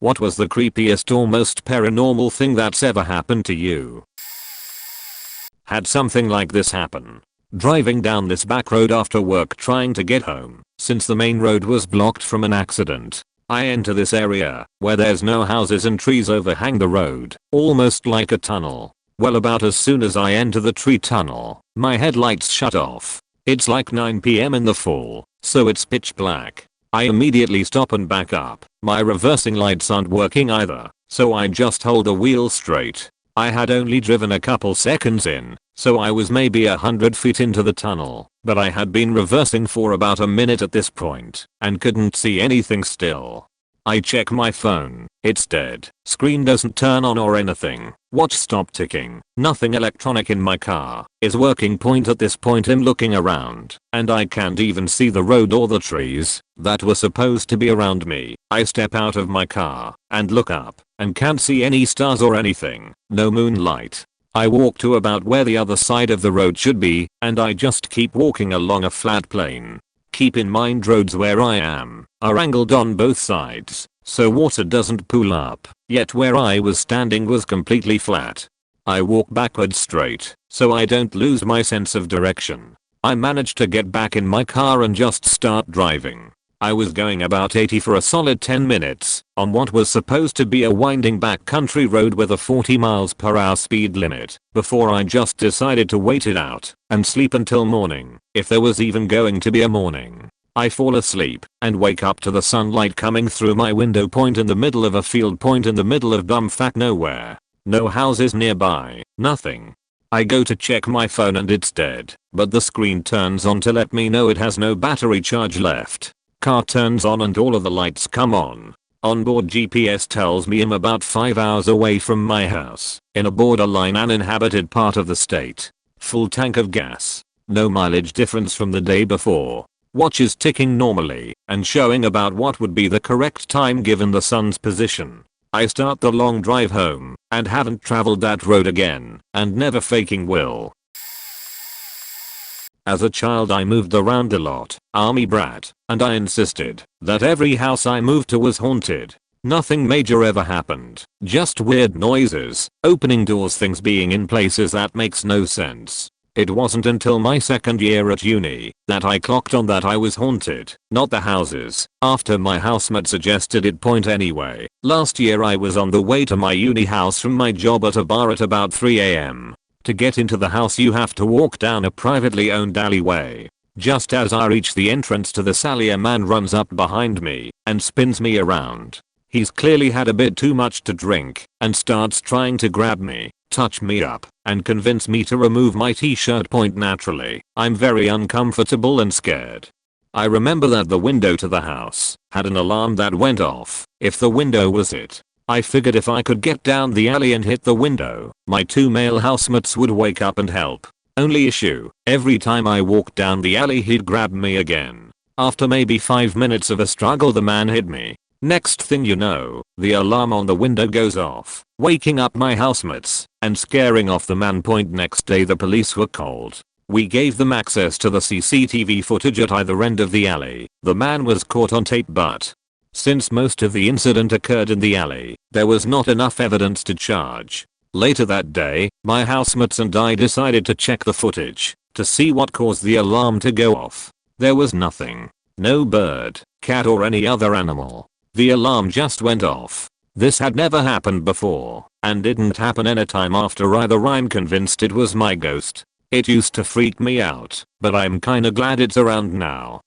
What was the creepiest or most paranormal thing that's ever happened to you? Had something like this happen. Driving down this back road after work trying to get home, since the main road was blocked from an accident. I enter this area, where there's no houses and trees overhang the road, almost like a tunnel. Well, about as soon as I enter the tree tunnel, my headlights shut off. It's like 9 PM in the fall, so it's pitch black. I immediately stop and back up. My reversing lights aren't working either, so I just hold the wheel straight. I had only driven a couple seconds in, so I was maybe 100 feet into the tunnel, but I had been reversing for about a minute at this point, and couldn't see anything still. I check my phone, it's dead. Screen doesn't turn on or anything. Watch stopped ticking. Nothing electronic in my car is working. Point at this point I'm looking around, and I can't even see the road or the trees that were supposed to be around me. I step out of my car and look up and can't see any stars or anything. No moonlight. I walk to about where the other side of the road should be, and I just keep walking along a flat plane. Keep in mind roads where I am are angled on both sides, so water doesn't pool up, yet where I was standing was completely flat. I walk backwards straight, so I don't lose my sense of direction. I manage to get back in my car and just start driving. I was going about 80 for a solid 10 minutes, on what was supposed to be a winding back country road with a 40 miles per hour speed limit, before I just decided to wait it out, and sleep until morning, if there was even going to be a morning. I fall asleep, and wake up to the sunlight coming through my window. Point in the middle of a field. Point in the middle of bumfuck nowhere. No houses nearby, nothing. I go to check my phone and it's dead, but the screen turns on to let me know it has no battery charge left. Car turns on and all of the lights come on. Onboard GPS tells me I'm about 5 hours away from my house, in a borderline uninhabited part of the state. Full tank of gas. No mileage difference from the day before. Watch is ticking normally and showing about what would be the correct time given the sun's position. I start the long drive home and haven't traveled that road again, and never faking will. As a child I moved around a lot, army brat, and I insisted that every house I moved to was haunted. Nothing major ever happened, just weird noises, opening doors, things being in places that makes no sense. It wasn't until my second year at uni that I clocked on that I was haunted, not the houses, after my housemate suggested it. Point anyway, last year I was on the way to my uni house from my job at a bar at about 3 AM. To get into the house you have to walk down a privately owned alleyway. Just as I reach the entrance to this alley, a man runs up behind me and spins me around. He's clearly had a bit too much to drink and starts trying to grab me, touch me up, and convince me to remove my t-shirt. Point naturally, I'm very uncomfortable and scared. I remember that the window to the house had an alarm that went off if the window was it. I figured if I could get down the alley and hit the window, my 2 male housemates would wake up and help. Only issue, every time I walked down the alley he'd grab me again. After maybe 5 minutes of a struggle the man hit me. Next thing you know, the alarm on the window goes off, waking up my housemates and scaring off the man. Point next day the police were called. We gave them access to the CCTV footage at either end of the alley. The man was caught on tape, but since most of the incident occurred in the alley, there was not enough evidence to charge. Later that day, my housemates and I decided to check the footage to see what caused the alarm to go off. There was nothing. No bird, cat or any other animal. The alarm just went off. This had never happened before, and didn't happen anytime after either. I'm convinced it was my ghost. It used to freak me out, but I'm kinda glad it's around now.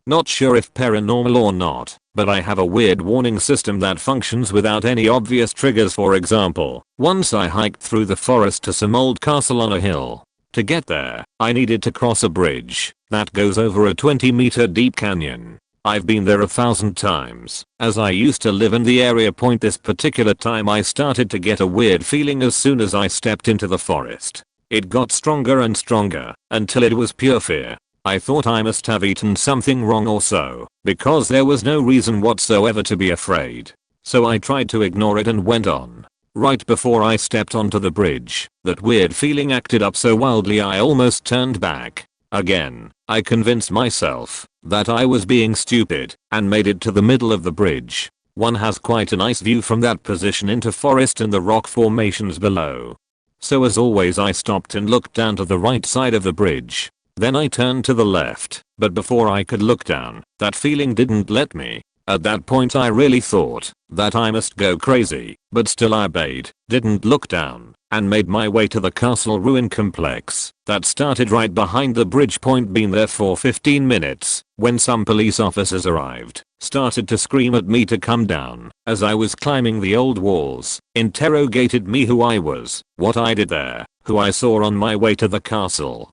Not sure if paranormal or not, but I have a weird warning system that functions without any obvious triggers. For example, once I hiked through the forest to some old castle on a hill. To get there, I needed to cross a bridge that goes over a 20-meter deep canyon. I've been there 1,000 times, as I used to live in the area. Point this particular time I started to get a weird feeling as soon as I stepped into the forest. It got stronger and stronger, until it was pure fear. I thought I must have eaten something wrong or so, because there was no reason whatsoever to be afraid. So I tried to ignore it and went on. Right before I stepped onto the bridge, that weird feeling acted up so wildly I almost turned back. Again, I convinced myself that I was being stupid and made it to the middle of the bridge. One has quite a nice view from that position into forest and the rock formations below. So as always I stopped and looked down to the right side of the bridge. Then I turned to the left, but before I could look down, that feeling didn't let me. At that point I really thought that I must go crazy, but still I obeyed, didn't look down, and made my way to the castle ruin complex that started right behind the bridge point. Been there for 15 minutes when some police officers arrived, started to scream at me to come down as I was climbing the old walls, interrogated me who I was, what I did there, who I saw on my way to the castle,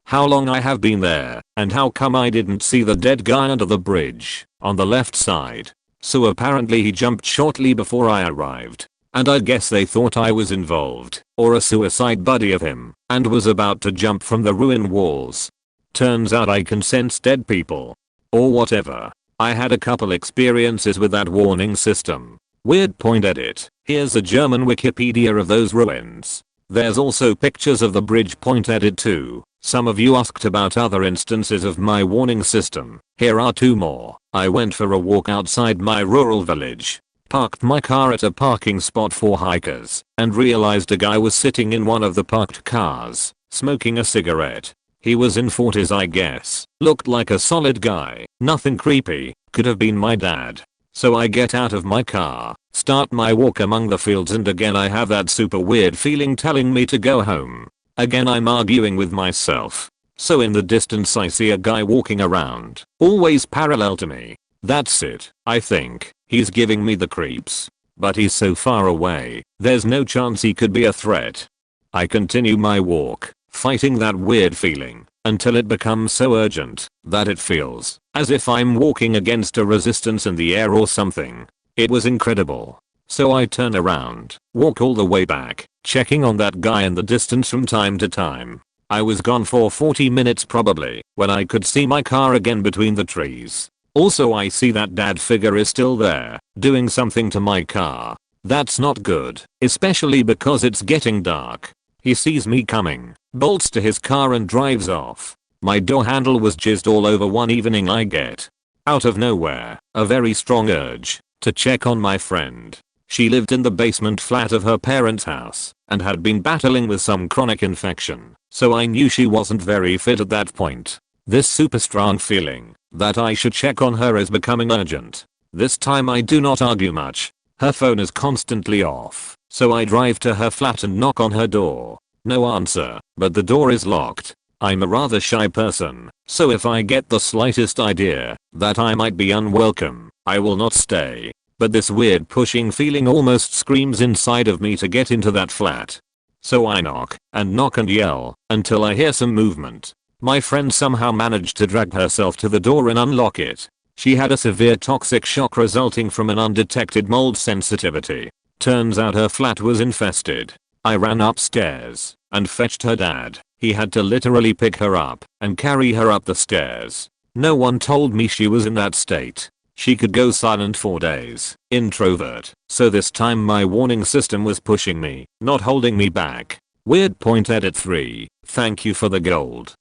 how long I have been there, and how come I didn't see the dead guy under the bridge on the left side. So apparently he jumped shortly before I arrived, and I guess they thought I was involved, or a suicide buddy of him, and was about to jump from the ruin walls. Turns out I can sense dead people. Or whatever. I had a couple experiences with that warning system. Weird point edit. Here's a German Wikipedia of those ruins. There's also pictures of the bridge point edit too. Some of you asked about other instances of my warning system. Here are 2 more. I went for a walk outside my rural village, parked my car at a parking spot for hikers, and realized a guy was sitting in one of the parked cars, smoking a cigarette. He was in 40s I guess, looked like a solid guy, nothing creepy, could have been my dad. So I get out of my car, start my walk among the fields, and again I have that super weird feeling telling me to go home. Again I'm arguing with myself. So in the distance I see a guy walking around, always parallel to me. That's it, I think. He's giving me the creeps. But he's so far away, there's no chance he could be a threat. I continue my walk, fighting that weird feeling, until it becomes so urgent that it feels as if I'm walking against a resistance in the air or something. It was incredible. So I turn around, walk all the way back, checking on that guy in the distance from time to time. I was gone for 40 minutes probably, when I could see my car again between the trees. Also I see that dad figure is still there, doing something to my car. That's not good, especially because it's getting dark. He sees me coming, bolts to his car and drives off. My door handle was jizzed all over. One evening I get, out of nowhere, a very strong urge to check on my friend. She lived in the basement flat of her parents' house and had been battling with some chronic infection, so I knew she wasn't very fit at that point. This super strong feeling that I should check on her is becoming urgent. This time I do not argue much. Her phone is constantly off, so I drive to her flat and knock on her door. No answer, but the door is locked. I'm a rather shy person, so if I get the slightest idea that I might be unwelcome, I will not stay. But this weird pushing feeling almost screams inside of me to get into that flat. So I knock and yell until I hear some movement. My friend somehow managed to drag herself to the door and unlock it. She had a severe toxic shock resulting from an undetected mold sensitivity. Turns out her flat was infested. I ran upstairs and fetched her dad. He had to literally pick her up and carry her up the stairs. No one told me she was in that state. She could go silent for days. Introvert. So this time my warning system was pushing me, not holding me back. Weird point edit 3. Thank you for the gold.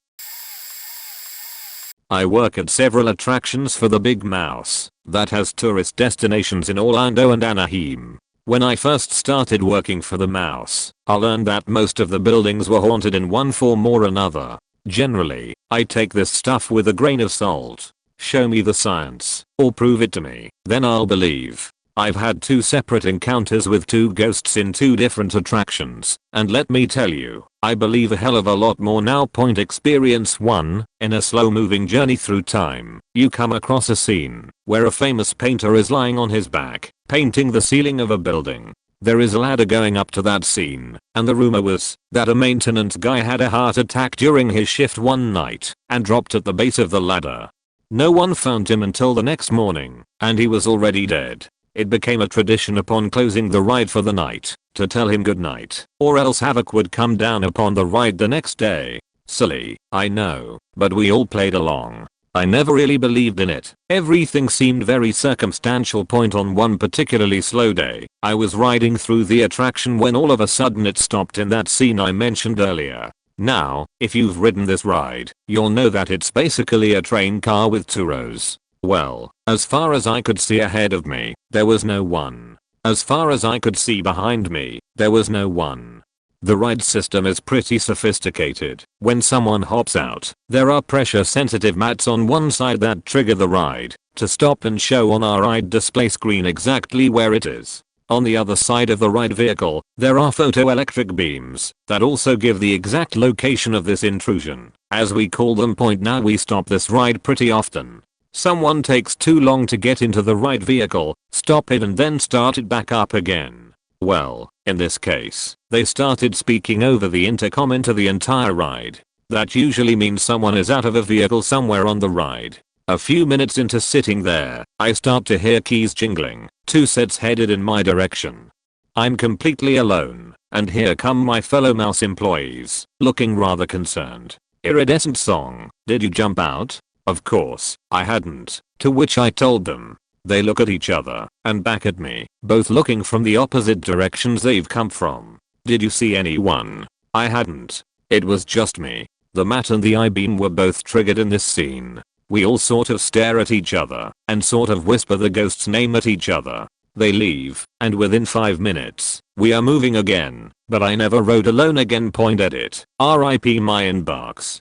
I work at several attractions for the Big Mouse that has tourist destinations in Orlando and Anaheim. When I first started working for the Mouse, I learned that most of the buildings were haunted in one form or another. Generally, I take this stuff with a grain of salt. Show me the science, or prove it to me, then I'll believe. I've had 2 separate encounters with 2 ghosts in 2 different attractions, and let me tell you, I believe a hell of a lot more now. Point experience 1, in a slow moving journey through time, you come across a scene where a famous painter is lying on his back, painting the ceiling of a building. There is a ladder going up to that scene, and the rumor was that a maintenance guy had a heart attack during his shift one night and dropped at the base of the ladder. No one found him until the next morning, and he was already dead. It became a tradition upon closing the ride for the night to tell him goodnight, or else havoc would come down upon the ride the next day. Silly, I know, but we all played along. I never really believed in it. Everything seemed very circumstantial. Point on one particularly slow day, I was riding through the attraction when all of a sudden it stopped in that scene I mentioned earlier. Now, if you've ridden this ride, you'll know that it's basically a train car with 2 rows. Well, as far as I could see ahead of me, there was no one. As far as I could see behind me, there was no one. The ride system is pretty sophisticated. When someone hops out, there are pressure sensitive mats on one side that trigger the ride to stop and show on our ride display screen exactly where it is. On the other side of the ride vehicle, there are photoelectric beams that also give the exact location of this intrusion, as we call them. Now we stop this ride pretty often. Someone takes too long to get into the ride vehicle, stop it and then start it back up again. Well, in this case, they started speaking over the intercom into the entire ride. That usually means someone is out of a vehicle somewhere on the ride. A few minutes into sitting there, I start to hear keys jingling, 2 sets headed in my direction. I'm completely alone, and here come my fellow mouse employees, looking rather concerned. Iridescent song, did you jump out? Of course, I hadn't, to which I told them. They look at each other, and back at me, both looking from the opposite directions they've come from. Did you see anyone? I hadn't. It was just me. The mat and the I-beam were both triggered in this scene. We all sort of stare at each other, and sort of whisper the ghost's name at each other. They leave, and within 5 minutes, we are moving again, but I never rode alone again. Edit. RIP my inbox.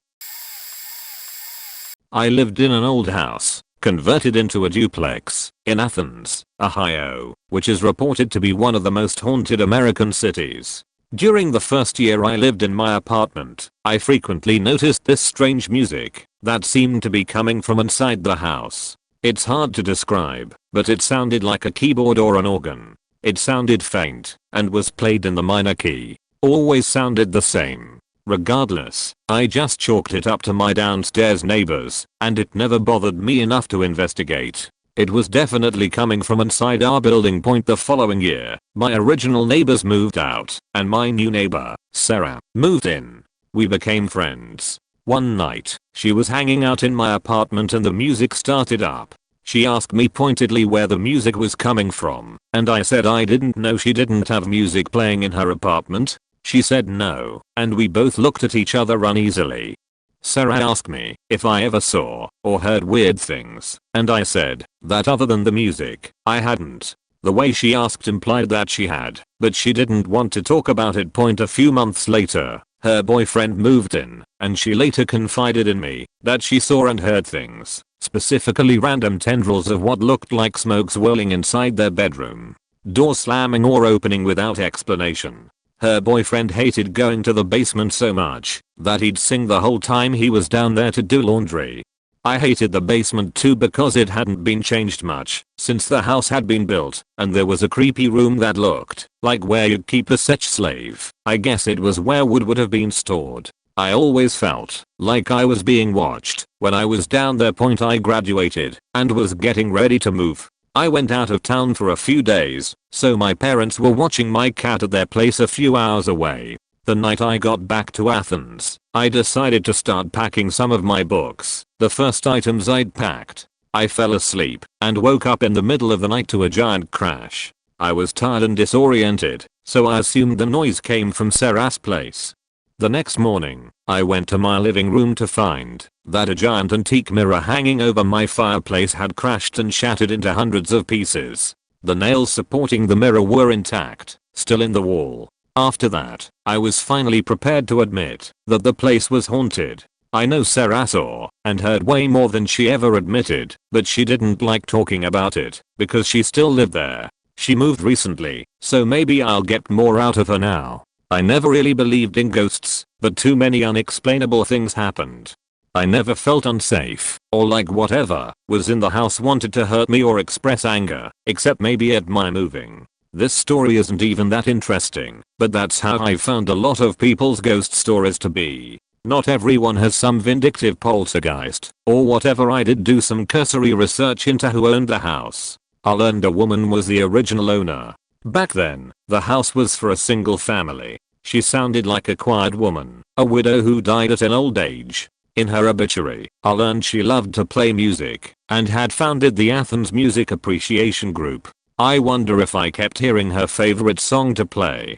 I lived in an old house, converted into a duplex, in Athens, Ohio, which is reported to be one of the most haunted American cities. During the first year I lived in my apartment, I frequently noticed this strange music that seemed to be coming from inside the house. It's hard to describe, but it sounded like a keyboard or an organ. It sounded faint, and was played in the minor key. Always sounded the same. Regardless, I just chalked it up to my downstairs neighbors, and it never bothered me enough to investigate. It was definitely coming from inside our building. The following year, my original neighbors moved out, and my new neighbor, Sarah, moved in. We became friends. One night, she was hanging out in my apartment and the music started up. She asked me pointedly where the music was coming from, and I said I didn't know she didn't have music playing in her apartment. She said no, and we both looked at each other uneasily. Sarah asked me if I ever saw or heard weird things, and I said that other than the music, I hadn't. The way she asked implied that she had, but she didn't want to talk about it. A few months later, her boyfriend moved in, and she later confided in me that she saw and heard things, specifically random tendrils of what looked like smoke swirling inside their bedroom. Door slamming or opening without explanation. Her boyfriend hated going to the basement so much that he'd sing the whole time he was down there to do laundry. I hated the basement too because it hadn't been changed much since the house had been built, and there was a creepy room that looked like where you'd keep a sex slave. I guess it was where wood would have been stored. I always felt like I was being watched when I was down there. I graduated and was getting ready to move. I went out of town for a few days, so my parents were watching my cat at their place a few hours away. The night I got back to Athens, I decided to start packing some of my books, the first items I'd packed. I fell asleep and woke up in the middle of the night to a giant crash. I was tired and disoriented, so I assumed the noise came from Sarah's place. The next morning, I went to my living room to find that a giant antique mirror hanging over my fireplace had crashed and shattered into hundreds of pieces. The nails supporting the mirror were intact, still in the wall. After that, I was finally prepared to admit that the place was haunted. I know Sarah saw and heard way more than she ever admitted, but she didn't like talking about it because she still lived there. She moved recently, so maybe I'll get more out of her now. I never really believed in ghosts, but too many unexplainable things happened. I never felt unsafe, or like whatever was in the house wanted to hurt me or express anger, except maybe at my moving. This story isn't even that interesting, but that's how I found a lot of people's ghost stories to be. Not everyone has some vindictive poltergeist, or whatever. I did do some cursory research into who owned the house. I learned a woman was the original owner. Back then, the house was for a single family. She sounded like a quiet woman, a widow who died at an old age. In her obituary, I learned she loved to play music and had founded the Athens Music Appreciation Group. I wonder if I kept hearing her favorite song to play.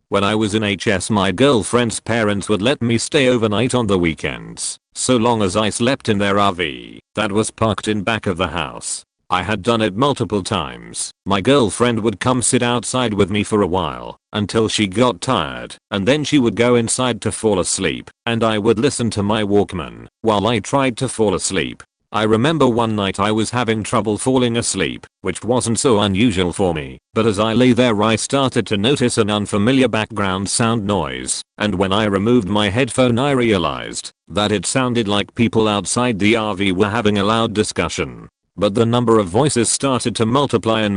When I was in HS, my girlfriend's parents would let me stay overnight on the weekends, so long as I slept in their RV that was parked in back of the house. I had done it multiple times. My girlfriend would come sit outside with me for a while until she got tired, and then she would go inside to fall asleep, and I would listen to my Walkman while I tried to fall asleep. I remember one night I was having trouble falling asleep, which wasn't so unusual for me, but as I lay there I started to notice an unfamiliar background sound noise, and when I removed my headphone I realized that it sounded like people outside the RV were having a loud discussion. But the number of voices started to multiply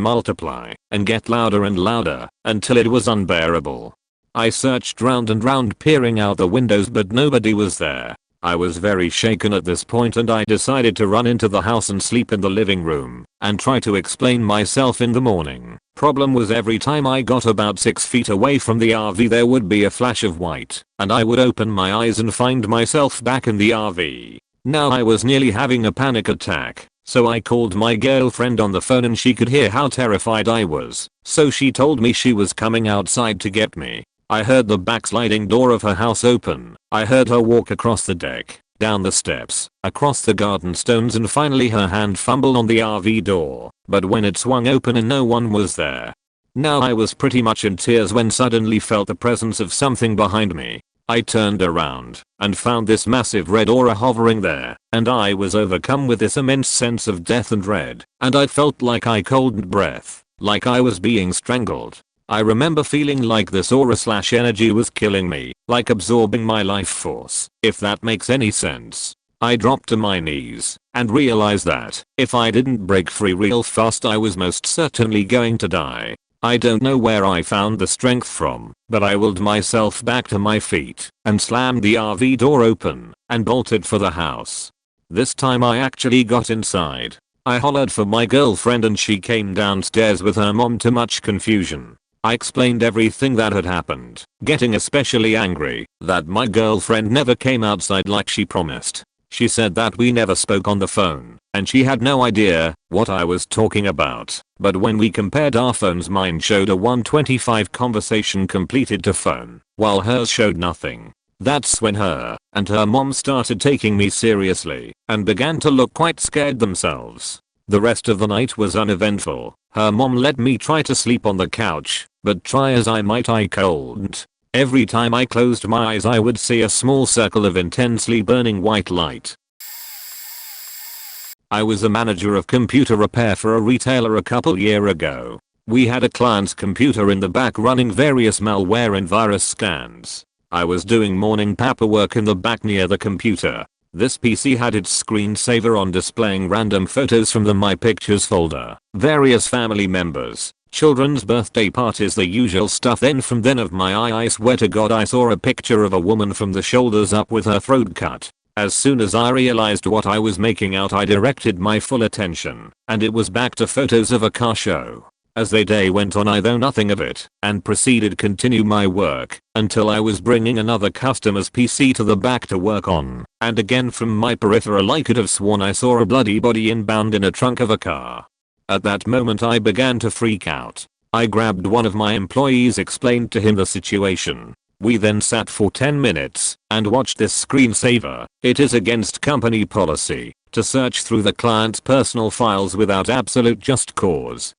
and get louder and louder until it was unbearable. I searched round and round, peering out the windows, but nobody was there. I was very shaken at this point, and I decided to run into the house and sleep in the living room and try to explain myself in the morning. Problem was, every time I got about 6 feet away from the RV there would be a flash of white, and I would open my eyes and find myself back in the RV. Now I was nearly having a panic attack. So I called my girlfriend on the phone and she could hear how terrified I was, so she told me she was coming outside to get me. I heard the backsliding door of her house open. I heard her walk across the deck, down the steps, across the garden stones, and finally her hand fumbled on the RV door, but when it swung open and no one was there. Now I was pretty much in tears when suddenly felt the presence of something behind me. I turned around and found this massive red aura hovering there, and I was overcome with this immense sense of death and dread, and I felt like I couldn't breathe, like I was being strangled. I remember feeling like this aura/energy was killing me, like absorbing my life force, if that makes any sense. I dropped to my knees and realized that if I didn't break free real fast I was most certainly going to die. I don't know where I found the strength from, but I willed myself back to my feet and slammed the RV door open and bolted for the house. This time I actually got inside. I hollered for my girlfriend and she came downstairs with her mom, to much confusion. I explained everything that had happened, getting especially angry that my girlfriend never came outside like she promised. She said that we never spoke on the phone, and she had no idea what I was talking about. But when we compared our phones, mine showed a 125 conversation completed to phone, while hers showed nothing. That's when her and her mom started taking me seriously and began to look quite scared themselves. The rest of the night was uneventful. Her mom let me try to sleep on the couch, but try as I might I couldn't. Every time I closed my eyes I would see a small circle of intensely burning white light. I was a manager of computer repair for a retailer a couple years ago. We had a client's computer in the back running various malware and virus scans. I was doing morning paperwork in the back near the computer. This PC had its screensaver on, displaying random photos from the My Pictures folder, various family members, children's birthday parties, the usual stuff. Then of my eye, I swear to God I saw a picture of a woman from the shoulders up with her throat cut. As soon as I realized what I was making out I directed my full attention, and it was back to photos of a car show. As the day went on I thought nothing of it and proceeded to continue my work until I was bringing another customer's PC to the back to work on, and again from my peripheral I could have sworn I saw a bloody body inbound in a trunk of a car. At that moment I began to freak out. I grabbed one of my employees, explained to him the situation. We then sat for 10 minutes and watched this screensaver. It is against company policy to search through the client's personal files without absolute just cause.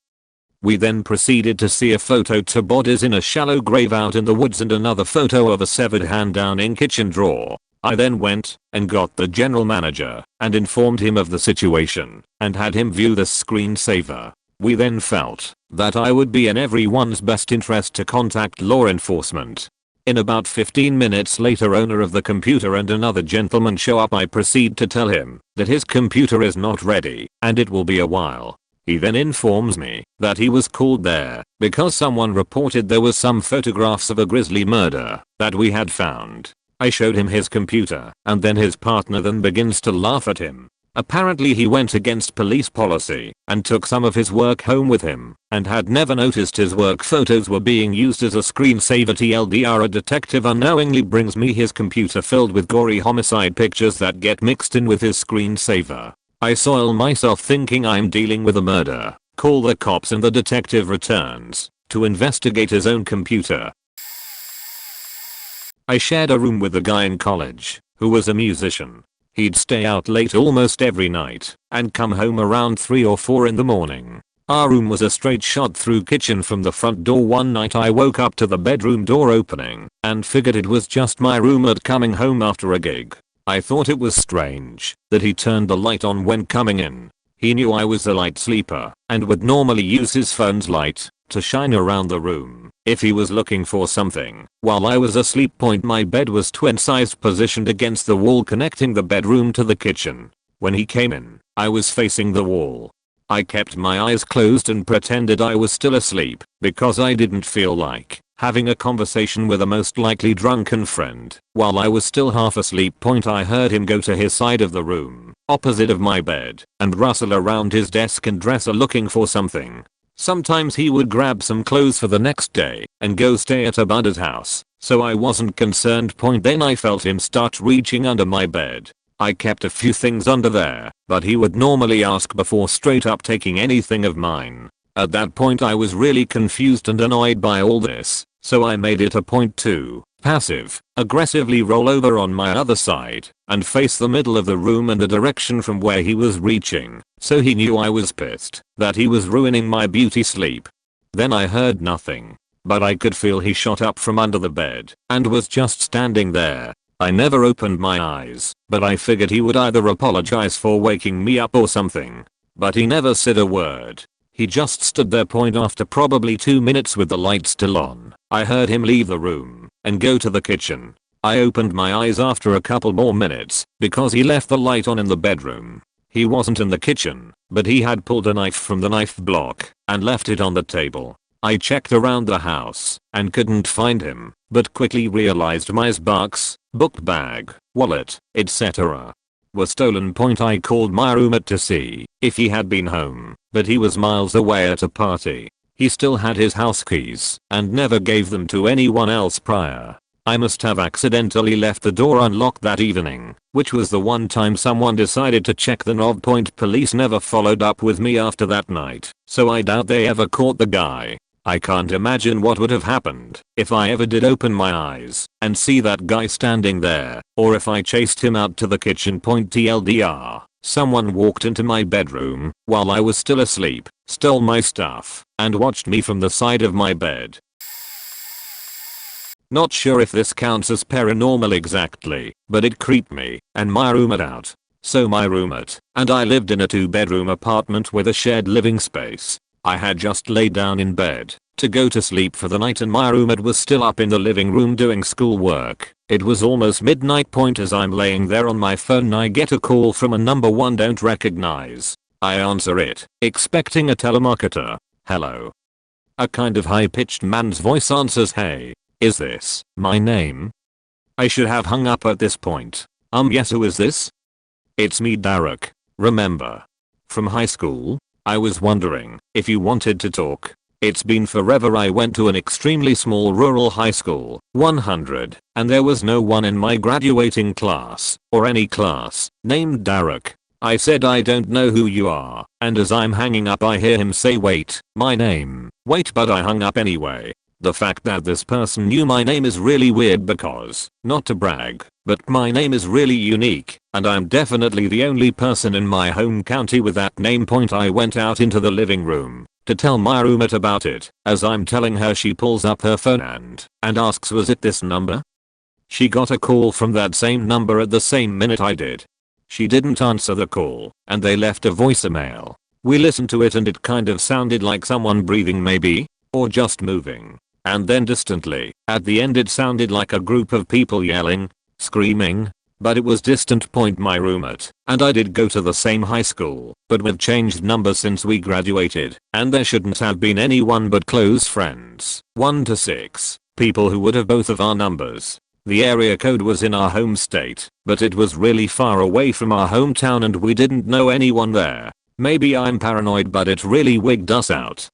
We then proceeded to see a photo to bodies in a shallow grave out in the woods and another photo of a severed hand down in kitchen drawer. I then went and got the general manager and informed him of the situation and had him view the screensaver. We then felt that I would be in everyone's best interest to contact law enforcement. In about 15 minutes later, owner of the computer and another gentleman show up. I proceed to tell him that his computer is not ready and it will be a while. He then informs me that he was called there because someone reported there was some photographs of a grisly murder that we had found. I showed him his computer and then his partner then begins to laugh at him. Apparently he went against police policy and took some of his work home with him and had never noticed his work photos were being used as a screensaver. TLDR, a detective unknowingly brings me his computer filled with gory homicide pictures that get mixed in with his screensaver. I soil myself thinking I'm dealing with a murder, call the cops, and the detective returns to investigate his own computer. I shared a room with a guy in college who was a musician. He'd stay out late almost every night and come home around 3 or 4 in the morning. Our room was a straight shot through kitchen from the front door. One night I woke up to the bedroom door opening and figured it was just my roommate coming home after a gig. I thought it was strange that he turned the light on when coming in. He knew I was a light sleeper and would normally use his phone's light to shine around the room if he was looking for something while I was asleep. My bed was twin-sized, positioned against the wall connecting the bedroom to the kitchen. When he came in, I was facing the wall. I kept my eyes closed and pretended I was still asleep because I didn't feel like having a conversation with a most likely drunken friend while I was still half asleep. I heard him go to his side of the room, opposite of my bed, and rustle around his desk and dresser looking for something. Sometimes he would grab some clothes for the next day and go stay at a buddy's house, so I wasn't concerned. Then I felt him start reaching under my bed. I kept a few things under there, but he would normally ask before straight up taking anything of mine. At that point I was really confused and annoyed by all this, so I made it a point to aggressively roll over on my other side and face the middle of the room and the direction from where he was reaching, so he knew I was pissed that he was ruining my beauty sleep. Then I heard nothing, but I could feel he shot up from under the bed and was just standing there. I never opened my eyes, but I figured he would either apologize for waking me up or something. But he never said a word. He just stood there. After probably 2 minutes with the light still on, I heard him leave the room and go to the kitchen. I opened my eyes after a couple more minutes because he left the light on in the bedroom. He wasn't in the kitchen, but he had pulled a knife from the knife block and left it on the table. I checked around the house and couldn't find him, but quickly realized my box, book bag, wallet, etc. were stolen. I called my roommate to see if he had been home, but he was miles away at a party. He still had his house keys and never gave them to anyone else prior. I must have accidentally left the door unlocked that evening, which was the one time someone decided to check the knob. Police never followed up with me after that night, so I doubt they ever caught the guy. I can't imagine what would have happened if I ever did open my eyes and see that guy standing there, or if I chased him out to the kitchen. TLDR, someone walked into my bedroom while I was still asleep, stole my stuff, and watched me from the side of my bed. Not sure if this counts as paranormal exactly, but it creeped me and my roommate out. So my roommate and I lived in a 2-bedroom apartment with a shared living space. I had just laid down in bed to go to sleep for the night and my roommate was still up in the living room doing schoolwork. It was almost midnight. As I'm laying there on my phone, I get a call from a number I don't recognize. I answer it, expecting a telemarketer. Hello. A kind of high-pitched man's voice answers, "Hey, is this my name?" I should have hung up at this point. Yes, who is this? It's me, Derek. Remember? From high school? I was wondering if you wanted to talk. It's been forever. I went to an extremely small rural high school, 100, and there was no one in my graduating class, or any class, named Derek. I said, "I don't know who you are," and as I'm hanging up I hear him say, "Wait, my name." Wait, but I hung up anyway. The fact that this person knew my name is really weird because, not to brag, but my name is really unique, and I'm definitely the only person in my home county with that name. I went out into the living room to tell my roommate about it. As I'm telling her, she pulls up her phone and asks, "Was it this number?" She got a call from that same number at the same minute I did. She didn't answer the call, and they left a voicemail. We listened to it and it kind of sounded like someone breathing maybe, or just moving. And then distantly, at the end it sounded like a group of people yelling, screaming, but it was distant. My roommate and I did go to the same high school, but we've changed numbers since we graduated, and there shouldn't have been anyone but close friends, 1 to 6, people who would have both of our numbers. The area code was in our home state, but it was really far away from our hometown and we didn't know anyone there. Maybe I'm paranoid, but it really wigged us out.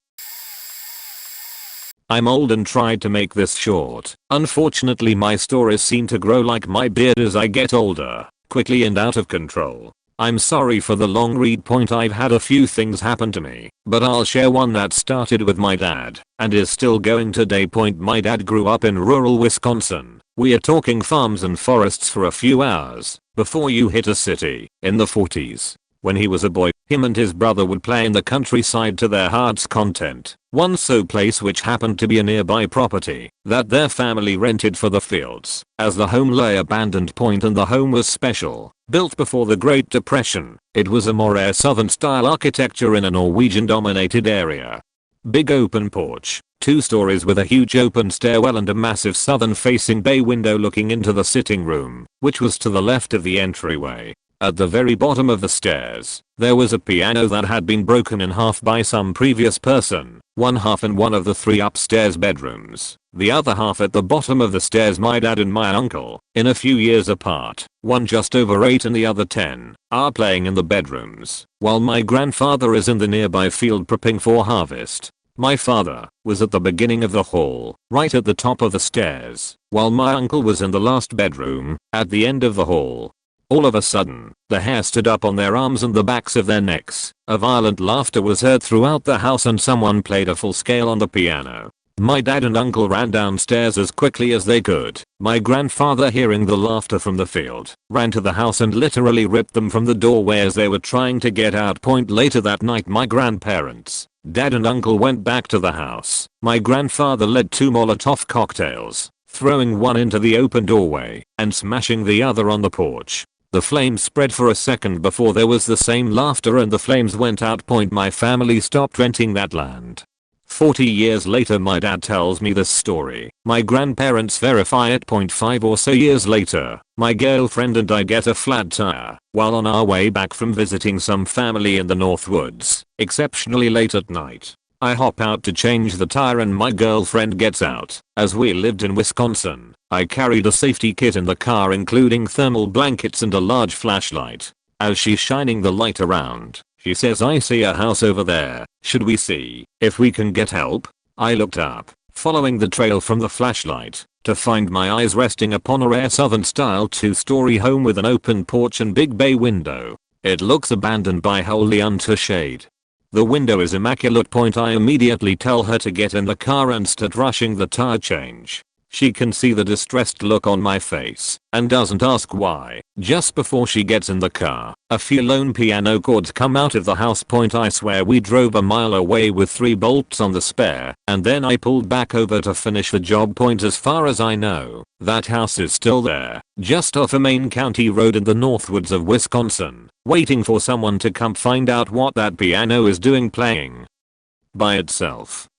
I'm old and tried to make this short. Unfortunately, my stories seem to grow like my beard as I get older, quickly and out of control. I'm sorry for the long read. I've had a few things happen to me, but I'll share one that started with my dad and is still going today. My dad grew up in rural Wisconsin We are talking farms and forests for a few hours before you hit a city. In the 40s, when he was a boy, him and his brother would play in the countryside to their heart's content. One so place which happened to be a nearby property that their family rented for the fields, as the home lay abandoned point and the home was special, built before the Great Depression. It was a more southern style architecture in a Norwegian dominated area. Big open porch, 2 stories with a huge open stairwell and a massive southern facing bay window looking into the sitting room, which was to the left of the entryway. At the very bottom of the stairs, there was a piano that had been broken in half by some previous person, one half in one of the 3 upstairs bedrooms, the other half at the bottom of the stairs. My dad and my uncle, in a few years apart, one just over 8 and the other 10, are playing in the bedrooms, while my grandfather is in the nearby field prepping for harvest. My father was at the beginning of the hall, right at the top of the stairs, while my uncle was in the last bedroom, at the end of the hall. All of a sudden, the hair stood up on their arms and the backs of their necks. A violent laughter was heard throughout the house and someone played a full scale on the piano. My dad and uncle ran downstairs as quickly as they could. My grandfather, hearing the laughter from the field, ran to the house and literally ripped them from the doorway as they were trying to get out. Later that night, my grandparents, dad and uncle, went back to the house. My grandfather led 2 Molotov cocktails, throwing one into the open doorway and smashing the other on the porch. The flames spread for a second before there was the same laughter and the flames went out. My family stopped renting that land. 40 years later, my dad tells me this story. My grandparents verify it. 5 or so years later, my girlfriend and I get a flat tire while on our way back from visiting some family in the North Woods. Exceptionally late at night, I hop out to change the tire and my girlfriend gets out. As we lived in Wisconsin, I carried a safety kit in the car including thermal blankets and a large flashlight. As she's shining the light around, she says, "I see a house over there. Should we see if we can get help?" I looked up, following the trail from the flashlight, to find my eyes resting upon a rare southern style 2-story home with an open porch and big bay window. It looks abandoned by wholly unto shade. The window is immaculate. I immediately tell her to get in the car and start rushing the tire change. She can see the distressed look on my face and doesn't ask why. Just before she gets in the car, a few lone piano chords come out of the house. I swear we drove a mile away with 3 bolts on the spare, and then I pulled back over to finish the job. As far as I know, that house is still there, just off a main county road in the Northwoods of Wisconsin, waiting for someone to come find out what that piano is doing playing by itself.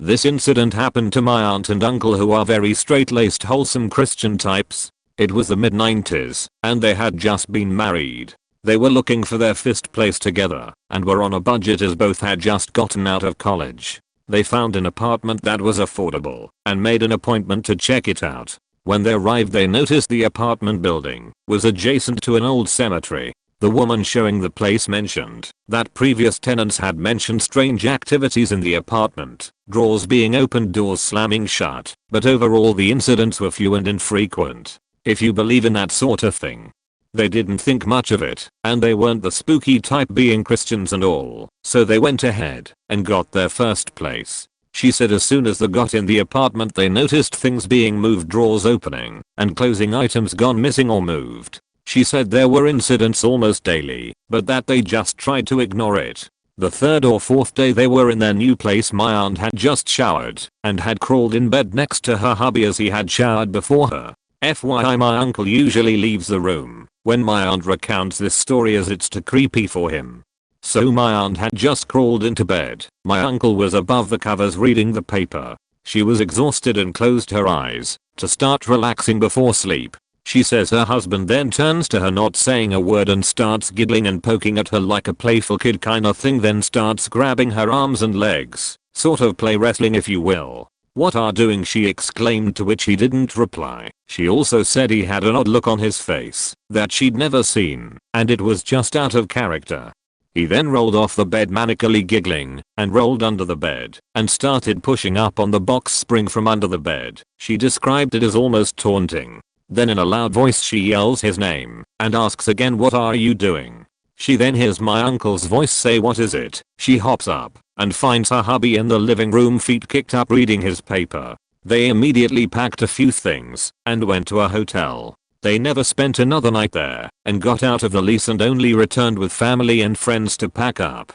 This incident happened to my aunt and uncle, who are very straight-laced, wholesome Christian types. It was the mid-90s, and they had just been married. They were looking for their first place together, and were on a budget as both had just gotten out of college. They found an apartment that was affordable, and made an appointment to check it out. When they arrived, they noticed the apartment building was adjacent to an old cemetery. The woman showing the place mentioned that previous tenants had mentioned strange activities in the apartment, drawers being opened, doors slamming shut, but overall the incidents were few and infrequent, if you believe in that sort of thing. They didn't think much of it, and they weren't the spooky type, being Christians and all, so they went ahead and got their first place. She said as soon as they got in the apartment they noticed things being moved, drawers opening and closing, items gone missing or moved. She said there were incidents almost daily, but that they just tried to ignore it. The 3rd or 4th day they were in their new place, my aunt had just showered and had crawled in bed next to her hubby as he had showered before her. FYI, my uncle usually leaves the room when my aunt recounts this story as it's too creepy for him. So my aunt had just crawled into bed. My uncle was above the covers reading the paper. She was exhausted and closed her eyes to start relaxing before sleep. She says her husband then turns to her, not saying a word, and starts giggling and poking at her like a playful kid kinda thing, then starts grabbing her arms and legs, sort of play wrestling if you will. "What are doing?" she exclaimed, to which he didn't reply. She also said he had an odd look on his face that she'd never seen, and it was just out of character. He then rolled off the bed manically giggling and rolled under the bed and started pushing up on the box spring from under the bed. She described it as almost taunting. Then in a loud voice she yells his name and asks again, "What are you doing?" She then hears my uncle's voice say, "What is it?" She hops up and finds her hubby in the living room, feet kicked up, reading his paper. They immediately packed a few things and went to a hotel. They never spent another night there and got out of the lease and only returned with family and friends to pack up.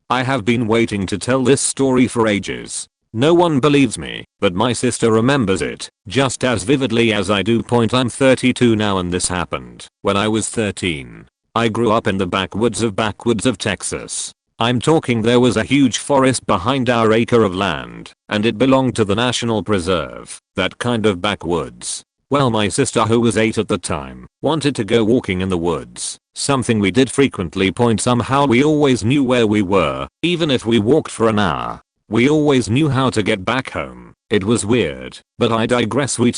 I have been waiting to tell this story for ages. No one believes me, but my sister remembers it just as vividly as I do. I'm 32 now and this happened when I was 13. I grew up in the backwoods of Texas. I'm talking there was a huge forest behind our acre of land, and it belonged to the National Preserve, that kind of backwoods. Well, my sister, who was 8 at the time, wanted to go walking in the woods, something we did frequently. Somehow we always knew where we were, even if we walked for an hour. We always knew how to get back home. It was weird, but I digress. We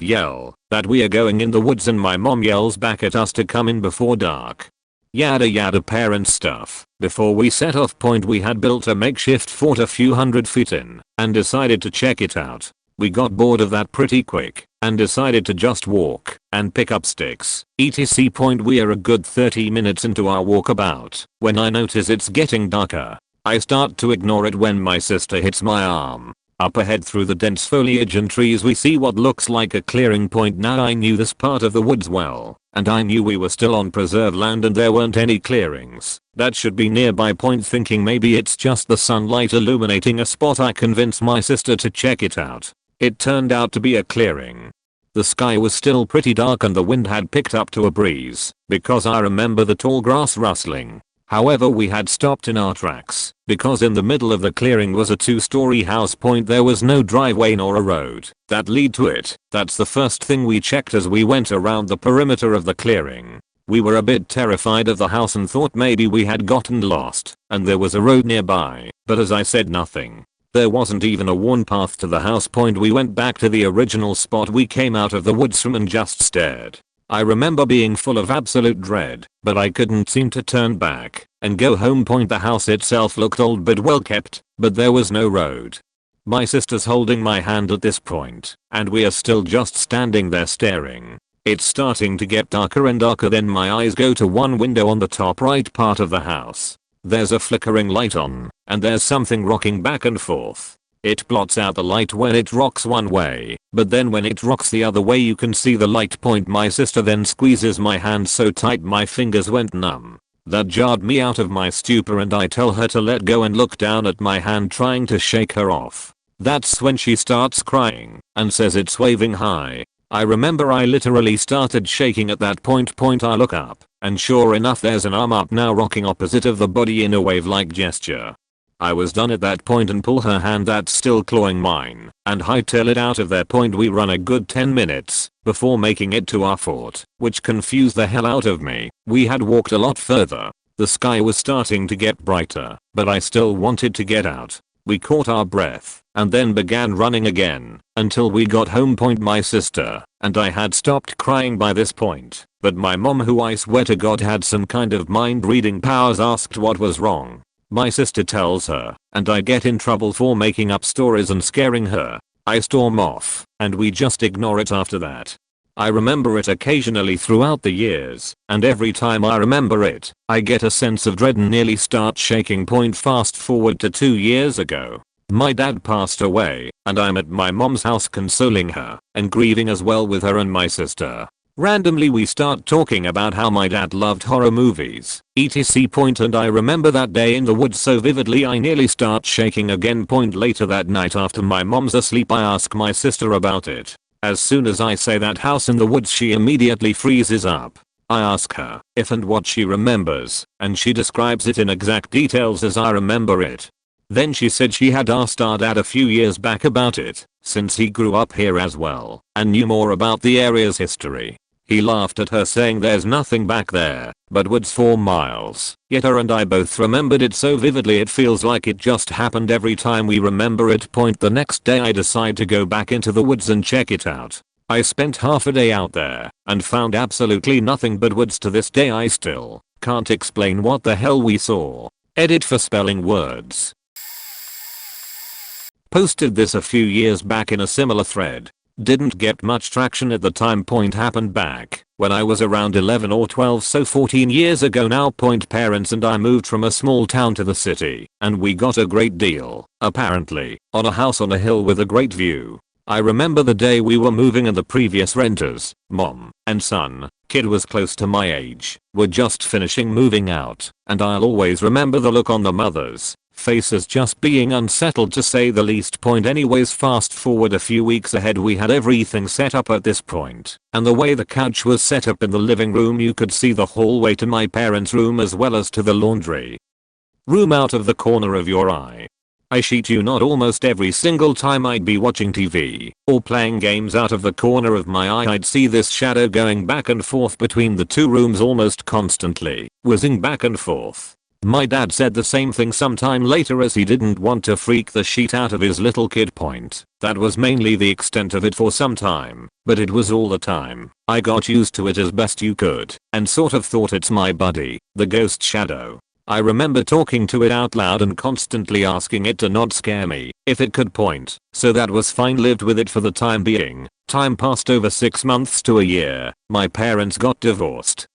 yell that we are going in the woods and my mom yells back at us to come in before dark. Yada yada parent stuff. Before we set off, we had built a makeshift fort a few hundred feet in and decided to check it out. We got bored of that pretty quick and decided to just walk and pick up sticks, etc. We are a good 30 minutes into our walkabout when I notice it's getting darker. I start to ignore it when my sister hits my arm. Up ahead through the dense foliage and trees we see what looks like a clearing. Now I knew this part of the woods well, and I knew we were still on preserve land and there weren't any clearings that should be nearby. Thinking maybe it's just the sunlight illuminating a spot, I convinced my sister to check it out. It turned out to be a clearing. The sky was still pretty dark and the wind had picked up to a breeze, because I remember the tall grass rustling. However, we had stopped in our tracks because in the middle of the clearing was a 2-story house. There was no driveway nor a road that lead to it. That's the first thing we checked as we went around the perimeter of the clearing. We were a bit terrified of the house and thought maybe we had gotten lost and there was a road nearby, but as I said, nothing. There wasn't even a worn path to the house. We went back to the original spot we came out of the woods from and just stared. I remember being full of absolute dread, but I couldn't seem to turn back and go home. The house itself looked old but well kept, but there was no road. My sister's holding my hand at this point, and we are still just standing there staring. It's starting to get darker and darker, then my eyes go to one window on the top right part of the house. There's a flickering light on, and there's something rocking back and forth. It blots out the light when it rocks one way, but then when it rocks the other way you can see the light. My sister then squeezes my hand so tight my fingers went numb. That jarred me out of my stupor and I tell her to let go and look down at my hand, trying to shake her off. That's when she starts crying and says it's waving high. I remember I literally started shaking at that point. I look up and sure enough there's an arm up now rocking opposite of the body in a wave-like gesture. I was done at that point and pull her hand that's still clawing mine and hightail it out of there. We run a good 10 minutes before making it to our fort, which confused the hell out of me. We had walked a lot further. The sky was starting to get brighter, but I still wanted to get out. We caught our breath and then began running again until we got home. My sister and I had stopped crying by this point, but my mom, who I swear to God had some kind of mind reading powers, asked what was wrong. My sister tells her, and I get in trouble for making up stories and scaring her. I storm off, and we just ignore it after that. I remember it occasionally throughout the years, and every time I remember it, I get a sense of dread and nearly start shaking. Fast forward to 2 years ago. My dad passed away, and I'm at my mom's house consoling her, and grieving as well with her and my sister. Randomly we start talking about how my dad loved horror movies, etc. And I remember that day in the woods so vividly I nearly start shaking again. Later that night after my mom's asleep I ask my sister about it. As soon as I say that house in the woods she immediately freezes up. I ask her if and what she remembers, and she describes it in exact details as I remember it. Then she said she had asked our dad a few years back about it, since he grew up here as well and knew more about the area's history. He laughed at her saying there's nothing back there but woods 4 miles. Yet her and I both remembered it so vividly it feels like it just happened every time we remember it. The next day I decide to go back into the woods and check it out. I spent half a day out there and found absolutely nothing but woods. To this day I still can't explain what the hell we saw. Edit for spelling words. Posted this a few years back in a similar thread. Didn't get much traction at the time. Point happened back when I was around 11 or 12, so 14 years ago now. Point parents and I moved from a small town to the city, and we got a great deal, apparently, on a house on a hill with a great view. I remember the day we were moving and the previous renters, mom and son, kid was close to my age, were just finishing moving out, and I'll always remember the look on the mothers' faces, just being unsettled to say the least. Point anyways, fast forward a few weeks ahead, we had everything set up at this point, and the way the couch was set up in the living room, you could see the hallway to my parents' room as well as to the laundry room out of the corner of your eye. I shit you not, almost every single time I'd be watching TV or playing games, out of the corner of my eye I'd see this shadow going back and forth between the two rooms almost constantly, whizzing back and forth. My dad said the same thing sometime later, as he didn't want to freak the shit out of his little kid. Point. That was mainly the extent of it for some time, but it was all the time. I got used to it as best you could, and sort of thought it's my buddy, the ghost shadow. I remember talking to it out loud and constantly asking it to not scare me if it could point, so that was fine. Lived with it for the time being. Time passed over 6 months to a year. My parents got divorced.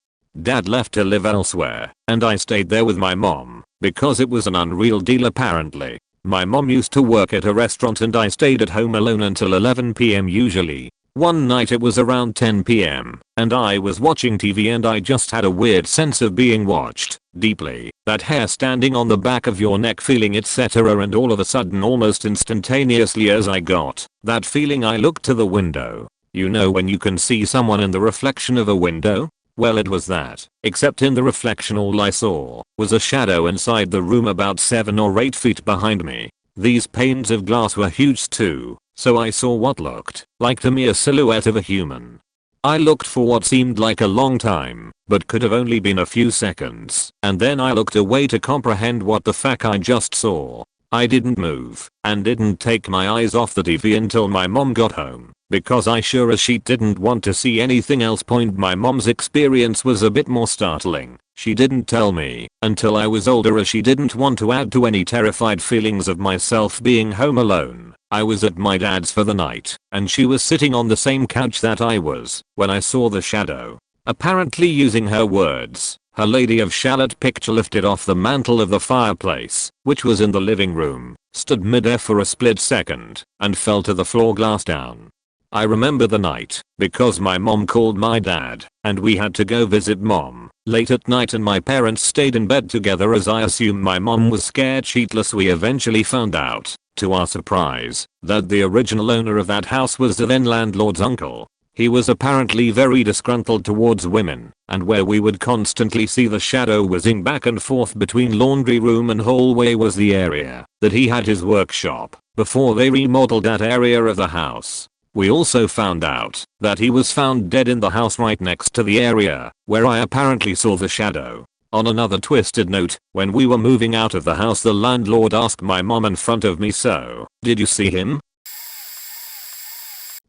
Dad left to live elsewhere, and I stayed there with my mom, because it was an unreal deal apparently. My mom used to work at a restaurant and I stayed at home alone until 11 PM usually. One night it was around 10 PM, and I was watching TV and I just had a weird sense of being watched deeply, that hair standing on the back of your neck feeling, etc. And all of a sudden, almost instantaneously as I got that feeling, I looked to the window. You know when you can see someone in the reflection of a window? Well, it was that, except in the reflection all I saw was a shadow inside the room about 7 or 8 feet behind me. These panes of glass were huge too, so I saw what looked like to me a silhouette of a human. I looked for what seemed like a long time, but could have only been a few seconds, and then I looked away to comprehend what the fuck I just saw. I didn't move, and didn't take my eyes off the TV until my mom got home, because I sure as shit didn't want to see anything else. Point. My mom's experience was a bit more startling. She didn't tell me until I was older, as she didn't want to add to any terrified feelings of myself being home alone. I was at my dad's for the night, and she was sitting on the same couch that I was when I saw the shadow. Apparently, using her words, her Lady of Shalott picture lifted off the mantle of the fireplace, which was in the living room, stood mid-air for a split second, and fell to the floor, glass down. I remember the night, because my mom called my dad, and we had to go visit mom late at night, and my parents stayed in bed together as I assume my mom was scared shitless. We eventually found out, to our surprise, that the original owner of that house was the then landlord's uncle. He was apparently very disgruntled towards women, and where we would constantly see the shadow whizzing back and forth between laundry room and hallway was the area that he had his workshop before they remodeled that area of the house. We also found out that he was found dead in the house right next to the area where I apparently saw the shadow. On another twisted note, when we were moving out of the house, the landlord asked my mom in front of me, "So, did you see him?"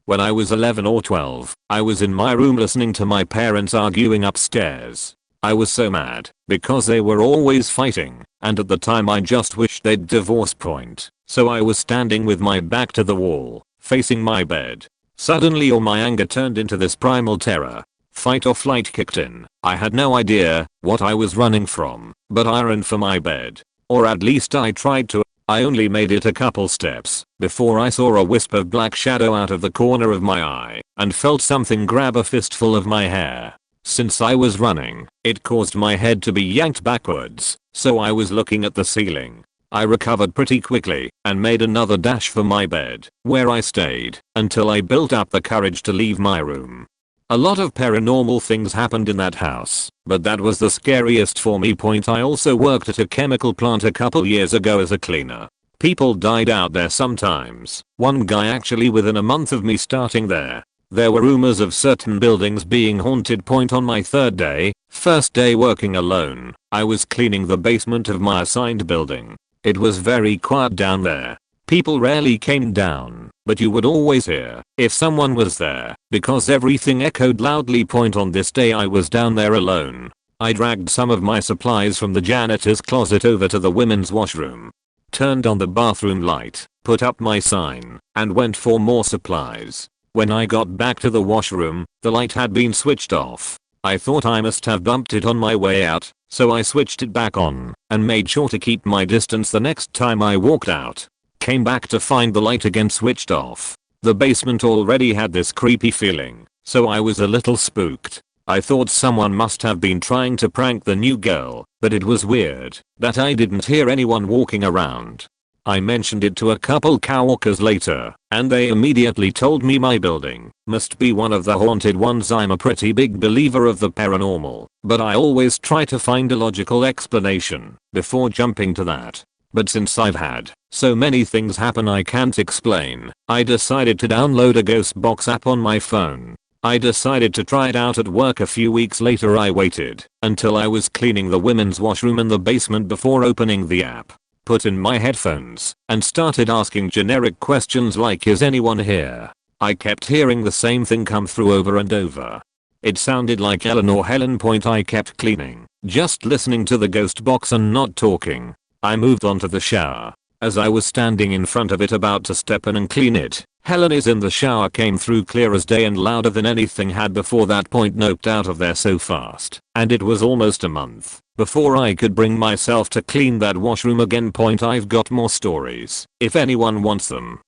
When I was 11 or 12, I was in my room listening to my parents arguing upstairs. I was so mad because they were always fighting, and at the time I just wished they'd divorce. Point. So I was standing with my back to the wall, facing my bed. Suddenly all my anger turned into this primal terror. Fight or flight kicked in. I had no idea what I was running from, but I ran for my bed. Or at least I tried to. I only made it a couple steps before I saw a wisp of black shadow out of the corner of my eye and felt something grab a fistful of my hair. Since I was running, it caused my head to be yanked backwards, so I was looking at the ceiling. I recovered pretty quickly and made another dash for my bed, where I stayed until I built up the courage to leave my room. A lot of paranormal things happened in that house, but that was the scariest for me. Point. I also worked at a chemical plant a couple years ago as a cleaner. People died out there sometimes, one guy actually within a month of me starting there. There were rumors of certain buildings being haunted. Point. On my first day working alone, I was cleaning the basement of my assigned building. It was very quiet down there. People rarely came down, but you would always hear if someone was there because everything echoed loudly. Point. On this day I was down there alone. I dragged some of my supplies from the janitor's closet over to the women's washroom, turned on the bathroom light, put up my sign, and went for more supplies. When I got back to the washroom, the light had been switched off. I thought I must have bumped it on my way out, so I switched it back on and made sure to keep my distance the next time I walked out. Came back to find the light again switched off. The basement already had this creepy feeling, so I was a little spooked. I thought someone must have been trying to prank the new girl, but it was weird that I didn't hear anyone walking around. I mentioned it to a couple coworkers later, and they immediately told me my building must be one of the haunted ones. I'm a pretty big believer of the paranormal, but I always try to find a logical explanation before jumping to that. But since I've had so many things happen I can't explain, I decided to download a ghost box app on my phone. I decided to try it out at work a few weeks later. I waited until I was cleaning the women's washroom in the basement before opening the app. Put in my headphones and started asking generic questions like, is anyone here? I kept hearing the same thing come through over and over. It sounded like Ellen or Helen. I kept cleaning, just listening to the ghost box and not talking. I moved on to the shower. As I was standing in front of it about to step in and clean it, Helen is in the shower came through clear as day and louder than anything had before that point. Noped out of there so fast, and it was almost a month before I could bring myself to clean that washroom again. I've got more stories if anyone wants them.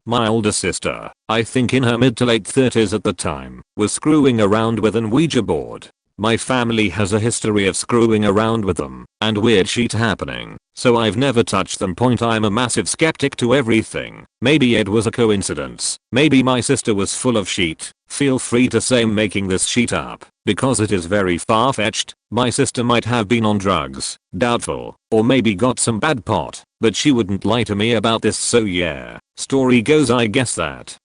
My older sister, I think in her mid to late 30s at the time, was screwing around with an Ouija board. My family has a history of screwing around with them and weird shit happening, so I've never touched them. I'm a massive skeptic to everything. Maybe it was a coincidence. Maybe my sister was full of shit. Feel free to say I'm making this shit up, because it is very far-fetched. My sister might have been on drugs, doubtful, or maybe got some bad pot, but she wouldn't lie to me about this. So yeah, story goes I guess that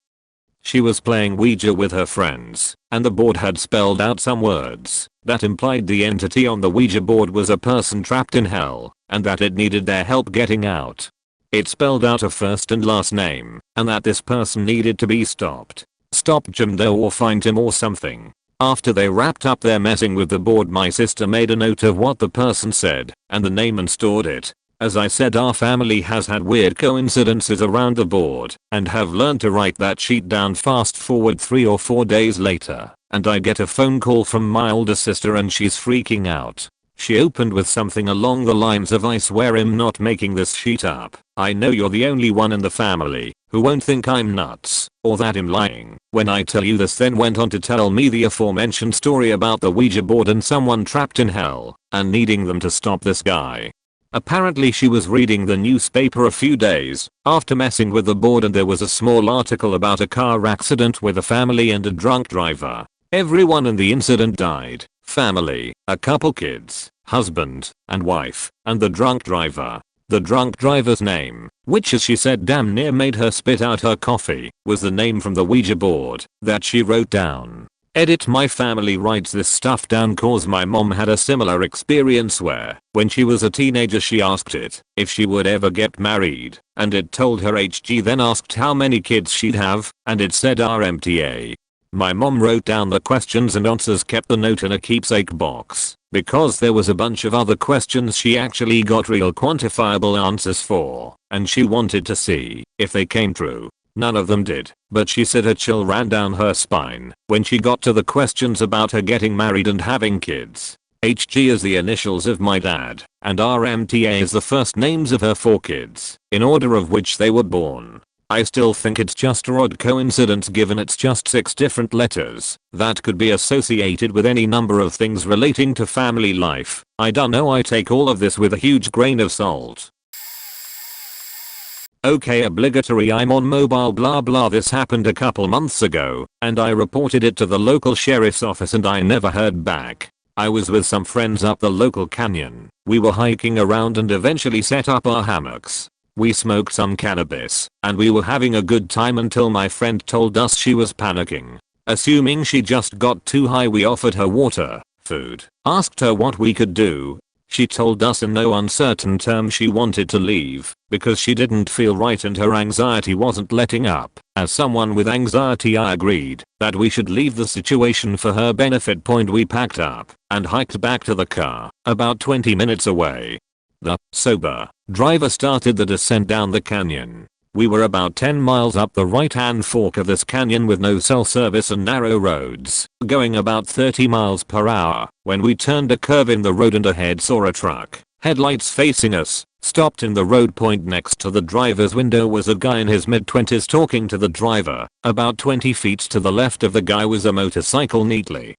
she was playing Ouija with her friends, and the board had spelled out some words that implied the entity on the Ouija board was a person trapped in hell, and that it needed their help getting out. It spelled out a first and last name, and that this person needed to be stopped. Stop him though, or find him or something. After they wrapped up their messing with the board, my sister made a note of what the person said, and the name, and stored it. As I said, our family has had weird coincidences around the board and have learned to write that sheet down. Fast forward 3 or 4 days later, and I get a phone call from my older sister and she's freaking out. She opened with something along the lines of, I swear I'm not making this sheet up. I know you're the only one in the family who won't think I'm nuts or that I'm lying when I tell you this. Then went on to tell me the aforementioned story about the Ouija board and someone trapped in hell and needing them to stop this guy. Apparently she was reading the newspaper a few days after messing with the board, and there was a small article about a car accident with a family and a drunk driver. Everyone in the incident died. Family, a couple kids, husband and wife, and the drunk driver. The drunk driver's name, which as she said damn near made her spit out her coffee, was the name from the Ouija board that she wrote down. Edit: my family writes this stuff down cause my mom had a similar experience where, when she was a teenager, she asked it if she would ever get married, and it told her HG, then asked how many kids she'd have, and it said RMTA. My mom wrote down the questions and answers, kept the note in a keepsake box, because there was a bunch of other questions she actually got real quantifiable answers for, and she wanted to see if they came true. None of them did, but she said a chill ran down her spine when she got to the questions about her getting married and having kids. HG is the initials of my dad, and RMTA is the first names of her 4 kids, in order of which they were born. I still think it's just a odd coincidence given it's just 6 different letters that could be associated with any number of things relating to family life. I don't know, I take all of this with a huge grain of salt. Okay, obligatory, I'm on mobile blah blah. This happened a couple months ago, and I reported it to the local sheriff's office and I never heard back. I was with some friends up the local canyon. We were hiking around and eventually set up our hammocks. We smoked some cannabis, and we were having a good time until my friend told us she was panicking. Assuming she just got too high, we offered her water, food, asked her what we could do. She told us in no uncertain terms she wanted to leave because she didn't feel right and her anxiety wasn't letting up. As someone with anxiety, I agreed that we should leave the situation for her benefit. We packed up and hiked back to the car, about 20 minutes away. The sober driver started the descent down the canyon. We were about 10 miles up the right hand fork of this canyon with no cell service and narrow roads, going about 30 miles per hour, when we turned a curve in the road and ahead saw a truck, headlights facing us, stopped in the road point. Next to the driver's window was a guy in his mid-20s talking to the driver. About 20 feet to the left of the guy was a motorcycle neatly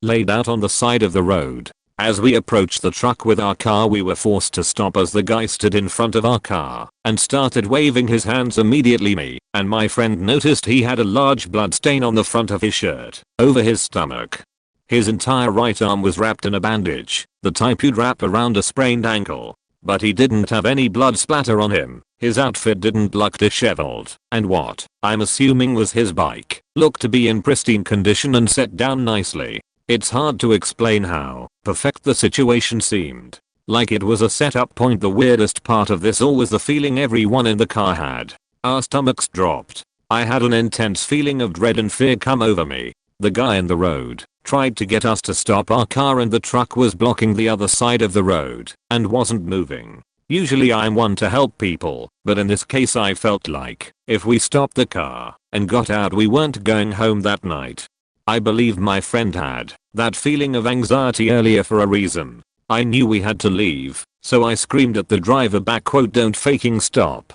laid out on the side of the road. As we approached the truck with our car, we were forced to stop as the guy stood in front of our car and started waving his hands. Immediately me and my friend noticed he had a large blood stain on the front of his shirt, over his stomach. His entire right arm was wrapped in a bandage, the type you'd wrap around a sprained ankle. But he didn't have any blood splatter on him, his outfit didn't look disheveled, and what, I'm assuming was his bike, looked to be in pristine condition and set down nicely. It's hard to explain how perfect the situation seemed. Like it was a setup point. The weirdest part of this all was the feeling everyone in the car had. Our stomachs dropped. I had an intense feeling of dread and fear come over me. The guy in the road tried to get us to stop our car and the truck was blocking the other side of the road and wasn't moving. Usually I'm one to help people, but in this case I felt like if we stopped the car and got out we weren't going home that night. I believe my friend had that feeling of anxiety earlier for a reason. I knew we had to leave, so I screamed at the driver back, quote, "Don't faking stop."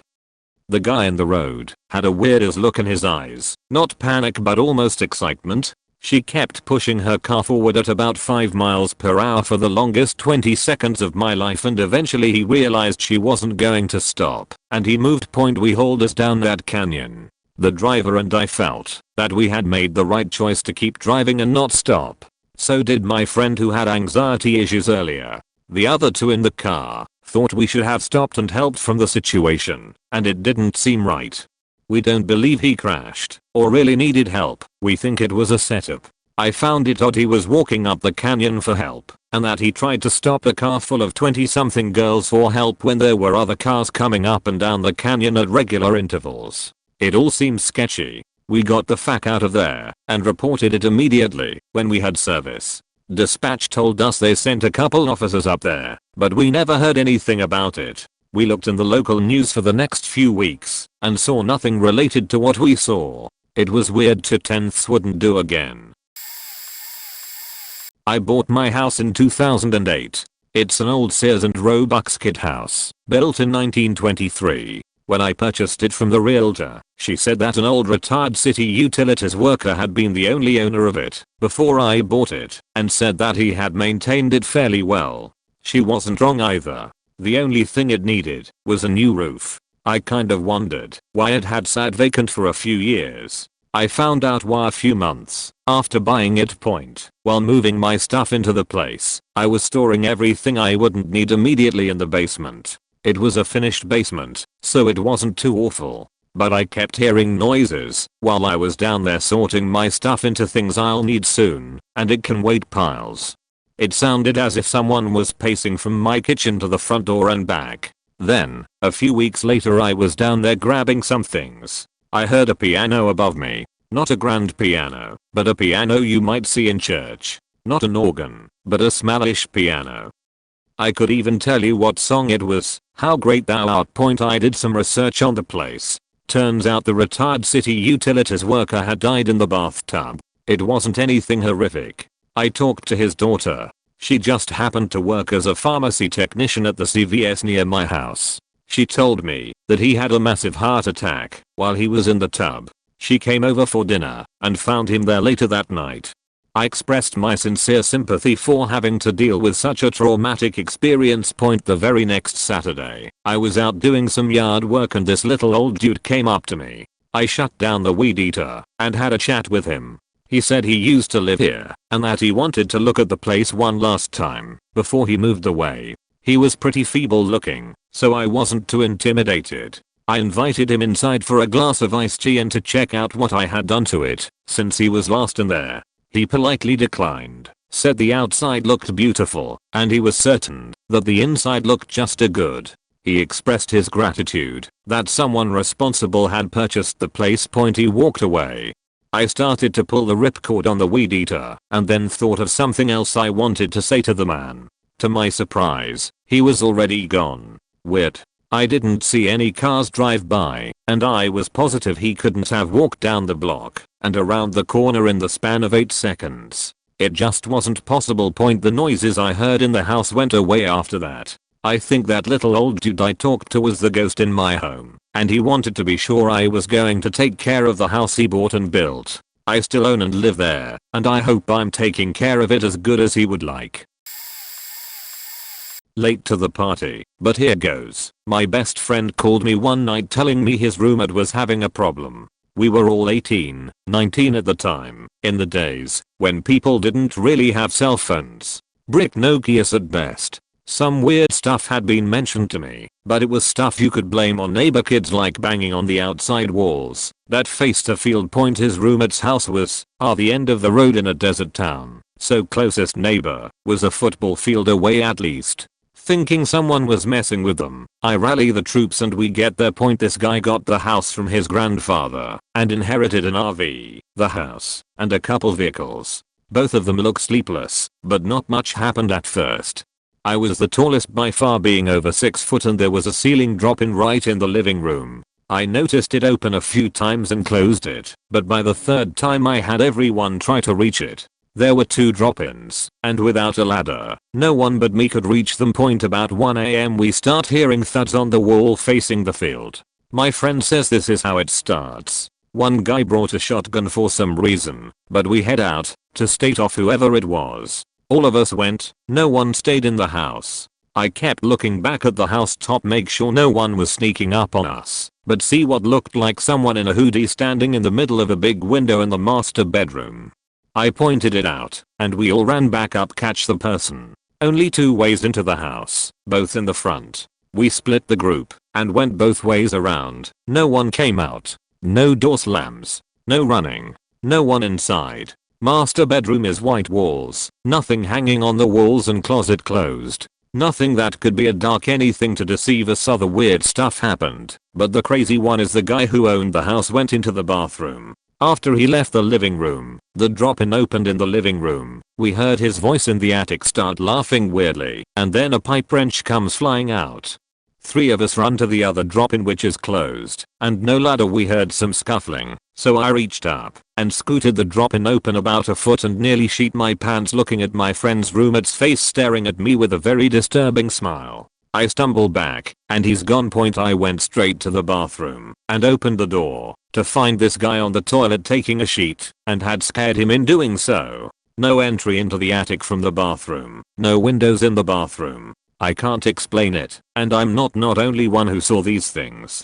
The guy in the road had a weird look in his eyes, not panic but almost excitement. She kept pushing her car forward at about 5 miles per hour for the longest 20 seconds of my life, and eventually he realized she wasn't going to stop and he moved. We hauled us down that canyon. The driver and I felt that we had made the right choice to keep driving and not stop. So did my friend who had anxiety issues earlier. The other two in the car thought we should have stopped and helped from the situation, and it didn't seem right. We don't believe he crashed or really needed help. We think it was a setup. I found it odd he was walking up the canyon for help, and that he tried to stop a car full of 20-something girls for help when there were other cars coming up and down the canyon at regular intervals. It all seems sketchy. We got the fuck out of there and reported it immediately when we had service. Dispatch told us they sent a couple officers up there, but we never heard anything about it. We looked in the local news for the next few weeks and saw nothing related to what we saw. It was weird. 2/10 wouldn't do again. I bought my house in 2008. It's an old Sears and Roebuck skid house, built in 1923. When I purchased it from the realtor, she said that an old retired city utilities worker had been the only owner of it before I bought it, and said that he had maintained it fairly well. She wasn't wrong either. The only thing it needed was a new roof. I kind of wondered why it had sat vacant for a few years. I found out why a few months after buying it. While moving my stuff into the place, I was storing everything I wouldn't need immediately in the basement. It was a finished basement, so it wasn't too awful. But I kept hearing noises while I was down there sorting my stuff into things I'll need soon, and it can wait piles. It sounded as if someone was pacing from my kitchen to the front door and back. Then, a few weeks later, I was down there grabbing some things. I heard a piano above me. Not a grand piano, but a piano you might see in church. Not an organ, but a smallish piano. I could even tell you what song it was. How great thou art. I did some research on the place. Turns out the retired city utilities worker had died in the bathtub. It wasn't anything horrific. I talked to his daughter. She just happened to work as a pharmacy technician at the CVS near my house. She told me that he had a massive heart attack while he was in the tub. She came over for dinner and found him there later that night. I expressed my sincere sympathy for having to deal with such a traumatic experience. The very next Saturday, I was out doing some yard work and this little old dude came up to me. I shut down the weed eater and had a chat with him. He said he used to live here and that he wanted to look at the place one last time before he moved away. He was pretty feeble looking, so I wasn't too intimidated. I invited him inside for a glass of iced tea and to check out what I had done to it since he was last in there. He politely declined, said the outside looked beautiful, and he was certain that the inside looked just as good. He expressed his gratitude that someone responsible had purchased the place. He walked away. I started to pull the ripcord on the weed eater and then thought of something else I wanted to say to the man. To my surprise, he was already gone. Weird. I didn't see any cars drive by, and I was positive he couldn't have walked down the block and around the corner in the span of 8 seconds. It just wasn't possible. The noises I heard in the house went away after that. I think that little old dude I talked to was the ghost in my home, and he wanted to be sure I was going to take care of the house he bought and built. I still own and live there, and I hope I'm taking care of it as good as he would like. Late to the party, but here goes. My best friend called me one night telling me his roommate was having a problem. We were all 18, 19 at the time, in the days when people didn't really have cell phones. Brick Nokias at best. Some weird stuff had been mentioned to me, but it was stuff you could blame on neighbor kids, like banging on the outside walls that faced a field. His roommate's house was the end of the road in a desert town, so closest neighbor was a football field away at least. Thinking someone was messing with them, I rally the troops and we get there. This guy got the house from his grandfather and inherited an RV, the house, and a couple vehicles. Both of them look sleepless, but not much happened at first. I was the tallest by far, being over 6 foot, and there was a ceiling drop-in right in the living room. I noticed it open a few times and closed it, but by the third time I had everyone try to reach it. There were 2 drop-ins, and without a ladder, no one but me could reach them. About 1 AM we start hearing thuds on the wall facing the field. My friend says this is how it starts. One guy brought a shotgun for some reason, but we head out to state off whoever it was. All of us went, no one stayed in the house. I kept looking back at the house top, make sure no one was sneaking up on us, but see what looked like someone in a hoodie standing in the middle of a big window in the master bedroom. I pointed it out, and we all ran back up catch the person. Only 2 ways into the house, both in the front. We split the group and went both ways around. No one came out. No door slams. No running. No one inside. Master bedroom is white walls, nothing hanging on the walls, and closet closed. Nothing that could be a dark anything to deceive us. Other weird stuff happened, but the crazy one is the guy who owned the house went into the bathroom. After he left the living room, the drop-in opened in the living room. We heard his voice in the attic start laughing weirdly, and then a pipe wrench comes flying out. 3 of us run to the other drop-in, which is closed, and no ladder. We heard some scuffling, so I reached up and scooted the drop-in open about a foot and nearly sheet my pants, looking at my friend's roommate's face staring at me with a very disturbing smile. I stumble back, and he's gone. I went straight to the bathroom and opened the door to find this guy on the toilet taking a sheet, and had scared him in doing so. No entry into the attic from the bathroom, no windows in the bathroom. I can't explain it, and I'm not only one who saw these things.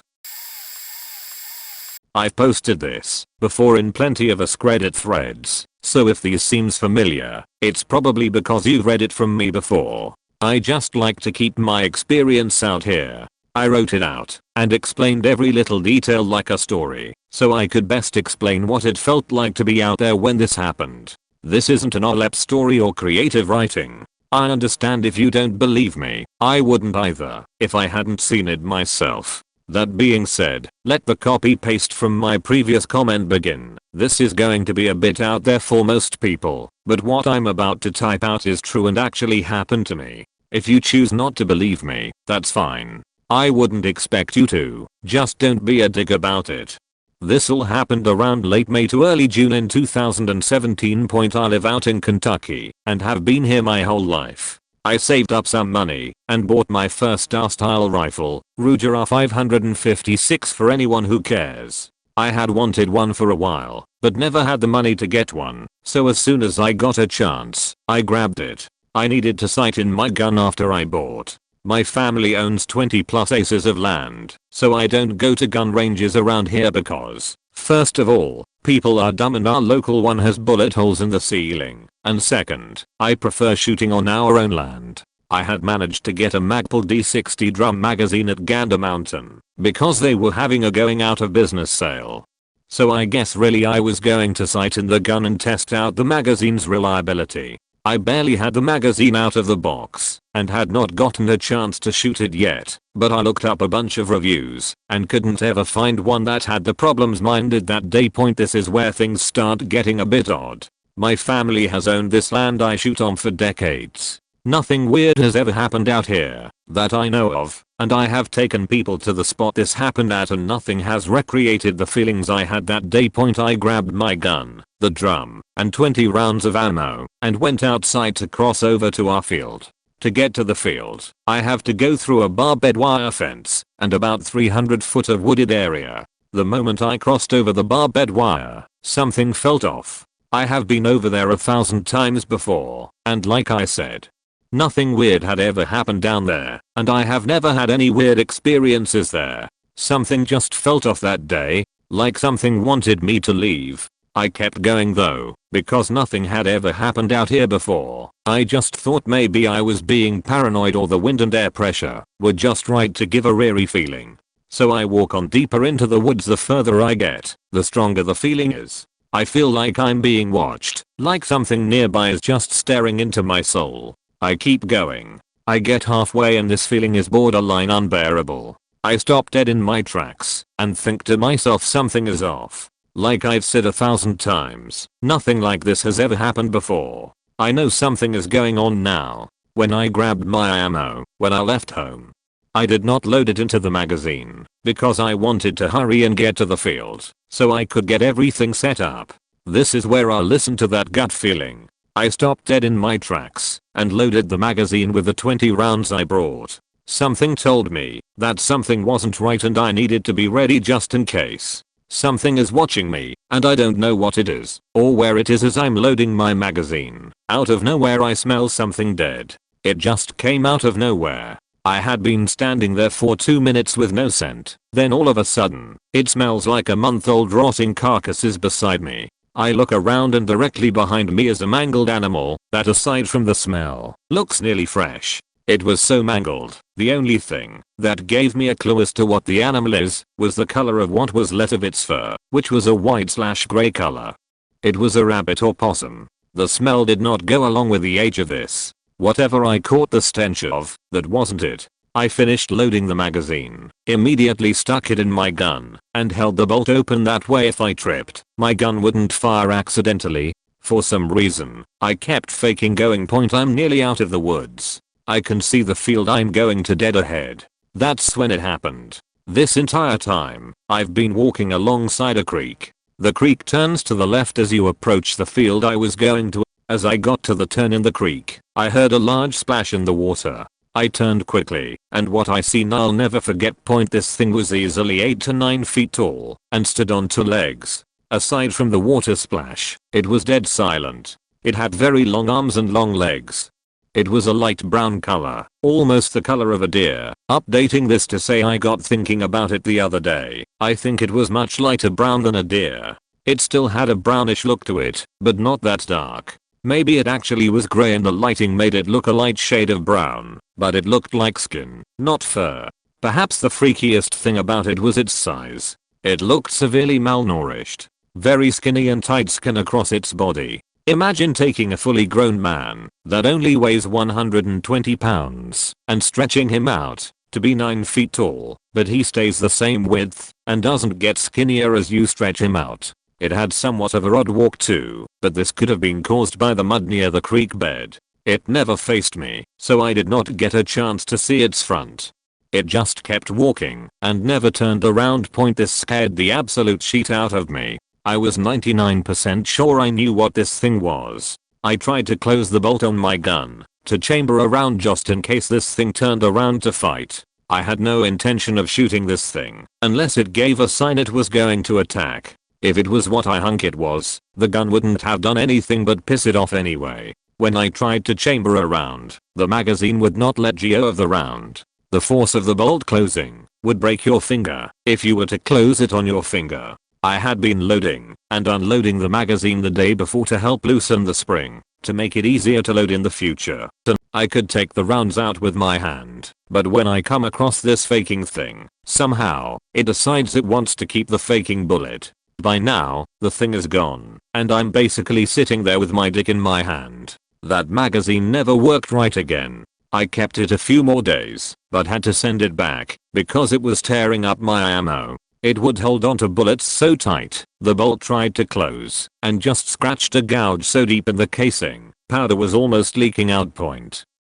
I've posted this before in plenty of Ask Reddit threads, so if these seems familiar, it's probably because you've read it from me before. I just like to keep my experience out here. I wrote it out and explained every little detail like a story, so I could best explain what it felt like to be out there when this happened. This isn't an OLEP story or creative writing. I understand if you don't believe me. I wouldn't either if I hadn't seen it myself. That being said, let the copy paste from my previous comment begin. This is going to be a bit out there for most people, but what I'm about to type out is true and actually happened to me. If you choose not to believe me, that's fine. I wouldn't expect you to, just don't be a dick about it. This all happened around late May to early June in 2017. I live out in Kentucky and have been here my whole life. I saved up some money and bought my first R-style rifle, Ruger R556 for anyone who cares. I had wanted one for a while, but never had the money to get one, so as soon as I got a chance, I grabbed it. I needed to sight in my gun after I bought. My family owns 20 plus acres of land, so I don't go to gun ranges around here because, first of all, people are dumb and our local one has bullet holes in the ceiling, and second, I prefer shooting on our own land. I had managed to get a Magpul D60 drum magazine at Gander Mountain because they were having a going out of business sale. So I guess really I was going to sight in the gun and test out the magazine's reliability. I barely had the magazine out of the box and had not gotten a chance to shoot it yet, but I looked up a bunch of reviews and couldn't ever find one that had the problems mine did that day. This is where things start getting a bit odd. My family has owned this land I shoot on for decades. Nothing weird has ever happened out here that I know of, and I have taken people to the spot this happened at and nothing has recreated the feelings I had that day. I grabbed my gun, the drum, and 20 rounds of ammo, and went outside to cross over to our field. To get to the field, I have to go through a barbed wire fence and about 300 foot of wooded area. The moment I crossed over the barbed wire, something felt off. I have been over there 1,000 times before, and like I said, nothing weird had ever happened down there, and I have never had any weird experiences there. Something just felt off that day, like something wanted me to leave. I kept going though, because nothing had ever happened out here before. I just thought maybe I was being paranoid or the wind and air pressure were just right to give a eerie feeling. So I walk on deeper into the woods. The further I get, the stronger the feeling is. I feel like I'm being watched, like something nearby is just staring into my soul. I keep going. I get halfway and this feeling is borderline unbearable. I stop dead in my tracks and think to myself something is off. Like I've said 1,000 times, nothing like this has ever happened before. I know something is going on now. When I grabbed my ammo, when I left home, I did not load it into the magazine because I wanted to hurry and get to the field so I could get everything set up. This is where I listened to that gut feeling. I stopped dead in my tracks and loaded the magazine with the 20 rounds I brought. Something told me that something wasn't right and I needed to be ready just in case. Something is watching me, and I don't know what it is, or where it is. As I'm loading my magazine, out of nowhere I smell something dead. It just came out of nowhere. I had been standing there for 2 minutes with no scent, then all of a sudden, it smells like a month-old rotting carcass is beside me. I look around and directly behind me is a mangled animal that, aside from the smell, looks nearly fresh. It was so mangled, the only thing that gave me a clue as to what the animal is was the color of what was left of its fur, which was a white/gray color. It was a rabbit or possum. The smell did not go along with the age of this. Whatever I caught the stench of, that wasn't it. I finished loading the magazine, immediately stuck it in my gun, and held the bolt open. That way if I tripped, my gun wouldn't fire accidentally. For some reason, I kept faking going. I'm nearly out of the woods. I can see the field I'm going to dead ahead. That's when it happened. This entire time, I've been walking alongside a creek. The creek turns to the left as you approach the field I was going to. As I got to the turn in the creek, I heard a large splash in the water. I turned quickly, and what I seen I'll never forget. This thing was easily 8 to 9 feet tall, and stood on 2 legs. Aside from the water splash, it was dead silent. It had very long arms and long legs. It was a light brown color, almost the color of a deer. Updating this to say I got thinking about it the other day. I think it was much lighter brown than a deer. It still had a brownish look to it, but not that dark. Maybe it actually was gray and the lighting made it look a light shade of brown, but it looked like skin, not fur. Perhaps the freakiest thing about it was its size. It looked severely malnourished. Very skinny and tight skin across its body. Imagine taking a fully grown man that only weighs 120 pounds and stretching him out to be 9 feet tall, but he stays the same width and doesn't get skinnier as you stretch him out. It had somewhat of a odd walk too, but this could have been caused by the mud near the creek bed. It never faced me, so I did not get a chance to see its front. It just kept walking and never turned around. This scared the absolute shit out of me. I was 99% sure I knew what this thing was. I tried to close the bolt on my gun to chamber around just in case this thing turned around to fight. I had no intention of shooting this thing unless it gave a sign it was going to attack. If it was what I think it was, the gun wouldn't have done anything but piss it off anyway. When I tried to chamber around, the magazine would not let go of the round. The force of the bolt closing would break your finger if you were to close it on your finger. I had been loading and unloading the magazine the day before to help loosen the spring to make it easier to load in the future. I could take the rounds out with my hand, but when I come across this faking thing, somehow it decides it wants to keep the faking bullet. By now, the thing is gone, and I'm basically sitting there with my dick in my hand. That magazine never worked right again. I kept it a few more days, but had to send it back because it was tearing up my ammo. It would hold onto bullets so tight, the bolt tried to close and just scratched a gouge so deep in the casing Powder was almost leaking out.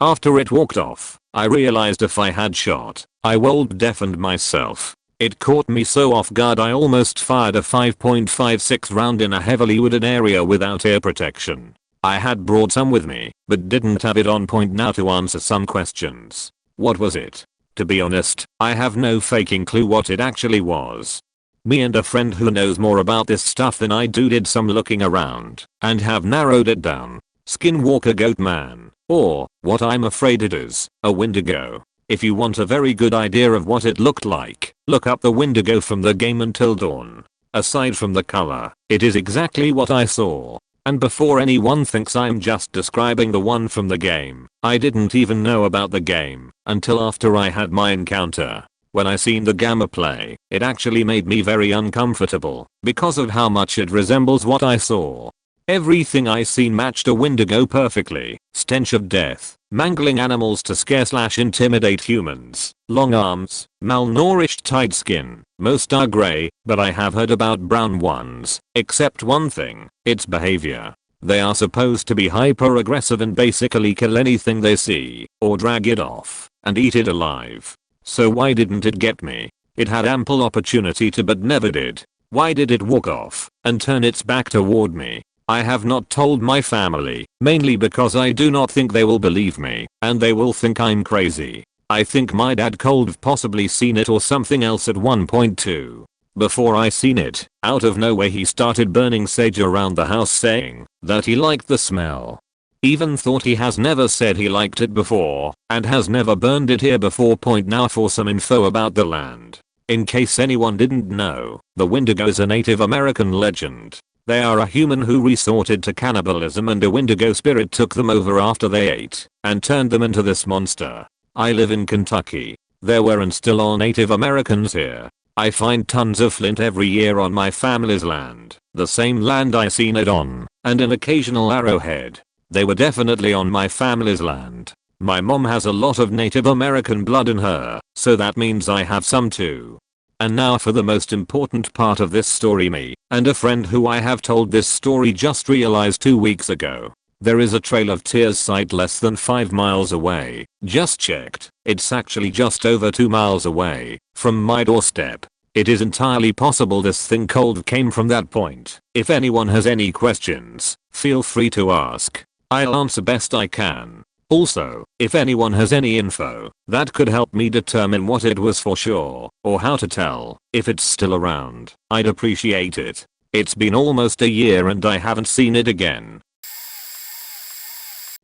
After it walked off, I realized if I had shot, I would deafened myself. It caught me so off guard I almost fired a 5.56 round in a heavily wooded area without ear protection. I had brought some with me, but didn't have it on point now to answer some questions. What was it? To be honest, I have no fucking clue what it actually was. Me and a friend who knows more about this stuff than I do did some looking around, and have narrowed it down. Skinwalker Goat Man, or, what I'm afraid it is, a Wendigo. If you want a very good idea of what it looked like, look up the Wendigo from the game Until Dawn. Aside from the color, it is exactly what I saw. And before anyone thinks I'm just describing the one from the game, I didn't even know about the game until after I had my encounter. When I seen the gamma play, it actually made me very uncomfortable because of how much it resembles what I saw. Everything I seen matched a Wendigo perfectly. Stench of death, mangling animals to scare/intimidate humans, long arms, malnourished tight skin. Most are grey, but I have heard about brown ones, except one thing, its behavior. They are supposed to be hyper aggressive and basically kill anything they see, or drag it off, and eat it alive. So why didn't it get me? It had ample opportunity to but never did. Why did it walk off and turn its back toward me? I have not told my family, mainly because I do not think they will believe me, and they will think I'm crazy. I think my dad could have possibly seen it or something else at one point too. Before I seen it, out of nowhere he started burning sage around the house saying that he liked the smell. Even thought he has never said he liked it before, and has never burned it here before. Now for some info about the land. In case anyone didn't know, the Wendigo is a Native American legend. They are a human who resorted to cannibalism and a Wendigo spirit took them over after they ate and turned them into this monster. I live in Kentucky. There were and still are Native Americans here. I find tons of flint every year on my family's land, the same land I seen it on, and an occasional arrowhead. They were definitely on my family's land. My mom has a lot of Native American blood in her, so that means I have some too. And now for the most important part of this story. Me and a friend who I have told this story just realized 2 weeks ago. There is a Trail of Tears site less than 5 miles away. Just checked. It's actually just over 2 miles away from my doorstep. It is entirely possible this thing cold came from that point. If anyone has any questions, feel free to ask. I'll answer best I can. Also, if anyone has any info that could help me determine what it was for sure, or how to tell if it's still around, I'd appreciate it. It's been almost a year and I haven't seen it again.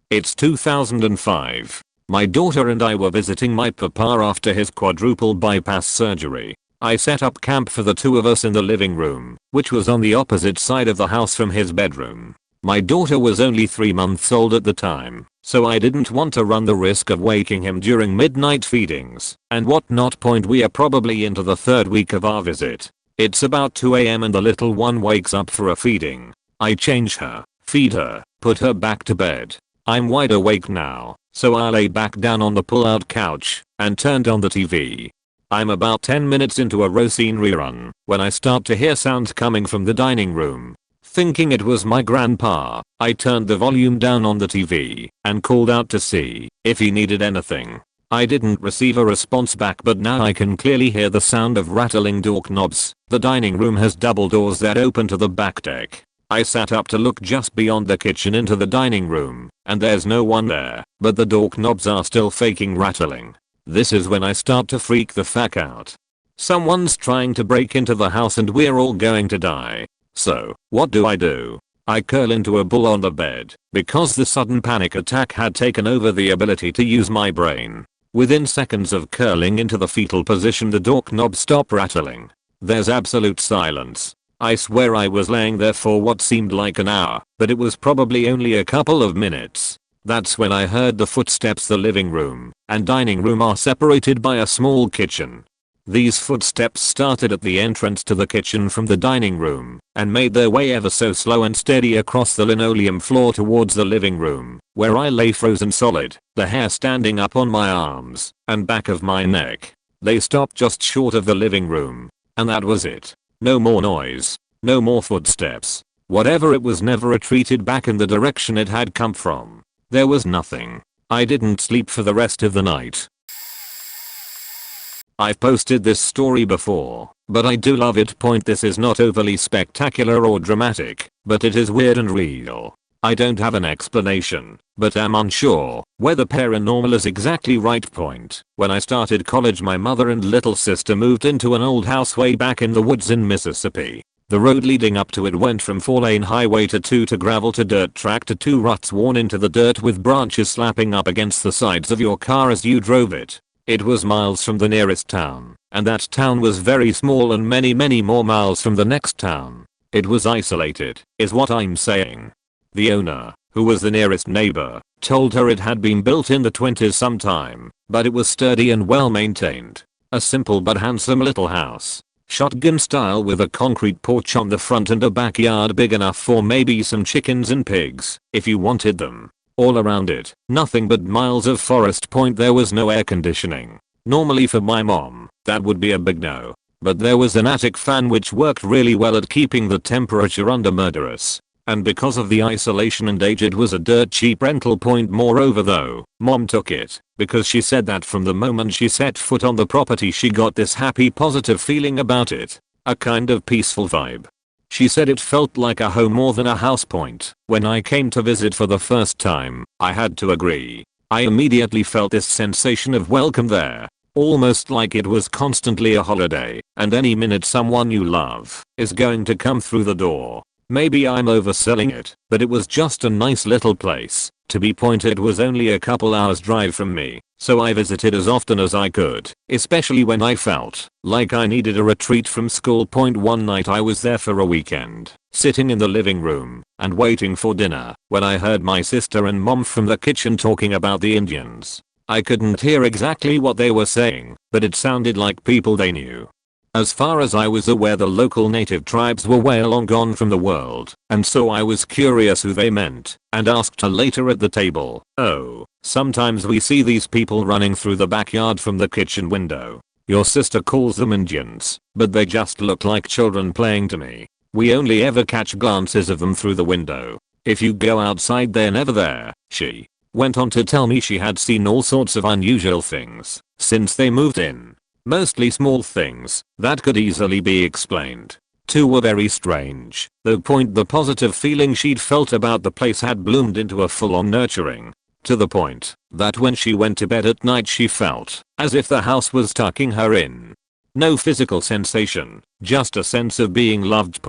It's 2005. My daughter and I were visiting my papa after his quadruple bypass surgery. I set up camp for the two of us in the living room, which was on the opposite side of the house from his bedroom. My daughter was only 3 months old at the time, so I didn't want to run the risk of waking him during midnight feedings and whatnot. We are probably into the 3rd week of our visit. It's about 2 AM and the little one wakes up for a feeding. I change her, feed her, put her back to bed. I'm wide awake now, so I lay back down on the pull-out couch and turned on the TV. I'm about 10 minutes into a Rosine rerun when I start to hear sounds coming from the dining room. Thinking it was my grandpa, I turned the volume down on the TV and called out to see if he needed anything. I didn't receive a response back, but now I can clearly hear the sound of rattling door knobs. The dining room has double doors that open to the back deck. I sat up to look just beyond the kitchen into the dining room, and there's no one there, but the door knobs are still faking rattling. This is when I start to freak the fuck out. Someone's trying to break into the house and we're all going to die. So, what do? I curl into a ball on the bed, because the sudden panic attack had taken over the ability to use my brain. Within seconds of curling into the fetal position, the door knobs stop rattling. There's absolute silence. I swear I was laying there for what seemed like an hour, but it was probably only a couple of minutes. That's when I heard the footsteps. The living room and dining room are separated by a small kitchen. These footsteps started at the entrance to the kitchen from the dining room and made their way ever so slow and steady across the linoleum floor towards the living room, where I lay frozen solid, the hair standing up on my arms and back of my neck. They stopped just short of the living room, and that was it. No more noise. No more footsteps. Whatever it was never retreated back in the direction it had come from. There was nothing. I didn't sleep for the rest of the night. I've posted this story before, but I do love it. This is not overly spectacular or dramatic, but it is weird and real. I don't have an explanation, but am unsure whether paranormal is exactly right. When I started college, my mother and little sister moved into an old house way back in the woods in Mississippi. The road leading up to it went from 4-lane highway to 2 to gravel to dirt track to 2 ruts worn into the dirt with branches slapping up against the sides of your car as you drove it. It was miles from the nearest town, and that town was very small and many more miles from the next town. It was isolated, is what I'm saying. The owner, who was the nearest neighbor, told her it had been built in the 20s sometime, but it was sturdy and well maintained. A simple but handsome little house. Shotgun style with a concrete porch on the front and a backyard big enough for maybe some chickens and pigs, if you wanted them. All around it, nothing but miles of forest. There was no air conditioning. Normally for my mom, that would be a big no. But there was an attic fan which worked really well at keeping the temperature under murderous. And because of the isolation and age, it was a dirt cheap rental. Moreover though, mom took it because she said that from the moment she set foot on the property she got this happy positive feeling about it. A kind of peaceful vibe. She said it felt like a home more than a house. When I came to visit for the first time, I had to agree. I immediately felt this sensation of welcome there. Almost like it was constantly a holiday, and any minute someone you love is going to come through the door. Maybe I'm overselling it, but it was just a nice little place. To be pointed, it was only a couple hours drive from me, so I visited as often as I could, especially when I felt like I needed a retreat from school. One night I was there for a weekend, sitting in the living room and waiting for dinner, when I heard my sister and mom from the kitchen talking about the Indians. I couldn't hear exactly what they were saying, but it sounded like people they knew. As far as I was aware, the local native tribes were way long gone from the world, and so I was curious who they meant, and asked her later at the table. Oh, sometimes we see these people running through the backyard from the kitchen window. Your sister calls them Indians, but they just look like children playing to me. We only ever catch glances of them through the window. If you go outside, they're never there. She went on to tell me she had seen all sorts of unusual things since they moved in. Mostly small things that could easily be explained. 2 were very strange, though. The positive feeling she'd felt about the place had bloomed into a full-on nurturing, to the point that when she went to bed at night she felt as if the house was tucking her in. No physical sensation, just a sense of being loved.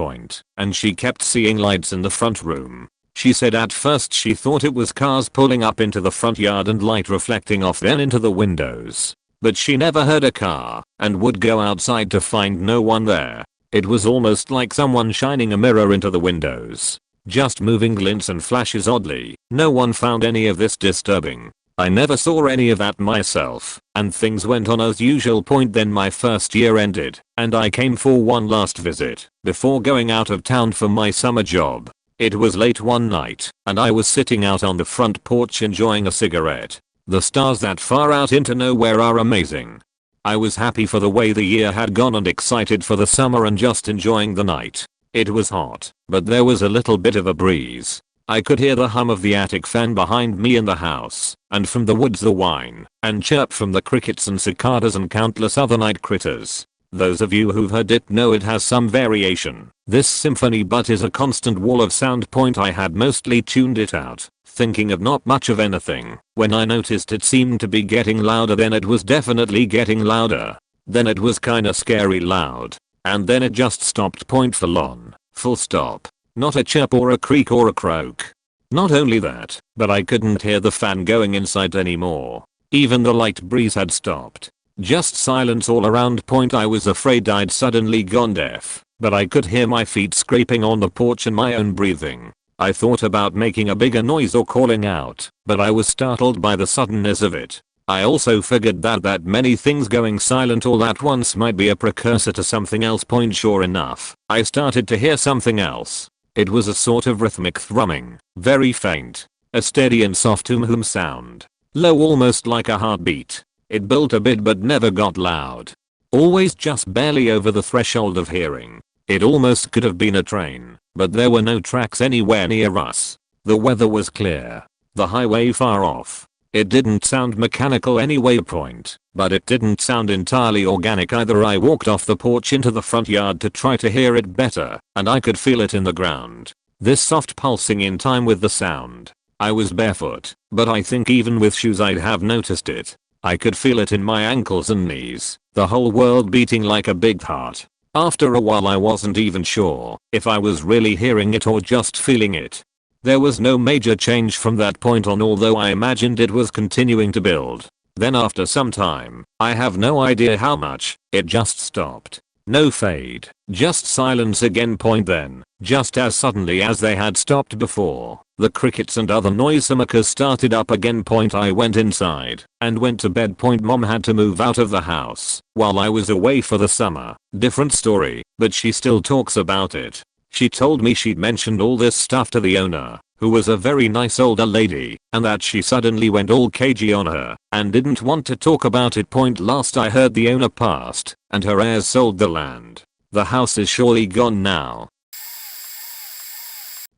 And she kept seeing lights in the front room. She said at first she thought it was cars pulling up into the front yard and light reflecting off then into the windows. But she never heard a car, and would go outside to find no one there. It was almost like someone shining a mirror into the windows. Just moving glints and flashes. Oddly, no one found any of this disturbing. I never saw any of that myself, and things went on as usual. Then my first year ended, and I came for one last visit, before going out of town for my summer job. It was late one night, and I was sitting out on the front porch enjoying a cigarette. The stars that far out into nowhere are amazing. I was happy for the way the year had gone and excited for the summer and just enjoying the night. It was hot, but there was a little bit of a breeze. I could hear the hum of the attic fan behind me in the house, and from the woods the whine and chirp from the crickets and cicadas and countless other night critters. Those of you who've heard it know it has some variation. This symphony but is a constant wall of sound. I had mostly tuned it out, thinking of not much of anything, when I noticed it seemed to be getting louder. Then it was definitely getting louder. Then it was kinda scary loud. And then it just stopped. Full on. Full stop. Not a chirp or a creak or a croak. Not only that, but I couldn't hear the fan going inside anymore. Even the light breeze had stopped. Just silence all around. I was afraid I'd suddenly gone deaf, but I could hear my feet scraping on the porch and my own breathing. I thought about making a bigger noise or calling out, but I was startled by the suddenness of it. I also figured that many things going silent all at once might be a precursor to something else. Sure enough, I started to hear something else. It was a sort of rhythmic thrumming, very faint, a steady and soft hum sound, low almost like a heartbeat. It built a bit but never got loud. Always just barely over the threshold of hearing. It almost could have been a train, but there were no tracks anywhere near us. The weather was clear. The highway far off. It didn't sound mechanical anyway point, but it didn't sound entirely organic either. I walked off the porch into the front yard to try to hear it better, and I could feel it in the ground. This soft pulsing in time with the sound. I was barefoot, but I think even with shoes I'd have noticed it. I could feel it in my ankles and knees, the whole world beating like a big heart. After a while I wasn't even sure if I was really hearing it or just feeling it. There was no major change from that point on, although I imagined it was continuing to build. Then after some time, I have no idea how much, it just stopped. No fade, just silence again point. Then, just as suddenly as they had stopped before, the crickets and other noise makers started up again point. I went inside and went to bed point. Mom had to move out of the house while I was away for the summer. Different story, but she still talks about it. She told me she'd mentioned all this stuff to the owner, who was a very nice older lady, and that she suddenly went all cagey on her and didn't want to talk about it point. Last I heard the owner passed and her heirs sold the land. The house is surely gone now.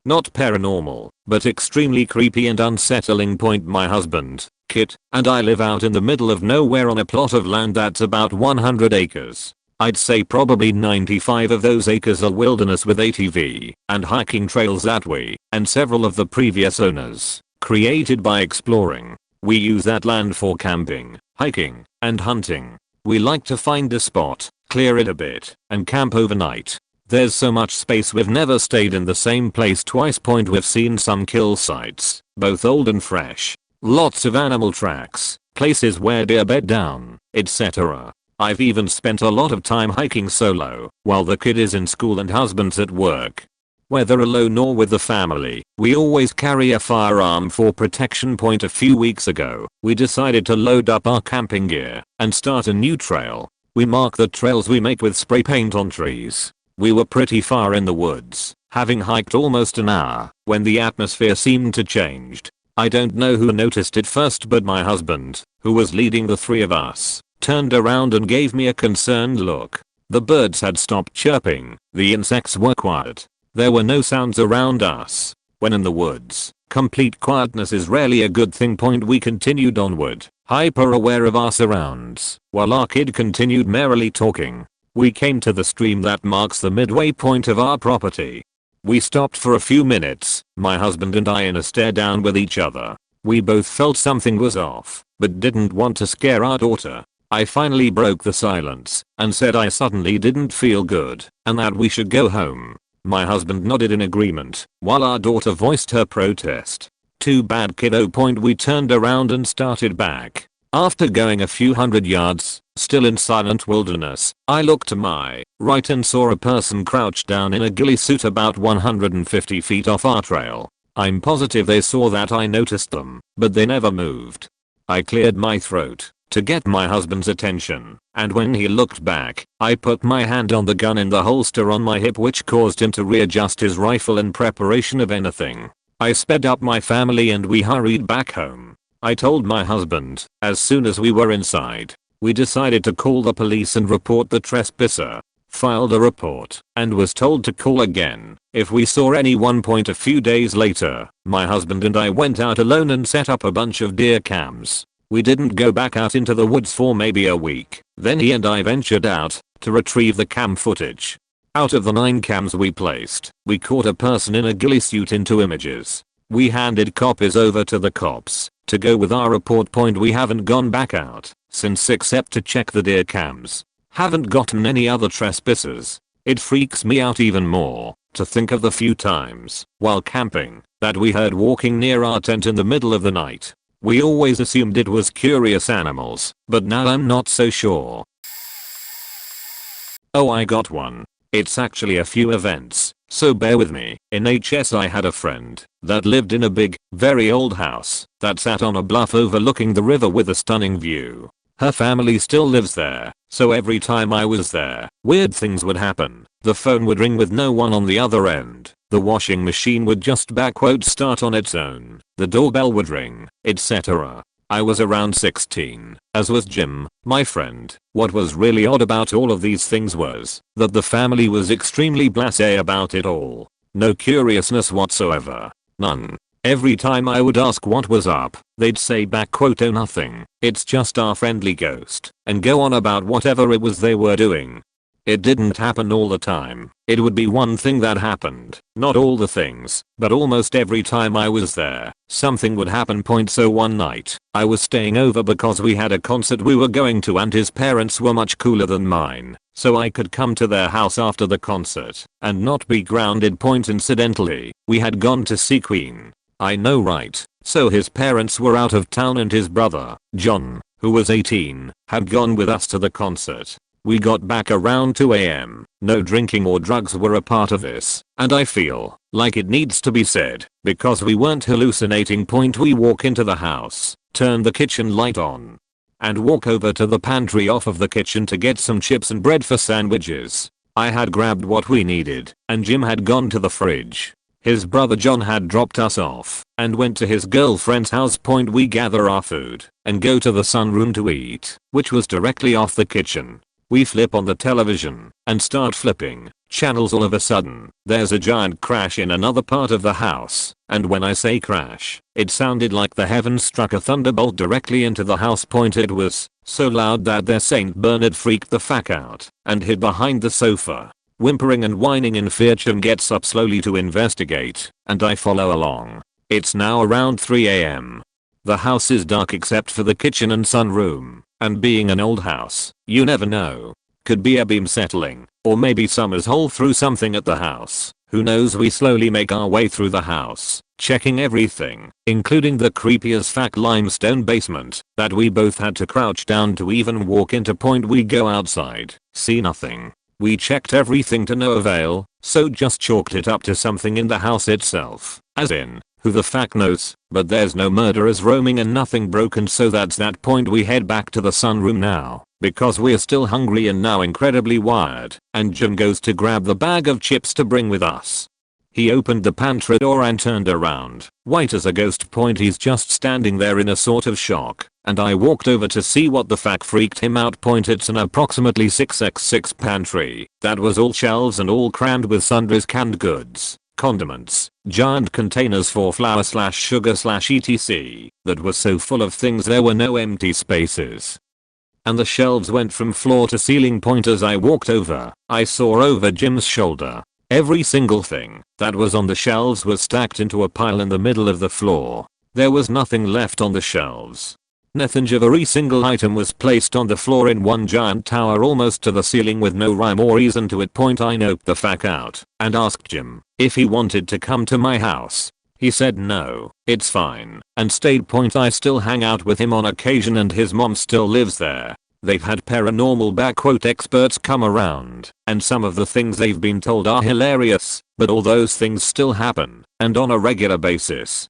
Not paranormal, but extremely creepy and unsettling point. My husband, Kit, and I live out in the middle of nowhere on a plot of land that's about 100 acres. I'd say probably 95 of those acres are wilderness with ATV and hiking trails that we and several of the previous owners created by exploring. We use that land for camping, hiking, and hunting. We like to find a spot, clear it a bit, and camp overnight. There's so much space we've never stayed in the same place twice point. We've seen some kill sites, both old and fresh. Lots of animal tracks, places where deer bed down, etc. I've even spent a lot of time hiking solo while the kid is in school and husband's at work. Whether alone or with the family, we always carry a firearm for protection point. A few weeks ago, we decided to load up our camping gear and start a new trail. We mark the trails we make with spray paint on trees. We were pretty far in the woods, having hiked almost an hour, when the atmosphere seemed to change. I don't know who noticed it first, but my husband, who was leading the three of us, turned around and gave me a concerned look. The birds had stopped chirping, the insects were quiet. There were no sounds around us. When in the woods, complete quietness is rarely a good thing point. We continued onward, hyper aware of our surrounds, while our kid continued merrily talking. We came to the stream that marks the midway point of our property. We stopped for a few minutes, my husband and I in a stare down with each other. We both felt something was off, but didn't want to scare our daughter. I finally broke the silence and said I suddenly didn't feel good and that we should go home. My husband nodded in agreement while our daughter voiced her protest. Too bad kiddo point. We turned around and started back. After going a few hundred yards, still in silent wilderness, I looked to my right and saw a person crouched down in a ghillie suit about 150 feet off our trail. I'm positive they saw that I noticed them, but they never moved. I cleared my throat to get my husband's attention, and when he looked back, I put my hand on the gun in the holster on my hip, which caused him to readjust his rifle in preparation of anything. I sped up my family and we hurried back home. I told my husband, as soon as we were inside. We decided to call the police and report the trespasser. Filed a report, and was told to call again if we saw anyone point. A few days later, my husband and I went out alone and set up a bunch of deer cams. We didn't go back out into the woods for maybe a week. Then he and I ventured out to retrieve the cam footage. Out of the 9 cams we placed, we caught a person in a ghillie suit in 2 images. We handed copies over to the cops to go with our report point. We haven't gone back out since except to check the deer cams. Haven't gotten any other trespassers. It freaks me out even more to think of the few times while camping that we heard walking near our tent in the middle of the night. We always assumed it was curious animals, but now I'm not so sure. Oh, I got one. It's actually a few events, so bear with me. In HS I had a friend that lived in a big, very old house that sat on a bluff overlooking the river with a stunning view. Her family still lives there, so every time I was there, weird things would happen. The phone would ring with no one on the other end. The washing machine would just start on its own. The doorbell would ring, etc. I was around 16, as was Jim, my friend. What was really odd about all of these things was that the family was extremely blasé about it all. No curiousness whatsoever. None. Every time I would ask what was up, they'd say back quote, "Oh nothing, it's just our friendly ghost," and go on about whatever it was they were doing. It didn't happen all the time. It would be one thing that happened, not all the things, but almost every time I was there, something would happen. So one night, I was staying over because we had a concert we were going to and his parents were much cooler than mine, so I could come to their house after the concert and not be grounded. Incidentally, we had gone to see Queen. I know, right? So his parents were out of town and his brother, John, who was 18, had gone with us to the concert. We got back around 2 AM. No drinking or drugs were a part of this, and I feel like it needs to be said, because we weren't hallucinating. We walk into the house, turn the kitchen light on, and walk over to the pantry off of the kitchen to get some chips and bread for sandwiches. I had grabbed what we needed, and Jim had gone to the fridge. His brother John had dropped us off and went to his girlfriend's house. We gather our food and go to the sunroom to eat, which was directly off the kitchen. We flip on the television and start flipping channels. All of a sudden, there's a giant crash in another part of the house, and when I say crash, it sounded like the heavens struck a thunderbolt directly into the house. It was so loud that their Saint Bernard freaked the fuck out and hid behind the sofa, whimpering and whining in fear. Jim gets up slowly to investigate, and I follow along. It's now around 3 AM. The house is dark except for the kitchen and sunroom, and being an old house, you never know. Could be a beam settling, or maybe summer's hole through something at the house. Who knows? We slowly make our way through the house, checking everything, including the creepy as fuck limestone basement that we both had to crouch down to even walk into. We go outside, see nothing. We checked everything to no avail, so just chalked it up to something in the house itself, as in, who the fuck knows, but there's no murderers roaming and nothing broken. So that's that. We head back to the sunroom now, because we're still hungry and now incredibly wired, and Jim goes to grab the bag of chips to bring with us. He opened the pantry door and turned around, white as a ghost. He's just standing there in a sort of shock, and I walked over to see what the fuck freaked him out. It's an approximately 6x6 pantry that was all shelves and all crammed with sundries canned goods, condiments, giant containers for flour/sugar/etc. that was so full of things there were no empty spaces. And the shelves went from floor to ceiling. As I walked over, I saw over Jim's shoulder. Every single thing that was on the shelves was stacked into a pile in the middle of the floor. There was nothing left on the shelves. Nothing. Every single item was placed on the floor in one giant tower almost to the ceiling with no rhyme or reason to it. I noped the fuck out and asked Jim if he wanted to come to my house. He said no, it's fine, and stayed. I still hang out with him on occasion and his mom still lives there. They've had paranormal experts come around, and some of the things they've been told are hilarious, but all those things still happen, and on a regular basis.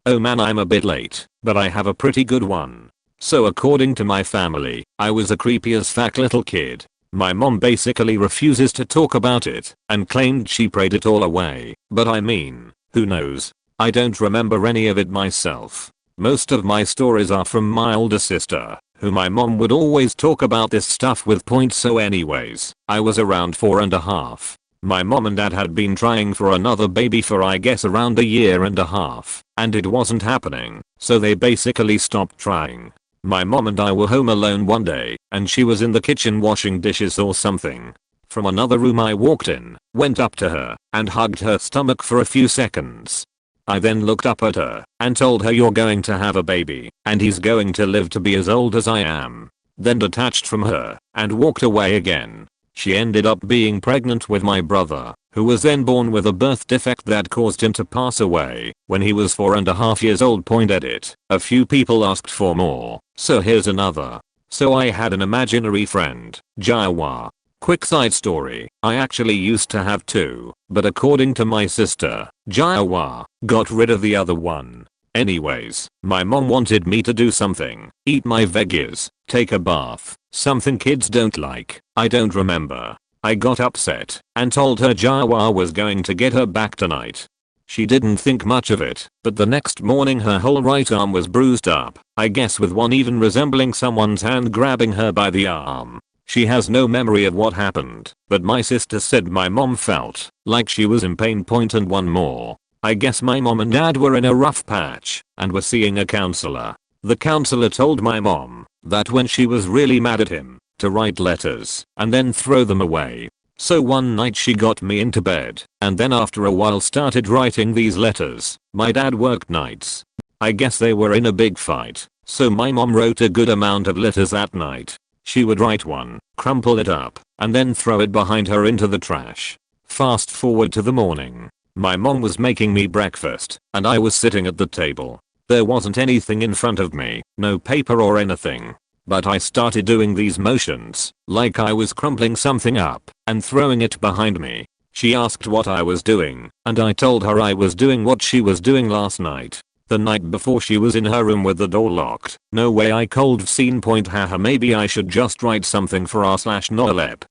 Oh man, I'm a bit late, but I have a pretty good one. So according to my family, I was a creepy as fuck little kid. My mom basically refuses to talk about it and claimed she prayed it all away, but I mean, who knows? I don't remember any of it myself. Most of my stories are from my older sister, who my mom would always talk about this stuff with. So anyways, I was around 4.5. My mom and dad had been trying for another baby for I guess around 1.5 years, and it wasn't happening, so they basically stopped trying. My mom and I were home alone one day, and she was in the kitchen washing dishes or something. From another room I walked in, went up to her, and hugged her stomach for a few seconds. I then looked up at her and told her, "You're going to have a baby, and he's going to live to be as old as I am." Then detached from her and walked away again. She ended up being pregnant with my brother, who was then born with a birth defect that caused him to pass away when he was 4.5 years old. Edit. A few people asked for more, so here's another. So I had an imaginary friend, Jawa. Quick side story, I actually used to have two, but according to my sister, Jawa got rid of the other one. Anyways, my mom wanted me to do something, eat my veggies, take a bath, something kids don't like, I don't remember. I got upset and told her Jawa was going to get her back tonight. She didn't think much of it, but the next morning her whole right arm was bruised up, I guess with one even resembling someone's hand grabbing her by the arm. She has no memory of what happened, but my sister said my mom felt like she was in pain. And one more. I guess my mom and dad were in a rough patch and were seeing a counselor. The counselor told my mom that when she was really mad at him, to write letters and then throw them away. So one night she got me into bed and then after a while started writing these letters. My dad worked nights. I guess they were in a big fight, so my mom wrote a good amount of letters that night. She would write one, crumple it up, and then throw it behind her into the trash. Fast forward to the morning. My mom was making me breakfast, and I was sitting at the table. There wasn't anything in front of me, no paper or anything. But I started doing these motions, like I was crumpling something up and throwing it behind me. She asked what I was doing, and I told her I was doing what she was doing last night. The night before she was in her room with the door locked. No way I cold scene. Haha, maybe I should just write something for r/nolep.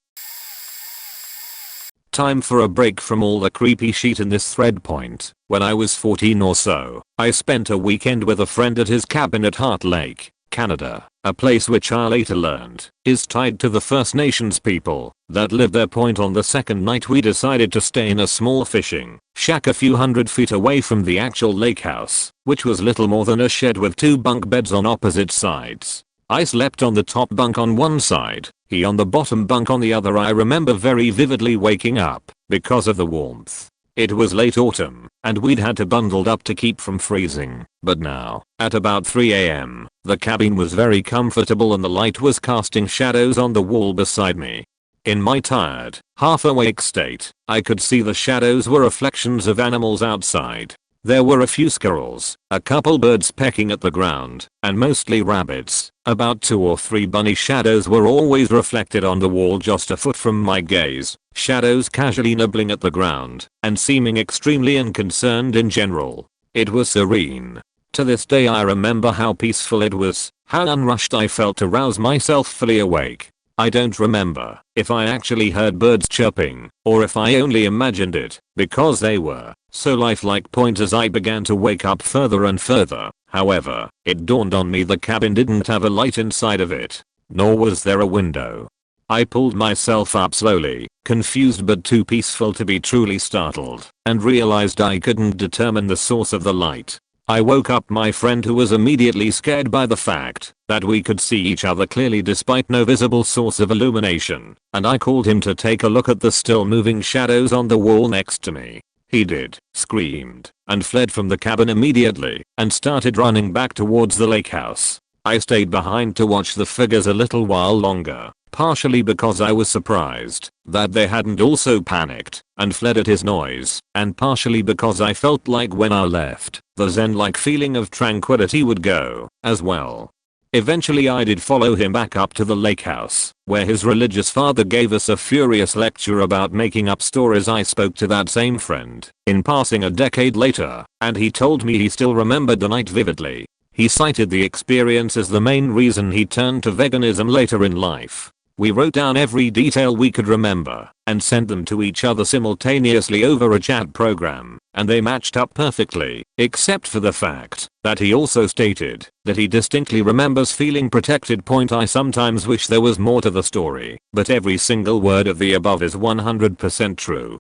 Time for a break from all the creepy shit in this thread. When I was 14 or so, I spent a weekend with a friend at his cabin at Heart Lake, Canada, a place which I later learned is tied to the First Nations people that lived there. On the second night we decided to stay in a small fishing shack a few hundred feet away from the actual lake house, which was little more than a shed with 2 bunk beds on opposite sides. I slept on the top bunk on one side, he on the bottom bunk on the other. I remember very vividly waking up because of the warmth. It was late autumn, and we'd had to bundle up to keep from freezing. But now, at about 3 AM, the cabin was very comfortable and the light was casting shadows on the wall beside me. In my tired, half-awake state, I could see the shadows were reflections of animals outside. There were a few squirrels, a couple birds pecking at the ground, and mostly rabbits. About 2 or 3 bunny shadows were always reflected on the wall just a foot from my gaze. Shadows casually nibbling at the ground and seeming extremely unconcerned in general. It was serene. To this day I remember how peaceful it was, how unrushed I felt to rouse myself fully awake. I don't remember if I actually heard birds chirping or if I only imagined it because they were so lifelike. As I began to wake up further and further, however, it dawned on me the cabin didn't have a light inside of it, nor was there a window. I pulled myself up slowly, confused but too peaceful to be truly startled, and realized I couldn't determine the source of the light. I woke up my friend who was immediately scared by the fact that we could see each other clearly despite no visible source of illumination, and I called him to take a look at the still moving shadows on the wall next to me. He did, screamed, and fled from the cabin immediately and started running back towards the lake house. I stayed behind to watch the figures a little while longer, partially because I was surprised that they hadn't also panicked and fled at his noise, and partially because I felt like when I left, the zen-like feeling of tranquility would go as well. Eventually I did follow him back up to the lake house, where his religious father gave us a furious lecture about making up stories. I spoke to that same friend in passing a decade later, and he told me he still remembered the night vividly. He cited the experience as the main reason he turned to veganism later in life. We wrote down every detail we could remember and sent them to each other simultaneously over a chat program, and they matched up perfectly, except for the fact that he also stated that he distinctly remembers feeling protected. I sometimes wish there was more to the story, but every single word of the above is 100% true.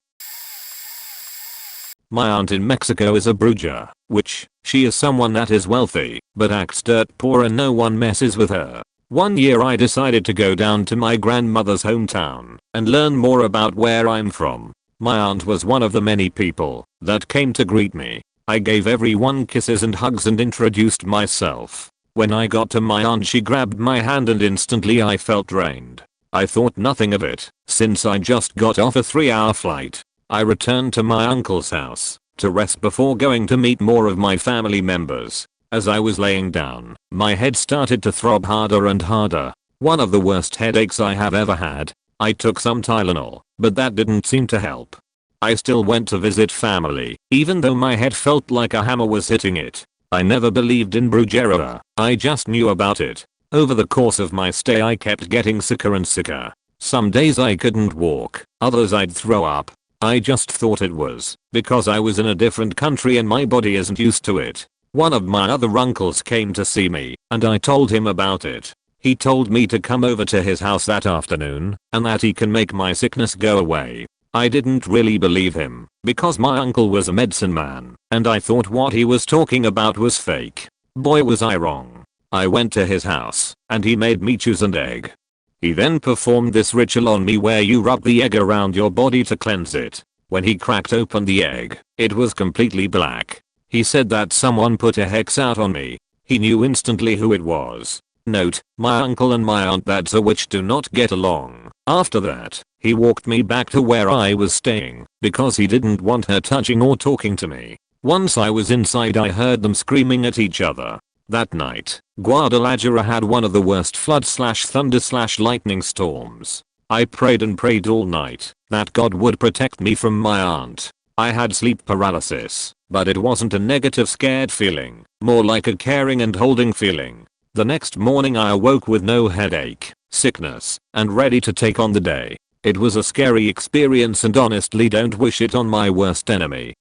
My aunt in Mexico is a bruja, which, she is someone that is wealthy, but acts dirt poor and no one messes with her. One year I decided to go down to my grandmother's hometown and learn more about where I'm from. My aunt was one of the many people that came to greet me. I gave everyone kisses and hugs and introduced myself. When I got to my aunt, she grabbed my hand and instantly I felt drained. I thought nothing of it, since I just got off a 3-hour flight. I returned to my uncle's house to rest before going to meet more of my family members. As I was laying down, my head started to throb harder and harder. One of the worst headaches I have ever had. I took some Tylenol, but that didn't seem to help. I still went to visit family, even though my head felt like a hammer was hitting it. I never believed in brujeria, I just knew about it. Over the course of my stay I kept getting sicker and sicker. Some days I couldn't walk, others I'd throw up. I just thought it was because I was in a different country and my body isn't used to it. One of my other uncles came to see me and I told him about it. He told me to come over to his house that afternoon and that he can make my sickness go away. I didn't really believe him because my uncle was a medicine man and I thought what he was talking about was fake. Boy was I wrong. I went to his house and he made me choose an egg. He then performed this ritual on me where you rub the egg around your body to cleanse it. When he cracked open the egg, it was completely black. He said that someone put a hex out on me. He knew instantly who it was. Note, my uncle and my aunt that's a witch do not get along. After that, he walked me back to where I was staying because he didn't want her touching or talking to me. Once I was inside I heard them screaming at each other. That night, Guadalajara had one of the worst flood/thunder/lightning storms. I prayed and prayed all night that God would protect me from my aunt. I had sleep paralysis, but it wasn't a negative scared feeling, more like a caring and holding feeling. The next morning I awoke with no headache, sickness, and ready to take on the day. It was a scary experience and honestly don't wish it on my worst enemy.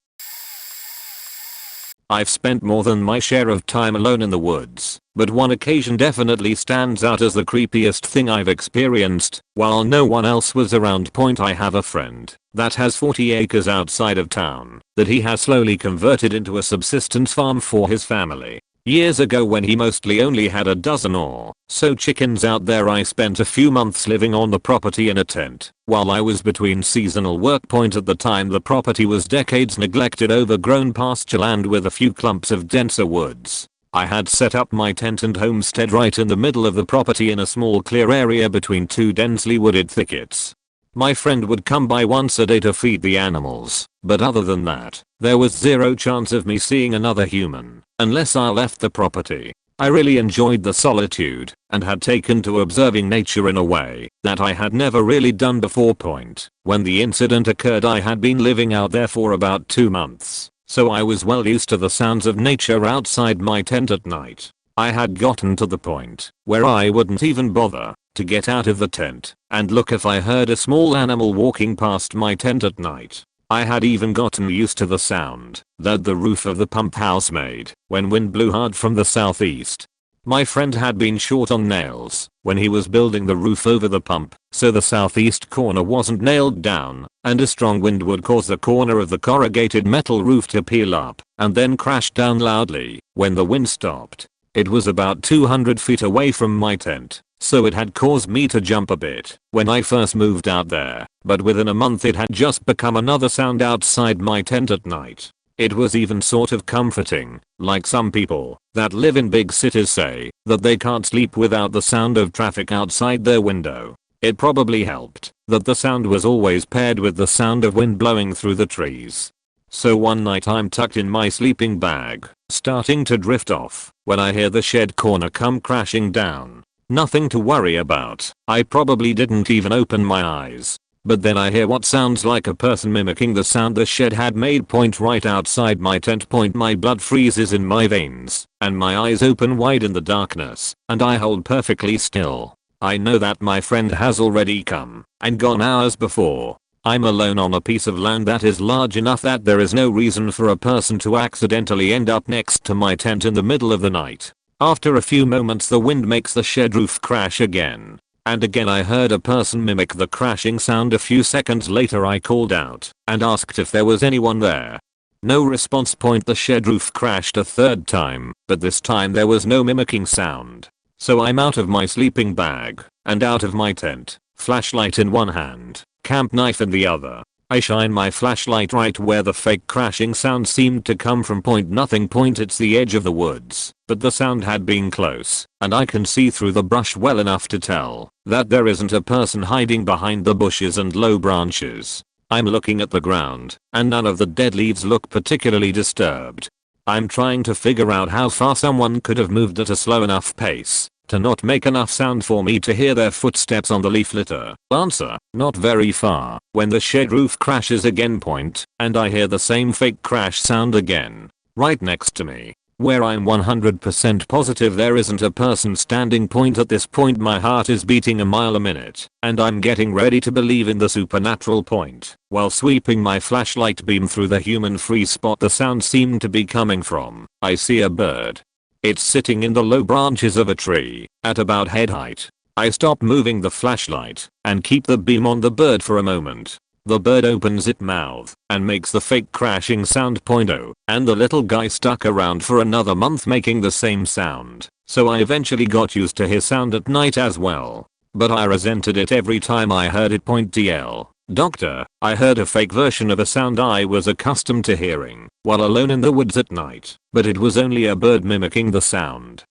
I've spent more than my share of time alone in the woods, but one occasion definitely stands out as the creepiest thing I've experienced. While no one else was around. I have a friend that has 40 acres outside of town that he has slowly converted into a subsistence farm for his family. Years ago when he mostly only had a dozen or so chickens out there, I spent a few months living on the property in a tent while I was between seasonal work. At the time the property was decades neglected overgrown pasture land with a few clumps of denser woods. I had set up my tent and homestead right in the middle of the property in a small clear area between two densely wooded thickets. My friend would come by once a day to feed the animals, but other than that, there was zero chance of me seeing another human unless I left the property. I really enjoyed the solitude and had taken to observing nature in a way that I had never really done before. When the incident occurred I had been living out there for about 2 months, so I was well used to the sounds of nature outside my tent at night. I had gotten to the point where I wouldn't even bother to get out of the tent and look if I heard a small animal walking past my tent at night. I had even gotten used to the sound that the roof of the pump house made when wind blew hard from the southeast. My friend had been short on nails when he was building the roof over the pump, so the southeast corner wasn't nailed down, and a strong wind would cause the corner of the corrugated metal roof to peel up and then crash down loudly when the wind stopped. It was about 200 feet away from my tent, so it had caused me to jump a bit when I first moved out there, but within a month it had just become another sound outside my tent at night. It was even sort of comforting, like some people that live in big cities say that they can't sleep without the sound of traffic outside their window. It probably helped that the sound was always paired with the sound of wind blowing through the trees. So one night I'm tucked in my sleeping bag, starting to drift off, when I hear the shed corner come crashing down. Nothing to worry about. I probably didn't even open my eyes. But then I hear what sounds like a person mimicking the sound the shed had made. Right outside my tent. My blood freezes in my veins, and my eyes open wide in the darkness, and I hold perfectly still. I know that my friend has already come and gone hours before. I'm alone on a piece of land that is large enough that there is no reason for a person to accidentally end up next to my tent in the middle of the night. After a few moments the wind makes the shed roof crash again. And again I heard a person mimic the crashing sound. A few seconds later I called out and asked if there was anyone there. No response. The shed roof crashed a third time, but this time there was no mimicking sound. So I'm out of my sleeping bag and out of my tent, flashlight in one hand, camp knife in the other. I shine my flashlight right where the fake crashing sound seemed to come from. Nothing. It's the edge of the woods, but the sound had been close, and I can see through the brush well enough to tell that there isn't a person hiding behind the bushes and low branches. I'm looking at the ground, and none of the dead leaves look particularly disturbed. I'm trying to figure out how far someone could have moved at a slow enough pace to not make enough sound for me to hear their footsteps on the leaf litter. Answer: not very far. When the shed roof crashes again. And I hear the same fake crash sound again, right next to me. where I'm 100% positive there isn't a person standing. At this point my heart is beating a mile a minute, and I'm getting ready to believe in the supernatural point. While sweeping my flashlight beam through the human free spot the sound seemed to be coming from, I see a bird. It's sitting in the low branches of a tree, at about head height. I stop moving the flashlight, and keep the beam on the bird for a moment. The bird opens its mouth, and makes the fake crashing sound. And the little guy stuck around for another month making the same sound, so I eventually got used to his sound at night as well. But I resented it every time I heard it. TL. Doctor, I heard a fake version of a sound I was accustomed to hearing, while alone in the woods at night, but it was only a bird mimicking the sound.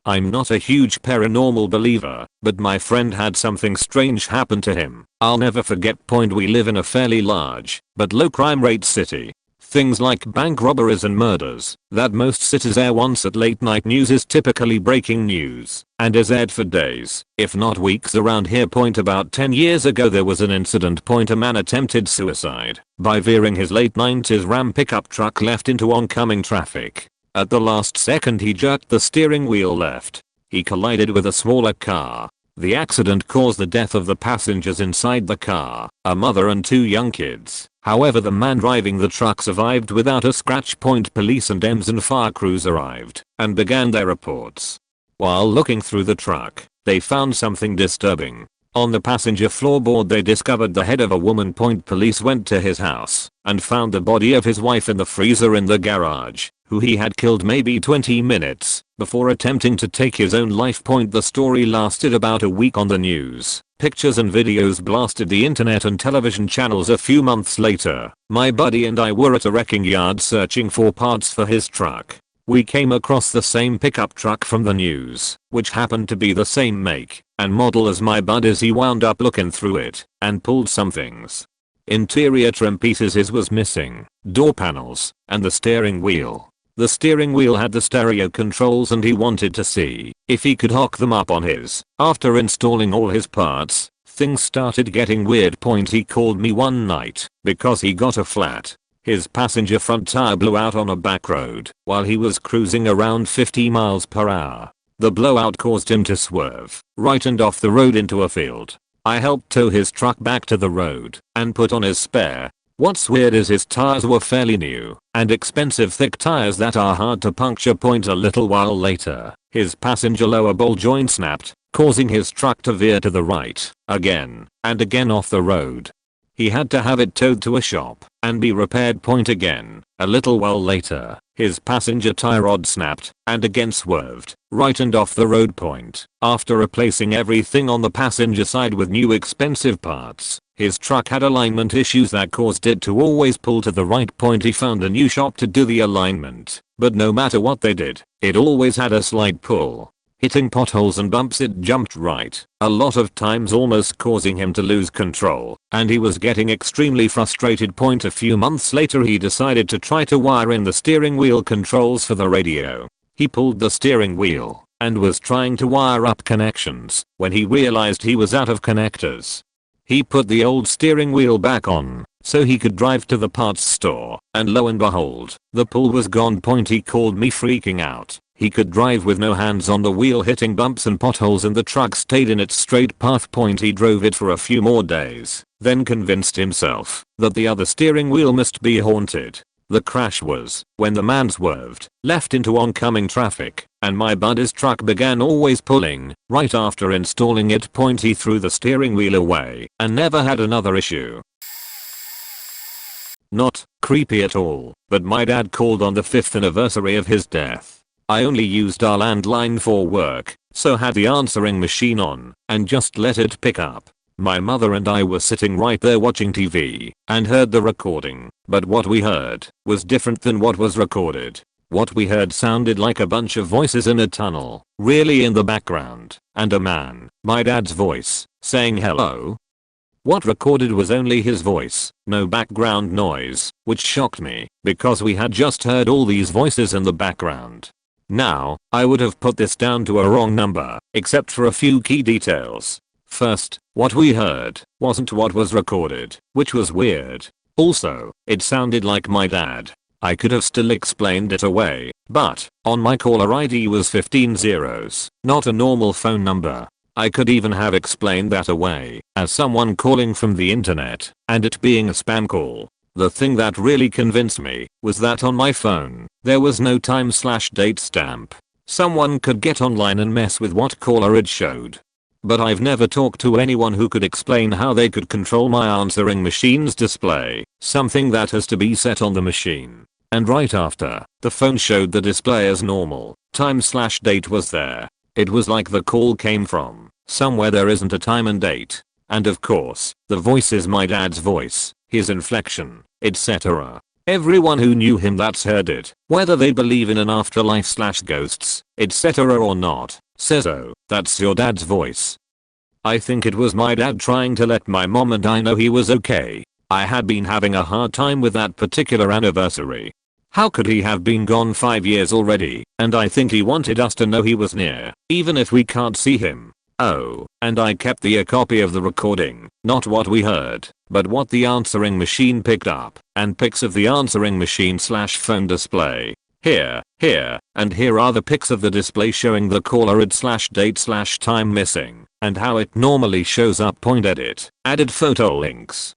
I'm not a huge paranormal believer, but my friend had something strange happen to him. I'll never forget. We live in a fairly large, but low crime rate city. Things like bank robberies and murders that most cities air once at late night news is typically breaking news, and is aired for days, if not weeks around here. About 10 years ago there was an incident. A man attempted suicide by veering his late 90s Ram pickup truck left into oncoming traffic. At the last second he jerked the steering wheel left. He collided with a smaller car. The accident caused the death of the passengers inside the car, a mother and 2 young kids. However, the man driving the truck survived without a scratch. Police and EMS and fire crews arrived and began their reports. While looking through the truck, they found something disturbing. On the passenger floorboard they discovered the head of a woman. Police went to his house and found the body of his wife in the freezer in the garage, who he had killed maybe 20 minutes before attempting to take his own life. The story lasted about a week on the news. Pictures and videos blasted the internet and television channels. A few months later, my buddy and I were at a wrecking yard searching for parts for his truck. We came across the same pickup truck from the news, which happened to be the same make and model as my buddy's. He wound up looking through it and pulled some things. Interior trim pieces. His was missing door panels and the steering wheel. The steering wheel had the stereo controls and he wanted to see if he could hook them up on his. After installing all his parts, things started getting weird. He called me one night because he got a flat. His passenger front tire blew out on a back road while he was cruising around 50 miles per hour. The blowout caused him to swerve right and off the road into a field. I helped tow his truck back to the road and put on his spare. What's weird is his tires were fairly new and expensive thick tires that are hard to puncture. A little while later, his passenger lower ball joint snapped, causing his truck to veer to the right again and again off the road. He had to have it towed to a shop and be repaired. Again, a little while later, his passenger tie rod snapped and again swerved right and off the road. After replacing everything on the passenger side with new expensive parts, his truck had alignment issues that caused it to always pull to the right. He found a new shop to do the alignment, but no matter what they did, it always had a slight pull. Hitting potholes and bumps it jumped right, a lot of times almost causing him to lose control, and he was getting extremely frustrated. A few months later he decided to try to wire in the steering wheel controls for the radio. He pulled the steering wheel and was trying to wire up connections when he realized he was out of connectors. He put the old steering wheel back on so he could drive to the parts store, and lo and behold, the pull was gone. He called me freaking out. He could drive with no hands on the wheel, hitting bumps and potholes, and the truck stayed in its straight path. He drove it for a few more days, then convinced himself that the other steering wheel must be haunted. The crash was when the man swerved left into oncoming traffic, and my buddy's truck began always pulling right after installing it. He threw the steering wheel away and never had another issue. Not creepy at all, but my dad called on the 5th anniversary of his death. I only used our landline for work, so had the answering machine on and just let it pick up. My mother and I were sitting right there watching TV and heard the recording, but what we heard was different than what was recorded. What we heard sounded like a bunch of voices in a tunnel, really in the background, and a man, my dad's voice, saying hello. What recorded was only his voice, no background noise, which shocked me because we had just heard all these voices in the background. Now, I would have put this down to a wrong number, except for a few key details. First, what we heard wasn't what was recorded, which was weird. Also, it sounded like my dad. I could have still explained it away, but on my caller ID was 15 zeros, not a normal phone number. I could even have explained that away as someone calling from the internet and it being a spam call. The thing that really convinced me was that on my phone, there was no time/date stamp. Someone could get online and mess with what caller it showed. But I've never talked to anyone who could explain how they could control my answering machine's display, something that has to be set on the machine. And right after, the phone showed the display as normal, time/date was there. It was like the call came from somewhere there isn't a time and date. And of course, the voice is my dad's voice, his inflection, etc. Everyone who knew him that's heard it, whether they believe in an afterlife/ghosts, etc. or not, says, "Oh, that's your dad's voice." I think it was my dad trying to let my mom and I know he was okay. I had been having a hard time with that particular anniversary. How could he have been gone 5 years already? And I think he wanted us to know he was near, even if we can't see him. Oh, and I kept a copy of the recording, not what we heard, but what the answering machine picked up, and pics of the answering machine/phone display. Here, and here are the pics of the display showing the caller id/date/time missing, and how it normally shows up. Edit, added photo links.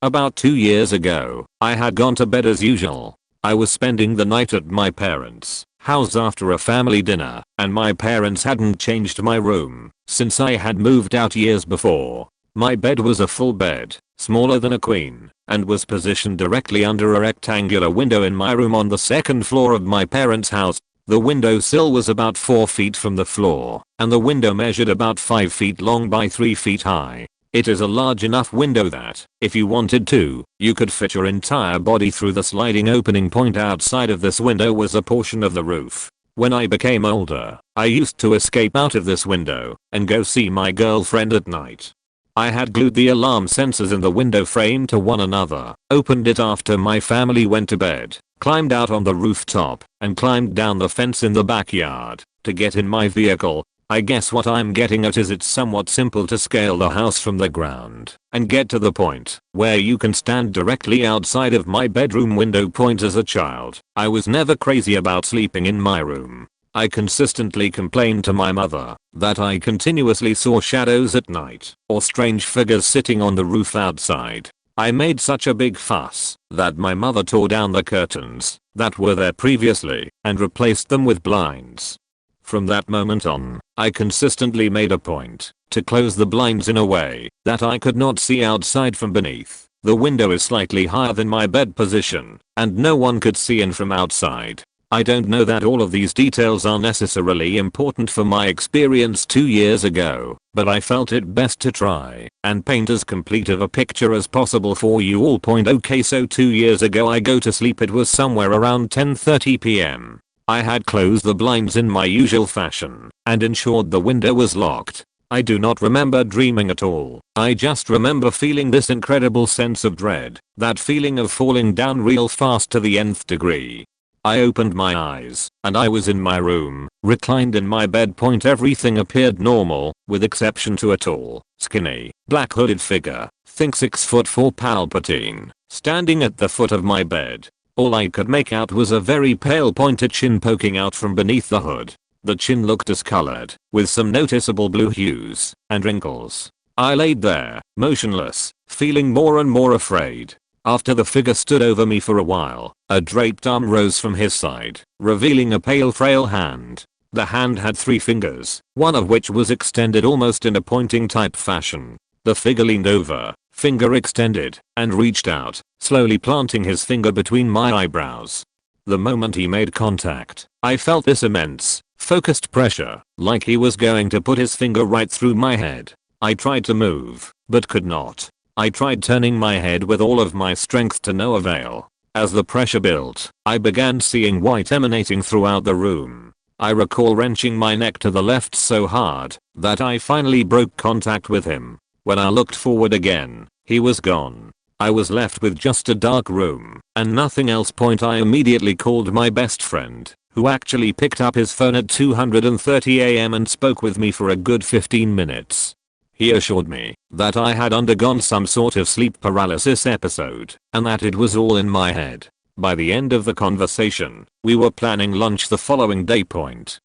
About 2 years ago, I had gone to bed as usual. I was spending the night at my parents' house after a family dinner, and my parents hadn't changed my room since I had moved out years before. My bed was a full bed, smaller than a queen, and was positioned directly under a rectangular window in my room on the second floor of my parents' house. The window sill was about 4 feet from the floor, and the window measured about 5 feet long by 3 feet high. It is a large enough window that, if you wanted to, you could fit your entire body through the sliding opening. Outside of this window was a portion of the roof. When I became older, I used to escape out of this window and go see my girlfriend at night. I had glued the alarm sensors in the window frame to one another, opened it after my family went to bed, climbed out on the rooftop, and climbed down the fence in the backyard to get in my vehicle. I guess what I'm getting at is it's somewhat simple to scale the house from the ground and get to the point where you can stand directly outside of my bedroom window. As a child, I was never crazy about sleeping in my room. I consistently complained to my mother that I continuously saw shadows at night or strange figures sitting on the roof outside. I made such a big fuss that my mother tore down the curtains that were there previously and replaced them with blinds. From that moment on, I consistently made a point to close the blinds in a way that I could not see outside from beneath. The window is slightly higher than my bed position, and no one could see in from outside. I don't know that all of these details are necessarily important for my experience 2 years ago, but I felt it best to try and paint as complete of a picture as possible for you all. Okay, so 2 years ago I go to sleep. It was somewhere around 10:30 p.m. I had closed the blinds in my usual fashion and ensured the window was locked. I do not remember dreaming at all. I just remember feeling this incredible sense of dread, that feeling of falling down real fast to the nth degree. I opened my eyes, and I was in my room, reclined in my bed. Everything appeared normal, with exception to a tall, skinny, black hooded figure, think 6'4" Palpatine, standing at the foot of my bed. All I could make out was a very pale pointed chin poking out from beneath the hood. The chin looked discolored, with some noticeable blue hues and wrinkles. I laid there, motionless, feeling more and more afraid. After the figure stood over me for a while, a draped arm rose from his side, revealing a pale frail hand. The hand had 3 fingers, one of which was extended almost in a pointing type fashion. The figure leaned over, finger extended, and reached out, slowly planting his finger between my eyebrows. The moment he made contact, I felt this immense, focused pressure, like he was going to put his finger right through my head. I tried to move, but could not. I tried turning my head with all of my strength to no avail. As the pressure built, I began seeing white emanating throughout the room. I recall wrenching my neck to the left so hard that I finally broke contact with him. When I looked forward again, he was gone. I was left with just a dark room and nothing else. I immediately called my best friend, who actually picked up his phone at 2:30 AM and spoke with me for a good 15 minutes. He assured me that I had undergone some sort of sleep paralysis episode and that it was all in my head. By the end of the conversation, we were planning lunch the following day.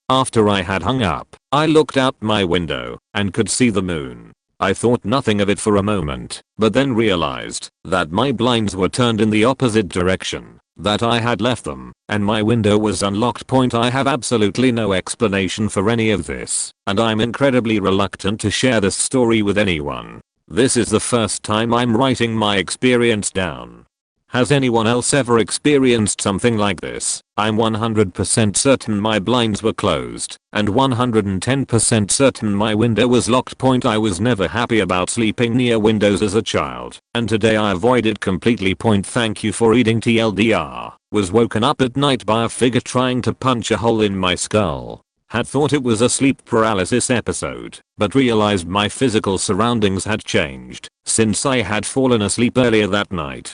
After I had hung up, I looked out my window and could see the moon. I thought nothing of it for a moment, but then realized that my blinds were turned in the opposite direction, that I had left them, and my window was unlocked. I have absolutely no explanation for any of this, and I'm incredibly reluctant to share this story with anyone. This is the first time I'm writing my experience down. Has anyone else ever experienced something like this? I'm 100% certain my blinds were closed, and 110% certain my window was locked. I was never happy about sleeping near windows as a child, and today I avoided completely. Thank you for reading TLDR. Was woken up at night by a figure trying to punch a hole in my skull. Had thought it was a sleep paralysis episode, but realized my physical surroundings had changed since I had fallen asleep earlier that night.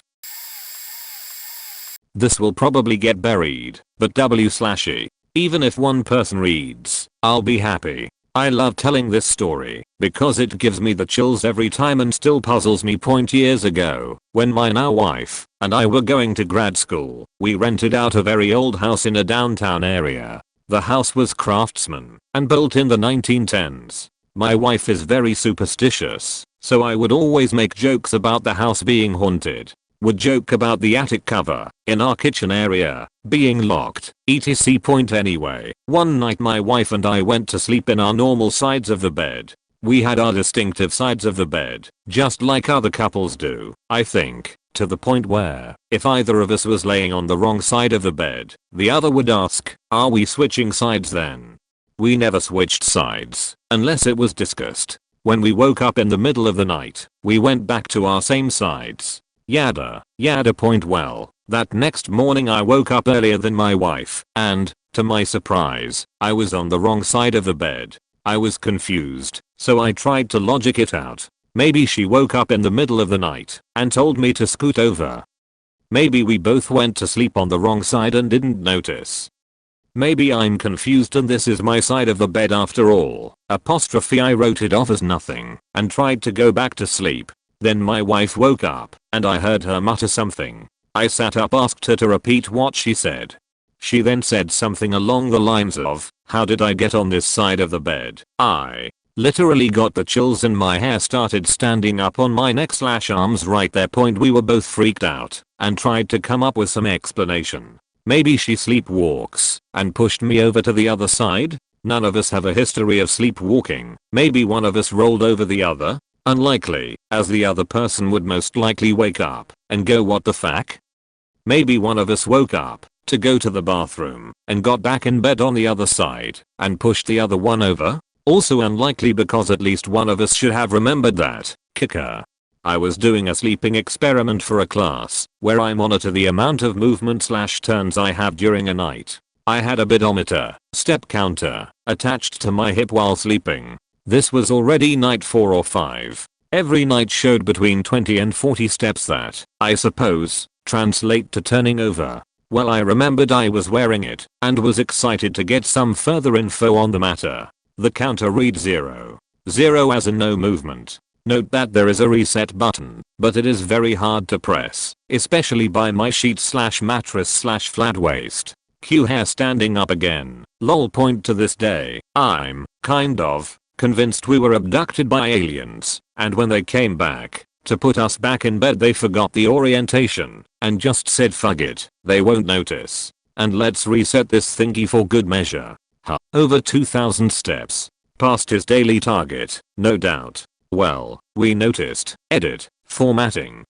This will probably get buried, but w/e. Even if one person reads, I'll be happy. I love telling this story because it gives me the chills every time and still puzzles me. Years ago, when my now wife and I were going to grad school, we rented out a very old house in a downtown area. The house was craftsman and built in the 1910s. My wife is very superstitious, so I would always make jokes about the house being haunted. Would joke about the attic cover in our kitchen area being locked, etc. Anyway, one night my wife and I went to sleep in our normal sides of the bed. We had our distinctive sides of the bed, just like other couples do, I think, to the point where, if either of us was laying on the wrong side of the bed, the other would ask, are we switching sides then? We never switched sides, unless it was discussed. When we woke up in the middle of the night, we went back to our same sides. Yada, yada. Well, that next morning I woke up earlier than my wife, and, to my surprise, I was on the wrong side of the bed. I was confused, so I tried to logic it out. Maybe she woke up in the middle of the night and told me to scoot over. Maybe we both went to sleep on the wrong side and didn't notice. Maybe I'm confused and this is my side of the bed after all. I wrote it off as nothing and tried to go back to sleep. Then my wife woke up and I heard her mutter something. I sat up, asked her to repeat what she said. She then said something along the lines of, how did I get on this side of the bed? I literally got the chills and my hair started standing up on my neck/arms right there. We were both freaked out and tried to come up with some explanation. Maybe she sleepwalks and pushed me over to the other side? None of us have a history of sleepwalking. Maybe one of us rolled over the other? Unlikely, as the other person would most likely wake up and go what the fuck? Maybe one of us woke up to go to the bathroom and got back in bed on the other side and pushed the other one over? Also unlikely because at least one of us should have remembered that. Kicker. I was doing a sleeping experiment for a class where I monitor the amount of movement/turns I have during a night. I had a pedometer, step counter, attached to my hip while sleeping. This was already night 4 or 5. Every night showed between 20 and 40 steps that, I suppose, translate to turning over. Well, I remembered I was wearing it and was excited to get some further info on the matter. The counter reads 0. 0 as in no movement. Note that there is a reset button, but it is very hard to press, especially by my sheet/mattress/flat waist. Q hair standing up again. Lol. To this day, I'm kind of convinced we were abducted by aliens, and when they came back to put us back in bed they forgot the orientation and just said fuck it, they won't notice, and let's reset this thingy for good measure. Over 2,000 steps. Past his daily target, no doubt. Well, we noticed. Edit. Formatting.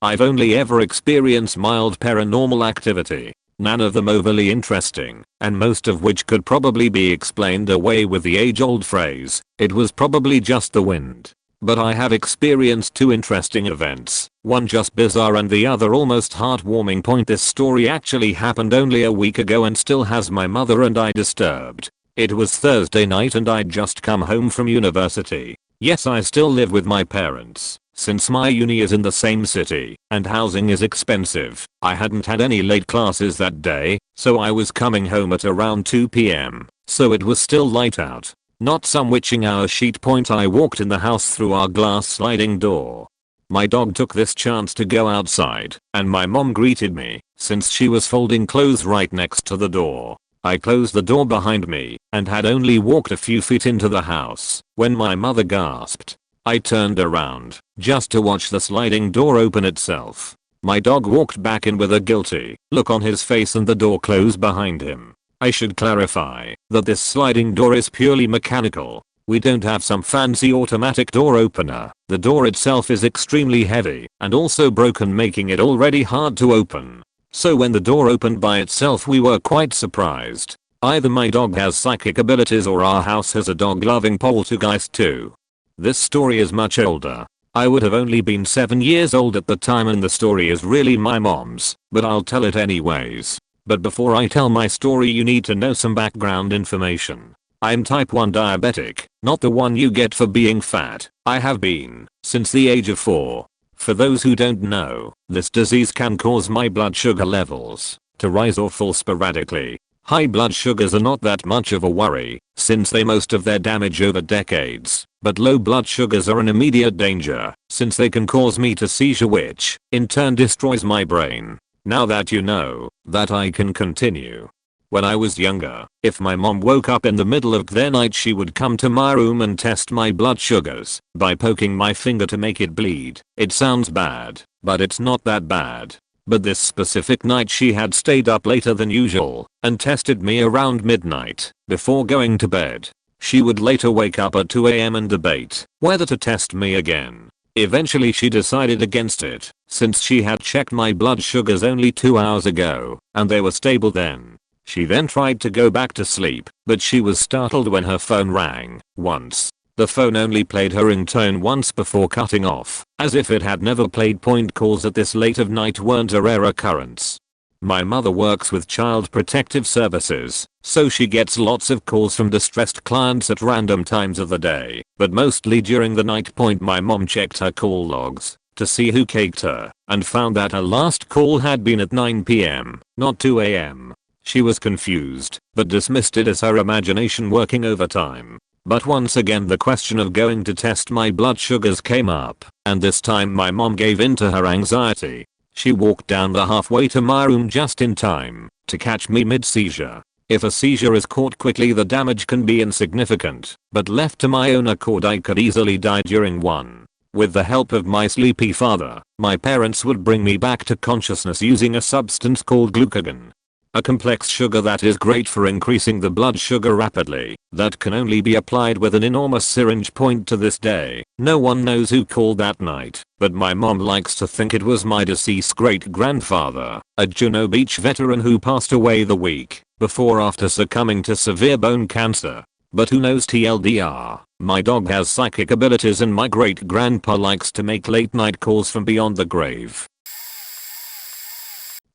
I've only ever experienced mild paranormal activity. None of them overly interesting, and most of which could probably be explained away with the age-old phrase, it was probably just the wind. But I have experienced 2 interesting events, one just bizarre and the other almost heartwarming. This story actually happened only a week ago and still has my mother and I disturbed. It was Thursday night and I'd just come home from university. Yes, I still live with my parents. Since my uni is in the same city and housing is expensive, I hadn't had any late classes that day, so I was coming home at around 2 PM, so it was still light out. Not some witching hour sheet. I walked in the house through our glass sliding door. My dog took this chance to go outside, and my mom greeted me, since she was folding clothes right next to the door. I closed the door behind me, and had only walked a few feet into the house, when my mother gasped. I turned around, just to watch the sliding door open itself. My dog walked back in with a guilty look on his face and the door closed behind him. I should clarify that this sliding door is purely mechanical. We don't have some fancy automatic door opener. The door itself is extremely heavy and also broken, making it already hard to open. So when the door opened by itself, we were quite surprised. Either my dog has psychic abilities or our house has a dog-loving poltergeist too. This story is much older. I would have only been 7 years old at the time, and the story is really my mom's, but I'll tell it anyways. But before I tell my story, you need to know some background information. I'm type 1 diabetic, not the one you get for being fat. I have been since the age of 4. For those who don't know, this disease can cause my blood sugar levels to rise or fall sporadically. High blood sugars are not that much of a worry, since they most of their damage over decades, but low blood sugars are an immediate danger, since they can cause me to seizure, which in turn destroys my brain. Now that you know that, I can continue. When I was younger, if my mom woke up in the middle of the night, she would come to my room and test my blood sugars by poking my finger to make it bleed. It sounds bad, but it's not that bad. But this specific night she had stayed up later than usual and tested me around midnight before going to bed. She would later wake up at 2 AM and debate whether to test me again. Eventually she decided against it, since she had checked my blood sugars only 2 hours ago and they were stable then. She then tried to go back to sleep, but she was startled when her phone rang once. The phone only played her ringtone once before cutting off, as if it had never played. Calls at this late of night weren't a rare occurrence. My mother works with Child Protective Services, so she gets lots of calls from distressed clients at random times of the day, but mostly during the night. My mom checked her call logs to see who caked her and found that her last call had been at 9 PM, not 2 AM. She was confused, but dismissed it as her imagination working overtime. But once again the question of going to test my blood sugars came up, and this time my mom gave in to her anxiety. She walked down the halfway to my room just in time to catch me mid-seizure. If a seizure is caught quickly, the damage can be insignificant, but left to my own accord I could easily die during one. With the help of my sleepy father, my parents would bring me back to consciousness using a substance called glucagon. A complex sugar that is great for increasing the blood sugar rapidly, that can only be applied with an enormous syringe. To this day, no one knows who called that night, but my mom likes to think it was my deceased great-grandfather, a Juno Beach veteran who passed away the week before after succumbing to severe bone cancer. But who knows? TLDR, my dog has psychic abilities and my great-grandpa likes to make late-night calls from beyond the grave.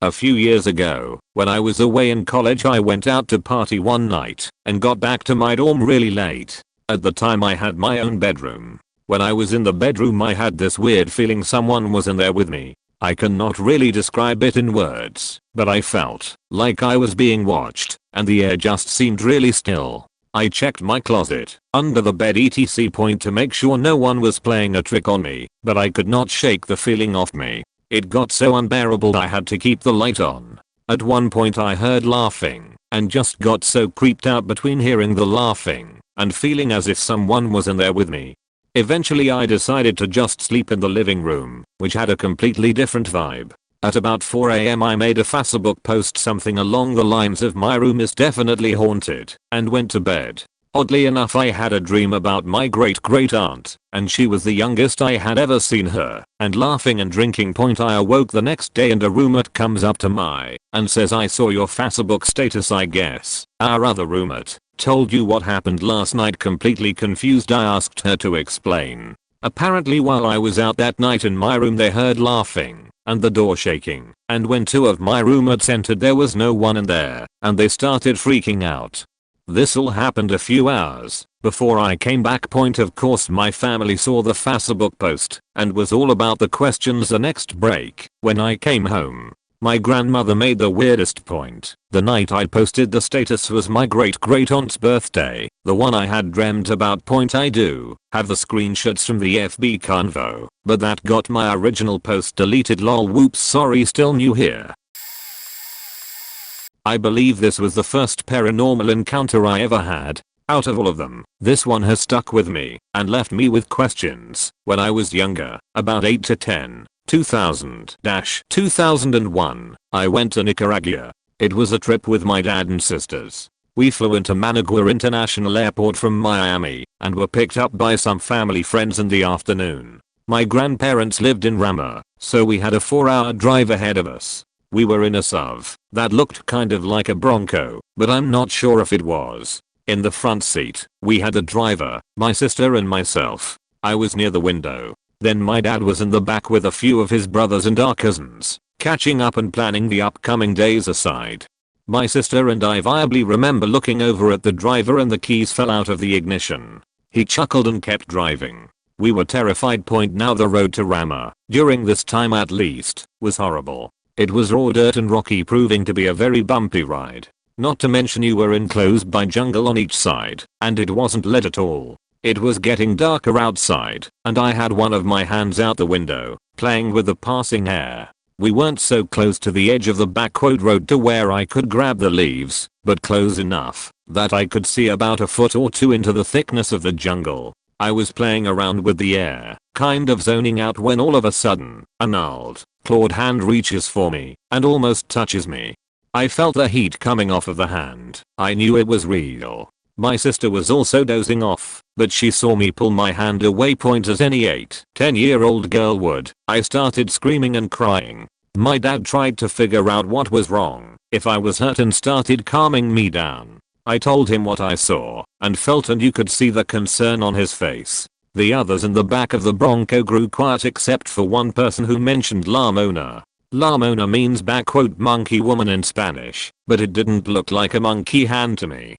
A few years ago, when I was away in college, I went out to party one night and got back to my dorm really late. At the time I had my own bedroom. When I was in the bedroom I had this weird feeling someone was in there with me. I cannot really describe it in words, but I felt like I was being watched, and the air just seemed really still. I checked my closet, under the bed etc. to make sure no one was playing a trick on me, but I could not shake the feeling off me. It got so unbearable I had to keep the light on. At one point I heard laughing, and just got so creeped out between hearing the laughing and feeling as if someone was in there with me. Eventually I decided to just sleep in the living room, which had a completely different vibe. At about 4 AM I made a Facebook post something along the lines of "my room is definitely haunted," and went to bed. Oddly enough, I had a dream about my great-great-aunt, and she was the youngest I had ever seen her, and laughing and drinking. I awoke the next day and a roommate comes up to me and says, "I saw your Facebook status. I guess our other roommate told you what happened last night." Completely confused, I asked her to explain. Apparently while I was out that night in my room they heard laughing and the door shaking, and when two of my roommates entered there was no one in there, and they started freaking out. This all happened a few hours before I came back. Of course my family saw the Facebook post and was all about the questions the next break. When I came home, my grandmother made the weirdest point. The night I posted the status was my great-great-aunt's birthday, The one I had dreamt about. I do have the screenshots from the FB convo, but that got my original post deleted. Lol, whoops, sorry, still new here. I believe this was the first paranormal encounter I ever had. Out of all of them, this one has stuck with me and left me with questions. When I was younger, about 8 to 10, 2000-2001, I went to Nicaragua. It was a trip with my dad and sisters. We flew into Managua International Airport from Miami and were picked up by some family friends in the afternoon. My grandparents lived in Rama, so we had a 4-hour drive ahead of us. We were in a SUV that looked kind of like a Bronco, but I'm not sure if it was. In the front seat, we had a driver, my sister and myself. I was near the window. Then my dad was in the back with a few of his brothers and our cousins, catching up and planning the upcoming days aside. My sister and I vividly remember looking over at the driver and the keys fell out of the ignition. He chuckled and kept driving. We were terrified. Now the road to Rama, during this time at least, was horrible. It was raw dirt and rocky, proving to be a very bumpy ride. Not to mention you were enclosed by jungle on each side, and it wasn't lit at all. It was getting darker outside, and I had one of my hands out the window, playing with the passing air. We weren't so close to the edge of the back road to where I could grab the leaves, but close enough that I could see about a foot or two into the thickness of the jungle. I was playing around with the air, kind of zoning out, when all of a sudden, a gnarled, clawed hand reaches for me and almost touches me. I felt the heat coming off of the hand. I knew it was real. My sister was also dozing off, but she saw me pull my hand away, as any 8-10-year-old girl would. I started screaming and crying. My dad tried to figure out what was wrong, if I was hurt, and started calming me down. I told him what I saw and felt, and you could see the concern on his face. The others in the back of the Bronco grew quiet except for one person who mentioned La Mona. La Mona means monkey woman in Spanish, but it didn't look like a monkey hand to me.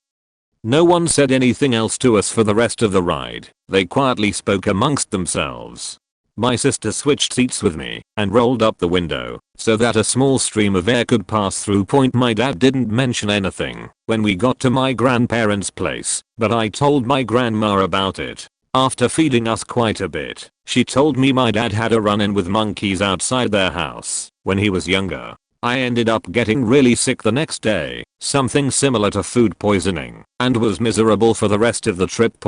No one said anything else to us for the rest of the ride. They quietly spoke amongst themselves. My sister switched seats with me and rolled up the window so that a small stream of air could pass through. My dad didn't mention anything when we got to my grandparents' place, but I told my grandma about it. After feeding us quite a bit, she told me my dad had a run-in with monkeys outside their house when he was younger. I ended up getting really sick the next day, something similar to food poisoning, and was miserable for the rest of the trip.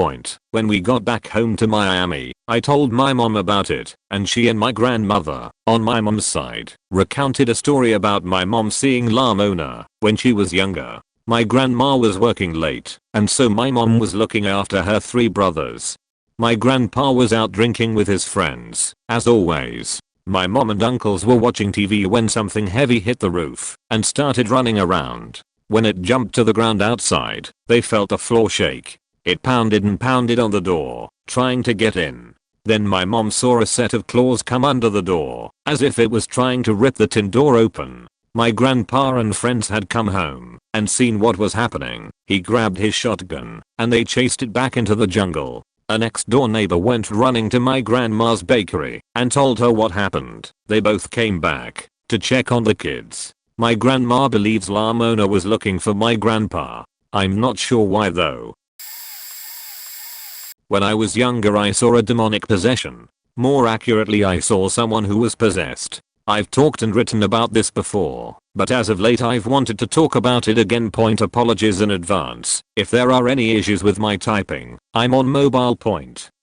When we got back home to Miami, I told my mom about it, and she and my grandmother, on my mom's side, recounted a story about my mom seeing La Mona when she was younger. My grandma was working late, and so my mom was looking after her 3 brothers. My grandpa was out drinking with his friends, as always. My mom and uncles were watching TV when something heavy hit the roof and started running around. When it jumped to the ground outside, they felt the floor shake. It pounded and pounded on the door, trying to get in. Then my mom saw a set of claws come under the door, as if it was trying to rip the tin door open. My grandpa and friends had come home and seen what was happening. He grabbed his shotgun and they chased it back into the jungle. A next door neighbor went running to my grandma's bakery and told her what happened. They both came back to check on the kids. My grandma believes La Mona was looking for my grandpa. I'm not sure why though. When I was younger, I saw a demonic possession. More accurately, I saw someone who was possessed. I've talked and written about this before, but as of late I've wanted to talk about it again. Apologies in advance if there are any issues with my typing. I'm on mobile.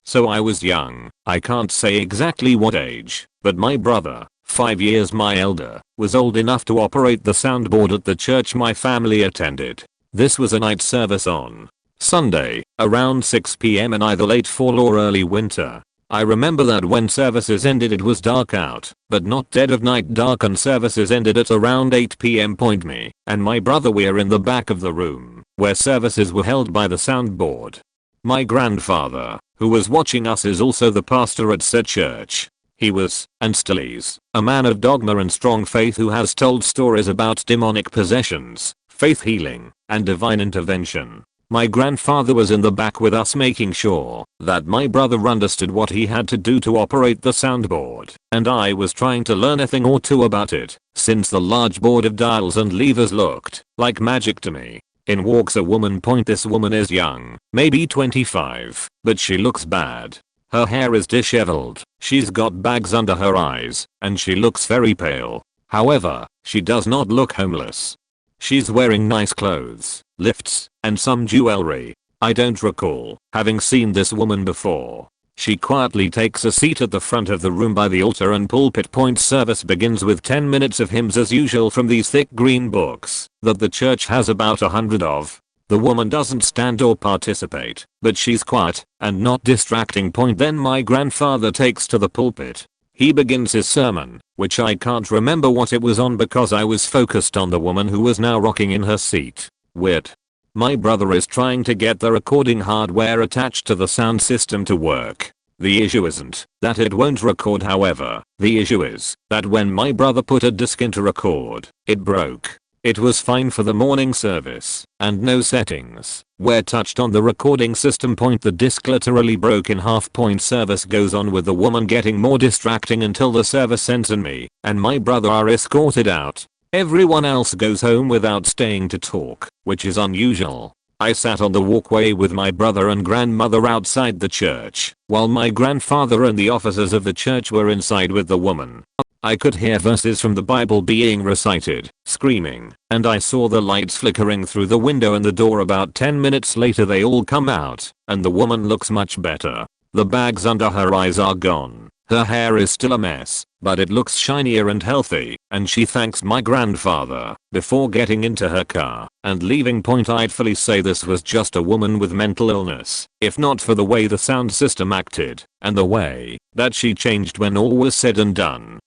So I was young. I can't say exactly what age, but my brother, 5 years my elder, was old enough to operate the soundboard at the church my family attended. This was a night service on Sunday, around 6 p.m. in either late fall or early winter. I remember that when services ended it was dark out, but not dead of night dark, and services ended at around 8 p.m. Me and my brother were in the back of the room where services were held by the soundboard. My grandfather, who was watching us, is also the pastor at said church. He was, and still is, a man of dogma and strong faith who has told stories about demonic possessions, faith healing, and divine intervention. My grandfather was in the back with us making sure that my brother understood what he had to do to operate the soundboard, and I was trying to learn a thing or two about it, since the large board of dials and levers looked like magic to me. In walks a woman. This woman is young, maybe 25, but she looks bad. Her hair is disheveled, she's got bags under her eyes, and she looks very pale. However, she does not look homeless. She's wearing nice clothes, lifts, and some jewelry. I don't recall having seen this woman before. She quietly takes a seat at the front of the room by the altar and pulpit. Service begins with 10 minutes of hymns as usual from these thick green books that the church has about 100 of. The woman doesn't stand or participate, but she's quiet and not distracting. Then my grandfather takes to the pulpit. He begins his sermon, which I can't remember what it was on because I was focused on the woman who was now rocking in her seat. Weird. My brother is trying to get the recording hardware attached to the sound system to work. The issue isn't that it won't record, however, the issue is that when my brother put a disc in to record, it broke. It was fine for the morning service, and no settings were touched on the recording system. The disc literally broke in half. Service goes on with the woman getting more distracting until the service ends and me and my brother are escorted out. Everyone else goes home without staying to talk, which is unusual. I sat on the walkway with my brother and grandmother outside the church, while my grandfather and the officers of the church were inside with the woman. I could hear verses from the Bible being recited, screaming, and I saw the lights flickering through the window and the door. About 10 minutes later they all come out, and the woman looks much better. The bags under her eyes are gone. Her hair is still a mess, but it looks shinier and healthy, and she thanks my grandfather before getting into her car and leaving. I'd fully say this was just a woman with mental illness, if not for the way the sound system acted and the way that she changed when all was said and done.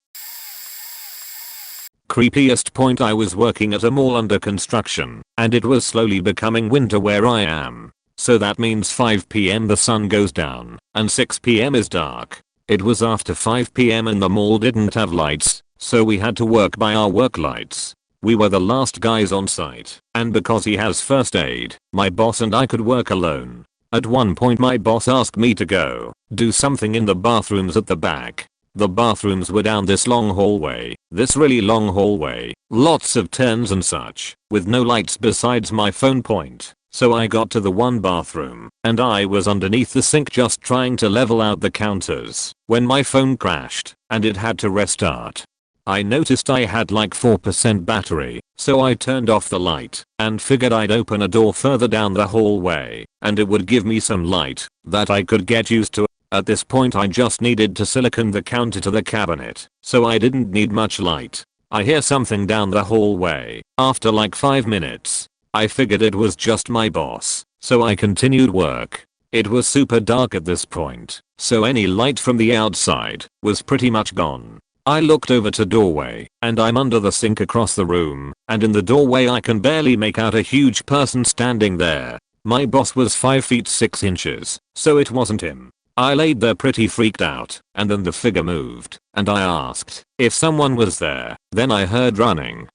Creepiest. I was working at a mall under construction, and it was slowly becoming winter where I am. So that means 5 PM the sun goes down, and 6 PM is dark. It was after 5 PM and the mall didn't have lights, so we had to work by our work lights. We were the last guys on site, and because he has first aid, my boss and I could work alone. At one point my boss asked me to go do something in the bathrooms at the back. The bathrooms were down this long hallway, this really long hallway, lots of turns and such, with no lights besides my phone point. So I got to the one bathroom, and I was underneath the sink just trying to level out the counters, when my phone crashed, and it had to restart. I noticed I had like 4% battery, so I turned off the light, and figured I'd open a door further down the hallway, and it would give me some light that I could get used to. At this point I just needed to silicone the counter to the cabinet, so I didn't need much light. I hear something down the hallway. After like 5 minutes, I figured it was just my boss, so I continued work. It was super dark at this point, so any light from the outside was pretty much gone. I looked over to doorway, and I'm under the sink across the room, and in the doorway I can barely make out a huge person standing there. My boss was 5 feet 6 inches, so it wasn't him. I laid there pretty freaked out, and then the figure moved, and I asked if someone was there. Then I heard running.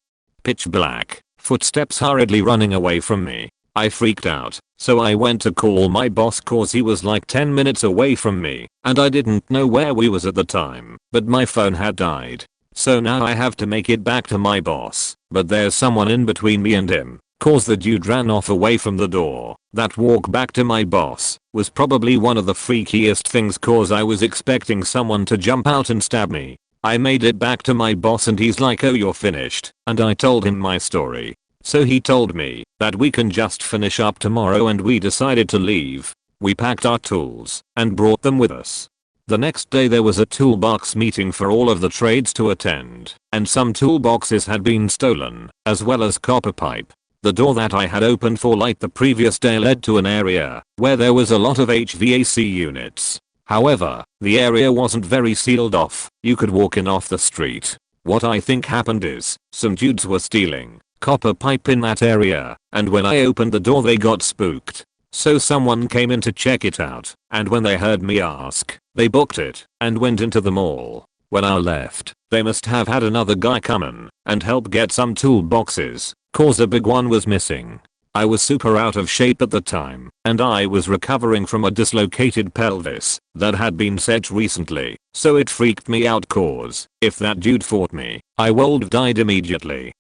Pitch black. Footsteps hurriedly running away from me. I freaked out, so I went to call my boss cause he was like 10 minutes away from me, and I didn't know where we was at the time, but my phone had died. So now I have to make it back to my boss, but there's someone in between me and him, cause the dude ran off away from the door. That walk back to my boss was probably one of the freakiest things cause I was expecting someone to jump out and stab me. I made it back to my boss and he's like, "Oh, you're finished," and I told him my story. So he told me that we can just finish up tomorrow, and we decided to leave. We packed our tools and brought them with us. The next day there was a toolbox meeting for all of the trades to attend, and some toolboxes had been stolen, as well as copper pipe. The door that I had opened for light the previous day led to an area where there was a lot of HVAC units. However, the area wasn't very sealed off. You could walk in off the street. What I think happened is, some dudes were stealing copper pipe in that area, and when I opened the door they got spooked. So someone came in to check it out, and when they heard me ask, they booked it and went into the mall. When I left, they must have had another guy come in and help get some toolboxes, cause a big one was missing. I was super out of shape at the time, and I was recovering from a dislocated pelvis that had been set recently, so it freaked me out cause if that dude fought me, I would have died immediately.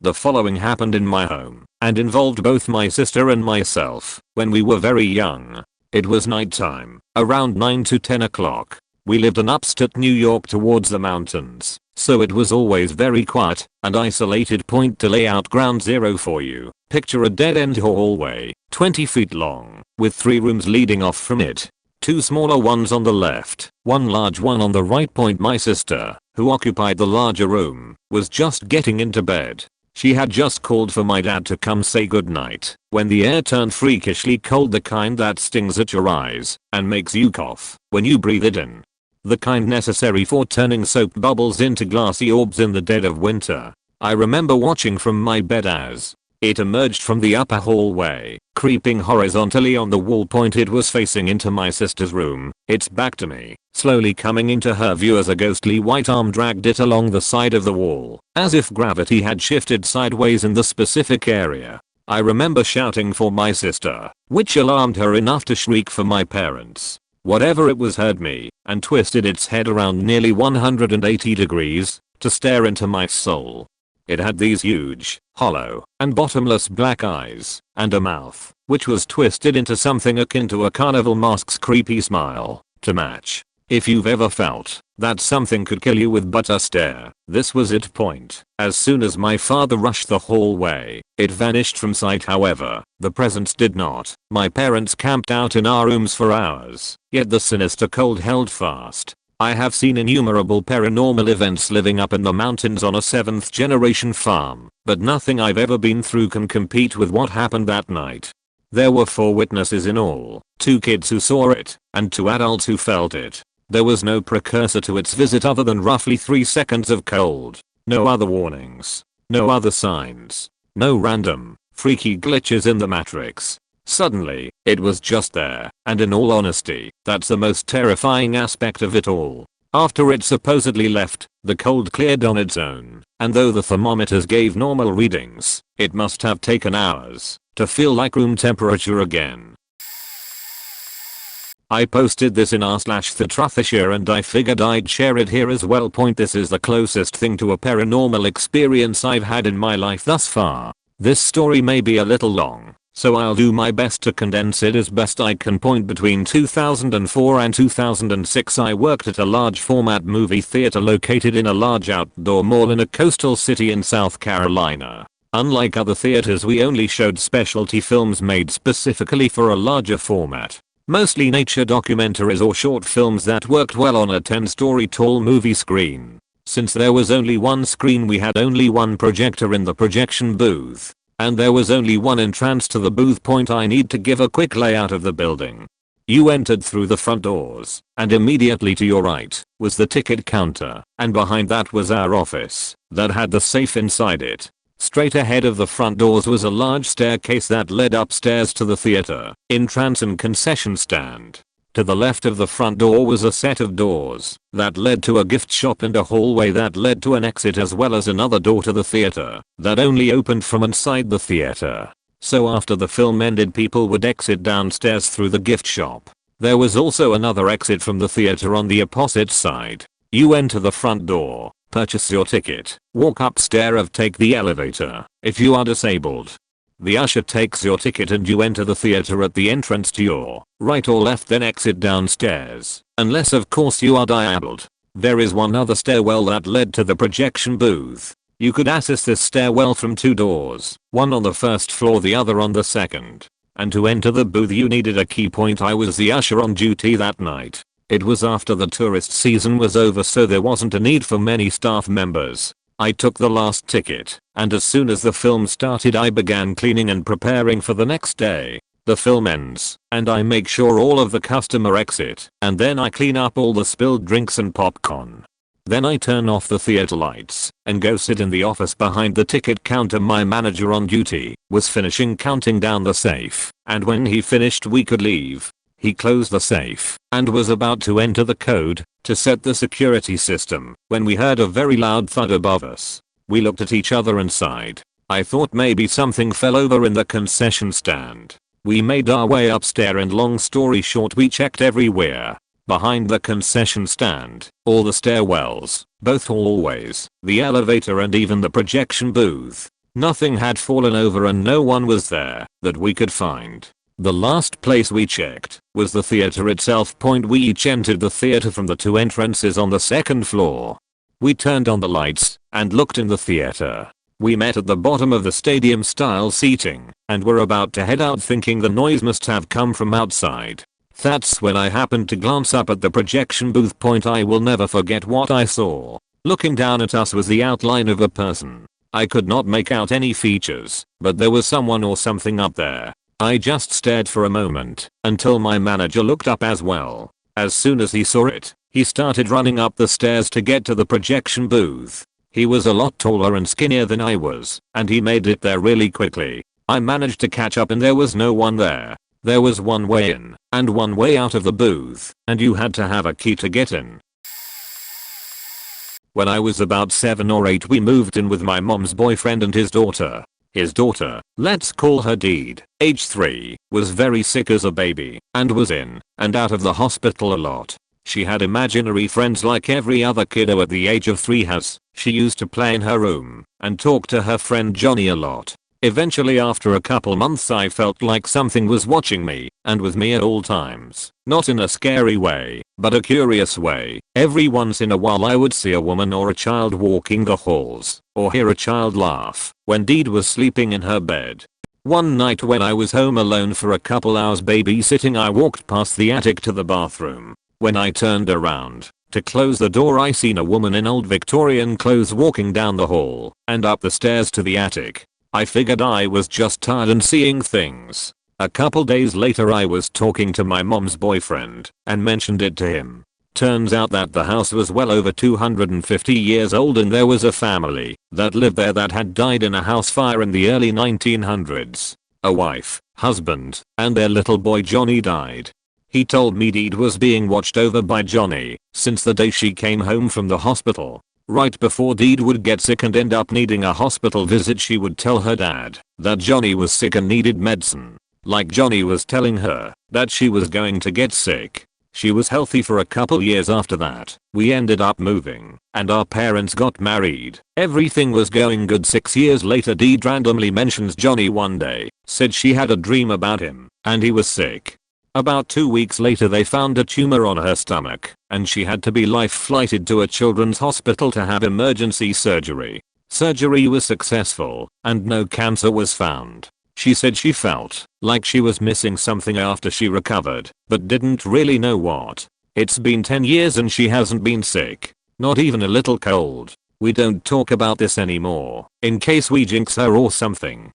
The following happened in my home and involved both my sister and myself when we were very young. It was nighttime, around 9 to 10 o'clock. We lived in upstate New York towards the mountains, so it was always very quiet and isolated. Point to lay out ground zero for you. Picture a dead-end hallway, 20 feet long, with 3 rooms leading off from it. 2 smaller ones on the left, 1 large one on the right. Point my sister, who occupied the larger room, was just getting into bed. She had just called for my dad to come say goodnight when the air turned freakishly cold, the kind that stings at your eyes and makes you cough when you breathe it in. The kind necessary for turning soap bubbles into glassy orbs in the dead of winter. I remember watching from my bed as it emerged from the upper hallway, creeping horizontally on the wall. Point it was facing into my sister's room, its back to me, slowly coming into her view as a ghostly white arm dragged it along the side of the wall, as if gravity had shifted sideways in the specific area. I remember shouting for my sister, which alarmed her enough to shriek for my parents. Whatever it was heard me and twisted its head around nearly 180 degrees to stare into my soul. It had these huge, hollow, and bottomless black eyes and a mouth which was twisted into something akin to a carnival mask's creepy smile to match. If you've ever felt that something could kill you with but a stare, this was it. Point. As soon as my father rushed the hallway, it vanished from sight. However, the presence did not. My parents camped out in our rooms for hours, yet the sinister cold held fast. I have seen innumerable paranormal events living up in the mountains on a 7th generation farm, but nothing I've ever been through can compete with what happened that night. There were 4 witnesses in all, 2 kids who saw it, and 2 adults who felt it. There was no precursor to its visit other than roughly 3 seconds of cold. No other warnings. No other signs. No random, freaky glitches in the matrix. Suddenly, it was just there, and in all honesty, that's the most terrifying aspect of it all. After it supposedly left, the cold cleared on its own, and though the thermometers gave normal readings, it must have taken hours to feel like room temperature again. I posted this in r/the and I figured I'd share it here as well. Point. This is the closest thing to a paranormal experience I've had in my life thus far. This story may be a little long, so I'll do my best to condense it as best I can. Point. Between 2004 and 2006 I worked at a large format movie theater located in a large outdoor mall in a coastal city in South Carolina. Unlike other theaters, we only showed specialty films made specifically for a larger format. Mostly nature documentaries or short films that worked well on a 10-story tall movie screen. Since there was only one screen, we had only one projector in the projection booth, and there was only one entrance to the booth. Point. I need to give a quick layout of the building. You entered through the front doors, and immediately to your right was the ticket counter, and behind that was our office that had the safe inside it. Straight ahead of the front doors was a large staircase that led upstairs to the theater, entrance and concession stand. To the left of the front door was a set of doors that led to a gift shop and a hallway that led to an exit, as well as another door to the theater that only opened from inside the theater. So after the film ended, people would exit downstairs through the gift shop. There was also another exit from the theater on the opposite side. You enter the front door, purchase your ticket, walk upstairs, take the elevator if you are disabled. The usher takes your ticket and you enter the theater at the entrance to your right or left, then exit downstairs, unless of course you are disabled. There is one other stairwell that led to the projection booth. You could access this stairwell from 2 doors, one on the first floor, the other on the second. And to enter the booth you needed a key. Point. I was the usher on duty that night. It was after the tourist season was over, so there wasn't a need for many staff members. I took the last ticket, and as soon as the film started I began cleaning and preparing for the next day. The film ends, and I make sure all of the customer exit, and then I clean up all the spilled drinks and popcorn. Then I turn off the theater lights and go sit in the office behind the ticket counter. My manager on duty was finishing counting down the safe, and when he finished we could leave. He closed the safe and was about to enter the code to set the security system when we heard a very loud thud above us. We looked at each other and sighed. I thought maybe something fell over in the concession stand. We made our way upstairs, and long story short, we checked everywhere. Behind the concession stand, all the stairwells, both hallways, the elevator and even the projection booth. Nothing had fallen over and no one was there that we could find. The last place we checked was the theater itself. We each entered the theater from the 2 entrances on the 2nd floor. We turned on the lights and looked in the theater. We met at the bottom of the stadium style seating and were about to head out thinking the noise must have come from outside. That's when I happened to glance up at the projection booth. I will never forget what I saw. Looking down at us was the outline of a person. I could not make out any features, but there was someone or something up there. I just stared for a moment until my manager looked up as well. As soon as he saw it, he started running up the stairs to get to the projection booth. He was a lot taller and skinnier than I was, and he made it there really quickly. I managed to catch up and there was no one there. There was one way in and one way out of the booth, and you had to have a key to get in. When I was about 7 or 8, we moved in with my mom's boyfriend and his daughter. His daughter, let's call her Deed, age 3, was very sick as a baby and was in and out of the hospital a lot. She had imaginary friends like every other kiddo at the age of 3 has. She used to play in her room and talk to her friend Johnny a lot. Eventually, after a couple months, I felt like something was watching me and with me at all times. Not in a scary way, but a curious way. Every once in a while I would see a woman or a child walking the halls, or hear a child laugh when Deed was sleeping in her bed. One night when I was home alone for a couple hours babysitting, I walked past the attic to the bathroom. When I turned around to close the door, I seen a woman in old Victorian clothes walking down the hall and up the stairs to the attic. I figured I was just tired and seeing things. A couple days later I was talking to my mom's boyfriend and mentioned it to him. Turns out that the house was well over 250 years old and there was a family that lived there that had died in a house fire in the early 1900s. A wife, husband, and their little boy Johnny died. He told me Deed was being watched over by Johnny since the day she came home from the hospital. Right before Deed would get sick and end up needing a hospital visit, she would tell her dad that Johnny was sick and needed medicine. Like Johnny was telling her that she was going to get sick. She was healthy for a couple years after that. We ended up moving and our parents got married. Everything was going good. 6 years later, Deed randomly mentions Johnny one day, said she had a dream about him and he was sick. About 2 weeks later they found a tumor on her stomach and she had to be life-flighted to a children's hospital to have emergency surgery. Surgery was successful and no cancer was found. She said she felt like she was missing something after she recovered, but didn't really know what. It's been 10 years and she hasn't been sick. Not even a little cold. We don't talk about this anymore, in case we jinx her or something.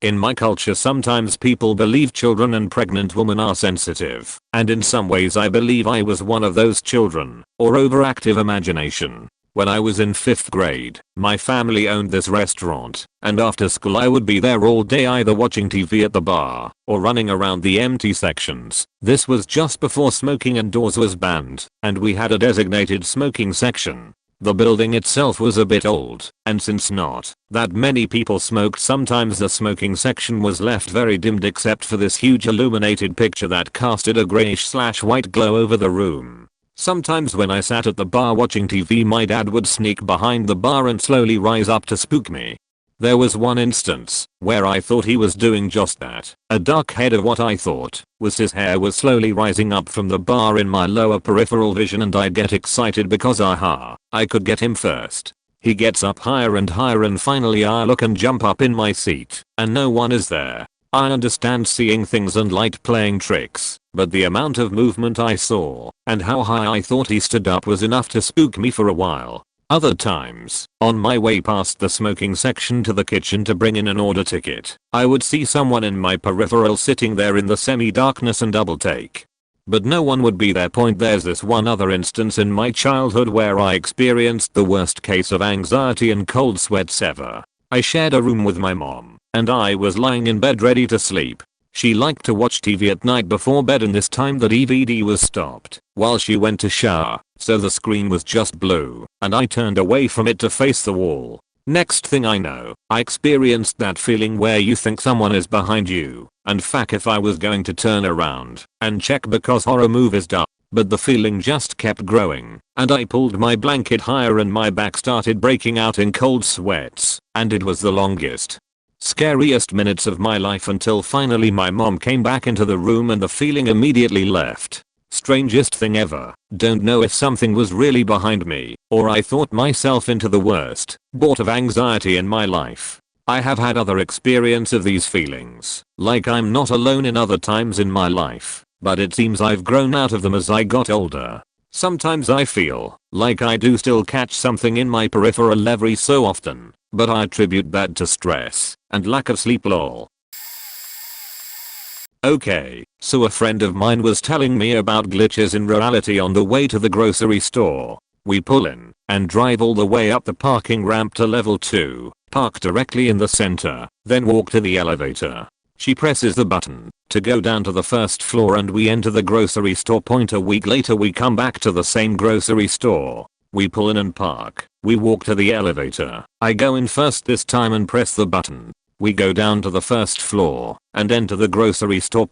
In my culture, sometimes people believe children and pregnant women are sensitive, and in some ways I believe I was one of those children, or overactive imagination. When I was in 5th grade, my family owned this restaurant, and after school I would be there all day either watching TV at the bar, or running around the empty sections. This was just before smoking indoors was banned, and we had a designated smoking section. The building itself was a bit old, and since not that many people smoked, sometimes the smoking section was left very dimmed except for this huge illuminated picture that casted a grayish/white glow over the room. Sometimes when I sat at the bar watching TV, my dad would sneak behind the bar and slowly rise up to spook me. There was one instance where I thought he was doing just that. A dark head of what I thought was his hair was slowly rising up from the bar in my lower peripheral vision, and I'd get excited because I could get him first. He gets up higher and higher and finally I look and jump up in my seat and no one is there. I understand seeing things and light playing tricks, but the amount of movement I saw and how high I thought he stood up was enough to spook me for a while. Other times, on my way past the smoking section to the kitchen to bring in an order ticket, I would see someone in my peripheral sitting there in the semi-darkness and double take. But no one would be there. There's this one other instance in my childhood where I experienced the worst case of anxiety and cold sweats ever. I shared a room with my mom, and I was lying in bed ready to sleep. She liked to watch TV at night before bed, and this time the DVD was stopped while she went to shower, so the screen was just blue, and I turned away from it to face the wall. Next thing I know, I experienced that feeling where you think someone is behind you, and fuck if I was going to turn around and check because horror movies but the feeling just kept growing, and I pulled my blanket higher and my back started breaking out in cold sweats, and it was the longest, scariest minutes of my life until finally my mom came back into the room and the feeling immediately left. Strangest thing ever. Don't know if something was really behind me, or I thought myself into the worst bout of anxiety in my life. I have had other experience of these feelings, like I'm not alone in other times in my life, but it seems I've grown out of them as I got older. Sometimes I feel like I do still catch something in my peripheral every so often, but I attribute that to stress and lack of sleep lol. Okay, so a friend of mine was telling me about glitches in reality on the way to the grocery store. We pull in and drive all the way up the parking ramp to level 2, park directly in the center, then walk to the elevator. She presses the button to go down to the first floor and we enter the grocery store. A week later we come back to the same grocery store. We pull in and park. We walk to the elevator. I go in first this time and press the button. We go down to the first floor and enter the grocery store.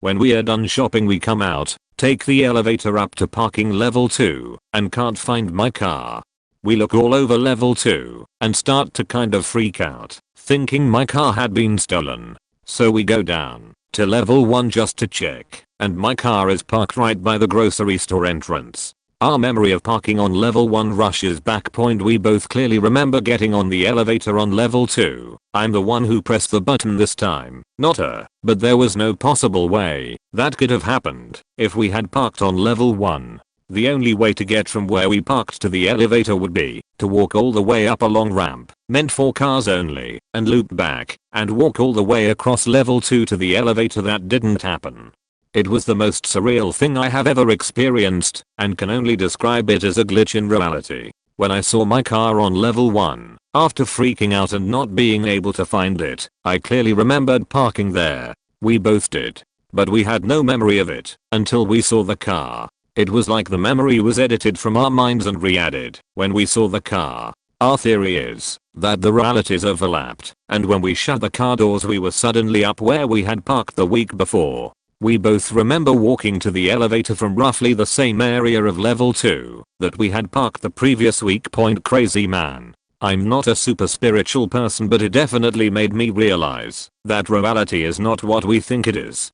When we are done shopping we come out, take the elevator up to parking level 2 and can't find my car. We look all over level 2 and start to kind of freak out, thinking my car had been stolen. So we go down to level 1 just to check, and my car is parked right by the grocery store entrance. Our memory of parking on level 1 rushes back. We both clearly remember getting on the elevator on level 2. I'm the one who pressed the button this time, not her, but there was no possible way that could have happened if we had parked on level 1. The only way to get from where we parked to the elevator would be to walk all the way up a long ramp meant for cars only and loop back and walk all the way across level 2 to the elevator. That didn't happen. It was the most surreal thing I have ever experienced and can only describe it as a glitch in reality. When I saw my car on level 1, after freaking out and not being able to find it, I clearly remembered parking there. We both did. But we had no memory of it until we saw the car. It was like the memory was edited from our minds and re-added when we saw the car. Our theory is that the realities overlapped, and when we shut the car doors we were suddenly up where we had parked the week before. We both remember walking to the elevator from roughly the same area of level 2 that we had parked the previous week. Crazy man. I'm not a super spiritual person, but it definitely made me realize that reality is not what we think it is.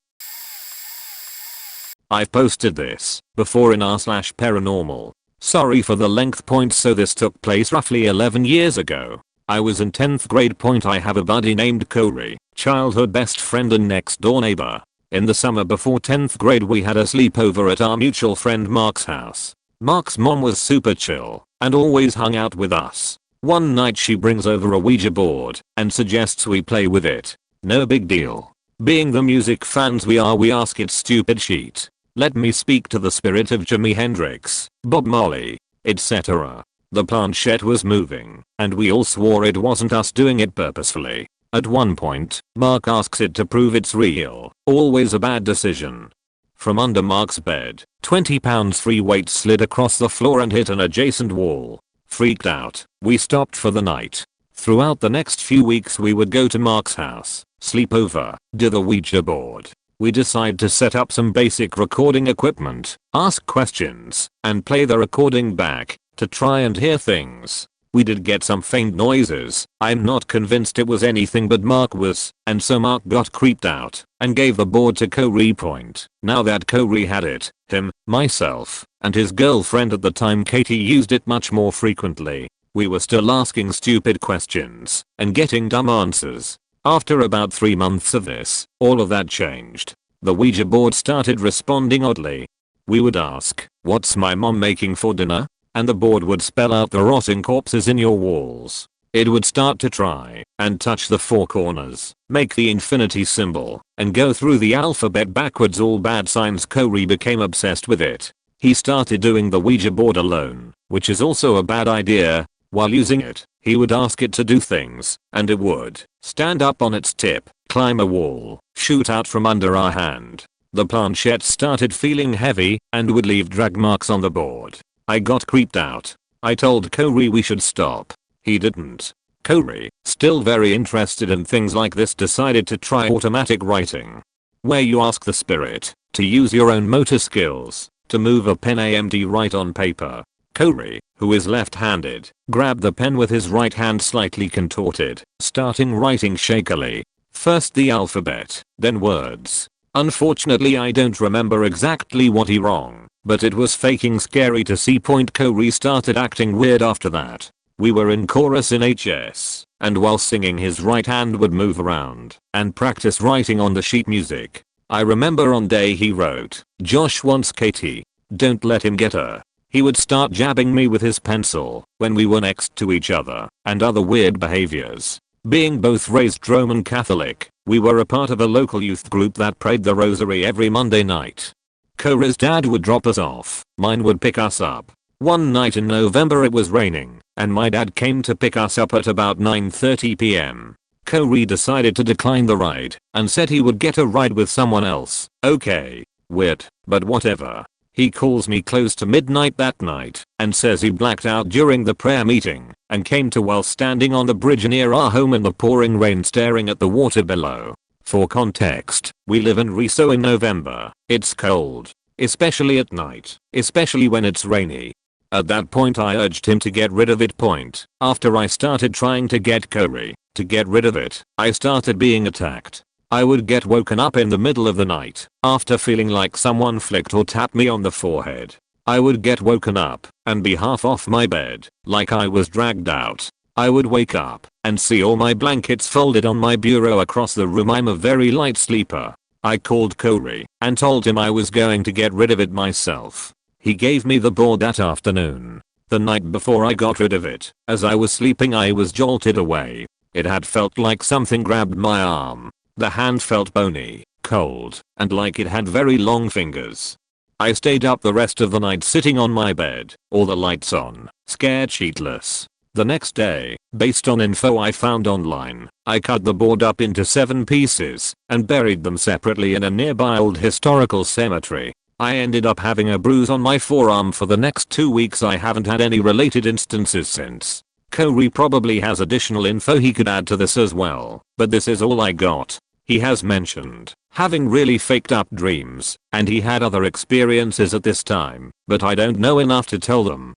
I've posted this before in r/paranormal. Sorry for the length. So this took place roughly 11 years ago. I was in 10th grade. I have a buddy named Corey, childhood best friend and next door neighbor. In the summer before 10th grade we had a sleepover at our mutual friend Mark's house. Mark's mom was super chill and always hung out with us. One night she brings over a Ouija board and suggests we play with it. No big deal. Being the music fans we are, we ask its stupid sheet. Let me speak to the spirit of Jimi Hendrix, Bob Marley, etc. The planchette was moving and we all swore it wasn't us doing it purposefully. At one point, Mark asks it to prove it's real. Always a bad decision. From under Mark's bed, 20 pounds free weight slid across the floor and hit an adjacent wall. Freaked out, we stopped for the night. Throughout the next few weeks we would go to Mark's house, sleep over, do the Ouija board. We decide to set up some basic recording equipment, ask questions, and play the recording back to try and hear things. We did get some faint noises. I'm not convinced it was anything, but Mark was, and so Mark got creeped out and gave the board to Corey. Now that Corey had it, him, myself, and his girlfriend at the time Katie used it much more frequently. We were still asking stupid questions and getting dumb answers. After about 3 months of this, all of that changed. The Ouija board started responding oddly. We would ask, "What's my mom making for dinner?" And the board would spell out the rotting corpses in your walls. It would start to try and touch the 4 corners, make the infinity symbol, and go through the alphabet backwards. All bad signs. Corey became obsessed with it. He started doing the Ouija board alone, which is also a bad idea. While using it, he would ask it to do things, and it would stand up on its tip, climb a wall, shoot out from under our hand. The planchette started feeling heavy and would leave drag marks on the board. I got creeped out. I told Corey we should stop. He didn't. Corey, still very interested in things like this, decided to try automatic writing, where you ask the spirit to use your own motor skills to move a pen AMD right on paper. Corey, who is left-handed, grabbed the pen with his right hand slightly contorted, starting writing shakily. First the alphabet, then words. Unfortunately I don't remember exactly what he wrong, but it was faking scary to see. Corey started acting weird after that. We were in chorus in HS, and while singing his right hand would move around and practice writing on the sheet music. I remember on day he wrote, "Josh wants Katie. Don't let him get her." He would start jabbing me with his pencil when we were next to each other, and other weird behaviors. Being both raised Roman Catholic, we were a part of a local youth group that prayed the rosary every Monday night. Corey's dad would drop us off, mine would pick us up. One night in November it was raining, and my dad came to pick us up at about 9:30 p.m. Corey decided to decline the ride and said he would get a ride with someone else. Okay, weird, but whatever. He calls me close to midnight that night and says he blacked out during the prayer meeting and came to while standing on the bridge near our home in the pouring rain staring at the water below. For context, we live in Riso in November. It's cold, especially at night, especially when it's rainy. At that point I urged him to get rid of it. After I started trying to get Corey to get rid of it, I started being attacked. I would get woken up in the middle of the night after feeling like someone flicked or tapped me on the forehead. I would get woken up and be half off my bed, like I was dragged out. I would wake up and see all my blankets folded on my bureau across the room. I'm a very light sleeper. I called Corey and told him I was going to get rid of it myself. He gave me the board that afternoon. The night before I got rid of it, as I was sleeping I was jolted away. It had felt like something grabbed my arm. The hand felt bony, cold, and like it had very long fingers. I stayed up the rest of the night sitting on my bed, all the lights on, scared shitless. The next day, based on info I found online, I cut the board up into 7 pieces and buried them separately in a nearby old historical cemetery. I ended up having a bruise on my forearm for the next 2 weeks. I haven't had any related instances since. Corey probably has additional info he could add to this as well, but this is all I got. He has mentioned having really faked up dreams, and he had other experiences at this time, but I don't know enough to tell them.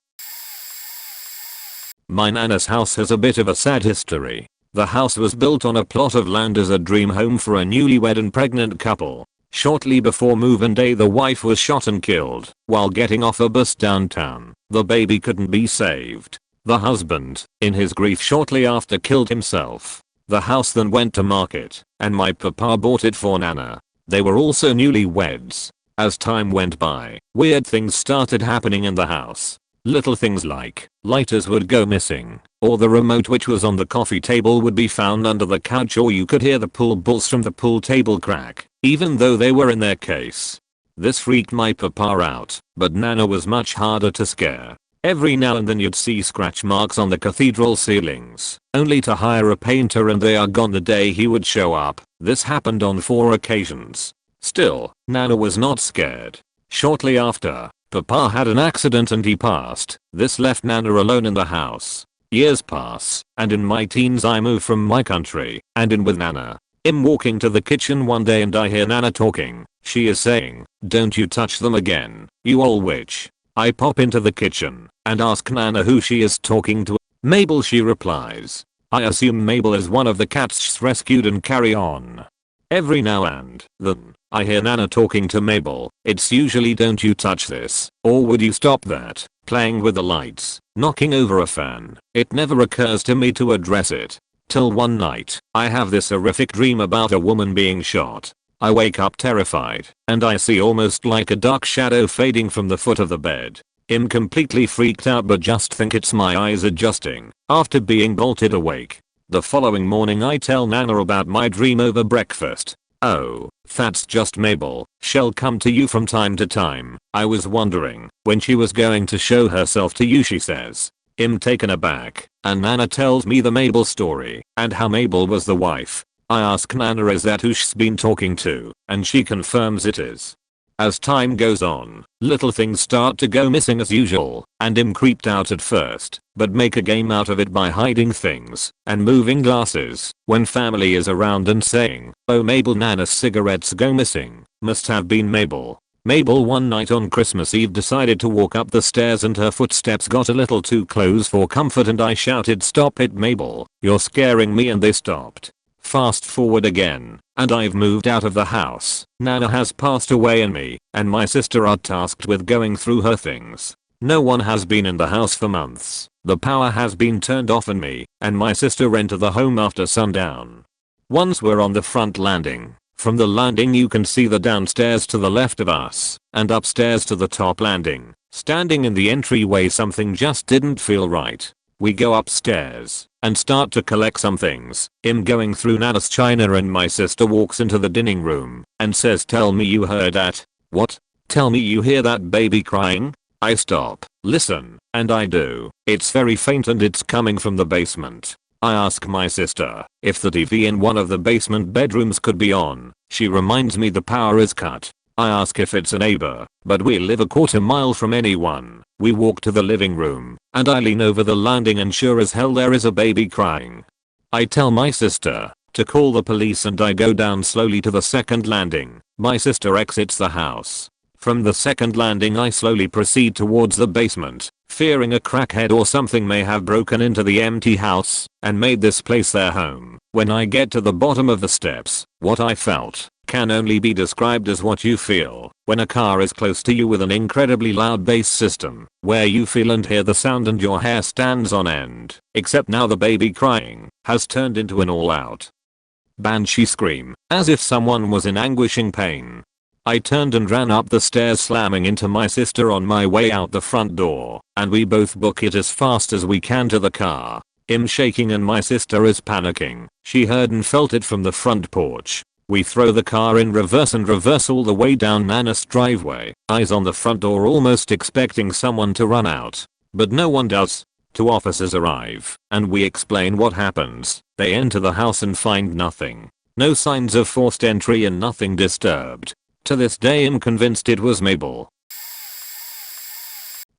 My nana's house has a bit of a sad history. The house was built on a plot of land as a dream home for a newlywed and pregnant couple. Shortly before move-in day the wife was shot and killed while getting off a bus downtown. The baby couldn't be saved. The husband, in his grief shortly after, killed himself. The house then went to market, and my papa bought it for Nana. They were also newlyweds. As time went by, weird things started happening in the house. Little things like lighters would go missing, or the remote which was on the coffee table would be found under the couch, or you could hear the pool balls from the pool table crack, even though they were in their case. This freaked my papa out, but Nana was much harder to scare. Every now and then you'd see scratch marks on the cathedral ceilings, only to hire a painter and they are gone the day he would show up. This happened on 4 occasions. Still, Nana was not scared. Shortly after, Papa had an accident and he passed. This left Nana alone in the house. Years pass, and in my teens I move from my country, and in with Nana. I'm walking to the kitchen one day and I hear Nana talking. She is saying, "Don't you touch them again, you old witch." I pop into the kitchen and ask Nana who she is talking to. "Mabel," she replies. I assume Mabel is one of the cats she's rescued and carry on. Every now and then, I hear Nana talking to Mabel. It's usually "Don't you touch this," or "Would you stop that," playing with the lights, knocking over a fan. It never occurs to me to address it. Till one night, I have this horrific dream about a woman being shot. I wake up terrified, and I see almost like a dark shadow fading from the foot of the bed. I'm completely freaked out but just think it's my eyes adjusting after being bolted awake. The following morning I tell Nana about my dream over breakfast. "Oh, that's just Mabel. She'll come to you from time to time. I was wondering when she was going to show herself to you," she says. I'm taken aback, and Nana tells me the Mabel story and how Mabel was the wife. I ask Nana is that who she's been talking to, and she confirms it is. As time goes on, little things start to go missing as usual, and I'm creeped out at first, but make a game out of it by hiding things and moving glasses when family is around and saying, "Oh Mabel, Nana's cigarettes go missing. Must have been Mabel." Mabel one night on Christmas Eve decided to walk up the stairs and her footsteps got a little too close for comfort and I shouted, "Stop it, Mabel, you're scaring me," and they stopped. Fast forward again, and I've moved out of the house. Nana has passed away and me and my sister are tasked with going through her things. No one has been in the house for months. The power has been turned off and me and my sister enter the home after sundown. Once we're on the front landing. From the landing you can see the downstairs to the left of us and upstairs to the top landing. Standing in the entryway something just didn't feel right. We go upstairs and start to collect some things. I'm going through Nana's china and my sister walks into the dining room and says, "Tell me you heard that." "What?" "Tell me you hear that baby crying." I stop, listen, and I do. It's very faint and it's coming from the basement. I ask my sister if the TV in one of the basement bedrooms could be on. She reminds me the power is cut. I ask if it's a neighbor, but we live a quarter mile from anyone. We walk to the living room, and I lean over the landing and sure as hell there is a baby crying. I tell my sister to call the police and I go down slowly to the second landing. My sister exits the house. From the second landing I slowly proceed towards the basement, fearing a crackhead or something may have broken into the empty house and made this place their home. When I get to the bottom of the steps, what I felt can only be described as what you feel when a car is close to you with an incredibly loud bass system, where you feel and hear the sound and your hair stands on end. Except now the baby crying has turned into an all-out banshee scream, as if someone was in anguishing pain. I turned and ran up the stairs slamming into my sister on my way out the front door, and we both book it as fast as we can to the car. I'm shaking and my sister is panicking. She heard and felt it from the front porch. We throw the car in reverse and reverse all the way down Nana's driveway, eyes on the front door almost expecting someone to run out. But no one does. 2 officers arrive, and we explain what happens. They enter the house and find nothing. No signs of forced entry and nothing disturbed. To this day I'm convinced it was Mabel.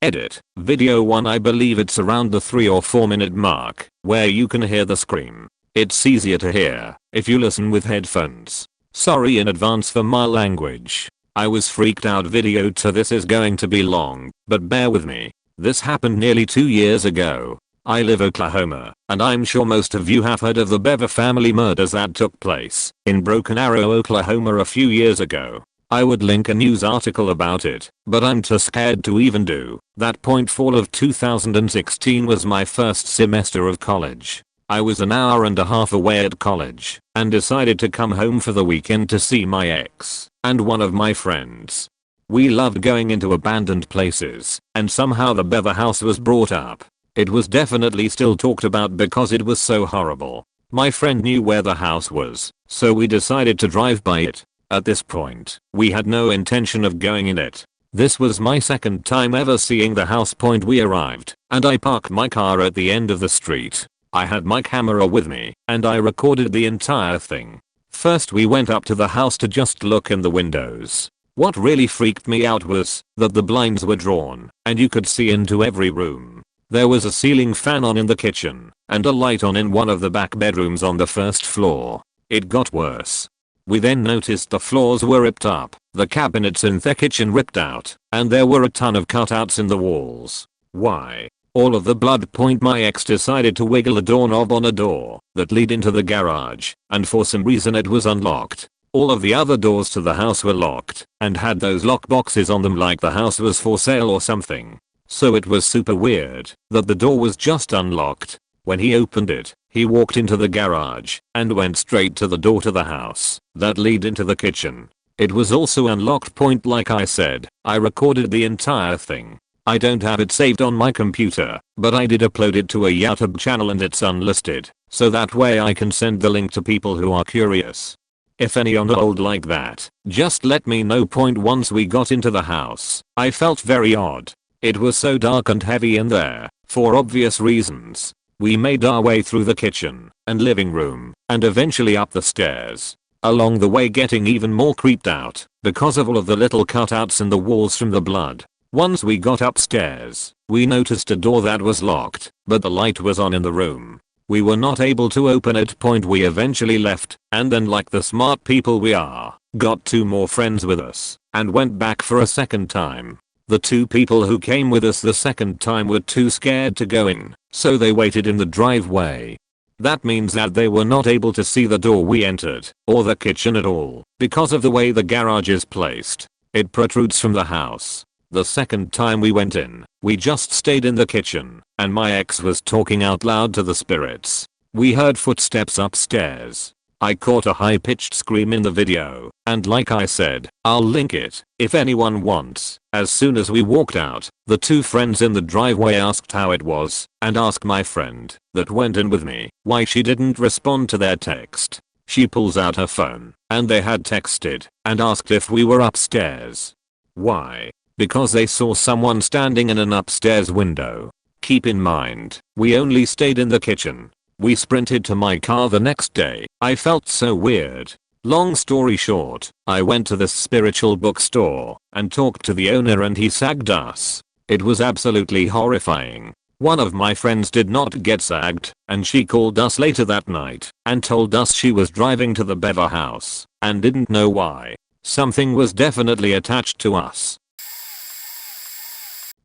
Edit. Video 1. I believe it's around the 3 or 4 minute mark, where you can hear the scream. It's easier to hear if you listen with headphones. Sorry in advance for my language. I was freaked out. Video 2. This is going to be long, but bear with me. This happened nearly 2 years ago. I live in Oklahoma, and I'm sure most of you have heard of the Bever family murders that took place in Broken Arrow, Oklahoma a few years ago. I would link a news article about it, but I'm too scared to even do that. Fall of 2016 was my first semester of college. I was an hour and a half away at college and decided to come home for the weekend to see my ex and one of my friends. We loved going into abandoned places, and somehow the Bever house was brought up. It was definitely still talked about because it was so horrible. My friend knew where the house was, so we decided to drive by it. At this point, we had no intention of going in it. This was my second time ever seeing the house. We arrived, and I parked my car at the end of the street. I had my camera with me, and I recorded the entire thing. First we went up to the house to just look in the windows. What really freaked me out was that the blinds were drawn, and you could see into every room. There was a ceiling fan on in the kitchen, and a light on in one of the back bedrooms on the first floor. It got worse. We then noticed the floors were ripped up, the cabinets in the kitchen ripped out, and there were a ton of cutouts in the walls. Why? All of the blood. My ex decided to wiggle a doorknob on a door that lead into the garage, and for some reason it was unlocked. All of the other doors to the house were locked and had those lock boxes on them like the house was for sale or something. So it was super weird that the door was just unlocked. When he opened it, he walked into the garage and went straight to the door to the house that lead into the kitchen. It was also unlocked. Like I said, I recorded the entire thing. I don't have it saved on my computer, but I did upload it to a YouTube channel and it's unlisted, so that way I can send the link to people who are curious. If any on hold like that, just let me know. Once we got into the house, I felt very odd. It was so dark and heavy in there, for obvious reasons. We made our way through the kitchen and living room and eventually up the stairs. Along the way getting even more creeped out because of all of the little cutouts in the walls from the blood. Once we got upstairs, we noticed a door that was locked, but the light was on in the room. We were not able to open it. We eventually left, and then, like the smart people we are, got 2 more friends with us and went back for a second time. The 2 people who came with us the second time were too scared to go in, so they waited in the driveway. That means that they were not able to see the door we entered, or the kitchen at all, because of the way the garage is placed. It protrudes from the house. The second time we went in, we just stayed in the kitchen, and my ex was talking out loud to the spirits. We heard footsteps upstairs. I caught a high-pitched scream in the video, and like I said, I'll link it if anyone wants. As soon as we walked out, the 2 friends in the driveway asked how it was, and asked my friend that went in with me why she didn't respond to their text. She pulls out her phone, and they had texted and asked if we were upstairs. Why? Because they saw someone standing in an upstairs window. Keep in mind, we only stayed in the kitchen. We sprinted to my car the next day. I felt so weird. Long story short, I went to this spiritual bookstore and talked to the owner, and he sagged us. It was absolutely horrifying. One of my friends did not get sagged, and she called us later that night and told us she was driving to the Bever house and didn't know why. Something was definitely attached to us.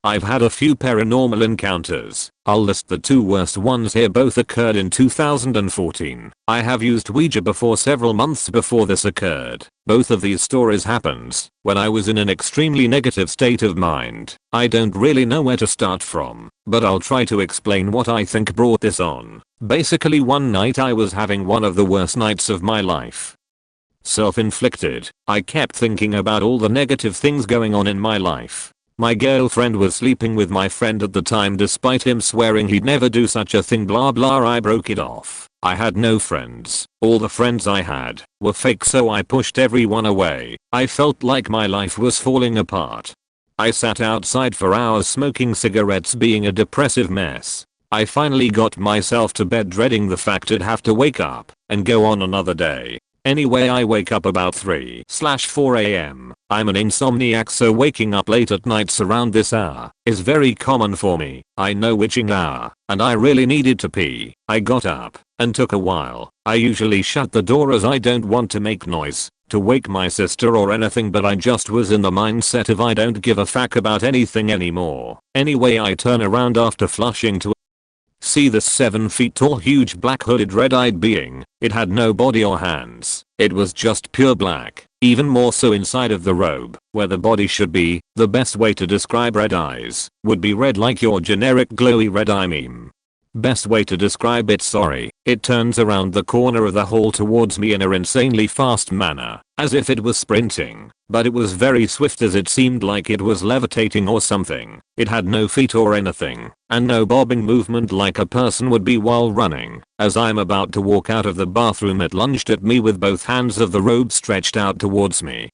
I've had a few paranormal encounters. I'll list the 2 worst ones here. Both occurred in 2014. I have used Ouija before several months before this occurred. Both of these stories happened when I was in an extremely negative state of mind. I don't really know where to start from, but I'll try to explain what I think brought this on. Basically, one night I was having one of the worst nights of my life. Self-inflicted. I kept thinking about all the negative things going on in my life. My girlfriend was sleeping with my friend at the time despite him swearing he'd never do such a thing, blah blah. I broke it off. I had no friends. All the friends I had were fake, so I pushed everyone away. I felt like my life was falling apart. I sat outside for hours smoking cigarettes, being a depressive mess. I finally got myself to bed, dreading the fact I'd have to wake up and go on another day. Anyway, I wake up about 3/4 am. I'm an insomniac, so waking up late at nights around this hour is very common for me. I know witching hour, and I really needed to pee. I got up and took a while. I usually shut the door as I don't want to make noise to wake my sister or anything, but I just was in the mindset of I don't give a fuck about anything anymore. Anyway, I turn around after flushing to see this 7 feet tall, huge, black hooded, red-eyed being. It had no body or hands. It was just pure black, even more so inside of the robe, where the body should be. The best way to describe red eyes would be red, like your generic glowy red eye meme. Best way to describe it, sorry. It turns around the corner of the hall towards me in an insanely fast manner, as if it was sprinting, but it was very swift, as it seemed like it was levitating or something. It had no feet or anything, and no bobbing movement like a person would be while running. As I'm about to walk out of the bathroom, it lunged at me with both hands of the robe stretched out towards me.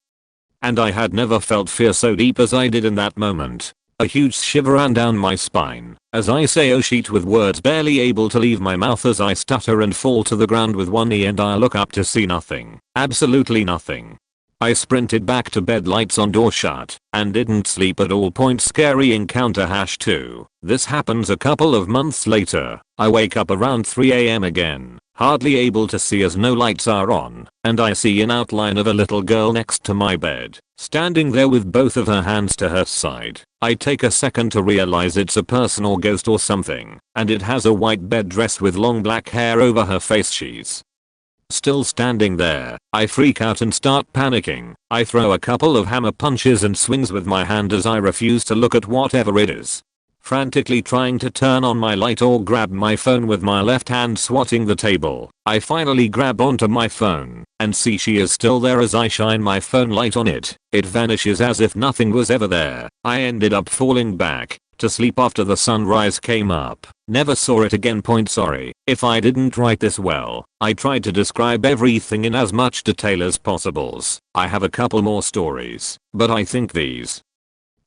And I had never felt fear so deep as I did in that moment. A huge shiver ran down my spine as I say oh shit, with words barely able to leave my mouth as I stutter and fall to the ground with one knee, and I look up to see nothing. Absolutely nothing. I sprinted back to bed, lights on, door shut, and didn't sleep at all. Scary encounter #2. This happens a couple of months later. I wake up around 3 am again, hardly able to see as no lights are on, and I see an outline of a little girl next to my bed, standing there with both of her hands to her side. I take a second to realize it's a person or ghost or something, and it has a white bed dress with long black hair over her face. She's still standing there. I freak out and start panicking. I throw a couple of hammer punches and swings with my hand as I refuse to look at whatever it is, frantically trying to turn on my light or grab my phone with my left hand, swatting the table. I finally grab onto my phone and see she is still there. As I shine my phone light on it, it vanishes as if nothing was ever there. I ended up falling back to sleep after the sunrise came up. Never saw it again. Sorry if I didn't write this well. I tried to describe everything in as much detail as possible. I have a couple more stories, but I think these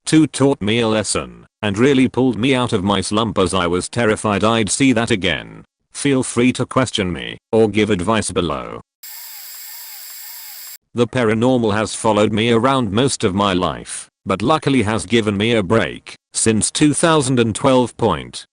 two taught me a lesson and really pulled me out of my slump, as I was terrified I'd see that again. Feel free to question me or give advice below. The paranormal has followed me around most of my life. but luckily has given me a break since 2012.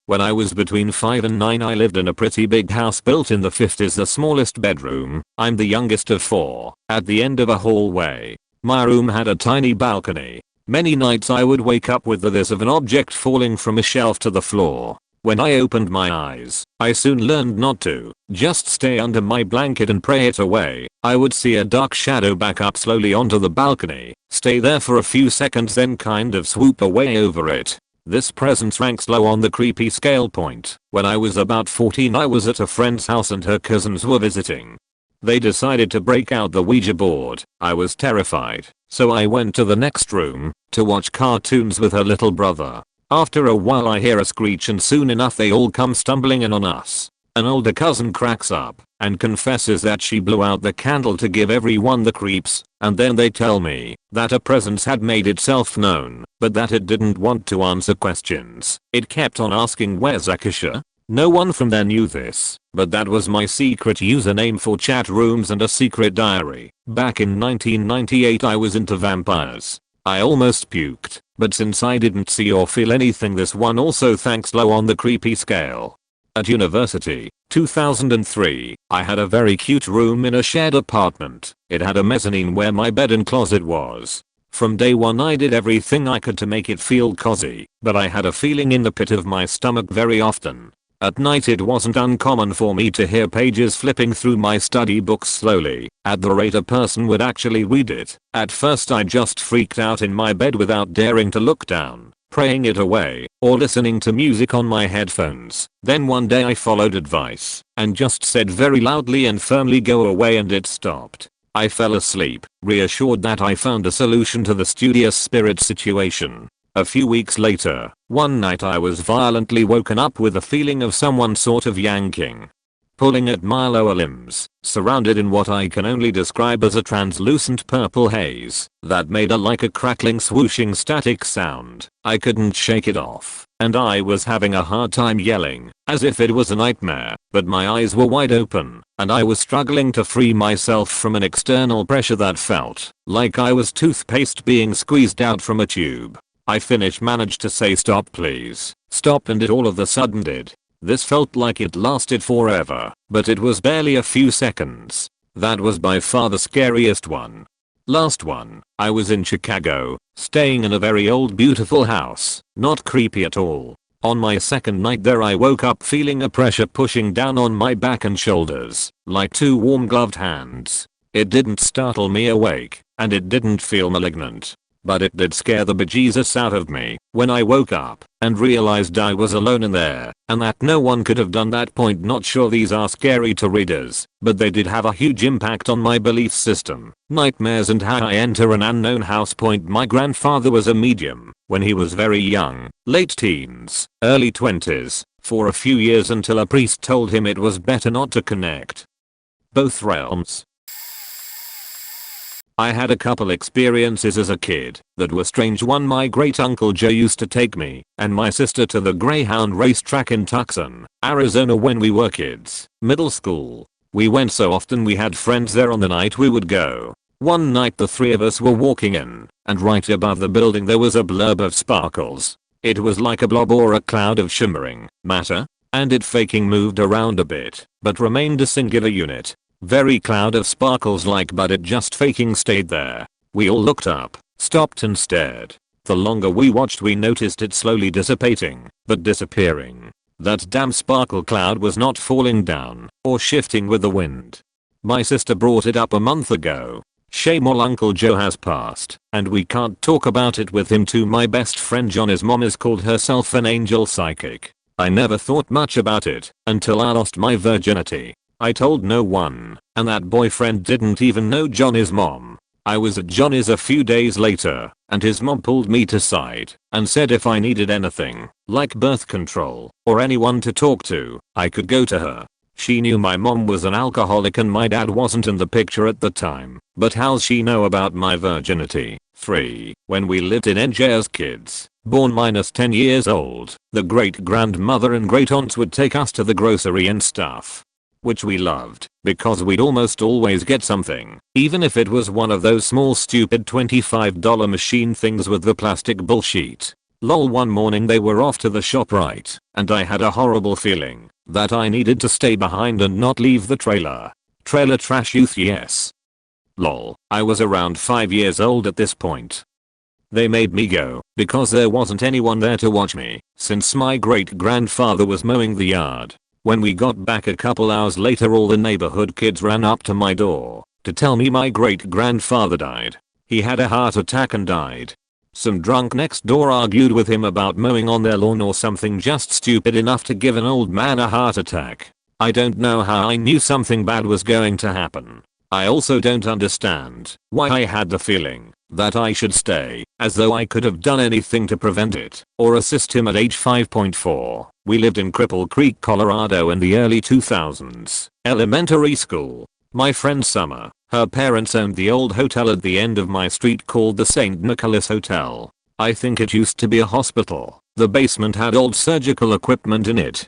When I was between 5 and 9 I lived in a pretty big house built in the 50s. The smallest bedroom, I'm the youngest of 4, at the end of a hallway. My room had a tiny balcony. Many nights I would wake up with the hiss of an object falling from a shelf to the floor. When I opened my eyes, I soon learned not to just stay under my blanket and pray it away. I would see a dark shadow back up slowly onto the balcony, stay there for a few seconds, then kind of swoop away over it. This presence ranks low on the creepy scale point. When I was about 14 I was at a friend's house and her cousins were visiting. They decided to break out the Ouija board. I was terrified, so I went to the next room to watch cartoons with her little brother. After a while I hear a screech and soon enough they all come stumbling in on us. An older cousin cracks up and confesses that she blew out the candle to give everyone the creeps, and then they tell me that a presence had made itself known, but that it didn't want to answer questions. It kept on asking, "Where's Akasha?" No one from there knew this, but that was my secret username for chat rooms and a secret diary. Back in 1998 I was into vampires. I almost puked, but since I didn't see or feel anything, this one also thanks low on the creepy scale. At university, 2003, I had a very cute room in a shared apartment. It had a mezzanine where my bed and closet was. From day one I did everything I could to make it feel cozy, but I had a feeling in the pit of my stomach very often. At night it wasn't uncommon for me to hear pages flipping through my study books slowly, at the rate a person would actually read it. At first I just freaked out in my bed without daring to look down, praying it away, or listening to music on my headphones. Then one day I followed advice, and just said very loudly and firmly, "Go away," and it stopped. I fell asleep, reassured that I found a solution to the studious spirit situation. A few weeks later, one night I was violently woken up with a feeling of someone sort of yanking, pulling at my lower limbs, surrounded in what I can only describe as a translucent purple haze that made a crackling swooshing static sound. I couldn't shake it off, and I was having a hard time yelling, as if it was a nightmare, but my eyes were wide open, and I was struggling to free myself from an external pressure that felt like I was toothpaste being squeezed out from a tube. I managed to say, "Stop please, stop," and it all of a sudden did. This felt like it lasted forever, but it was barely a few seconds. That was by far the scariest one. Last one, I was in Chicago, staying in a very old beautiful house, not creepy at all. On my second night there I woke up feeling a pressure pushing down on my back and shoulders, like two warm gloved hands. It didn't startle me awake, and it didn't feel malignant. But it did scare the bejesus out of me when I woke up and realized I was alone in there and that no one could have done that. Not sure these are scary to readers, but they did have a huge impact on my belief system, nightmares, and how I enter an unknown house. My grandfather was a medium when he was very young, late teens, early 20s, for a few years until a priest told him it was better not to connect both realms. I had a couple experiences as a kid that were strange. One, my great uncle Joe used to take me and my sister to the Greyhound racetrack in Tucson, Arizona when we were kids, middle school. We went so often we had friends there on the night we would go. One night the three of us were walking in, and right above the building there was a blurb of sparkles. It was like a blob or a cloud of shimmering matter, and it faking moved around a bit, but remained a singular unit. Very cloud of sparkles but it just faking stayed there. We all looked up, stopped and stared. The longer we watched we noticed it slowly dissipating, but disappearing. That damn sparkle cloud was not falling down or shifting with the wind. My sister brought it up a month ago. Shame on Uncle Joe has passed, and we can't talk about it with him too. My best friend John's mom has called herself an angel psychic. I never thought much about it until I lost my virginity. I told no one, and that boyfriend didn't even know Johnny's mom. I was at Johnny's a few days later, and his mom pulled me to side and said if I needed anything, like birth control, or anyone to talk to, I could go to her. She knew my mom was an alcoholic and my dad wasn't in the picture at the time, but how'll she know about my virginity? 3. When we lived in NJ as kids, born -10 years old, the great grandmother and great aunts would take us to the grocery and stuff. which we loved because we'd almost always get something, even if it was one of those small stupid $25 machine things with the plastic bullshit. Lol, one morning they were off to the shop, right, and I had a horrible feeling that I needed to stay behind and not leave the trailer. Trailer trash youth, yes. Lol, I was around 5 years old at this point. They made me go because there wasn't anyone there to watch me since my great grandfather was mowing the yard. When we got back a couple hours later, all the neighborhood kids ran up to my door to tell me my great grandfather died. He had a heart attack and died. Some drunk next door argued with him about mowing on their lawn or something just stupid enough to give an old man a heart attack. I don't know how I knew something bad was going to happen. I also don't understand why I had the feeling that I should stay, as though I could have done anything to prevent it or assist him at age 5.4. We lived in Cripple Creek, Colorado in the early 2000s. Elementary school. My friend Summer, her parents owned the old hotel at the end of my street called the St. Nicholas Hotel. I think it used to be a hospital. The basement had old surgical equipment in it.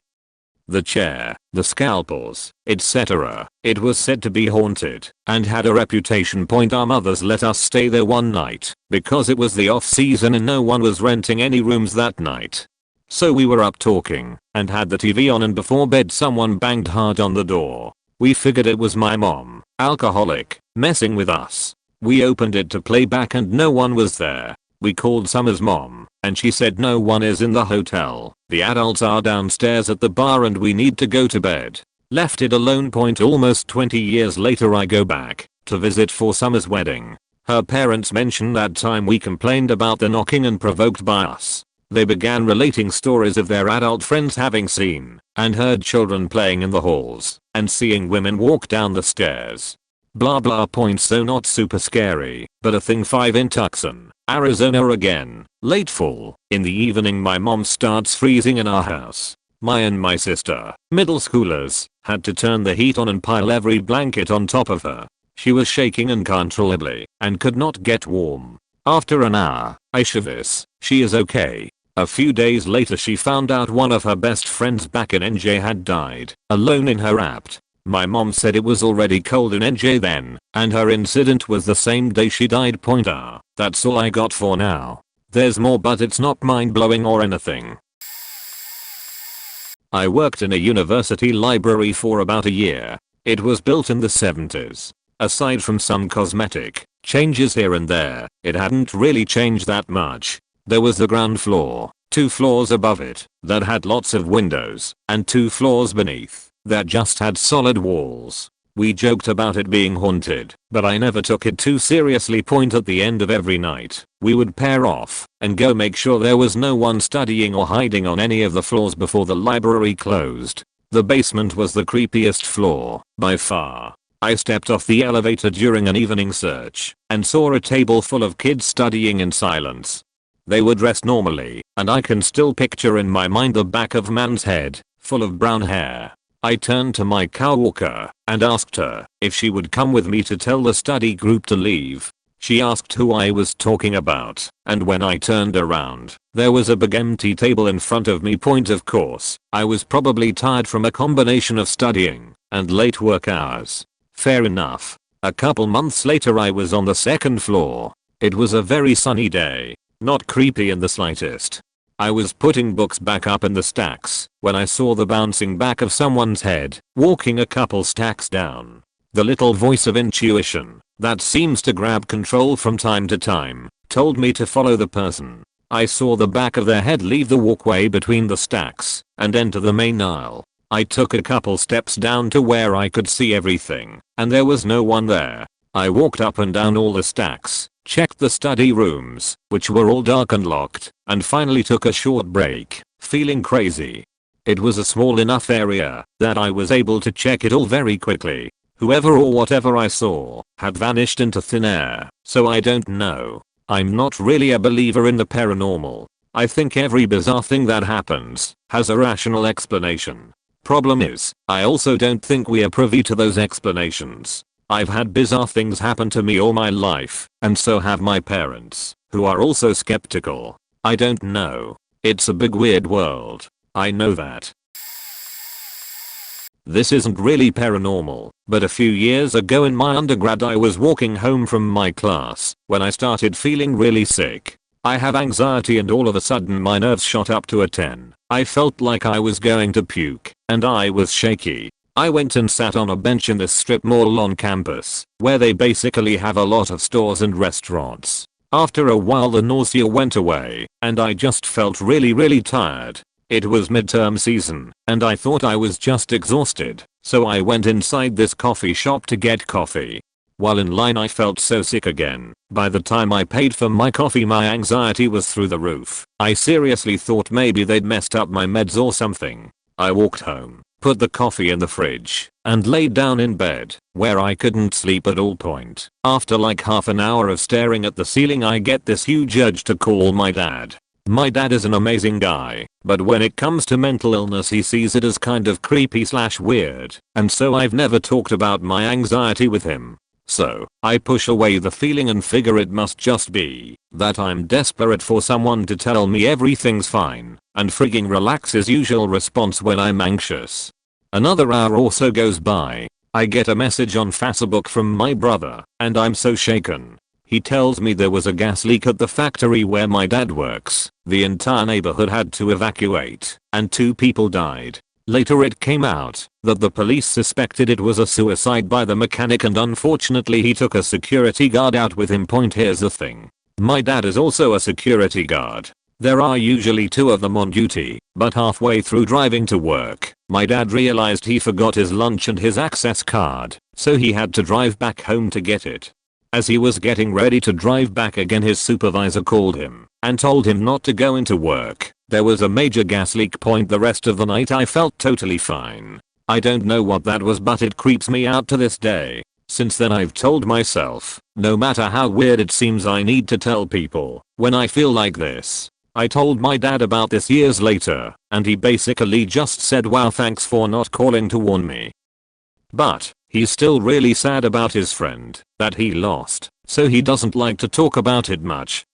The chair, the scalpels, etc. It was said to be haunted and had a reputation. Our mothers let us stay there one night because it was the off season and no one was renting any rooms that night. So we were up talking and had the TV on, and before bed someone banged hard on the door. We figured it was my mom, alcoholic, messing with us. We opened it to play back and no one was there. We called Summer's mom and she said no one is in the hotel. The adults are downstairs at the bar and we need to go to bed. Left it alone. Almost 20 years later I go back to visit for Summer's wedding. Her parents mention that time we complained about the knocking and provoked by us. They began relating stories of their adult friends having seen and heard children playing in the halls and seeing women walk down the stairs. Blah blah. So not super scary, but a thing. 5 in Tucson, Arizona again. Late fall. In the evening my mom starts freezing in our house. My and my sister, middle schoolers, had to turn the heat on and pile every blanket on top of her. She was shaking uncontrollably and could not get warm. After an hour, I this, she is okay. A few days later she found out one of her best friends back in NJ had died, alone in her apt. My mom said it was already cold in NJ then, and her incident was the same day she died. That's all I got for now. There's more but it's not mind-blowing or anything. I worked in a university library for about a year. It was built in the 70s. Aside from some cosmetic changes here and there, it hadn't really changed that much. There was the ground floor, 2 floors above it, that had lots of windows, and 2 floors beneath, that just had solid walls. We joked about it being haunted, but I never took it too seriously. At the end of every night, we would pair off and go make sure there was no one studying or hiding on any of the floors before the library closed. The basement was the creepiest floor, by far. I stepped off the elevator during an evening search and saw a table full of kids studying in silence. They were dressed normally, and I can still picture in my mind the back of man's head, full of brown hair. I turned to my coworker and asked her if she would come with me to tell the study group to leave. She asked who I was talking about, and when I turned around, there was a big empty table in front of me. Of course, I was probably tired from a combination of studying and late work hours. Fair enough. A couple months later I was on the 2nd floor. It was a very sunny day. Not creepy in the slightest. I was putting books back up in the stacks when I saw the bouncing back of someone's head, walking a couple stacks down. The little voice of intuition that seems to grab control from time to time told me to follow the person. I saw the back of their head leave the walkway between the stacks and enter the main aisle. I took a couple steps down to where I could see everything, and there was no one there. I walked up and down all the stacks, checked the study rooms, which were all dark and locked, and finally took a short break, feeling crazy. It was a small enough area that I was able to check it all very quickly. Whoever or whatever I saw had vanished into thin air, so I don't know. I'm not really a believer in the paranormal. I think every bizarre thing that happens has a rational explanation. Problem is, I also don't think we are privy to those explanations. I've had bizarre things happen to me all my life, and so have my parents, who are also skeptical. I don't know. It's a big weird world. I know that. This isn't really paranormal, but a few years ago in my undergrad I was walking home from my class when I started feeling really sick. I have anxiety and all of a sudden my nerves shot up to a 10. I felt like I was going to puke, and I was shaky. I went and sat on a bench in this strip mall on campus, where they basically have a lot of stores and restaurants. After a while the nausea went away, and I just felt really tired. It was midterm season, and I thought I was just exhausted, so I went inside this coffee shop to get coffee. While in line I felt so sick again. By the time I paid for my coffee my anxiety was through the roof. I seriously thought maybe they'd messed up my meds or something. I walked home, put the coffee in the fridge, and laid down in bed, where I couldn't sleep at all point. After like half an hour of staring at the ceiling I get this huge urge to call my dad. My dad is an amazing guy, but when it comes to mental illness he sees it as kind of creepy/weird, and so I've never talked about my anxiety with him. So, I push away the feeling and figure it must just be that I'm desperate for someone to tell me everything's fine, and frigging relax his usual response when I'm anxious. Another hour or so goes by. I get a message on Facebook from my brother, and I'm so shaken. He tells me there was a gas leak at the factory where my dad works. The entire neighborhood had to evacuate, and 2 people died. Later it came out that the police suspected it was a suicide by the mechanic and unfortunately he took a security guard out with him. Here's the thing. My dad is also a security guard. There are usually 2 of them on duty, but halfway through driving to work, my dad realized he forgot his lunch and his access card, so he had to drive back home to get it. As he was getting ready to drive back again his supervisor called him and told him not to go into work. There was a major gas leak. The rest of the night I felt totally fine. I don't know what that was but it creeps me out to this day. Since then I've told myself, no matter how weird it seems I need to tell people when I feel like this. I told my dad about this years later, and he basically just said wow thanks for not calling to warn me. But, he's still really sad about his friend that he lost, so he doesn't like to talk about it much.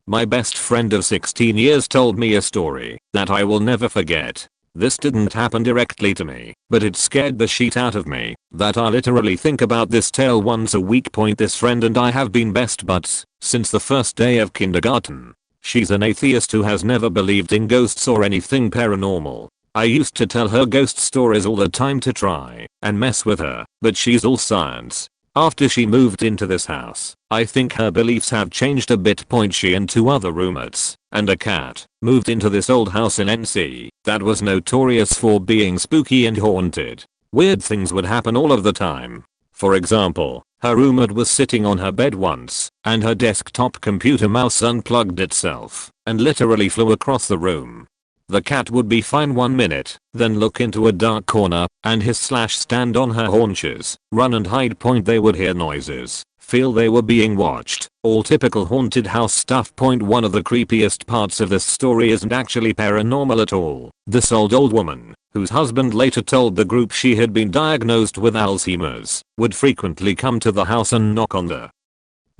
My best friend of 16 years told me a story that I will never forget. This didn't happen directly to me, but it scared the shit out of me that I literally think about this tale once a week. This friend and I have been best buds since the first day of kindergarten. She's an atheist who has never believed in ghosts or anything paranormal. I used to tell her ghost stories all the time to try and mess with her, but she's all science. After she moved into this house, I think her beliefs have changed a bit. She and 2 other roommates and a cat moved into this old house in NC that was notorious for being spooky and haunted. Weird things would happen all of the time. For example, her roommate was sitting on her bed once and her desktop computer mouse unplugged itself and literally flew across the room. The cat would be fine 1 minute, then look into a dark corner and stand on her haunches, run and hide. They would hear noises, feel they were being watched, all typical haunted house stuff. One of the creepiest parts of this story isn't actually paranormal at all. This old woman, whose husband later told the group she had been diagnosed with Alzheimer's, would frequently come to the house and knock on the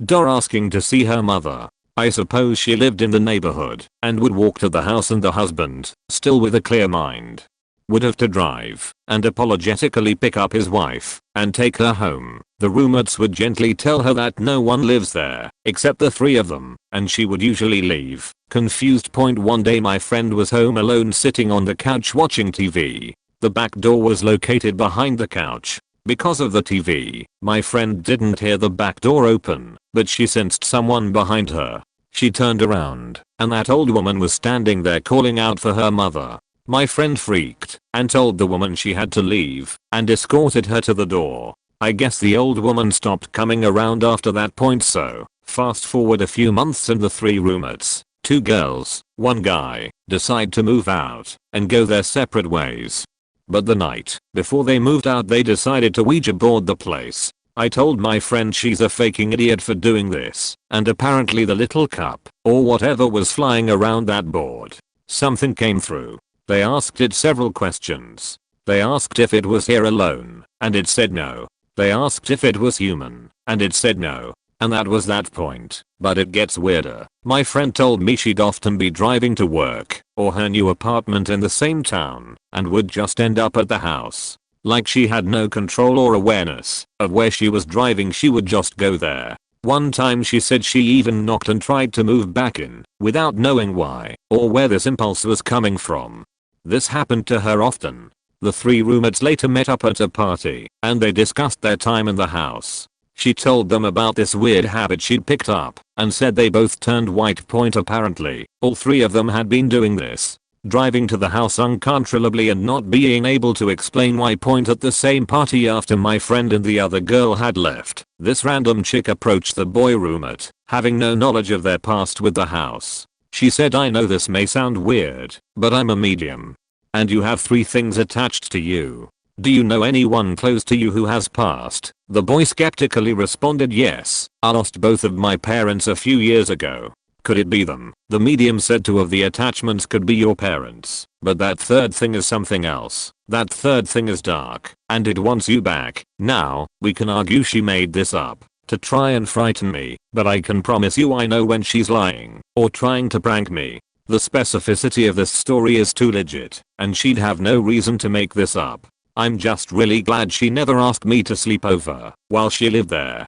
door asking to see her mother. I suppose she lived in the neighborhood and would walk to the house and the husband, still with a clear mind, would have to drive and apologetically pick up his wife and take her home. The roommates would gently tell her that no one lives there except the 3 of them, and she would usually leave, confused. One day my friend was home alone sitting on the couch watching TV. The back door was located behind the couch. Because of the TV, my friend didn't hear the back door open, but she sensed someone behind her. She turned around, and that old woman was standing there calling out for her mother. My friend freaked and told the woman she had to leave and escorted her to the door. I guess the old woman stopped coming around after that point. So, fast forward a few months and the 3 roommates, 2 girls, 1 guy, decide to move out and go their separate ways. But the night before they moved out they decided to Ouija board the place. I told my friend she's a fucking idiot for doing this, and apparently the little cup, or whatever was flying around that board. Something came through. They asked it several questions. They asked if it was here alone, and it said no. They asked if it was human, and it said no. And that was that point. But it gets weirder. My friend told me she'd often be driving to work or her new apartment in the same town and would just end up at the house. Like she had no control or awareness of where she was driving, she would just go there. One time she said she even knocked and tried to move back in without knowing why or where this impulse was coming from. This happened to her often. The three roommates later met up at a party and they discussed their time in the house. She told them about this weird habit she'd picked up and said they both turned white point apparently. All three of them had been doing this. Driving to the house uncontrollably and not being able to explain why point at the same party after my friend and the other girl had left. This random chick approached the boy roommate, having no knowledge of their past with the house. She said, "I know this may sound weird, but I'm a medium. And you have 3 things attached to you. Do you know anyone close to you who has passed?" The boy skeptically responded, "Yes, I lost both of my parents a few years ago." "Could it be them?" The medium said 2 of the attachments could be your parents, but that 3rd thing is something else. That 3rd thing is dark, and it wants you back. Now, we can argue she made this up to try and frighten me, but I can promise you I know when she's lying or trying to prank me. The specificity of this story is too legit, and she'd have no reason to make this up. I'm just really glad she never asked me to sleep over while she lived there.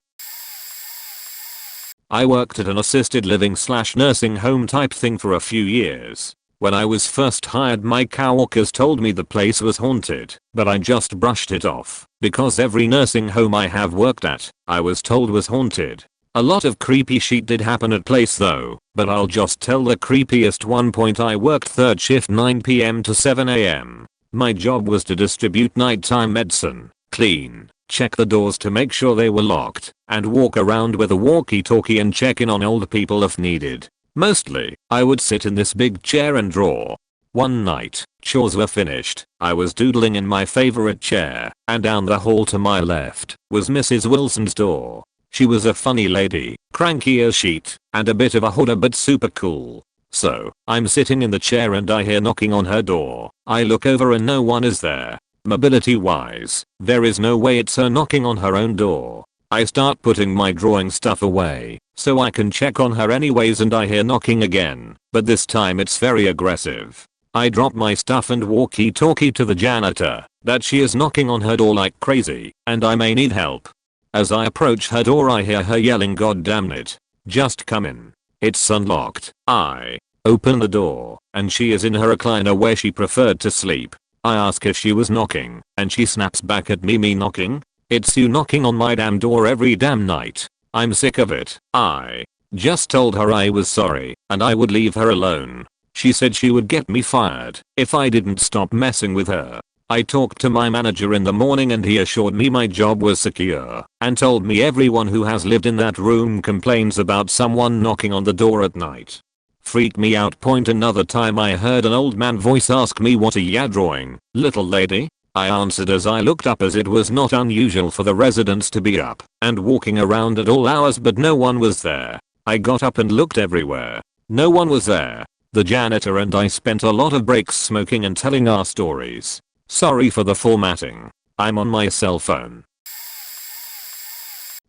I worked at an assisted living / nursing home type thing for a few years. When I was first hired, my coworkers told me the place was haunted, but I just brushed it off because every nursing home I have worked at, I was told was haunted. A lot of creepy shit did happen at place though, but I'll just tell the creepiest one. I worked 3rd shift 9 PM to 7 AM. My job was to distribute nighttime medicine, clean, check the doors to make sure they were locked, and walk around with a walkie-talkie and check in on old people if needed. Mostly, I would sit in this big chair and draw. One night, chores were finished, I was doodling in my favorite chair, and down the hall to my left was Mrs. Wilson's door. She was a funny lady, cranky as shit, and a bit of a hooder but super cool. So, I'm sitting in the chair and I hear knocking on her door. I look over and no one is there. Mobility wise, there is no way it's her knocking on her own door. I start putting my drawing stuff away so I can check on her anyways, and I hear knocking again, but this time it's very aggressive. I drop my stuff and walkie-talkie to the janitor that she is knocking on her door like crazy and I may need help. As I approach her door I hear her yelling, "God damn it, just come in. It's unlocked." I open the door and she is in her recliner where she preferred to sleep. I ask if she was knocking and she snaps back at me knocking? It's you knocking on my damn door every damn night. I'm sick of it. I just told her I was sorry and I would leave her alone. She said she would get me fired if I didn't stop messing with her. I talked to my manager in the morning and he assured me my job was secure and told me everyone who has lived in that room complains about someone knocking on the door at night. Freaked me out. Another time I heard an old man voice ask me, "What are ya drawing, little lady?" I answered as I looked up, as it was not unusual for the residents to be up and walking around at all hours, but no one was there. I got up and looked everywhere. No one was there. The janitor and I spent a lot of breaks smoking and telling our stories. Sorry for the formatting. I'm on my cell phone.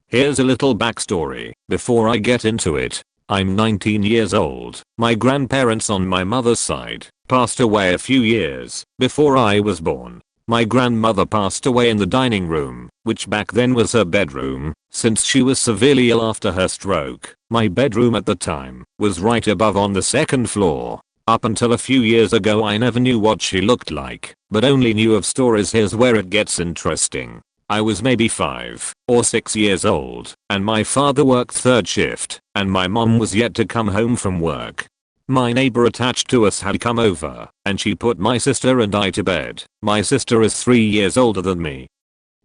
Here's a little backstory before I get into it. I'm 19 years old. My grandparents on my mother's side passed away a few years before I was born. My grandmother passed away in the dining room, which back then was her bedroom, since she was severely ill after her stroke. My bedroom at the time was right above on the 2nd floor. Up until a few years ago I never knew what she looked like, but only knew of stories. Here's where it gets interesting. I was maybe 5 or 6 years old, and my father worked 3rd shift, and my mom was yet to come home from work. My neighbor attached to us had come over, and she put my sister and I to bed. My sister is 3 years older than me.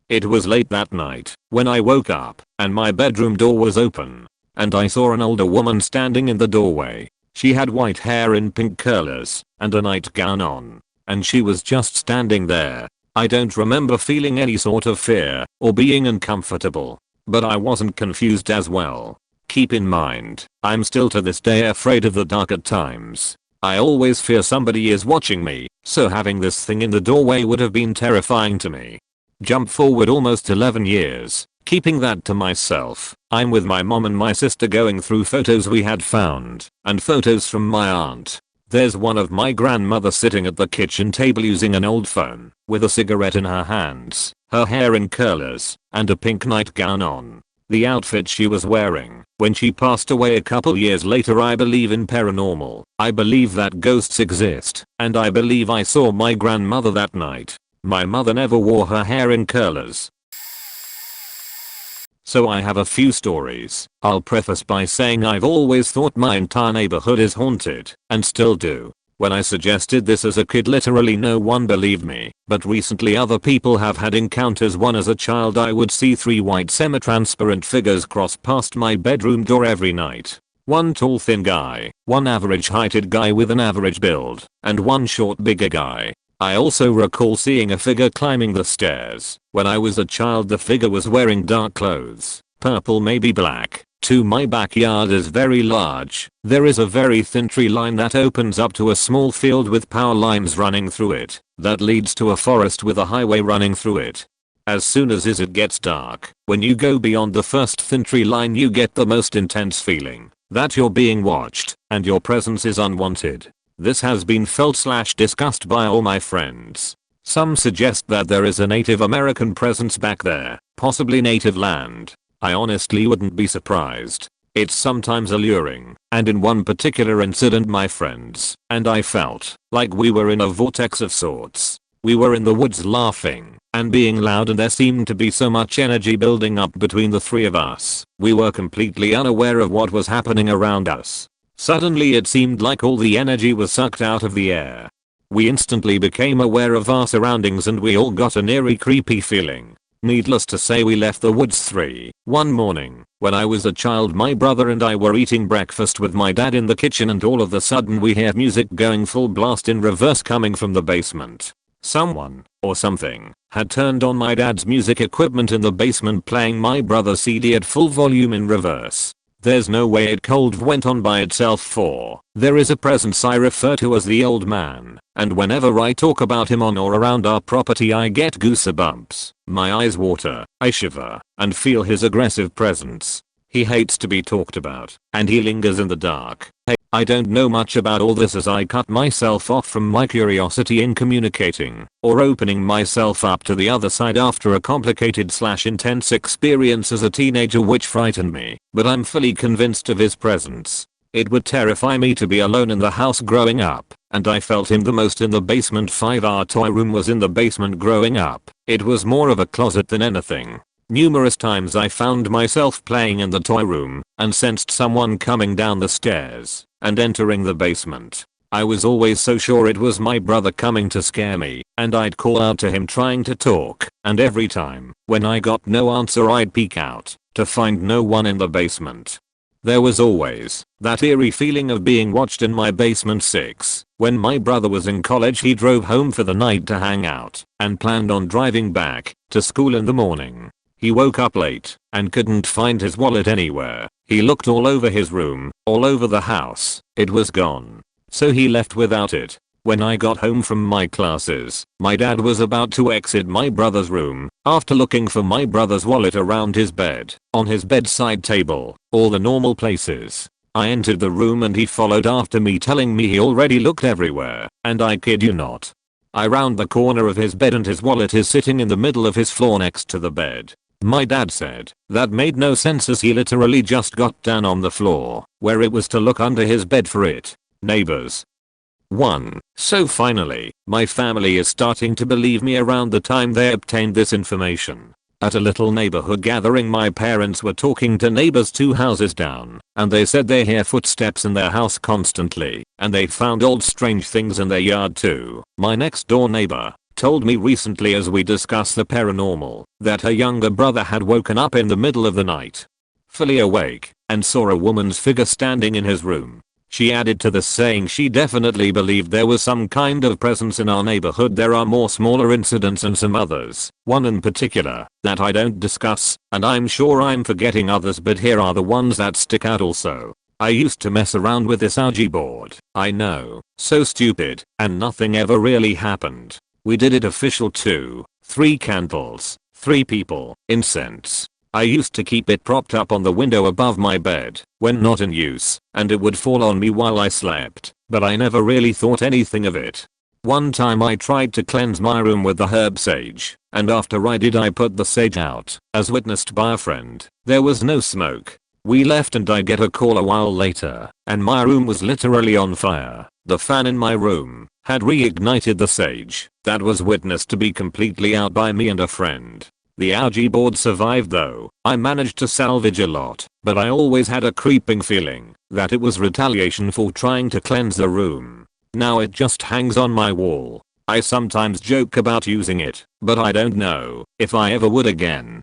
It was late that night when I woke up, and my bedroom door was open, and I saw an older woman standing in the doorway. She had white hair in pink curlers and a nightgown on, and she was just standing there. I don't remember feeling any sort of fear or being uncomfortable, but I wasn't confused as well. Keep in mind, I'm still to this day afraid of the dark at times. I always fear somebody is watching me, so having this thing in the doorway would have been terrifying to me. Jump forward almost 11 years Keeping that to myself, I'm with my mom and my sister going through photos we had found, and photos from my aunt. There's one of my grandmother sitting at the kitchen table using an old phone, with a cigarette in her hands, her hair in curlers, and a pink nightgown on. The outfit she was wearing when she passed away a couple years later. I believe in paranormal. I believe that ghosts exist, and I believe I saw my grandmother that night. My mother never wore her hair in curlers. So I have a few stories. I'll preface by saying I've always thought my entire neighborhood is haunted, and still do. When I suggested this as a kid, literally no one believed me, but recently other people have had encounters. One, as a child, I would see 3 white semi-transparent figures cross past my bedroom door every night. One tall thin guy, one average heighted guy with an average build, and one short bigger guy. I also recall seeing a figure climbing the stairs. When I was a child, the figure was wearing dark clothes, purple, maybe black. 2. My backyard is very large. There is a very thin tree line that opens up to a small field with power lines running through it, that leads to a forest with a highway running through it. As soon as it gets dark, when you go beyond the first thin tree line, you get the most intense feeling that you're being watched, and your presence is unwanted. This has been felt/discussed by all my friends. Some suggest that there is a Native American presence back there, possibly native land. I honestly wouldn't be surprised. It's sometimes alluring, and in one particular incident, my friends and I felt like we were in a vortex of sorts. We were in the woods laughing and being loud, and there seemed to be so much energy building up between the 3 of us. We were completely unaware of what was happening around us. Suddenly it seemed like all the energy was sucked out of the air. We instantly became aware of our surroundings, and we all got an eerie, creepy feeling. Needless to say, we left the woods. One morning, when I was a child, my brother and I were eating breakfast with my dad in the kitchen, and all of a sudden we hear music going full blast in reverse coming from the basement. Someone, or something, had turned on my dad's music equipment in the basement, playing my brother's CD at full volume in reverse. There's no way it cold went on by itself, for there is a presence I refer to as the old man, and whenever I talk about him on or around our property, I get goosebumps. My eyes water, I shiver, and feel his aggressive presence. He hates to be talked about, and he lingers in the dark. I don't know much about all this, as I cut myself off from my curiosity in communicating or opening myself up to the other side after a complicated/intense experience as a teenager which frightened me, but I'm fully convinced of his presence. It would terrify me to be alone in the house growing up, and I felt him the most in the basement. 5. Our toy room was in the basement growing up. It was more of a closet than anything. Numerous times I found myself playing in the toy room and sensed someone coming down the stairs and entering the basement. I was always so sure it was my brother coming to scare me, and I'd call out to him trying to talk, and every time, when I got no answer, I'd peek out to find no one in the basement. There was always that eerie feeling of being watched in my basement. 6. When my brother was in college, he drove home for the night to hang out and planned on driving back to school in the morning. He woke up late and couldn't find his wallet anywhere. He looked all over his room, all over the house. It was gone. So he left without it. When I got home from my classes, my dad was about to exit my brother's room after looking for my brother's wallet around his bed, on his bedside table, all the normal places. I entered the room and he followed after me, telling me he already looked everywhere, and I kid you not. I round the corner of his bed and his wallet is sitting in the middle of his floor next to the bed. My dad said that made no sense, as he literally just got down on the floor where it was to look under his bed for it. Neighbors. 1. So finally, my family is starting to believe me. Around the time they obtained this information, at a little neighborhood gathering, my parents were talking to neighbors 2 houses down, and they said they hear footsteps in their house constantly, and they found old strange things in their yard too. My next door neighbor told me recently, as we discussed the paranormal, that her younger brother had woken up in the middle of the night, fully awake, and saw a woman's figure standing in his room. She added to this, saying she definitely believed there was some kind of presence in our neighborhood. There are more smaller incidents and some others, one in particular that I don't discuss, and I'm sure I'm forgetting others, but here are the ones that stick out also. I used to mess around with this Ouija board. I know, so stupid, and nothing ever really happened. We did it official too. 3 candles, 3 people, incense. I used to keep it propped up on the window above my bed when not in use, and it would fall on me while I slept, but I never really thought anything of it. One time I tried to cleanse my room with the herb sage, and after I did I put the sage out, as witnessed by a friend. There was no smoke. We left and I get a call a while later, and my room was literally on fire. The fan in my room had reignited the sage that was witnessed to be completely out by me and a friend. The Ouija board survived though. I managed to salvage a lot, but I always had a creeping feeling that it was retaliation for trying to cleanse the room. Now it just hangs on my wall. I sometimes joke about using it, but I don't know if I ever would again.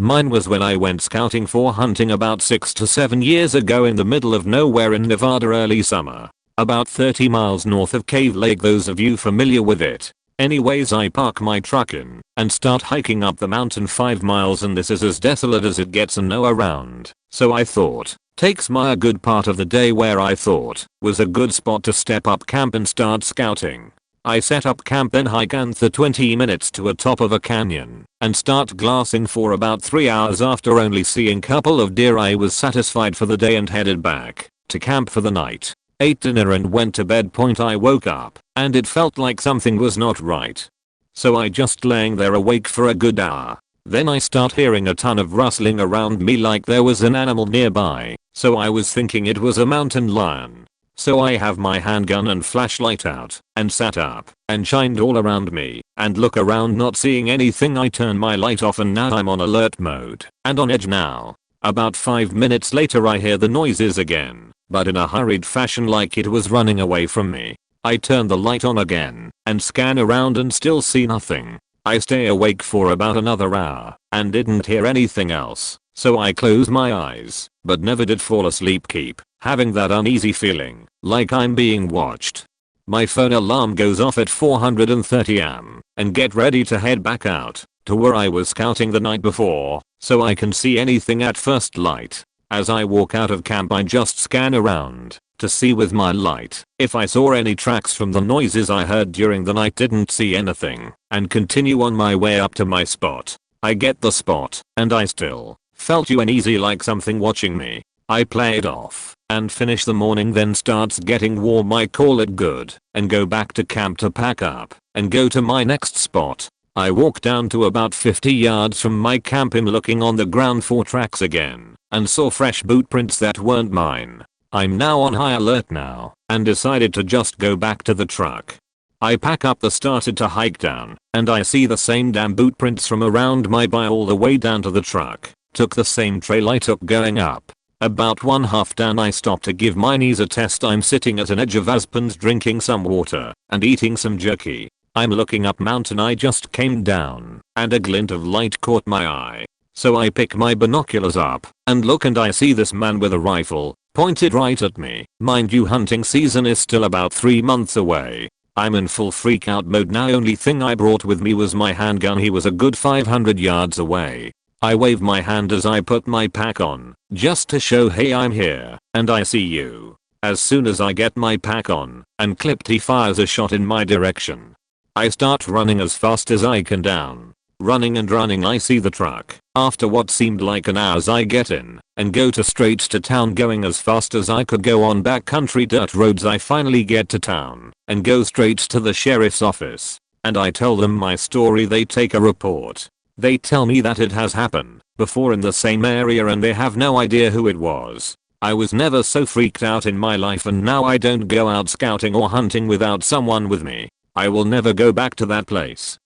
Mine was when I went scouting for hunting about 6 to 7 years ago in the middle of nowhere in Nevada early summer. About 30 miles north of Cave Lake, those of you familiar with it. Anyways, I park my truck in and start hiking up the mountain 5 miles, and this is as desolate as it gets and no around. So I thought, takes my a good part of the day where I thought was a good spot to step up camp and start scouting. I set up camp, then hike for 20 minutes to a top of a canyon and start glassing for about 3 hours. After only seeing couple of deer, I was satisfied for the day and headed back to camp for the night. Ate dinner and went to bed. I woke up and it felt like something was not right. So I just laying there awake for a good hour. Then I start hearing a ton of rustling around me like there was an animal nearby. So I was thinking it was a mountain lion. So I have my handgun and flashlight out and sat up and shined all around me and look around, not seeing anything. I turn my light off and now I'm on alert mode and on edge now. About 5 minutes later I hear the noises again, but in a hurried fashion like it was running away from me. I turn the light on again and scan around and still see nothing. I stay awake for about another hour and didn't hear anything else. So I close my eyes, but never did fall asleep, keep having that uneasy feeling like I'm being watched. My phone alarm goes off at 4:30 am and get ready to head back out to where I was scouting the night before so I can see anything at first light. As I walk out of camp I just scan around to see with my light if I saw any tracks from the noises I heard during the night. Didn't see anything and continue on my way up to my spot. I get the spot and I still felt uneasy like something watching me. I play it off and finish the morning, then starts getting warm. I call it good and go back to camp to pack up and go to my next spot. I walk down to about 50 yards from my camp in looking on the ground for tracks again and saw fresh boot prints that weren't mine. I'm now on high alert now and decided to just go back to the truck. I pack up the started to hike down and I see the same damn boot prints from around my bike all the way down to the truck. Took the same trail I took going up. About 1/2 down I stopped to give my knees a test. I'm sitting at an edge of Aspen's drinking some water and eating some jerky. I'm looking up mountain I just came down and a glint of light caught my eye. So I pick my binoculars up and look and I see this man with a rifle pointed right at me. Mind you, hunting season is still about 3 months away. I'm in full freak out mode now. Only thing I brought with me was my handgun. He was a good 500 yards away. I wave my hand as I put my pack on, just to show hey I'm here and I see you. As soon as I get my pack on and clipped, he fires a shot in my direction. I start running as fast as I can down. Running and running I see the truck. After what seemed like an hour I get in and go to straight to town, going as fast as I could go on backcountry dirt roads. I finally get to town and go straight to the sheriff's office and I tell them my story. They take a report. They tell me that it has happened before in the same area and they have no idea who it was. I was never so freaked out in my life, and now I don't go out scouting or hunting without someone with me. I will never go back to that place.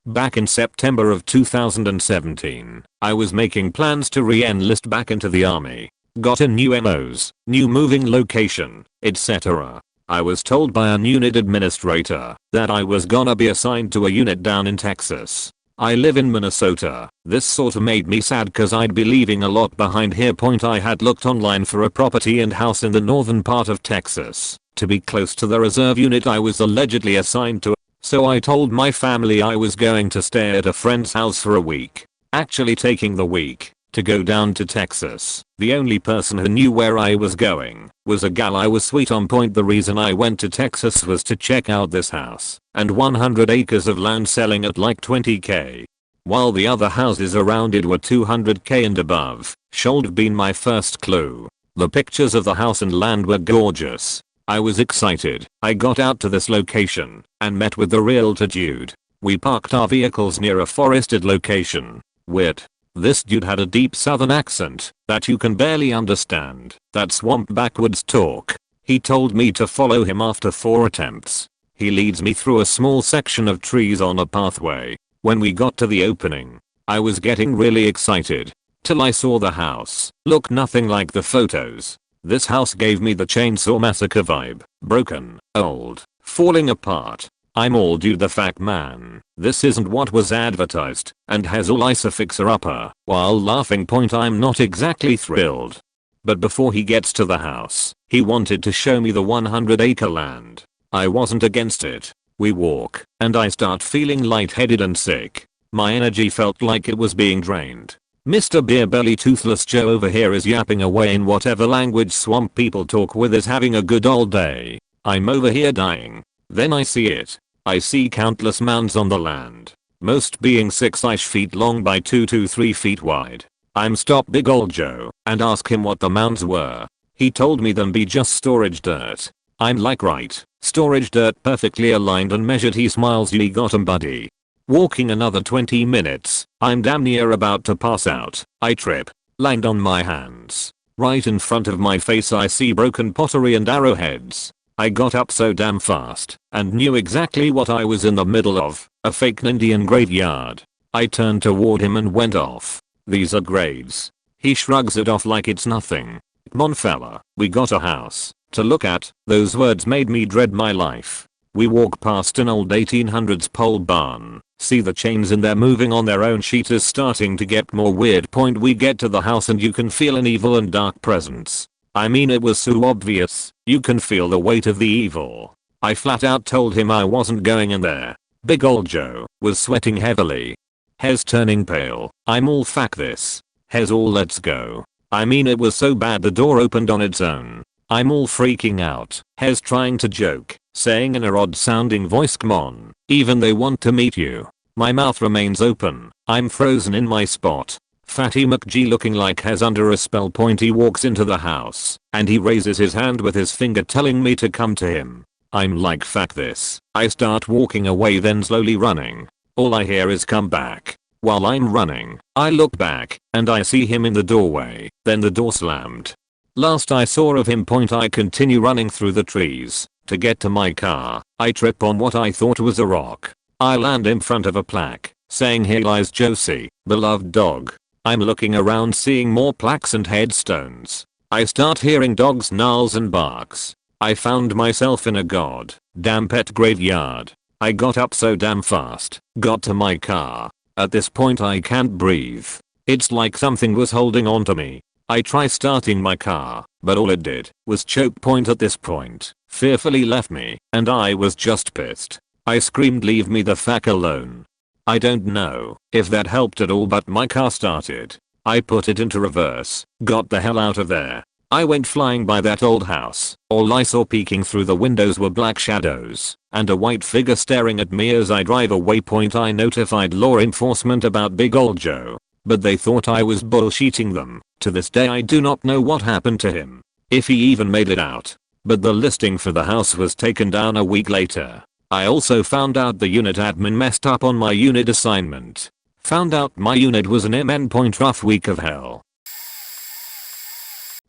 Back in September of 2017, I was making plans to re-enlist back into the army. Got in new MOs, new moving location, etc. I was told by an unit administrator that I was gonna be assigned to a unit down in Texas. I live in Minnesota. This sorta made me sad cause I'd be leaving a lot behind here. I had looked online for a property and house in the northern part of Texas to be close to the reserve unit I was allegedly assigned to. So I told my family I was going to stay at a friend's house for a week. Actually taking the week to go down to Texas. The only person who knew where I was going was a gal I was sweet on point. The reason I went to Texas was to check out this house and 100 acres of land selling at like 20k. While the other houses around it were 200k and above. Should have been my first clue. The pictures of the house and land were gorgeous. I was excited. I got out to this location and met with the realtor dude. We parked our vehicles near a forested location. Weird. This dude had a deep southern accent that you can barely understand. That swamp backwoods talk. He told me to follow him after 4 attempts. He leads me through a small section of trees on a pathway. When we got to the opening, I was getting really excited. Till I saw the house. Looked nothing like the photos. This house gave me the Chainsaw Massacre vibe. Broken, old, falling apart. I'm all dude the fact man. This isn't what was advertised and has all ice a fixer upper. While laughing point I'm not exactly thrilled. But before he gets to the house, he wanted to show me the 100-acre land. I wasn't against it. We walk and I start feeling lightheaded and sick. My energy felt like it was being drained. Mr. Beer Belly Toothless Joe over here is yapping away in whatever language swamp people talk with, is having a good old day. I'm over here dying. Then I see it. I see countless mounds on the land. Most being 6-ish feet long by 2 to 3 feet wide. I'm stop Big Ol' Joe and ask him what the mounds were. He told me them be just storage dirt. I'm like right, storage dirt perfectly aligned and measured. He smiles, you got 'em buddy. Walking another 20 minutes, I'm damn near about to pass out. I trip, land on my hands. Right in front of my face I see broken pottery and arrowheads. I got up so damn fast and knew exactly what I was in the middle of, a fake Indian graveyard. I turned toward him and went off. These are graves. He shrugs it off like it's nothing. Come on fella, we got a house to look at. Those words made me dread my life. We walk past an old 1800s pole barn, see the chains in there moving on their own. Sheet is starting to get more weird. Point we get to the house and you can feel an evil and dark presence. I mean it was so obvious, you can feel the weight of the evil. I flat out told him I wasn't going in there. Big Ol' Joe was sweating heavily. Hair's turning pale. I'm all fuck this. Hair's all let's go. I mean it was so bad the door opened on its own. I'm all freaking out. Hair's trying to joke, saying in a odd sounding voice, come on, even they want to meet you. My mouth remains open. I'm frozen in my spot. Fatty McG looking like has under a spell. Point he walks into the house and he raises his hand with his finger telling me to come to him. I'm like fuck this. I start walking away, then slowly running. All I hear is come back. While I'm running, I look back and I see him in the doorway. Then the door slammed. Last I saw of him. Point I continue running through the trees to get to my car. I trip on what I thought was a rock. I land in front of a plaque saying here lies Josie, beloved dog. I'm looking around seeing more plaques and headstones. I start hearing dogs snarls and barks. I found myself in a goddamn pet graveyard. I got up so damn fast, got to my car. At this point I can't breathe. It's like something was holding on to me. I try starting my car, but all it did was choke. Point at this point, fearfully left me, and I was just pissed. I screamed, leave me the fuck alone. I don't know if that helped at all, but my car started. I put it into reverse, got the hell out of there. I went flying by that old house. All I saw peeking through the windows were black shadows and a white figure staring at me as I drive away. Point I notified law enforcement about Big Ol' Joe, but they thought I was bullshitting them. To this day I do not know what happened to him, if he even made it out. But the listing for the house was taken down a week later. I also found out the unit admin messed up on my unit assignment. Found out my unit was an MN. Point rough week of hell.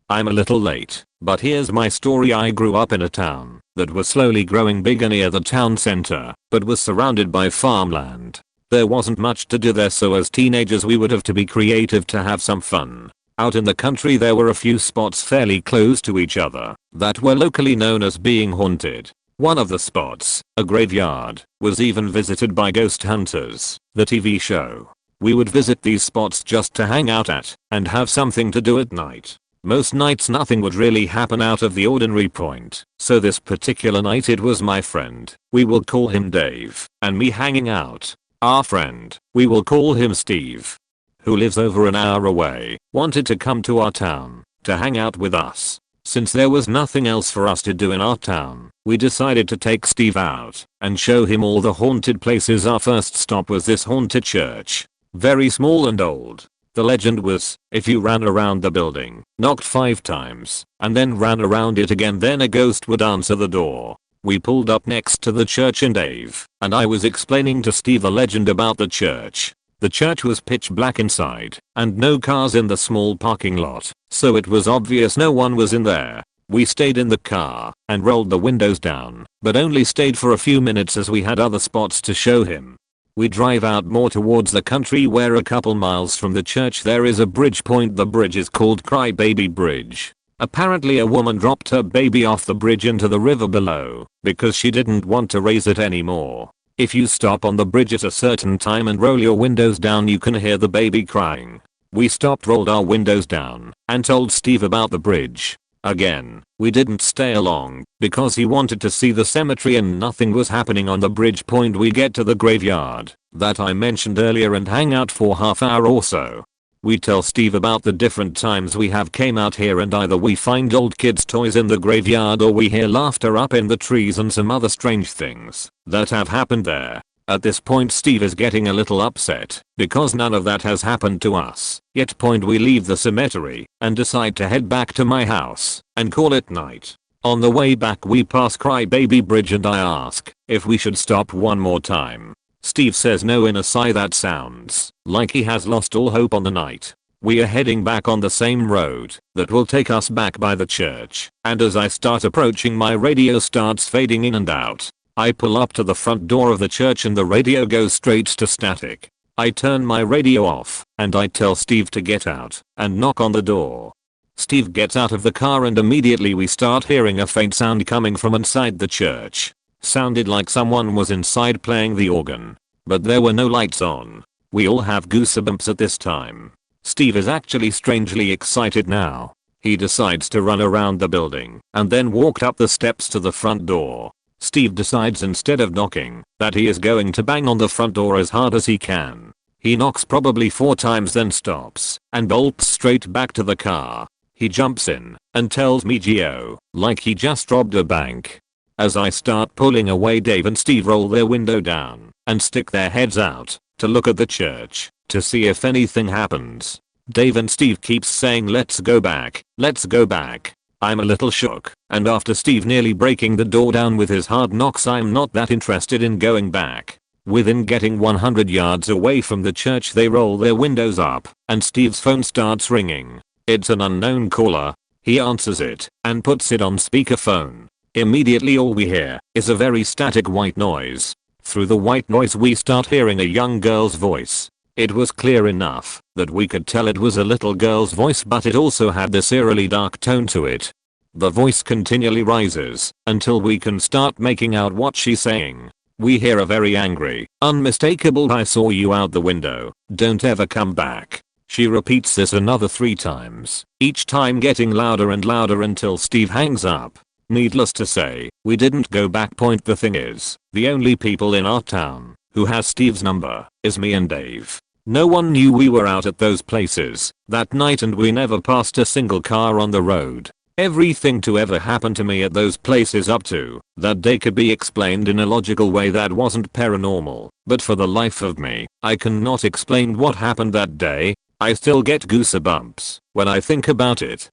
I'm a little late, but here's my story. I grew up in a town that was slowly growing bigger near the town center, but was surrounded by farmland. There wasn't much to do there, so as teenagers we would have to be creative to have some fun. Out in the country there were a few spots fairly close to each other that were locally known as being haunted. One of the spots, a graveyard, was even visited by Ghost Hunters, the TV show. We would visit these spots just to hang out at and have something to do at night. Most nights nothing would really happen out of the ordinary. Point. So this particular night it was my friend, we will call him Dave, and me hanging out. Our friend, we will call him Steve, who lives over an hour away, wanted to come to our town to hang out with us. Since there was nothing else for us to do in our town, we decided to take Steve out and show him all the haunted places. Our first stop was this haunted church. Very small and old. The legend was, if you ran around the building, knocked 5 times, and then ran around it again, then a ghost would answer the door. We pulled up next to the church and Dave and I was explaining to Steve the legend about the church. The church was pitch black inside and no cars in the small parking lot, so it was obvious no one was in there. We stayed in the car and rolled the windows down, but only stayed for a few minutes as we had other spots to show him. We drive out more towards the country where a couple miles from the church there is a bridge point. The bridge is called Cry Baby Bridge. Apparently a woman dropped her baby off the bridge into the river below because she didn't want to raise it anymore. If you stop on the bridge at a certain time and roll your windows down, you can hear the baby crying. We stopped, rolled our windows down, and told Steve about the bridge. Again, we didn't stay along because he wanted to see the cemetery and nothing was happening on the bridge point. We get to the graveyard that I mentioned earlier and hang out for half hour or so. We tell Steve about the different times we have came out here and either we find old kids' toys in the graveyard or we hear laughter up in the trees and some other strange things that have happened there. At this point Steve is getting a little upset because none of that has happened to us. Yet we leave the cemetery and decide to head back to my house and call it night. On the way back we pass Cry Baby Bridge and I ask if we should stop one more time. Steve says no in a sigh that sounds like he has lost all hope on the night. We are heading back on the same road that will take us back by the church, and as I start approaching my radio starts fading in and out. I pull up to the front door of the church and the radio goes straight to static. I turn my radio off and I tell Steve to get out and knock on the door. Steve gets out of the car and immediately we start hearing a faint sound coming from inside the church. Sounded like someone was inside playing the organ, but there were no lights on. We all have goosebumps at this time. Steve is actually strangely excited now. He decides to run around the building and then walked up the steps to the front door. Steve decides instead of knocking that he is going to bang on the front door as hard as he can. He knocks probably 4 times then stops and bolts straight back to the car. He jumps in and tells me Geo like he just robbed a bank. As I start pulling away, Dave and Steve roll their window down and stick their heads out to look at the church to see if anything happens. Dave and Steve keeps saying let's go back, let's go back. I'm a little shook, and after Steve nearly breaking the door down with his hard knocks, I'm not that interested in going back. Within getting 100 yards away from the church they roll their windows up and Steve's phone starts ringing. It's an unknown caller. He answers it and puts it on speakerphone. Immediately all we hear is a very static white noise. Through the white noise we start hearing a young girl's voice. It was clear enough that we could tell it was a little girl's voice, but it also had this eerily dark tone to it. The voice continually rises until we can start making out what she's saying. We hear a very angry, unmistakable "I saw you out the window, don't ever come back." She repeats this another 3 times, each time getting louder and louder until Steve hangs up. Needless to say, we didn't go back. The thing is, the only people in our town who has Steve's number is me and Dave. No one knew we were out at those places that night and we never passed a single car on the road. Everything to ever happen to me at those places up to that day could be explained in a logical way that wasn't paranormal, but for the life of me, I cannot explain what happened that day. I still get goosebumps when I think about it.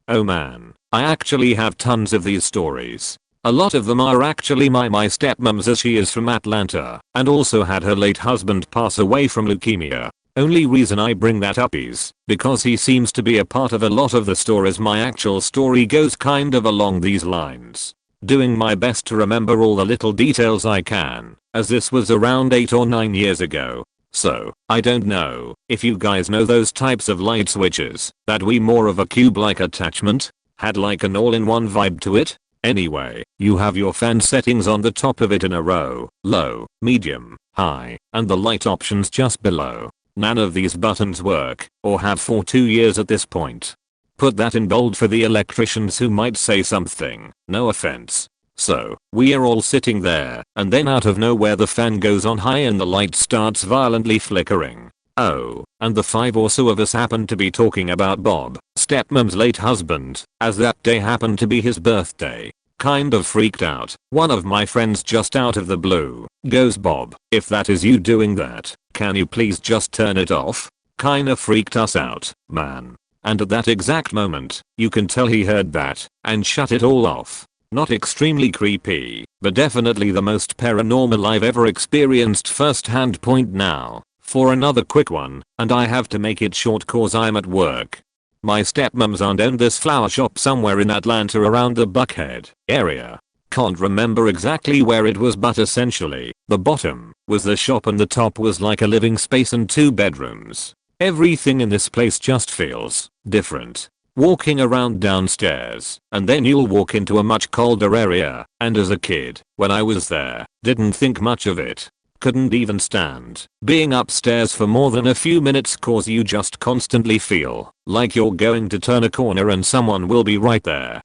Oh man, I actually have tons of these stories. A lot of them are actually my stepmom's, as she is from Atlanta and also had her late husband pass away from leukemia. Only reason I bring that up is because he seems to be a part of a lot of the stories. My actual story goes kind of along these lines. Doing my best to remember all the little details I can, as this was around 8 or 9 years ago. So, I don't know if you guys know those types of light switches that we more of a cube-like attachment, had like an all-in-one vibe to it. Anyway, you have your fan settings on the top of it in a row, low, medium, high, and the light options just below. None of these buttons work, or have for 2 years at this point. Put that in bold for the electricians who might say something, no offense. So, we are all sitting there, and then out of nowhere the fan goes on high and the light starts violently flickering. Oh, and the 5 or so of us happened to be talking about Bob, stepmom's late husband, as that day happened to be his birthday. Kind of freaked out. One of my friends just out of the blue goes, "Bob, if that is you doing that, can you please just turn it off?" Kinda freaked us out, man. And at that exact moment, you can tell he heard that and shut it all off. Not extremely creepy, but definitely the most paranormal I've ever experienced firsthand. Point now for another quick one, and I have to make it short cause I'm at work. My stepmom's aunt owned this flower shop somewhere in Atlanta around the Buckhead area. Can't remember exactly where it was, but essentially, the bottom was the shop and the top was like a living space and 2 bedrooms. Everything in this place just feels different. Walking around downstairs, and then you'll walk into a much colder area, and as a kid, when I was there, didn't think much of it. Couldn't even stand being upstairs for more than a few minutes cause you just constantly feel like you're going to turn a corner and someone will be right there.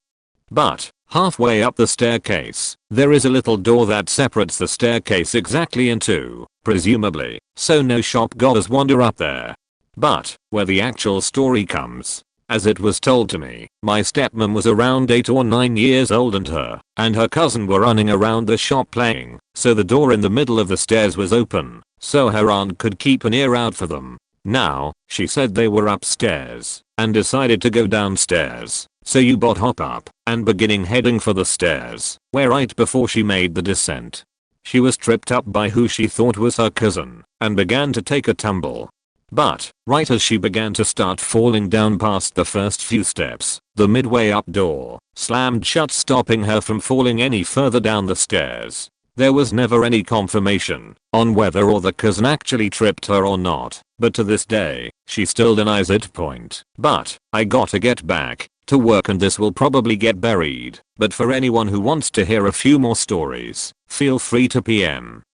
But halfway up the staircase, there is a little door that separates the staircase exactly in 2, presumably, so no shop goers wander up there. But where the actual story comes, as it was told to me, my stepmom was around 8 or 9 years old and her cousin were running around the shop playing, so the door in the middle of the stairs was open, so her aunt could keep an ear out for them. Now, she said they were upstairs and decided to go downstairs, so you bot hop up and beginning heading for the stairs, where right before she made the descent, she was tripped up by who she thought was her cousin and began to take a tumble. But, right as she began to start falling down past the first few steps, the midway up door slammed shut, stopping her from falling any further down the stairs. There was never any confirmation on whether or the cousin actually tripped her or not, but to this day, she still denies it. But, I gotta get back to work and this will probably get buried, but for anyone who wants to hear a few more stories, feel free to PM.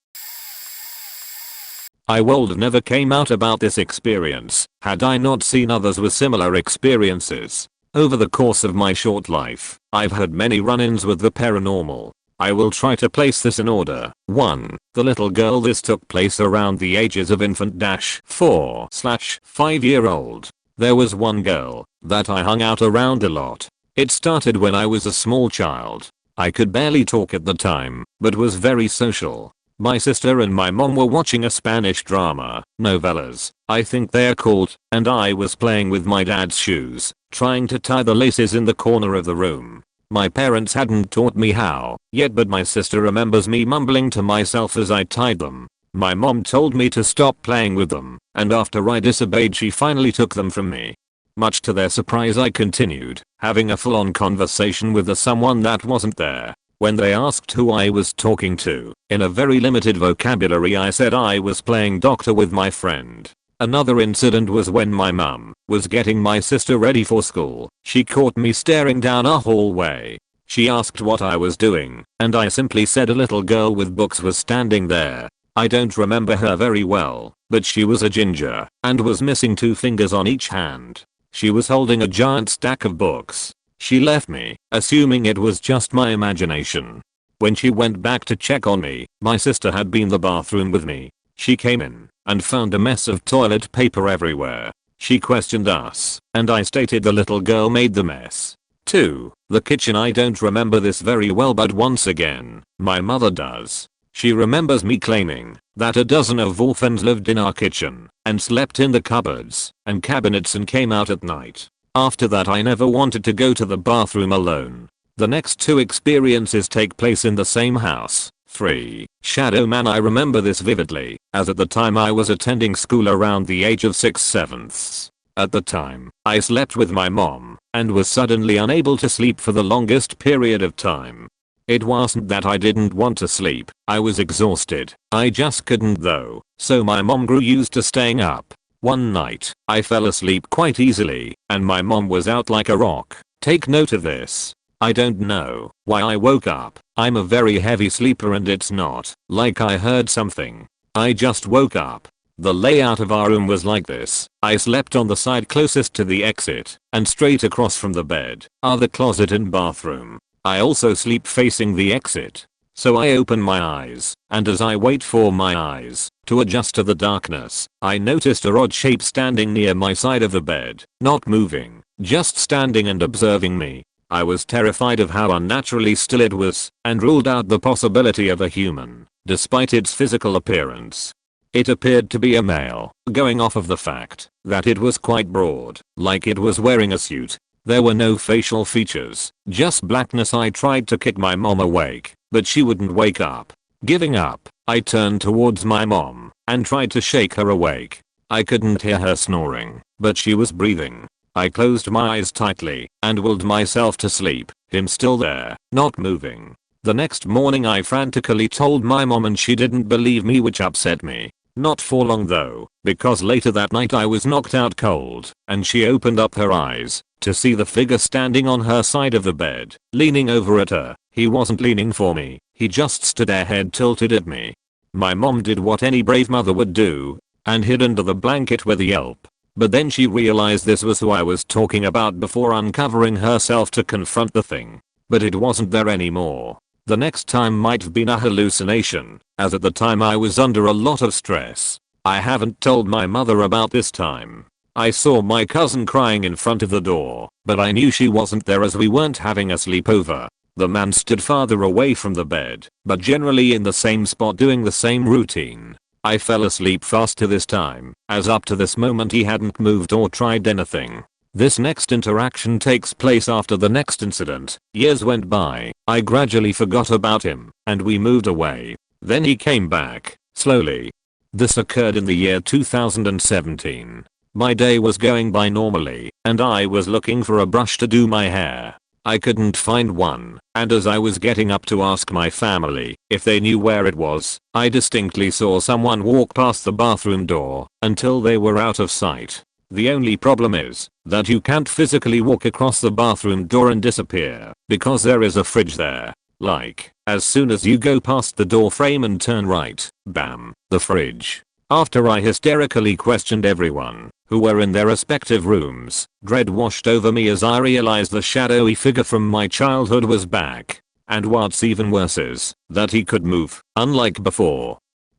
I would never came out about this experience had I not seen others with similar experiences. Over the course of my short life, I've had many run-ins with the paranormal. I will try to place this in order. 1. The little girl. This took place around the ages of infant-4/5-year-old. There was one girl that I hung out around a lot. It started when I was a small child. I could barely talk at the time, but was very social. My sister and my mom were watching a Spanish drama, novellas, I think they're called, and I was playing with my dad's shoes, trying to tie the laces in the corner of the room. My parents hadn't taught me how yet, but my sister remembers me mumbling to myself as I tied them. My mom told me to stop playing with them, and after I disobeyed she finally took them from me. Much to their surprise I continued, having a full-on conversation with someone that wasn't there. When they asked who I was talking to, in a very limited vocabulary I said I was playing doctor with my friend. Another incident was when my mum was getting my sister ready for school. She caught me staring down a hallway. She asked what I was doing, and I simply said a little girl with books was standing there. I don't remember her very well, but she was a ginger and was missing 2 fingers on each hand. She was holding a giant stack of books. She left me, assuming it was just my imagination. When she went back to check on me, my sister had been in the bathroom with me. She came in and found a mess of toilet paper everywhere. She questioned us, and I stated the little girl made the mess. 2. The kitchen. I don't remember this very well, but once again, my mother does. She remembers me claiming that a dozen of orphans lived in our kitchen and slept in the cupboards and cabinets and came out at night. After that I never wanted to go to the bathroom alone. The next 2 experiences take place in the same house. 3. Shadow Man. I remember this vividly, as at the time I was attending school around the age of 6/7. At the time, I slept with my mom, and was suddenly unable to sleep for the longest period of time. It wasn't that I didn't want to sleep, I was exhausted, I just couldn't though, so my mom grew used to staying up. One night, I fell asleep quite easily, and my mom was out like a rock. Take note of this. I don't know why I woke up. I'm a very heavy sleeper and it's not like I heard something. I just woke up. The layout of our room was like this. I slept on the side closest to the exit, and straight across from the bed are the closet and bathroom. I also sleep facing the exit. So I open my eyes, and as I wait for my eyes to adjust to the darkness, I noticed a odd shape standing near my side of the bed, not moving, just standing and observing me. I was terrified of how unnaturally still it was, and ruled out the possibility of a human, despite its physical appearance. It appeared to be a male, going off of the fact that it was quite broad, like it was wearing a suit. There were no facial features, just blackness. I tried to kick my mom awake, but she wouldn't wake up. Giving up, I turned towards my mom and tried to shake her awake. I couldn't hear her snoring, but she was breathing. I closed my eyes tightly and willed myself to sleep, him still there, not moving. The next morning I frantically told my mom and she didn't believe me, which upset me. Not for long though, because later that night I was knocked out cold and she opened up her eyes to see the figure standing on her side of the bed, leaning over at her. He wasn't leaning for me, he just stood there, head tilted at me. My mom did what any brave mother would do and hid under the blanket with a yelp. But then she realized this was who I was talking about before uncovering herself to confront the thing. But it wasn't there anymore. The next time might have been a hallucination, as at the time I was under a lot of stress. I haven't told my mother about this time. I saw my cousin crying in front of the door, but I knew she wasn't there as we weren't having a sleepover. The man stood farther away from the bed, but generally in the same spot doing the same routine. I fell asleep fast to this time, as up to this moment he hadn't moved or tried anything. This next interaction takes place after the next incident. Years went by, I gradually forgot about him, and we moved away. Then he came back, slowly. This occurred in the year 2017. My day was going by normally, and I was looking for a brush to do my hair. I couldn't find one, and as I was getting up to ask my family if they knew where it was, I distinctly saw someone walk past the bathroom door until they were out of sight. The only problem is that you can't physically walk across the bathroom door and disappear, because there is a fridge there. Like, as soon as you go past the door frame and turn right, bam, the fridge. After I hysterically questioned everyone who were in their respective rooms, dread washed over me as I realized the shadowy figure from my childhood was back. And what's even worse is that he could move, unlike before.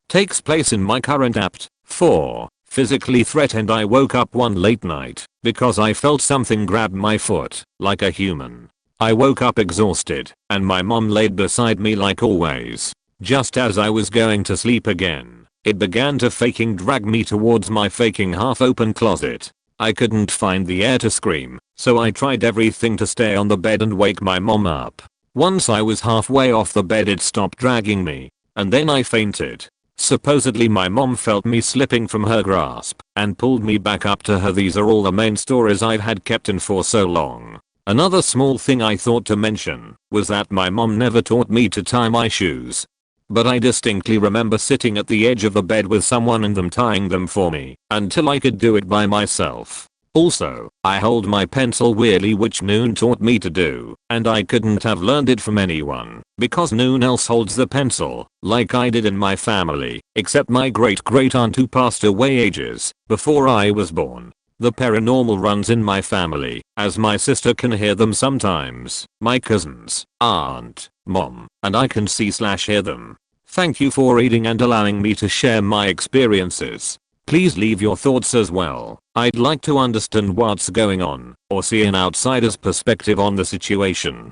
Takes place in my current apt 4. Physically threatened. I woke up one late night because I felt something grab my foot, like a human. I woke up exhausted, and my mom laid beside me like always. Just as I was going to sleep again, it began to faking drag me towards my faking half-open closet. I couldn't find the air to scream, so I tried everything to stay on the bed and wake my mom up. Once I was halfway off the bed it stopped dragging me, and then I fainted. Supposedly my mom felt me slipping from her grasp and pulled me back up to her. These are all the main stories I've had kept in for so long. Another small thing I thought to mention was that my mom never taught me to tie my shoes. But I distinctly remember sitting at the edge of the bed with someone in them tying them for me until I could do it by myself. Also, I hold my pencil weirdly, which Noon taught me to do, and I couldn't have learned it from anyone because no one else holds the pencil like I did in my family, except my great aunt who passed away ages before I was born. The paranormal runs in my family, as my sister can hear them sometimes, my cousins, aunt, mom, and I can see/hear them. Thank you for reading and allowing me to share my experiences. Please leave your thoughts as well. I'd like to understand what's going on, or see an outsider's perspective on the situation.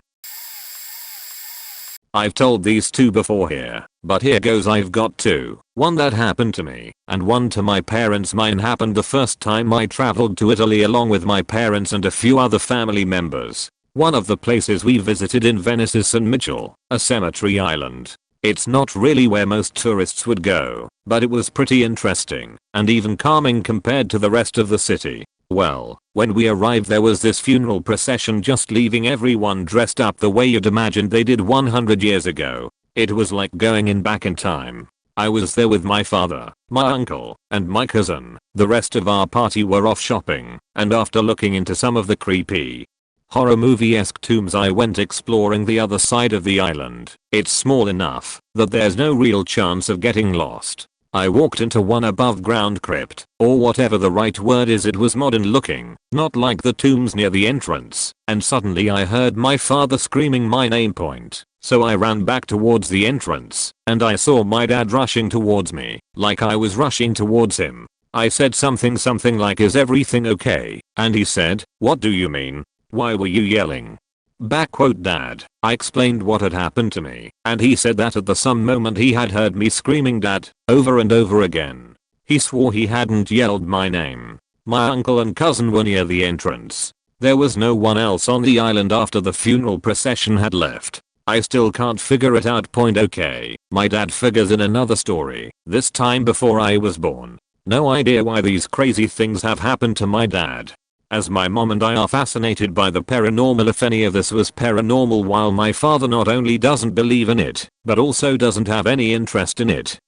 I've told these two before here, but here goes. I've got two. One that happened to me, and one to my parents. Mine happened the first time I traveled to Italy along with my parents and a few other family members. One of the places we visited in Venice is St. Michel, a cemetery island. It's not really where most tourists would go, but it was pretty interesting, and even calming compared to the rest of the city. Well, when we arrived there was this funeral procession just leaving, everyone dressed up the way you'd imagined they did 100 years ago. It was like going in back in time. I was there with my father, my uncle, and my cousin. The rest of our party were off shopping, and after looking into some of the creepy horror movie-esque tombs I went exploring the other side of the island. It's small enough that there's no real chance of getting lost. I walked into one above ground crypt, or whatever the right word is. It was modern looking, not like the tombs near the entrance, and suddenly I heard my father screaming my name point. So I ran back towards the entrance, and I saw my dad rushing towards me, like I was rushing towards him. I said something like, "Is everything okay?" And he said, "What do you mean? Why were you yelling?" Backquote dad. I explained what had happened to me, and he said that at the some moment he had heard me screaming "Dad" over and over again. He swore he hadn't yelled my name. My uncle and cousin were near the entrance. There was no one else on the island after the funeral procession had left. I still can't figure it out. Okay, my dad figures in another story, this time before I was born. No idea why these crazy things have happened to my dad. As my mom and I are fascinated by the paranormal, if any of this was paranormal, while my father not only doesn't believe in it, but also doesn't have any interest in it.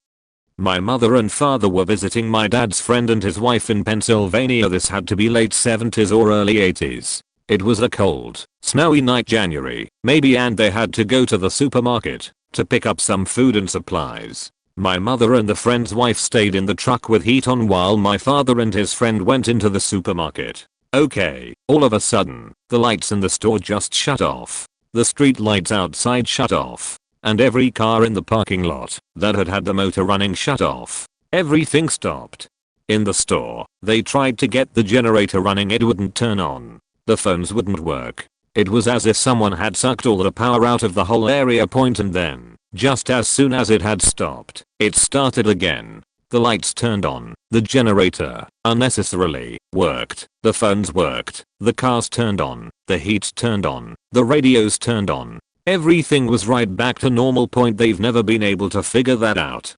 My mother and father were visiting my dad's friend and his wife in Pennsylvania. This had to be late 70s or early 80s. It was a cold, snowy night, January, maybe, and they had to go to the supermarket to pick up some food and supplies. My mother and the friend's wife stayed in the truck with heat on while my father and his friend went into the supermarket. Okay, all of a sudden, the lights in the store just shut off. The street lights outside shut off. And every car in the parking lot that had the motor running shut off. Everything stopped. In the store, they tried to get the generator running. It wouldn't turn on. The phones wouldn't work. It was as if someone had sucked all the power out of the whole area. And then, just as soon as it had stopped, it started again. The lights turned on, the generator, unnecessarily, worked, the phones worked, the cars turned on, the heat turned on, the radios turned on. Everything was right back to normal. They've never been able to figure that out.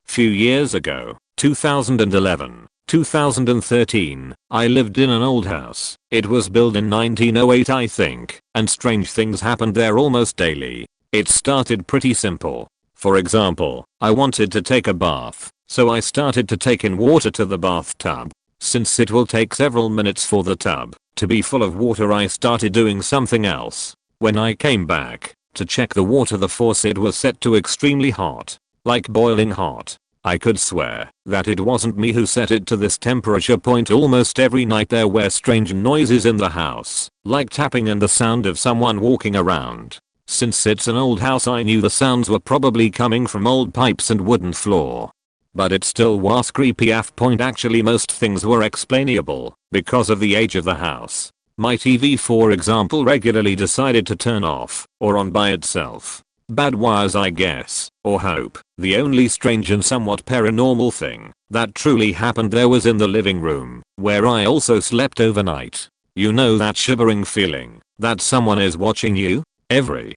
Few years ago, 2011, 2013, I lived in an old house. It was built in 1908, I think, and strange things happened there almost daily. It started pretty simple. For example, I wanted to take a bath, so I started to take in water to the bathtub. Since it will take several minutes for the tub to be full of water, I started doing something else. When I came back to check the water, the faucet was set to extremely hot, like boiling hot. I could swear that it wasn't me who set it to this temperature. Almost every night there were strange noises in the house, like tapping and the sound of someone walking around. Since it's an old house, I knew the sounds were probably coming from old pipes and wooden floor. But it still was creepy AF. Actually, most things were explainable because of the age of the house. My TV, for example, regularly decided to turn off or on by itself. Bad wires, I guess, or hope. The only strange and somewhat paranormal thing that truly happened there was in the living room, where I also slept overnight. You know that shivering feeling that someone is watching you? Every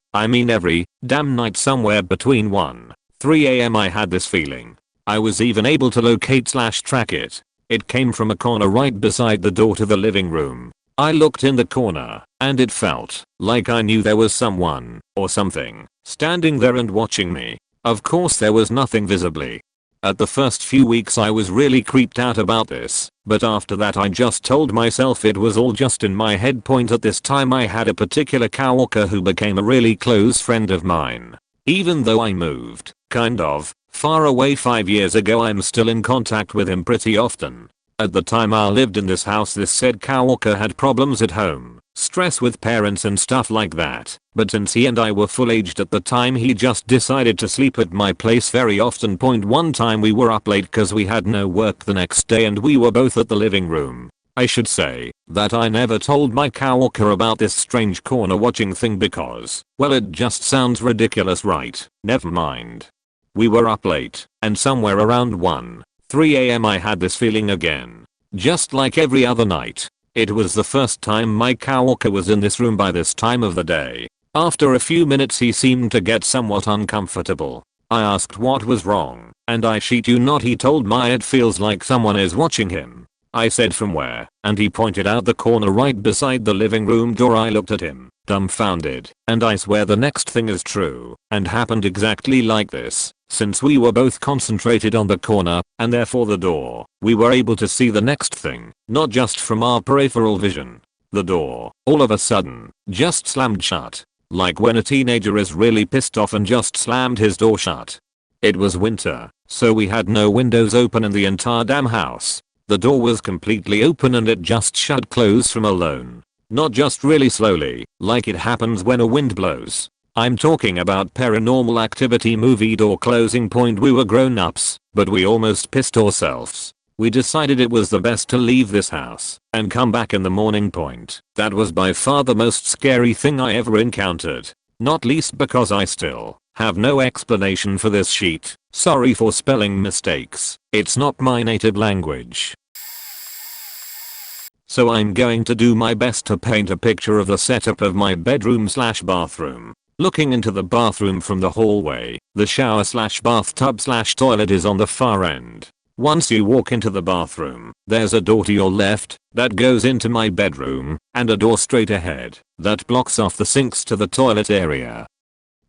damn night somewhere between 1-3 am I had this feeling. I was even able to locate/track it. It came from a corner right beside the door to the living room. I looked in the corner, and it felt like I knew there was someone, or something, standing there and watching me. Of course there was nothing visibly. At the first few weeks I was really creeped out about this, but after that I just told myself it was all just in my head. At this time I had a particular coworker who became a really close friend of mine. Even though I moved, far away 5 years ago, I'm still in contact with him pretty often. At the time I lived in this house, this said coworker had problems at home, stress with parents and stuff like that. But since he and I were full aged at the time, he just decided to sleep at my place very often. One time we were up late cause we had no work the next day and we were both at the living room. I should say that I never told my coworker about this strange corner watching thing because, well, it just sounds ridiculous, right? Never mind. We were up late, and somewhere around 1-3 am I had this feeling again. Just like every other night. It was the first time my coworker was in this room by this time of the day. After a few minutes he seemed to get somewhat uncomfortable. I asked what was wrong, and I shit you not, he told me it feels like someone is watching him. I said from where, and he pointed out the corner right beside the living room door. I looked at him, dumbfounded, and I swear the next thing is true, and happened exactly like this. Since we were both concentrated on the corner, and therefore the door, we were able to see the next thing, not just from our peripheral vision. The door, all of a sudden, just slammed shut. Like when a teenager is really pissed off and just slammed his door shut. It was winter, so we had no windows open in the entire damn house. The door was completely open and it just shut closed from alone. Not just really slowly, like it happens when a wind blows. I'm talking about Paranormal Activity movie door closing point. We were grown-ups, but we almost pissed ourselves. We decided it was the best to leave this house and come back in the morning point. That was by far the most scary thing I ever encountered. Not least because I still have no explanation for this sheet. Sorry for spelling mistakes. It's not my native language. So I'm going to do my best to paint a picture of the setup of my bedroom/bathroom. Looking into the bathroom from the hallway, the shower/bathtub/toilet is on the far end. Once you walk into the bathroom, there's a door to your left that goes into my bedroom, and a door straight ahead that blocks off the sinks to the toilet area.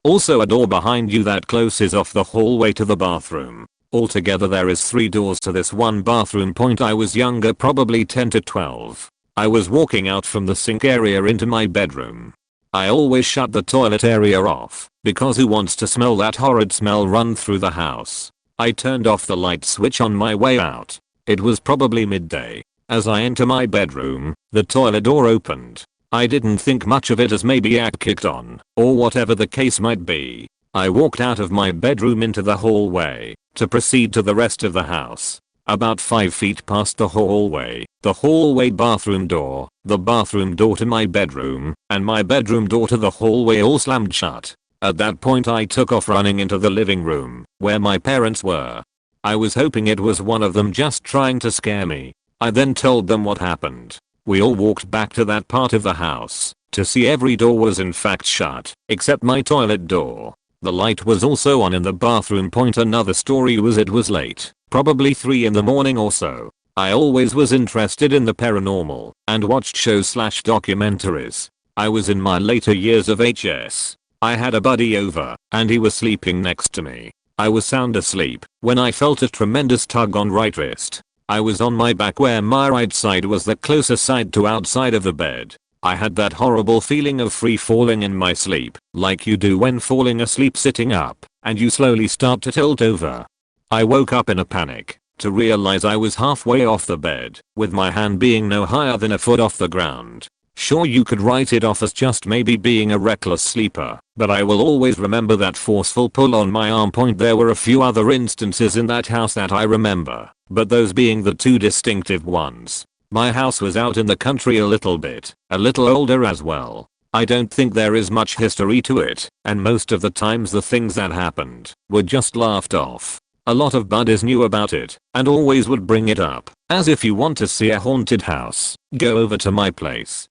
Also a door behind you that closes off the hallway to the bathroom. Altogether there is 3 doors to this one bathroom point. I was younger, probably 10 to 12. I was walking out from the sink area into my bedroom. I always shut the toilet area off, because who wants to smell that horrid smell run through the house? I turned off the light switch on my way out. It was probably midday. As I enter my bedroom, the toilet door opened. I didn't think much of it as maybe I kicked on, or whatever the case might be. I walked out of my bedroom into the hallway to proceed to the rest of the house. About 5 feet past the hallway bathroom door, the bathroom door to my bedroom, and my bedroom door to the hallway all slammed shut. At that point I took off running into the living room, where my parents were. I was hoping it was one of them just trying to scare me. I then told them what happened. We all walked back to that part of the house to see every door was in fact shut, except my toilet door. The light was also on in the bathroom point. Another story was it was late, probably 3 in the morning or so. I always was interested in the paranormal and watched shows/documentaries. I was in my later years of HS. I had a buddy over, and he was sleeping next to me. I was sound asleep when I felt a tremendous tug on right wrist. I was on my back where my right side was the closer side to outside of the bed. I had that horrible feeling of free falling in my sleep, like you do when falling asleep sitting up, and you slowly start to tilt over. I woke up in a panic to realize I was halfway off the bed, with my hand being no higher than a foot off the ground. Sure, you could write it off as just maybe being a reckless sleeper, but I will always remember that forceful pull on my arm point. There were a few other instances in that house that I remember, but those being the 2 distinctive ones. My house was out in the country a little older as well. I don't think there is much history to it, and most of the times the things that happened were just laughed off. A lot of buddies knew about it and always would bring it up, as if you want to see a haunted house, go over to my place.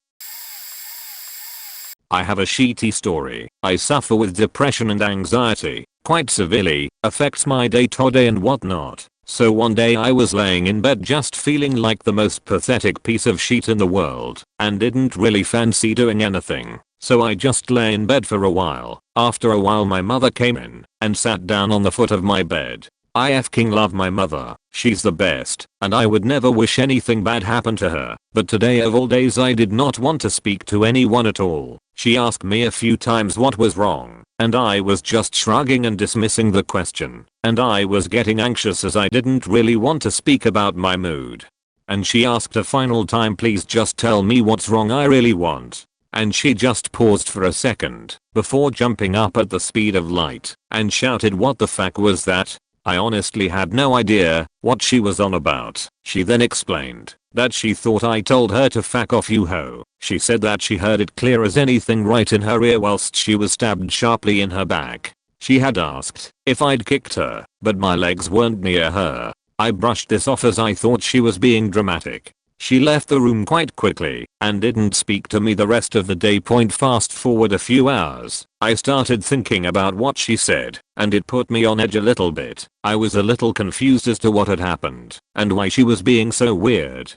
I have a shitty story. I suffer with depression and anxiety, quite severely, affects my day-to-day and whatnot. So one day I was laying in bed just feeling like the most pathetic piece of shit in the world, and didn't really fancy doing anything. So I just lay in bed for a while. After a while my mother came in and sat down on the foot of my bed. I f***ing love my mother. She's the best, and I would never wish anything bad happen to her. But today of all days I did not want to speak to anyone at all. She asked me a few times what was wrong, and I was just shrugging and dismissing the question. And I was getting anxious as I didn't really want to speak about my mood. And she asked a final time, please just tell me what's wrong, I really want. And she just paused for a second before jumping up at the speed of light and shouted, what the fuck was that? I honestly had no idea what she was on about. She then explained that she thought I told her to fuck off, you hoe. She said that she heard it clear as anything right in her ear whilst she was stabbed sharply in her back. She had asked if I'd kicked her, but my legs weren't near her. I brushed this off as I thought she was being dramatic. She left the room quite quickly and didn't speak to me the rest of the day. Fast forward a few hours, I started thinking about what she said, and it put me on edge a little bit. I was a little confused as to what had happened and why she was being so weird.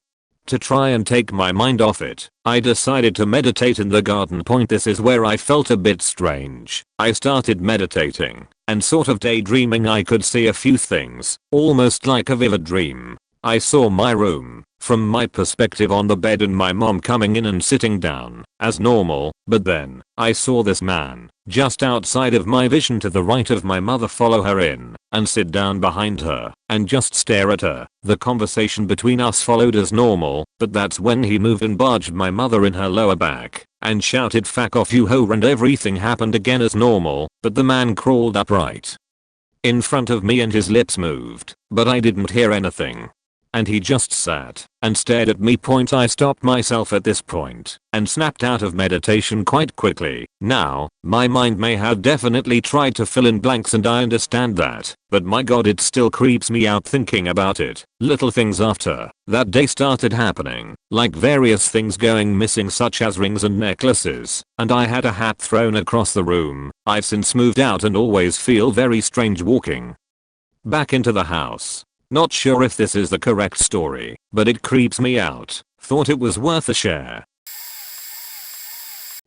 To try and take my mind off it, I decided to meditate in the garden. This is where I felt a bit strange. I started meditating and sort of daydreaming. I could see a few things, almost like a vivid dream. I saw my room from my perspective on the bed and my mom coming in and sitting down as normal, but then I saw this man just outside of my vision to the right of my mother, follow her in and sit down behind her and just stare at her. The conversation between us followed as normal, but that's when he moved and barged my mother in her lower back and shouted, "Fuck off you hoe," and everything happened again as normal, but the man crawled upright in front of me and his lips moved, but I didn't hear anything. And he just sat and stared at me. I stopped myself at this point and snapped out of meditation quite quickly. Now, my mind may have definitely tried to fill in blanks and I understand that, but my god, it still creeps me out thinking about it. Little things after that day started happening, like various things going missing such as rings and necklaces, and I had a hat thrown across the room. I've since moved out and always feel very strange walking back into the house. Not sure if this is the correct story, but it creeps me out. Thought it was worth a share.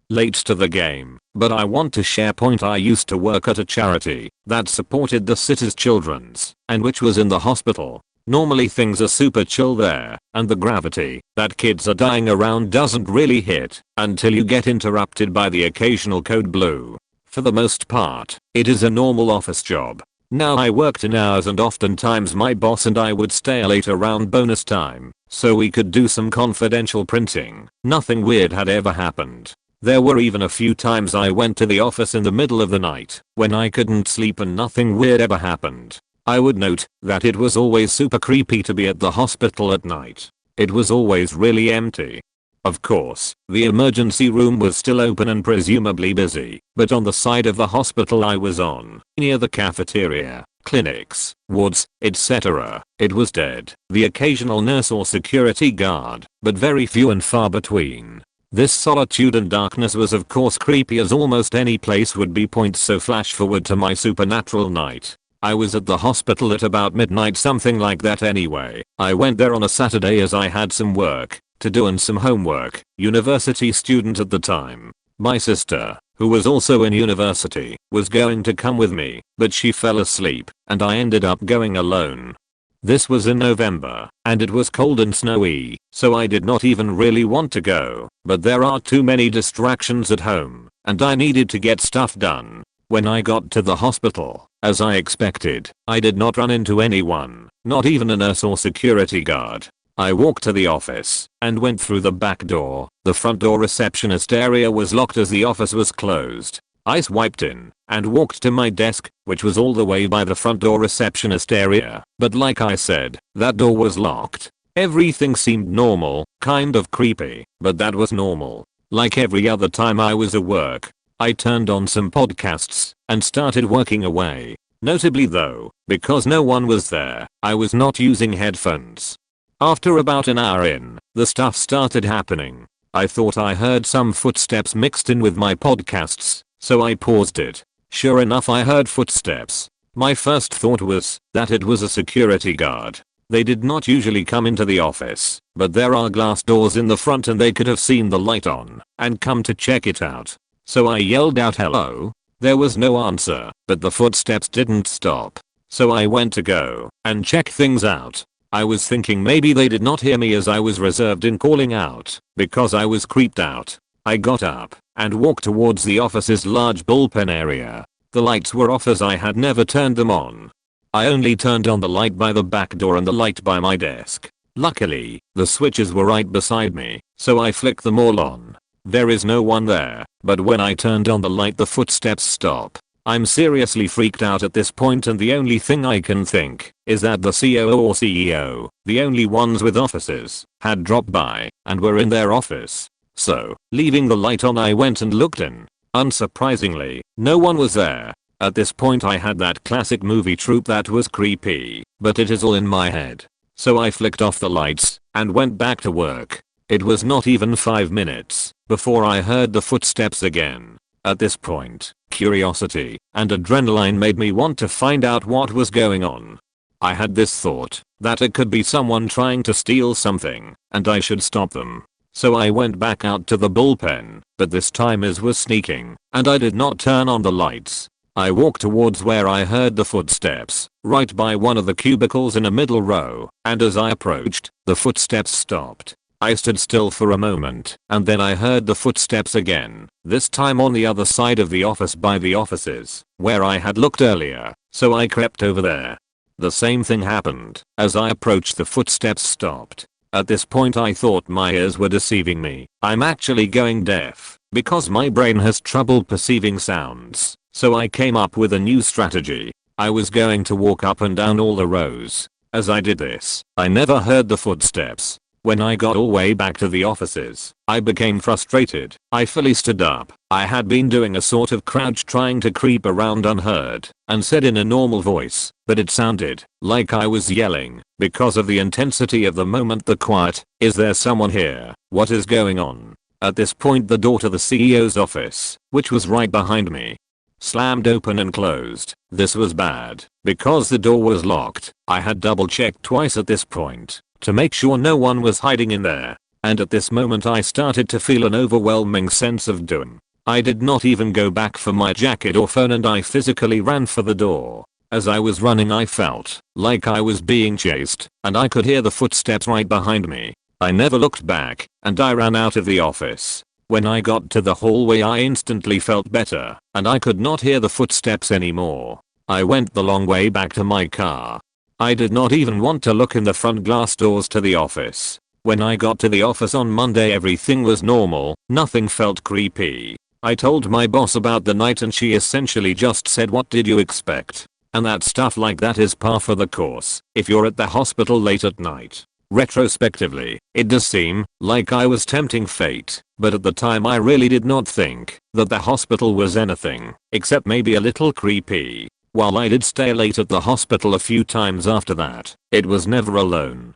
Late to the game, but I want to share. I used to work at a charity that supported the city's children's and which was in the hospital. Normally things are super chill there, and the gravity that kids are dying around doesn't really hit until you get interrupted by the occasional code blue. For the most part, it is a normal office job. Now I worked in hours and oftentimes my boss and I would stay late around bonus time so we could do some confidential printing. Nothing weird had ever happened. There were even a few times I went to the office in the middle of the night when I couldn't sleep and nothing weird ever happened. I would note that it was always super creepy to be at the hospital at night. It was always really empty. Of course, the emergency room was still open and presumably busy, but on the side of the hospital I was on, near the cafeteria, clinics, wards, etc., it was dead. The occasional nurse or security guard, but very few and far between. This solitude and darkness was of course creepy as almost any place would be. So flash forward to my supernatural night. I was at the hospital at about midnight, something like that anyway. I went there on a Saturday as I had some work to do and some homework. University student at the time. My sister, who was also in university, was going to come with me, but she fell asleep and I ended up going alone. This was in November, and it was cold and snowy, so I did not even really want to go, but there are too many distractions at home, and I needed to get stuff done. When I got to the hospital, as I expected, I did not run into anyone, not even a nurse or security guard. I walked to the office and went through the back door. The front door receptionist area was locked as the office was closed. I swiped in and walked to my desk, which was all the way by the front door receptionist area, but like I said, that door was locked. Everything seemed normal, kind of creepy, but that was normal. Like every other time I was at work, I turned on some podcasts and started working away. Notably though, because no one was there, I was not using headphones. After about an hour in, the stuff started happening. I thought I heard some footsteps mixed in with my podcasts, so I paused it. Sure enough, I heard footsteps. My first thought was that it was a security guard. They did not usually come into the office, but there are glass doors in the front and they could have seen the light on and come to check it out. So I yelled out hello. There was no answer, but the footsteps didn't stop. So I went to go and check things out. I was thinking maybe they did not hear me as I was reserved in calling out, because I was creeped out. I got up and walked towards the office's large bullpen area. The lights were off as I had never turned them on. I only turned on the light by the back door and the light by my desk. Luckily, the switches were right beside me, so I flicked them all on. There is no one there, but when I turned on the light the footsteps stop. I'm seriously freaked out at this point, and the only thing I can think is that the COO or CEO, the only ones with offices, had dropped by and were in their office. So, leaving the light on, I went and looked in. Unsurprisingly, no one was there. At this point I had that classic movie trope that was creepy, but it is all in my head. So I flicked off the lights and went back to work. It was not even 5 minutes before I heard the footsteps again. At this point, curiosity and adrenaline made me want to find out what was going on. I had this thought that it could be someone trying to steal something and I should stop them. So I went back out to the bullpen, but this time Iz was sneaking and I did not turn on the lights. I walked towards where I heard the footsteps, right by one of the cubicles in a middle row, and as I approached, the footsteps stopped. I stood still for a moment and then I heard the footsteps again, this time on the other side of the office by the offices where I had looked earlier, so I crept over there. The same thing happened. As I approached, the footsteps stopped. At this point I thought my ears were deceiving me. I'm actually going deaf because my brain has trouble perceiving sounds. So I came up with a new strategy. I was going to walk up and down all the rows. As I did this, I never heard the footsteps. When I got all the way back to the offices, I became frustrated. I fully stood up. I had been doing a sort of crouch trying to creep around unheard, and said in a normal voice, but it sounded like I was yelling because of the intensity of the moment. The quiet, "Is there someone here? What is going on?" At this point the door to the CEO's office, which was right behind me, slammed open and closed. This was bad because the door was locked. I had double checked twice at this point to make sure no one was hiding in there. And at this moment I started to feel an overwhelming sense of doom. I did not even go back for my jacket or phone and I physically ran for the door. As I was running I felt like I was being chased and I could hear the footsteps right behind me. I never looked back and I ran out of the office. When I got to the hallway I instantly felt better and I could not hear the footsteps anymore. I went the long way back to my car. I did not even want to look in the front glass doors to the office. When I got to the office on Monday everything was normal, nothing felt creepy. I told my boss about the night and she essentially just said, "What did you expect?" And that stuff like that is par for the course if you're at the hospital late at night. Retrospectively, it does seem like I was tempting fate, but at the time I really did not think that the hospital was anything except maybe a little creepy. While I did stay late at the hospital a few times after that, it was never alone.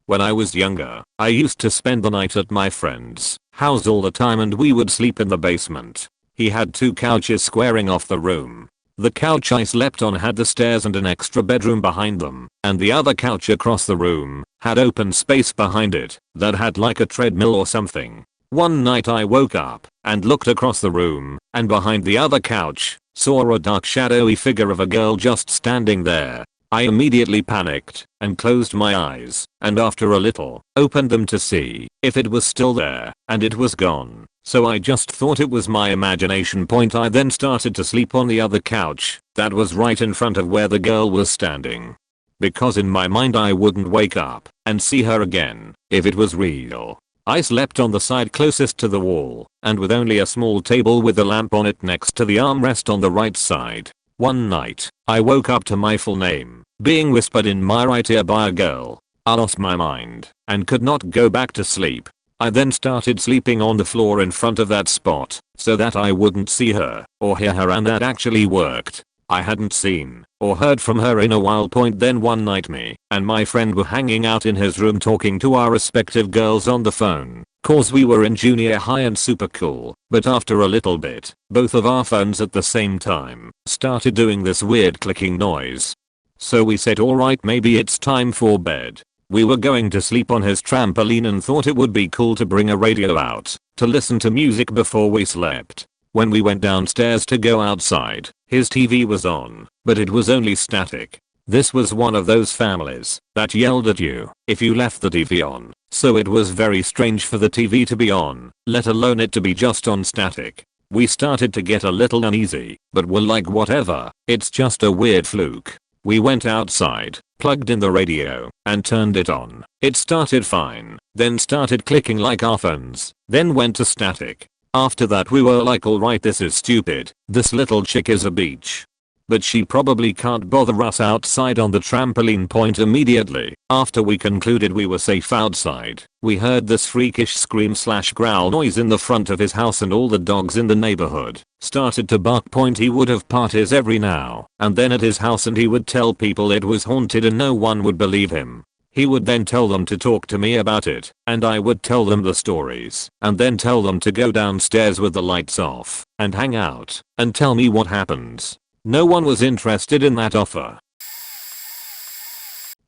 When I was younger, I used to spend the night at my friend's house all the time and we would sleep in the basement. He had 2 couches squaring off the room. The couch I slept on had the stairs and an extra bedroom behind them, and the other couch across the room had open space behind it that had like a treadmill or something. One night I woke up and looked across the room, and behind the other couch, saw a dark shadowy figure of a girl just standing there. I immediately panicked and closed my eyes, and after a little, opened them to see if it was still there, and it was gone. So I just thought it was my imagination. I then started to sleep on the other couch that was right in front of where the girl was standing. Because in my mind I wouldn't wake up and see her again if it was real. I slept on the side closest to the wall and with only a small table with a lamp on it next to the armrest on the right side. One night, I woke up to my full name being whispered in my right ear by a girl. I lost my mind and could not go back to sleep. I then started sleeping on the floor in front of that spot so that I wouldn't see her or hear her, and that actually worked. I hadn't seen or heard from her in a while. Then one night me and my friend were hanging out in his room talking to our respective girls on the phone, cause we were in junior high and super cool. But after a little bit, both of our phones at the same time started doing this weird clicking noise. So we said, alright, maybe it's time for bed. We were going to sleep on his trampoline and thought it would be cool to bring a radio out to listen to music before we slept. When we went downstairs to go outside, his TV was on, but it was only static. This was one of those families that yelled at you if you left the TV on, so it was very strange for the TV to be on, let alone it to be just on static. We started to get a little uneasy, but were like, whatever, it's just a weird fluke. We went outside, plugged in the radio, and turned it on. It started fine, then started clicking like our phones, then went to static. After that we were like, alright, this is stupid, this little chick is a beach. But she probably can't bother us outside on the trampoline. Immediately after we concluded we were safe outside, we heard this freakish scream/growl noise in the front of his house, and all the dogs in the neighborhood started to bark. He would have parties every now and then at his house and he would tell people it was haunted and no one would believe him. He would then tell them to talk to me about it, and I would tell them the stories and then tell them to go downstairs with the lights off and hang out and tell me what happens. No one was interested in that offer.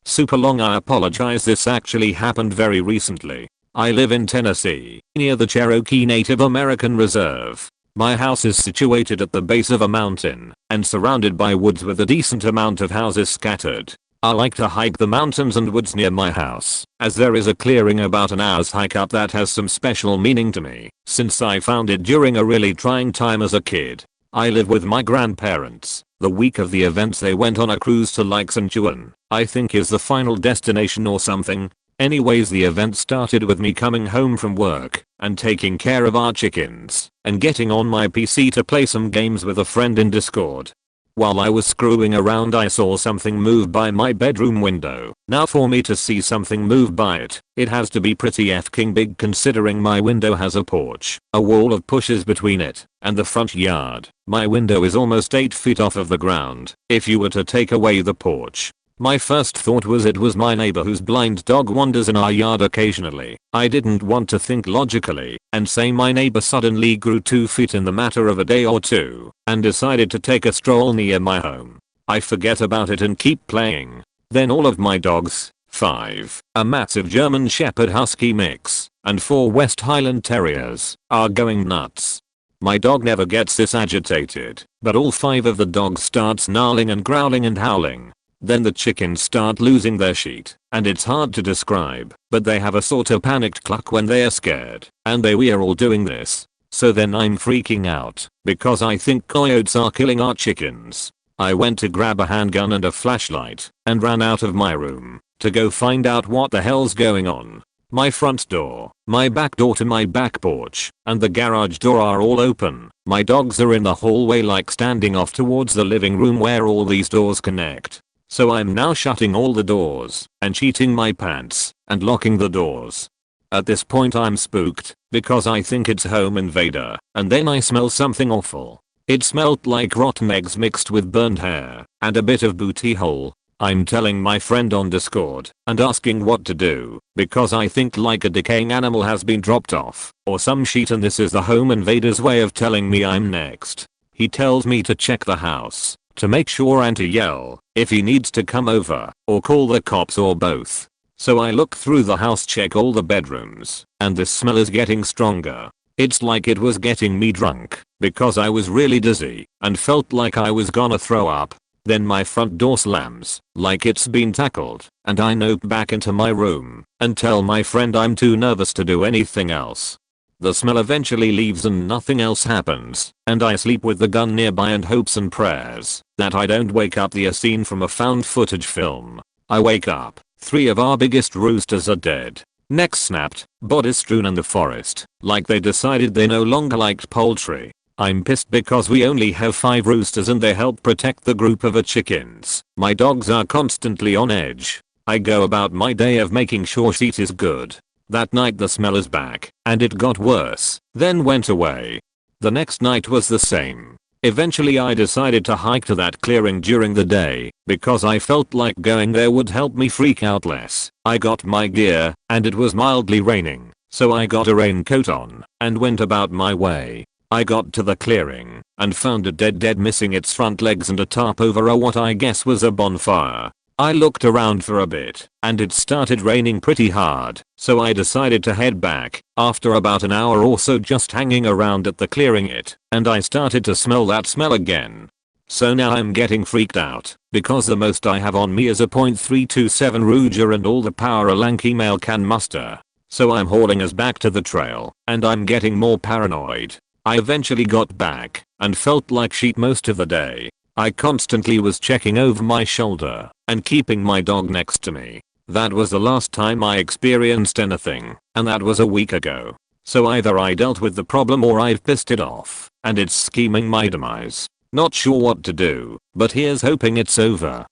Super long, I apologize, this actually happened very recently. I live in Tennessee, near the Cherokee Native American Reserve. My house is situated at the base of a mountain and surrounded by woods with a decent amount of houses scattered. I like to hike the mountains and woods near my house, as there is a clearing about an hour's hike up that has some special meaning to me, since I found it during a really trying time as a kid. I live with my grandparents. The week of the events they went on a cruise to Lake St. Juan, I think is the final destination or something. Anyways, the event started with me coming home from work and taking care of our chickens and getting on my PC to play some games with a friend in Discord. While I was screwing around, I saw something move by my bedroom window. Now for me to see something move by it has to be pretty f***ing big considering my window has a porch, a wall of pushes between it, and the front yard. My window is almost 8 feet off of the ground. If you were to take away the porch, my first thought was it was my neighbor whose blind dog wanders in our yard occasionally. I didn't want to think logically and say my neighbor suddenly grew 2 feet in the matter of a day or two and decided to take a stroll near my home. I forget about it and keep playing. Then all of my dogs, 5, a massive German Shepherd Husky mix, and 4 West Highland Terriers, are going nuts. My dog never gets this agitated, but all 5 of the dogs start snarling and growling and howling. Then the chickens start losing their shit, and it's hard to describe, but they have a sort of panicked cluck when they are scared, and we are all doing this. So then I'm freaking out, because I think coyotes are killing our chickens. I went to grab a handgun and a flashlight, and ran out of my room, to go find out what the hell's going on. My front door, my back door to my back porch, and the garage door are all open. My dogs are in the hallway like standing off towards the living room where all these doors connect. So I'm now shutting all the doors and cheating my pants and locking the doors. At this point I'm spooked because I think it's home invader, and then I smell something awful. It smelled like rotten eggs mixed with burned hair and a bit of booty hole. I'm telling my friend on Discord and asking what to do because I think like a decaying animal has been dropped off or some shit, and this is the home invader's way of telling me I'm next. He tells me to check the house, to make sure and to yell if he needs to come over or call the cops or both. So I look through the house, check all the bedrooms, and this smell is getting stronger. It's like it was getting me drunk because I was really dizzy and felt like I was gonna throw up. Then my front door slams like it's been tackled, and I nope back into my room and tell my friend I'm too nervous to do anything else. The smell eventually leaves and nothing else happens, and I sleep with the gun nearby and hopes and prayers that I don't wake up the scene from a found footage film. I wake up, 3 of our biggest roosters are dead, necks snapped, bodies strewn in the forest, like they decided they no longer liked poultry. I'm pissed because we only have 5 roosters and they help protect the group of chickens. My dogs are constantly on edge. I go about my day of making sure shit is good. That night the smell is back, and it got worse, then went away. The next night was the same. Eventually I decided to hike to that clearing during the day, because I felt like going there would help me freak out less. I got my gear, and it was mildly raining, so I got a raincoat on, and went about my way. I got to the clearing, and found a dead missing its front legs and a tarp over a what I guess was a bonfire. I looked around for a bit, and it started raining pretty hard, so I decided to head back. After about an hour or so just hanging around at the clearing and I started to smell that smell again. So now I'm getting freaked out, because the most I have on me is a .327 Ruger and all the power a lanky male can muster. So I'm hauling us back to the trail, and I'm getting more paranoid. I eventually got back, and felt like shit most of the day. I constantly was checking over my shoulder and keeping my dog next to me. That was the last time I experienced anything, and that was a week ago. So either I dealt with the problem or I've pissed it off, and it's scheming my demise. Not sure what to do, but here's hoping it's over.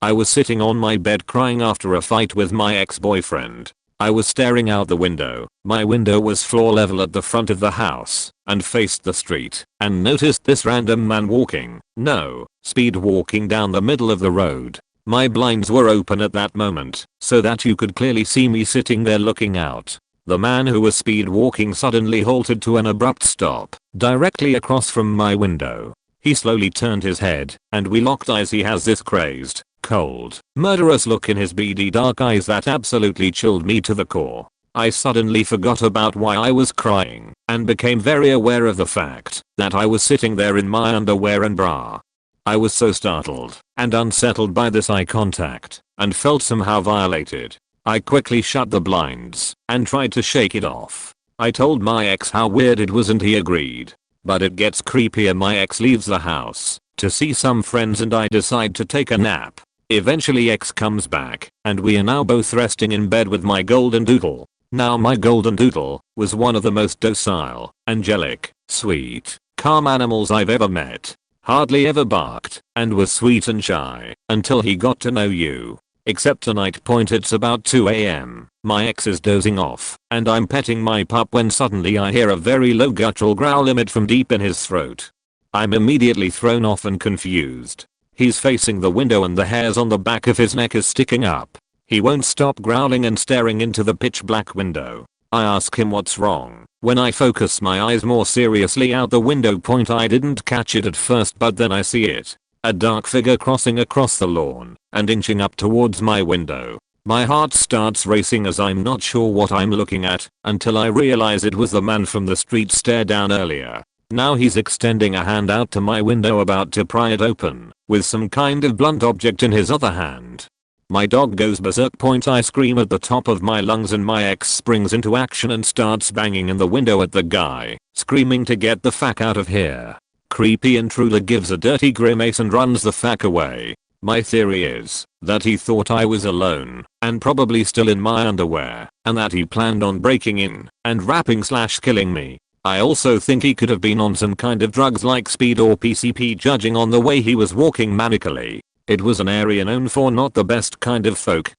I was sitting on my bed crying after a fight with my ex-boyfriend. I was staring out the window. My window was floor level at the front of the house and faced the street, and noticed this random man walking, speed walking down the middle of the road. My blinds were open at that moment, so that you could clearly see me sitting there looking out. The man who was speed walking suddenly halted to an abrupt stop, directly across from my window. He slowly turned his head, and we locked eyes. He has this crazed, cold, murderous look in his beady dark eyes that absolutely chilled me to the core. I suddenly forgot about why I was crying, and became very aware of the fact that I was sitting there in my underwear and bra. I was so startled and unsettled by this eye contact and felt somehow violated. I quickly shut the blinds and tried to shake it off. I told my ex how weird it was and he agreed. But it gets creepier. My ex leaves the house to see some friends and I decide to take a nap. Eventually ex comes back and we are now both resting in bed with my golden doodle. Now my golden doodle was one of the most docile, angelic, sweet, calm animals I've ever met. Hardly ever barked and was sweet and shy until he got to know you. Except tonight it's about 2 AM. My ex is dozing off and I'm petting my pup when suddenly I hear a very low guttural growl emit from deep in his throat. I'm immediately thrown off and confused. He's facing the window and the hairs on the back of his neck is sticking up. He won't stop growling and staring into the pitch black window. I ask him what's wrong. When I focus my eyes more seriously out the window I didn't catch it at first, but then I see it. A dark figure crossing across the lawn and inching up towards my window. My heart starts racing as I'm not sure what I'm looking at until I realize it was the man from the street stare down earlier. Now he's extending a hand out to my window about to pry it open with some kind of blunt object in his other hand. My dog goes berserk. I scream at the top of my lungs and my ex springs into action and starts banging in the window at the guy, screaming to get the fuck out of here. Creepy intruder gives a dirty grimace and runs the fuck away. My theory is that he thought I was alone and probably still in my underwear and that he planned on breaking in and rapping/killing me. I also think he could have been on some kind of drugs like speed or PCP, judging on the way he was walking manically. It was an area known for not the best kind of folk.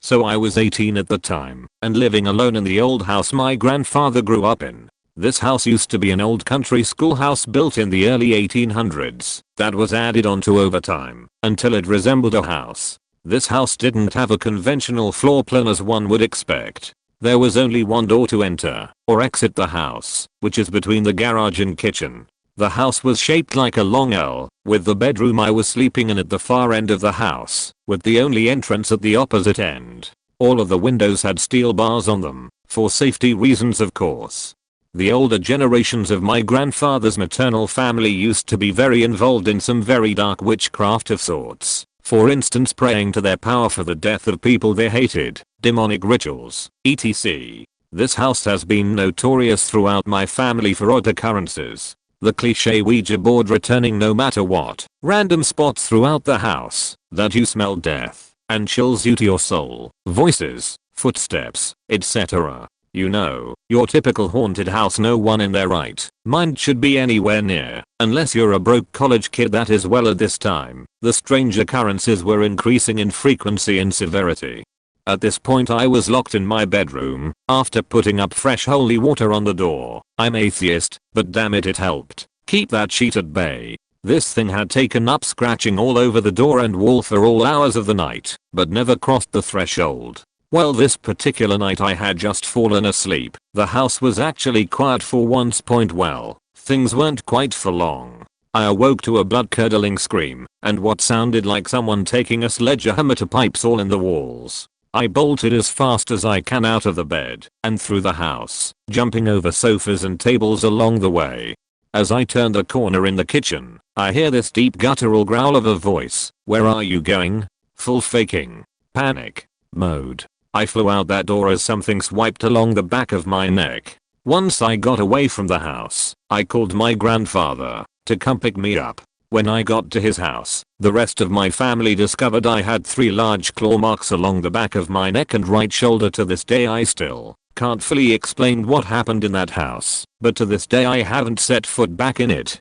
So I was 18 at the time and living alone in the old house my grandfather grew up in. This house used to be an old country schoolhouse built in the early 1800s that was added onto over time until it resembled a house. This house didn't have a conventional floor plan as one would expect. There was only one door to enter or exit the house, which is between the garage and kitchen. The house was shaped like a long L, with the bedroom I was sleeping in at the far end of the house, with the only entrance at the opposite end. All of the windows had steel bars on them, for safety reasons of course. The older generations of my grandfather's maternal family used to be very involved in some very dark witchcraft of sorts. For instance, praying to their power for the death of people they hated, demonic rituals, etc. This house has been notorious throughout my family for odd occurrences. The cliché Ouija board returning no matter what, random spots throughout the house that you smell death and chills you to your soul, voices, footsteps, etc. You know, your typical haunted house no one in their right mind should be anywhere near, unless you're a broke college kid that is. Well, at this time, the strange occurrences were increasing in frequency and severity. At this point I was locked in my bedroom after putting up fresh holy water on the door. I'm atheist, but damn it helped keep that sheet at bay. This thing had taken up scratching all over the door and wall for all hours of the night, but never crossed the threshold. Well, this particular night I had just fallen asleep. The house was actually quiet for once. Well, things weren't quite for long. I awoke to a blood-curdling scream and what sounded like someone taking a sledgehammer to pipes all in the walls. I bolted as fast as I can out of the bed and through the house, jumping over sofas and tables along the way. As I turn the corner in the kitchen, I hear this deep guttural growl of a voice. Where are you going? Full faking panic mode. I flew out that door as something swiped along the back of my neck. Once I got away from the house, I called my grandfather to come pick me up. When I got to his house, the rest of my family discovered I had 3 large claw marks along the back of my neck and right shoulder. To this day I still can't fully explain what happened in that house, but to this day I haven't set foot back in it.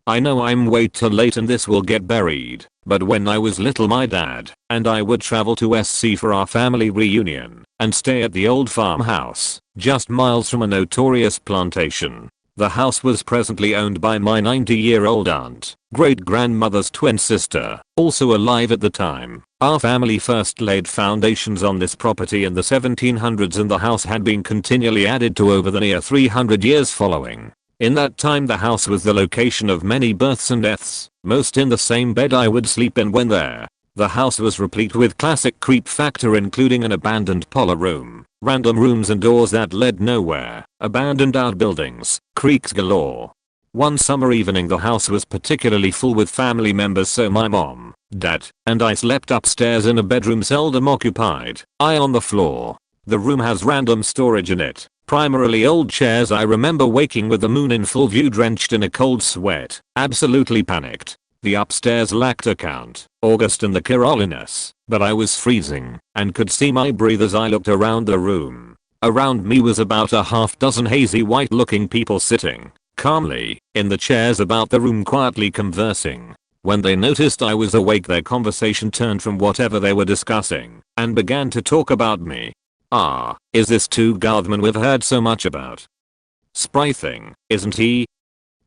I know I'm way too late and this will get buried, but when I was little my dad and I would travel to SC for our family reunion and stay at the old farmhouse just miles from a notorious plantation. The house was presently owned by my 90-year-old aunt, great-grandmother's twin sister, also alive at the time. Our family first laid foundations on this property in the 1700s and the house had been continually added to over the near 300 years following. In that time the house was the location of many births and deaths, most in the same bed I would sleep in when there. The house was replete with classic creep factor, including an abandoned parlor room, random rooms and doors that led nowhere, abandoned outbuildings, creaks galore. One summer evening the house was particularly full with family members, so my mom, dad, and I slept upstairs in a bedroom seldom occupied, I on the floor. The room has random storage in it, primarily old chairs. I remember waking with the moon in full view, drenched in a cold sweat, absolutely panicked. The upstairs lacked a count, August and the Carolinus, but I was freezing and could see my breath as I looked around the room. Around me was about a half dozen hazy white looking people sitting calmly in the chairs about the room, quietly conversing. When they noticed I was awake, their conversation turned from whatever they were discussing and began to talk about me. Is this too Garthman we've heard so much about? Spry thing, isn't he?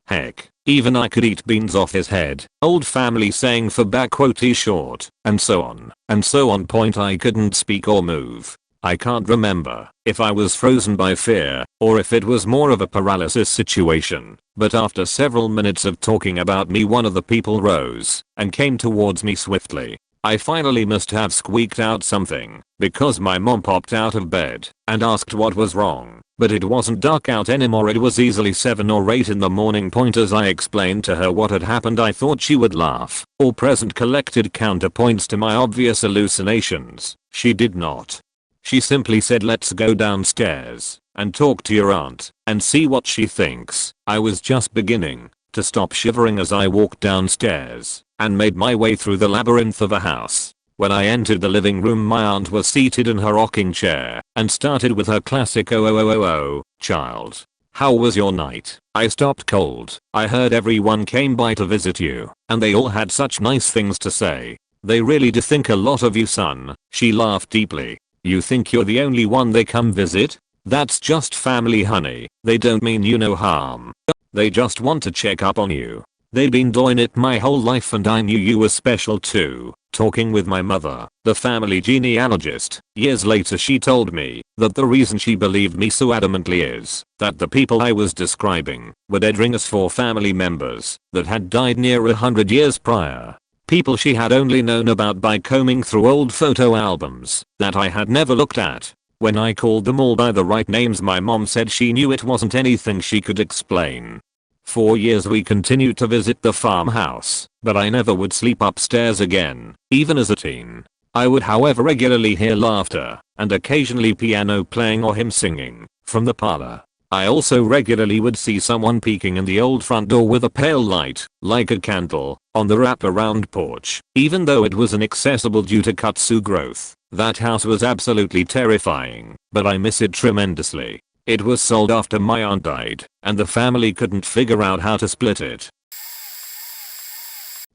Heck, even I could eat beans off his head. Old family saying for back quote he's short, and so on. And so on. Point, I couldn't speak or move. I can't remember if I was frozen by fear or if it was more of a paralysis situation, but after several minutes of talking about me, one of the people rose and came towards me swiftly. I finally must have squeaked out something because my mom popped out of bed and asked what was wrong, but it wasn't dark out anymore. It was easily 7 or 8 in the morning. Point, as I explained to her what had happened, I thought she would laugh or present collected counterpoints to my obvious hallucinations. She did not. She simply said, let's go downstairs and talk to your aunt and see what she thinks. I was just beginning to stop shivering as I walked downstairs and made my way through the labyrinth of a house. When I entered the living room, my aunt was seated in her rocking chair and started with her classic "Oh, child. How was your night?" I stopped cold. I heard everyone came by to visit you and they all had such nice things to say. They really do think a lot of you, son. She laughed deeply. You think you're the only one they come visit? That's just family, honey. They don't mean you no harm. They just want to check up on you. They've been doing it my whole life and I knew you were special too. Talking with my mother, the family genealogist, years later, she told me that the reason she believed me so adamantly is that the people I was describing were dead ringers for family members that had died near 100 years prior. People she had only known about by combing through old photo albums that I had never looked at. When I called them all by the right names, my mom said she knew it wasn't anything she could explain. For years we continued to visit the farmhouse, but I never would sleep upstairs again, even as a teen. I would, however, regularly hear laughter and occasionally piano playing or him singing from the parlor. I also regularly would see someone peeking in the old front door with a pale light, like a candle, on the wraparound porch. Even though it was inaccessible due to kudzu growth, that house was absolutely terrifying, but I miss it tremendously. It was sold after my aunt died, and the family couldn't figure out how to split it.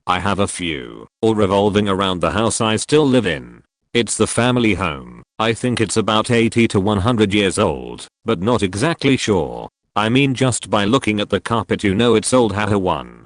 I have a few, all revolving around the house I still live in. It's the family home. I think it's about 80 to 100 years old, but not exactly sure. I mean, just by looking at the carpet you know it's old. Haha one.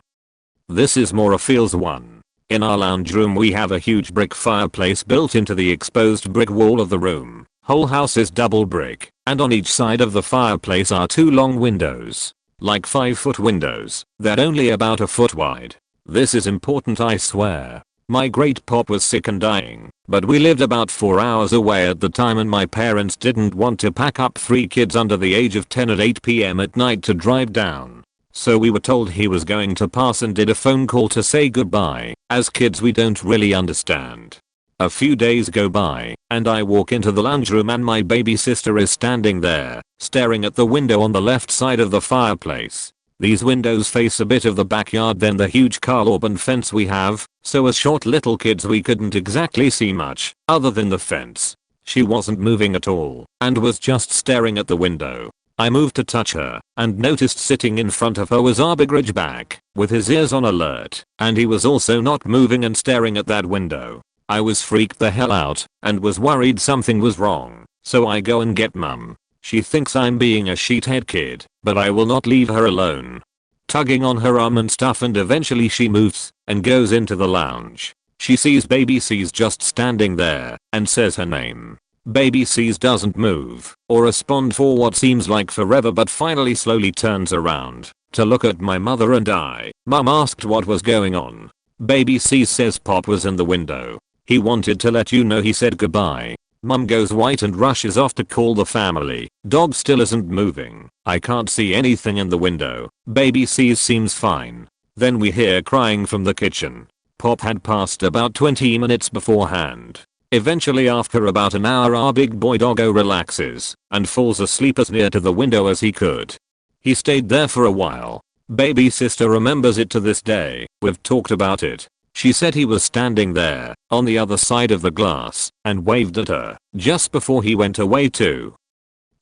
This is more a feels one. In our lounge room we have a huge brick fireplace built into the exposed brick wall of the room. Whole house is double brick, and on each side of the fireplace are 2 long windows. Like 5-foot windows, that only about a foot wide. This is important, I swear. My great pop was sick and dying, but we lived about 4 hours away at the time and my parents didn't want to pack up 3 kids under the age of 10 at 8 PM at night to drive down. So we were told he was going to pass and did a phone call to say goodbye. As kids we don't really understand. A few days go by and I walk into the lounge room and my baby sister is standing there, staring at the window on the left side of the fireplace. These windows face a bit of the backyard, then the huge carbon fence we have, so as short little kids we couldn't exactly see much other than the fence. She wasn't moving at all and was just staring at the window. I moved to touch her and noticed sitting in front of her was Arbor Ridgeback with his ears on alert, and he was also not moving and staring at that window. I was freaked the hell out and was worried something was wrong, so I go and get mum. She thinks I'm being a sheethead kid, but I will not leave her alone. Tugging on her arm and stuff, and eventually she moves and goes into the lounge. She sees baby C's just standing there and says her name. Baby C's doesn't move or respond for what seems like forever, but finally slowly turns around to look at my mother and I. Mum asked what was going on. Baby C says Pop was in the window. He wanted to let you know he said goodbye. Mum goes white and rushes off to call the family. Dog still isn't moving. I can't see anything in the window. Baby seems fine. Then we hear crying from the kitchen. Pop had passed about 20 minutes beforehand. Eventually after about an hour our big boy doggo relaxes and falls asleep as near to the window as he could. He stayed there for a while. Baby sister remembers it to this day. We've talked about it. She said he was standing there on the other side of the glass and waved at her just before he went away too.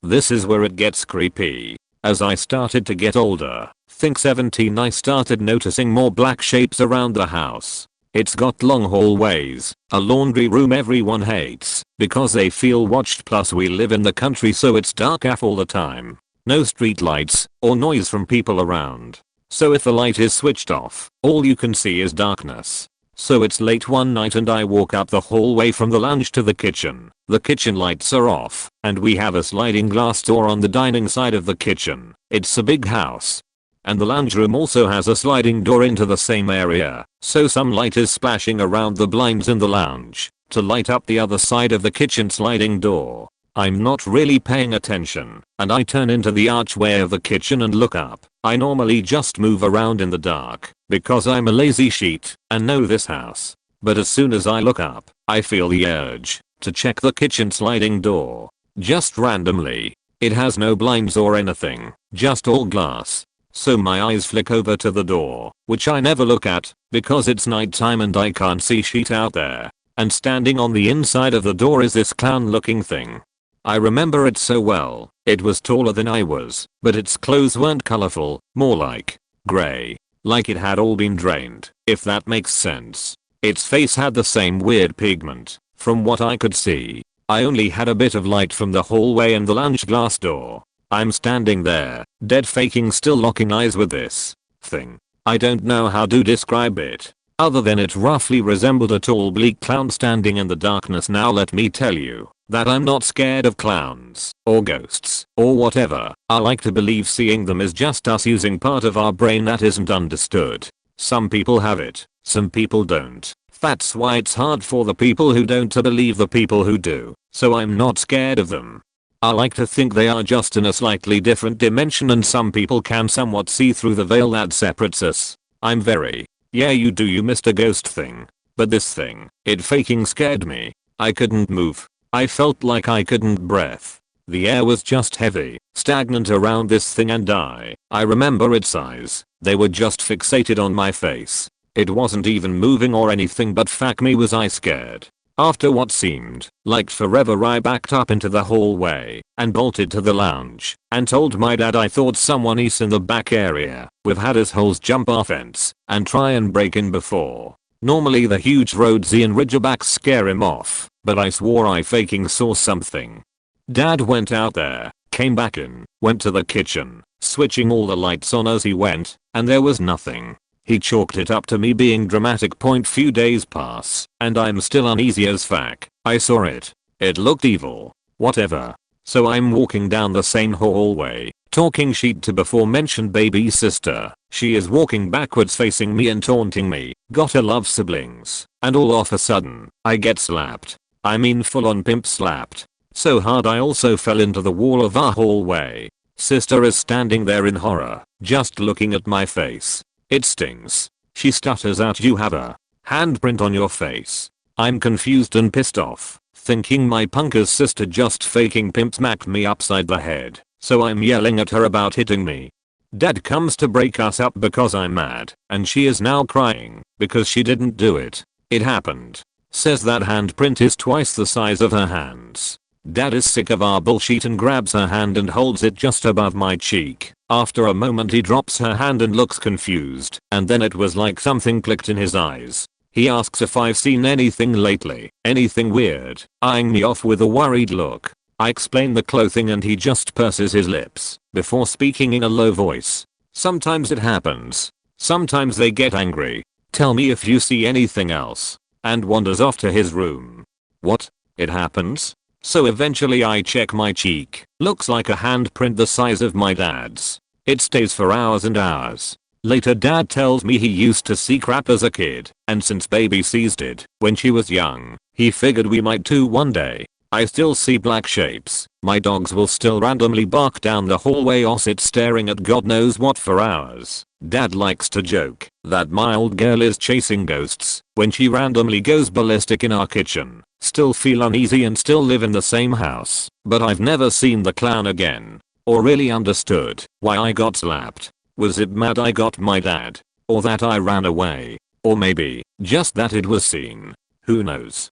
This is where it gets creepy. As I started to get older, think 17, I started noticing more black shapes around the house. It's got long hallways, a laundry room everyone hates because they feel watched, plus we live in the country so it's dark AF all the time. No street lights or noise from people around. So if the light is switched off, all you can see is darkness. So it's late one night and I walk up the hallway from the lounge to the kitchen. The kitchen lights are off and we have a sliding glass door on the dining side of the kitchen. It's a big house. And the lounge room also has a sliding door into the same area, so some light is splashing around the blinds in the lounge to light up the other side of the kitchen sliding door. I'm not really paying attention and I turn into the archway of the kitchen and look up. I normally just move around in the dark because I'm a lazy sheet and know this house. But as soon as I look up, I feel the urge to check the kitchen sliding door. Just randomly. It has no blinds or anything, just all glass. So my eyes flick over to the door, which I never look at because it's nighttime and I can't see shit out there. And standing on the inside of the door is this clown looking thing. I remember it so well. It was taller than I was, but its clothes weren't colorful, more like gray. Like it had all been drained, if that makes sense. Its face had the same weird pigment, from what I could see. I only had a bit of light from the hallway and the lounge glass door. I'm standing there, dead faking, still locking eyes with this thing. I don't know how to describe it, other than it roughly resembled a tall bleak clown standing in the darkness. Now let me tell you that I'm not scared of clowns or ghosts or whatever. I like to believe seeing them is just us using part of our brain that isn't understood. Some people have it, some people don't. That's why it's hard for the people who don't to believe the people who do, so I'm not scared of them. I like to think they are just in a slightly different dimension and some people can somewhat see through the veil that separates us. I'm very, yeah you do you Mr. Ghost thing. But this thing, it faking scared me. I couldn't move. I felt like I couldn't breathe. The air was just heavy, stagnant around this thing and I remember its eyes. They were just fixated on my face. It wasn't even moving or anything but fuck me was I scared. After what seemed like forever I backed up into the hallway and bolted to the lounge and told my dad I thought someone is in the back area. We've had us holes jump our fence and try and break in before. Normally the huge roadsy and ridgebacks scare him off, but I swore I faking saw something. Dad went out there, came back in, went to the kitchen, switching all the lights on as he went, and there was nothing. He chalked it up to me being dramatic. Few days pass, and I'm still uneasy as fuck. I saw it. It looked evil. Whatever. So I'm walking down the same hallway, talking shit to before mentioned baby sister. She is walking backwards facing me and taunting me. Gotta love siblings. And all of a sudden, I get slapped. I mean full on pimp slapped. So hard I also fell into the wall of our hallway. Sister is standing there in horror, just looking at my face. It stings. She stutters out, "You have a handprint on your face." I'm confused and pissed off, thinking my punker's sister just faking pimp smacked me upside the head, so I'm yelling at her about hitting me. Dad comes to break us up because I'm mad, and she is now crying because she didn't do it. It happened. Says that handprint is twice the size of her hands. Dad is sick of our bullshit and grabs her hand and holds it just above my cheek. After a moment he drops her hand and looks confused, and then it was like something clicked in his eyes. He asks if I've seen anything lately, anything weird, eyeing me off with a worried look. I explain the clothing and he just purses his lips before speaking in a low voice. "Sometimes it happens. Sometimes they get angry. Tell me if you see anything else," and wanders off to his room. What? It happens? So eventually I check my cheek. Looks like a handprint the size of my dad's. It stays for hours and hours. Later dad tells me he used to see crap as a kid, and since baby seized it when she was young, he figured we might too one day. I still see black shapes. My dogs will still randomly bark down the hallway or sit staring at God knows what for hours. Dad likes to joke that my old girl is chasing ghosts when she randomly goes ballistic in our kitchen. Still feel uneasy and still live in the same house, but I've never seen the clown again. Or really understood why I got slapped. Was it mad I got my dad? Or that I ran away? Or maybe just that it was seen? Who knows?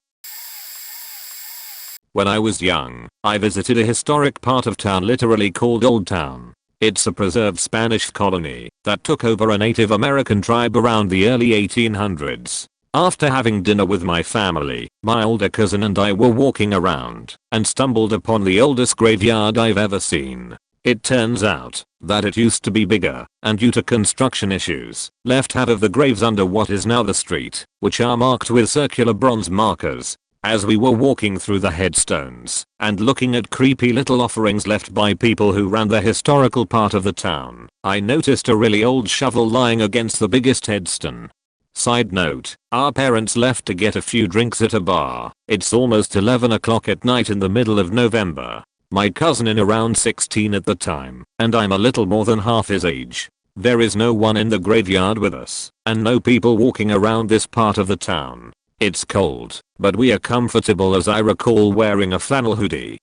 When I was young, I visited a historic part of town literally called Old Town. It's a preserved Spanish colony that took over a Native American tribe around the early 1800s. After having dinner with my family, my older cousin and I were walking around and stumbled upon the oldest graveyard I've ever seen. It turns out that it used to be bigger, and due to construction issues, left half of the graves under what is now the street, which are marked with circular bronze markers. As we were walking through the headstones and looking at creepy little offerings left by people who ran the historical part of the town, I noticed a really old shovel lying against the biggest headstone. Side note, our parents left to get a few drinks at a bar. It's almost 11 o'clock at night in the middle of November. My cousin is around 16 at the time, and I'm a little more than half his age. There is no one in the graveyard with us, and no people walking around this part of the town. It's cold, but we are comfortable as I recall wearing a flannel hoodie.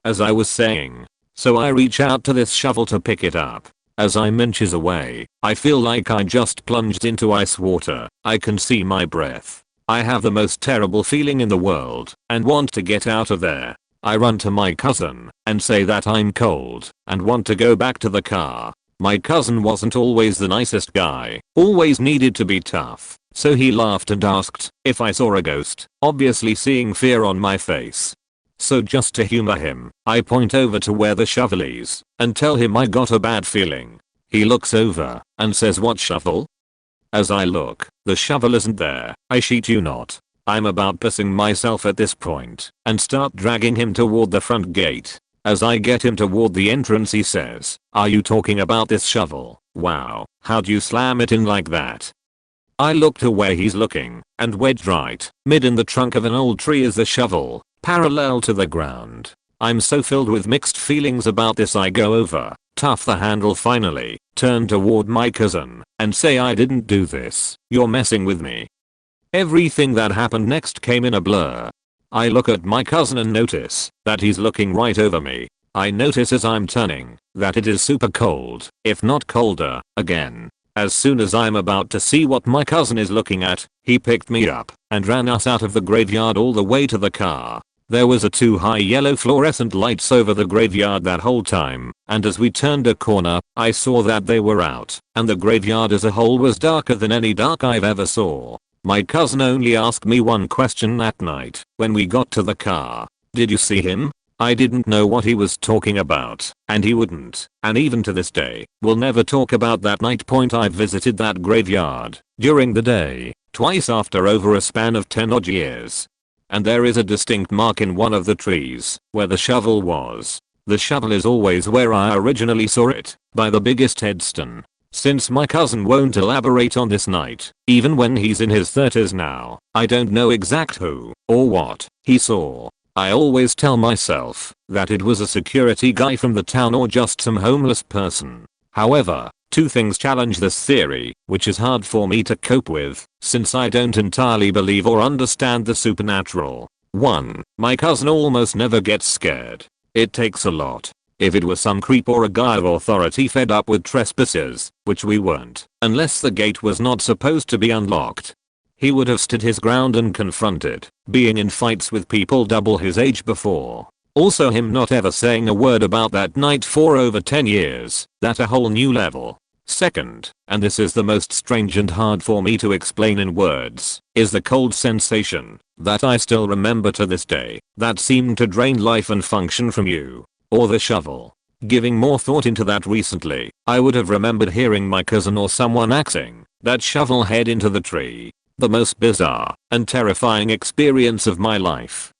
As I was saying, so I reach out to this shovel to pick it up. As I'm inches away, I feel like I just plunged into ice water. I can see my breath. I have the most terrible feeling in the world and want to get out of there. I run to my cousin and say that I'm cold and want to go back to the car. My cousin wasn't always the nicest guy, always needed to be tough. So he laughed and asked if I saw a ghost, obviously seeing fear on my face. So just to humor him, I point over to where the shovel is and tell him I got a bad feeling. He looks over and says, "What shovel?" As I look, the shovel isn't there. I shit you not. I'm about pissing myself at this point and start dragging him toward the front gate. As I get him toward the entrance, he says, "Are you talking about this shovel? Wow, how'd you slam it in like that?" I look to where he's looking, and wedged right mid in the trunk of an old tree is the shovel, parallel to the ground. I'm so filled with mixed feelings about this, I go over, tough the handle finally, turn toward my cousin, and say, "I didn't do this, you're messing with me." Everything that happened next came in a blur. I look at my cousin and notice that he's looking right over me. I notice as I'm turning that it is super cold, if not colder, again. As soon as I'm about to see what my cousin is looking at, he picked me up and ran us out of the graveyard all the way to the car. There was a too high yellow fluorescent lights over the graveyard that whole time, and as we turned a corner, I saw that they were out, and the graveyard as a whole was darker than any dark I've ever saw. My cousin only asked me one question that night when we got to the car. "Did you see him?" I didn't know what he was talking about, and he wouldn't, and even to this day, will never talk about that night. I've visited that graveyard during the day, twice after over a span of 10 odd years. And there is a distinct mark in one of the trees where the shovel was. The shovel is always where I originally saw it, by the biggest headstone. Since my cousin won't elaborate on this night, even when he's in his 30s now, I don't know exact who or what he saw. I always tell myself that it was a security guy from the town or just some homeless person. However, two things challenge this theory, which is hard for me to cope with, since I don't entirely believe or understand the supernatural. 1. My cousin almost never gets scared. It takes a lot. If it was some creep or a guy of authority fed up with trespassers, which we weren't, unless the gate was not supposed to be unlocked, he would have stood his ground and confronted, being in fights with people double his age before. Also him not ever saying a word about that night for over 10 years, that a whole new level. Second, and this is the most strange and hard for me to explain in words, is the cold sensation that I still remember to this day that seemed to drain life and function from you. Or the shovel. Giving more thought into that recently, I would have remembered hearing my cousin or someone axing that shovel head into the tree. The most bizarre and terrifying experience of my life.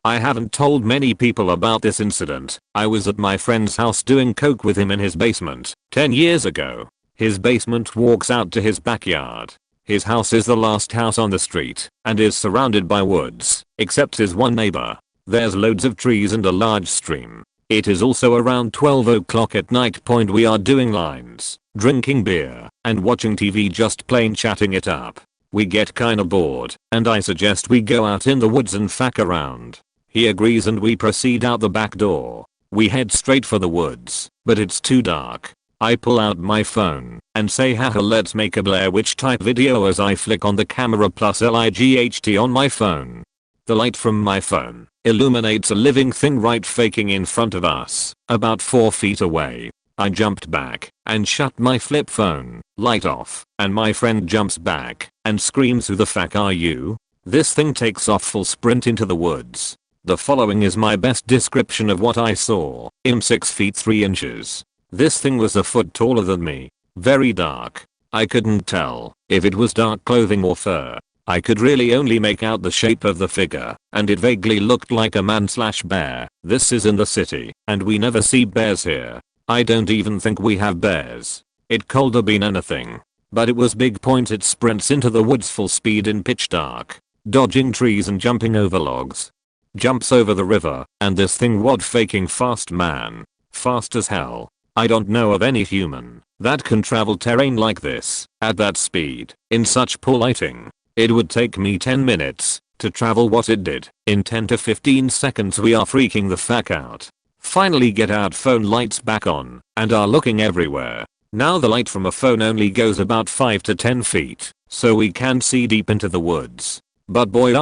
I haven't told many people about this incident. I was at my friend's house doing coke with him in his basement 10 years ago. His basement walks out to his backyard. His house is the last house on the street and is surrounded by woods, except his one neighbor. There's loads of trees and a large stream. It is also around 12 o'clock at night. We are doing lines, drinking beer, and watching TV, just plain chatting it up. We get kinda bored, and I suggest we go out in the woods and fuck around. He agrees and we proceed out the back door. We head straight for the woods, but it's too dark. I pull out my phone and say, haha, let's make a Blair Witch type video, as I flick on the camera plus LIGHT on my phone. The light from my phone illuminates a living thing right faking in front of us, about 4 feet away. I jumped back and shut my flip phone, light off, and my friend jumps back and screams, who the fuck are you? This thing takes off full sprint into the woods. The following is my best description of what I saw. I'm 6 feet 3 inches. This thing was a foot taller than me. Very dark. I couldn't tell if it was dark clothing or fur. I could really only make out the shape of the figure, and it vaguely looked like a man/bear. This is in the city, and we never see bears here. I don't even think we have bears. It could have been anything. But it was big. It sprints into the woods full speed in pitch dark, dodging trees and jumping over logs. Jumps over the river, and this thing wad faking fast, man. Fast as hell. I don't know of any human that can travel terrain like this, at that speed, in such poor lighting. It would take me 10 minutes to travel what it did. In 10 to 15 seconds we are freaking the fuck out. Finally get our phone lights back on and are looking everywhere. Now the light from a phone only goes about 5 to 10 feet, so we can't see deep into the woods. But boy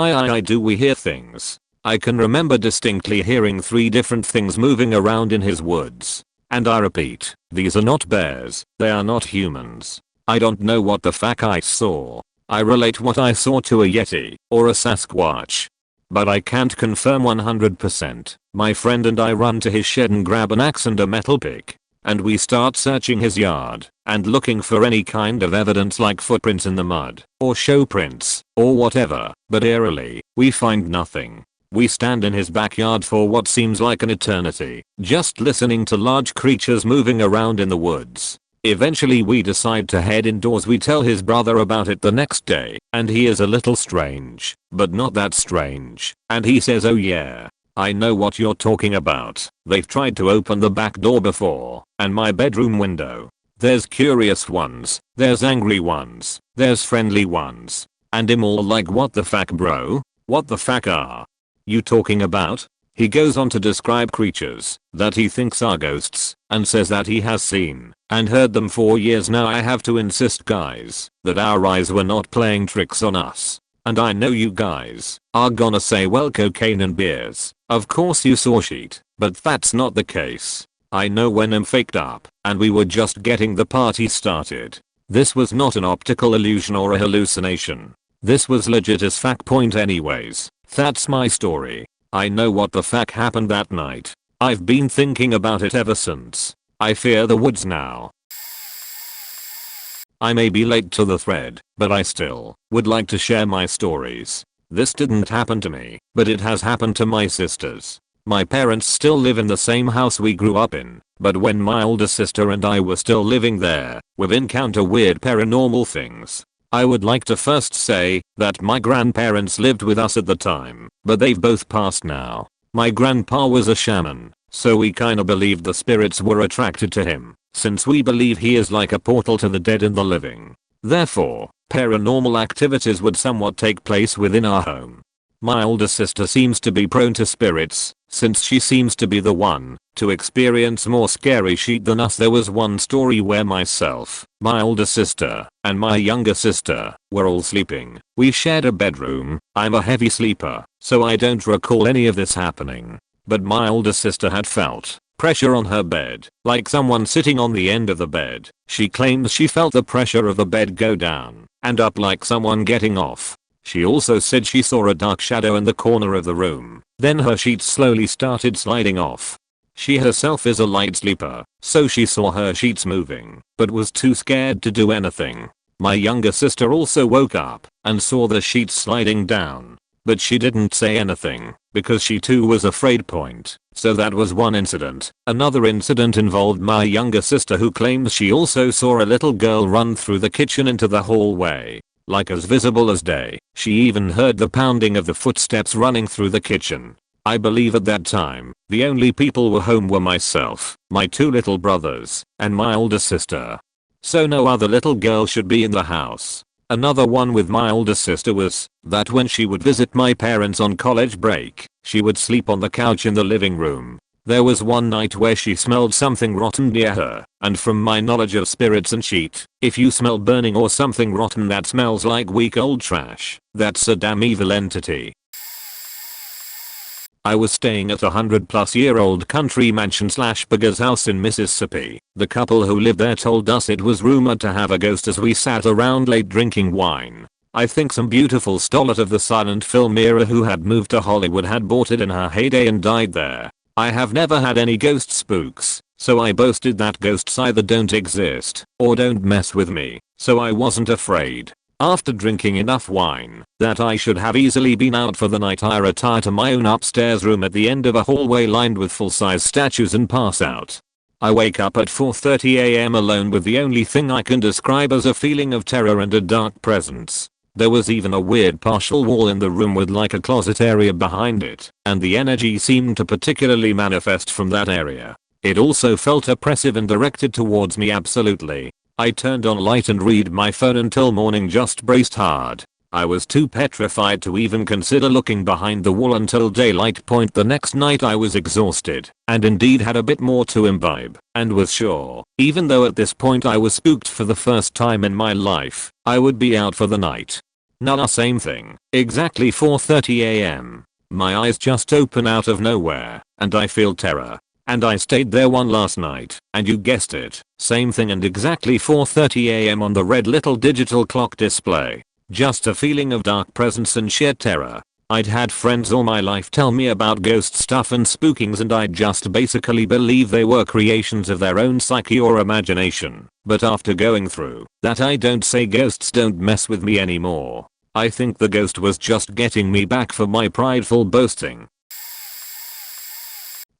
do we hear things. I can remember distinctly hearing 3 different things moving around in his woods. And I repeat, these are not bears, they are not humans. I don't know what the fuck I saw. I relate what I saw to a Yeti or a Sasquatch, but I can't confirm 100%. My friend and I run to his shed and grab an axe and a metal pick, and we start searching his yard and looking for any kind of evidence like footprints in the mud or show prints or whatever, but eerily, we find nothing. We stand in his backyard for what seems like an eternity, just listening to large creatures moving around in the woods. Eventually we decide to head indoors. We tell his brother about it the next day, and he is a little strange, but not that strange, and he says, oh yeah, I know what you're talking about. They've tried to open the back door before, and my bedroom window. There's curious ones, there's angry ones, there's friendly ones, and I'm all like, what the fuck bro? What the fuck are you talking about? He goes on to describe creatures that he thinks are ghosts and says that he has seen and heard them for years now. I have to insist, guys, that our eyes were not playing tricks on us. And I know you guys are gonna say, well, cocaine and beers. Of course you saw shit, but that's not the case. I know when I'm faked up and we were just getting the party started. This was not an optical illusion or a hallucination. This was legit as fuck. Anyways, that's my story. I know what the fuck happened that night. I've been thinking about it ever since. I fear the woods now. I may be late to the thread, but I still would like to share my stories. This didn't happen to me, but it has happened to my sisters. My parents still live in the same house we grew up in, but when my older sister and I were still living there, we've encountered weird paranormal things. I would like to first say that my grandparents lived with us at the time, but they've both passed now. My grandpa was a shaman, so we kinda believed the spirits were attracted to him, since we believe he is like a portal to the dead and the living. Therefore, paranormal activities would somewhat take place within our home. My older sister seems to be prone to spirits, since she seems to be the one to experience more scary shit than us. There was one story where myself, my older sister, and my younger sister were all sleeping. We shared a bedroom. I'm a heavy sleeper, so I don't recall any of this happening. But my older sister had felt pressure on her bed, like someone sitting on the end of the bed. She claims she felt the pressure of the bed go down and up like someone getting off. She also said she saw a dark shadow in the corner of the room. Then her sheets slowly started sliding off. She herself is a light sleeper, so she saw her sheets moving, but was too scared to do anything. My younger sister also woke up and saw the sheets sliding down, but she didn't say anything because she too was afraid. So that was one incident. Another incident involved my younger sister, who claims she also saw a little girl run through the kitchen into the hallway. like as visible as day. She even heard the pounding of the footsteps running through the kitchen. I believe at that time, the only people were home were myself, my 2 little brothers, and my older sister. So no other little girl should be in the house. Another one with my older sister was that when she would visit my parents on college break, she would sleep on the couch in the living room. There was one night where she smelled something rotten near her, and from my knowledge of spirits and shit, if you smell burning or something rotten that smells like weak old trash, that's a damn evil entity. I was staying at a 100-plus-year-old country mansion/beggars house in Mississippi. The couple who lived there told us it was rumored to have a ghost as we sat around late drinking wine. I think some beautiful starlet of the silent film era who had moved to Hollywood had bought it in her heyday and died there. I have never had any ghost spooks, so I boasted that ghosts either don't exist or don't mess with me, so I wasn't afraid. After drinking enough wine that I should have easily been out for the night, I retire to my own upstairs room at the end of a hallway lined with full-size statues and pass out. I wake up at 4:30 AM alone with the only thing I can describe as a feeling of terror and a dark presence. There was even a weird partial wall in the room with like a closet area behind it, and the energy seemed to particularly manifest from that area. It also felt oppressive and directed towards me absolutely. I turned on light and read my phone until morning, just braced hard. I was too petrified to even consider looking behind the wall until daylight point the next night. I was exhausted, and indeed had a bit more to imbibe, and was sure, even though at this point I was spooked for the first time in my life, I would be out for the night. Nah, same thing. Exactly 4:30 AM. My eyes just open out of nowhere, and I feel terror. And I stayed there one last night, and you guessed it, same thing, and exactly 4:30 AM on the red little digital clock display. Just a feeling of dark presence and sheer terror. I'd had friends all my life tell me about ghost stuff and spookings, and I just basically believe they were creations of their own psyche or imagination. But after going through that, I don't say ghosts don't mess with me anymore. I think the ghost was just getting me back for my prideful boasting.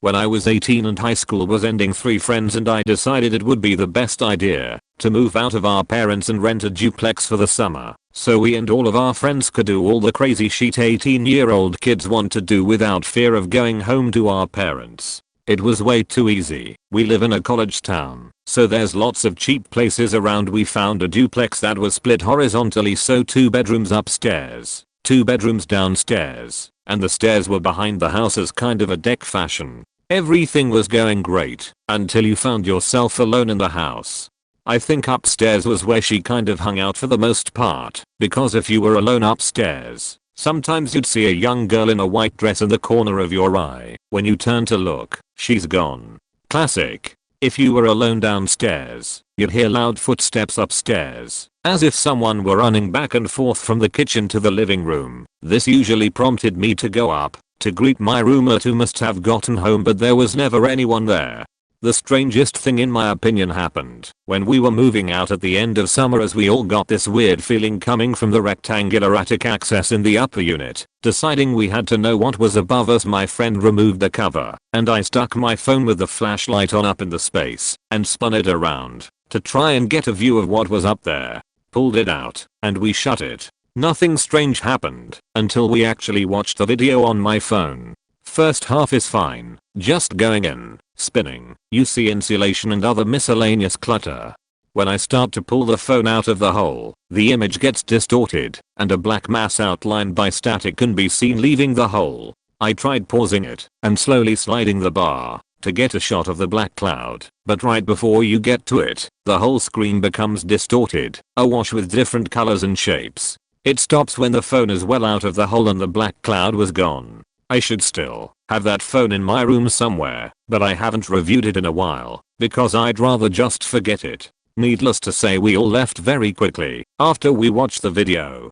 When I was 18 and high school was ending, 3 friends and I decided it would be the best idea to move out of our parents and rent a duplex for the summer, so we and all of our friends could do all the crazy shit 18-year-old kids want to do without fear of going home to our parents. It was way too easy. We live in a college town, so there's lots of cheap places around. We found a duplex that was split horizontally, so 2 bedrooms upstairs, 2 bedrooms downstairs, and the stairs were behind the house as kind of a deck fashion. Everything was going great until you found yourself alone in the house. I think upstairs was where she kind of hung out for the most part, because if you were alone upstairs, sometimes you'd see a young girl in a white dress in the corner of your eye. When you turn to look, she's gone. Classic. If you were alone downstairs, you'd hear loud footsteps upstairs, as if someone were running back and forth from the kitchen to the living room. This usually prompted me to go up to greet my roommate who must have gotten home, but there was never anyone there. The strangest thing in my opinion happened when we were moving out at the end of summer, as we all got this weird feeling coming from the rectangular attic access in the upper unit. Deciding we had to know what was above us, my friend removed the cover, and I stuck my phone with the flashlight on up in the space and spun it around to try and get a view of what was up there. Pulled it out, and we shut it. Nothing strange happened until we actually watched the video on my phone. First half is fine, just going in, spinning, you see insulation and other miscellaneous clutter. When I start to pull the phone out of the hole, the image gets distorted, and a black mass outlined by static can be seen leaving the hole. I tried pausing it and slowly sliding the bar to get a shot of the black cloud, but right before you get to it, the whole screen becomes distorted, awash with different colors and shapes. It stops when the phone is well out of the hole and the black cloud was gone. I should still have that phone in my room somewhere, but I haven't reviewed it in a while because I'd rather just forget it. Needless to say, we all left very quickly after we watched the video.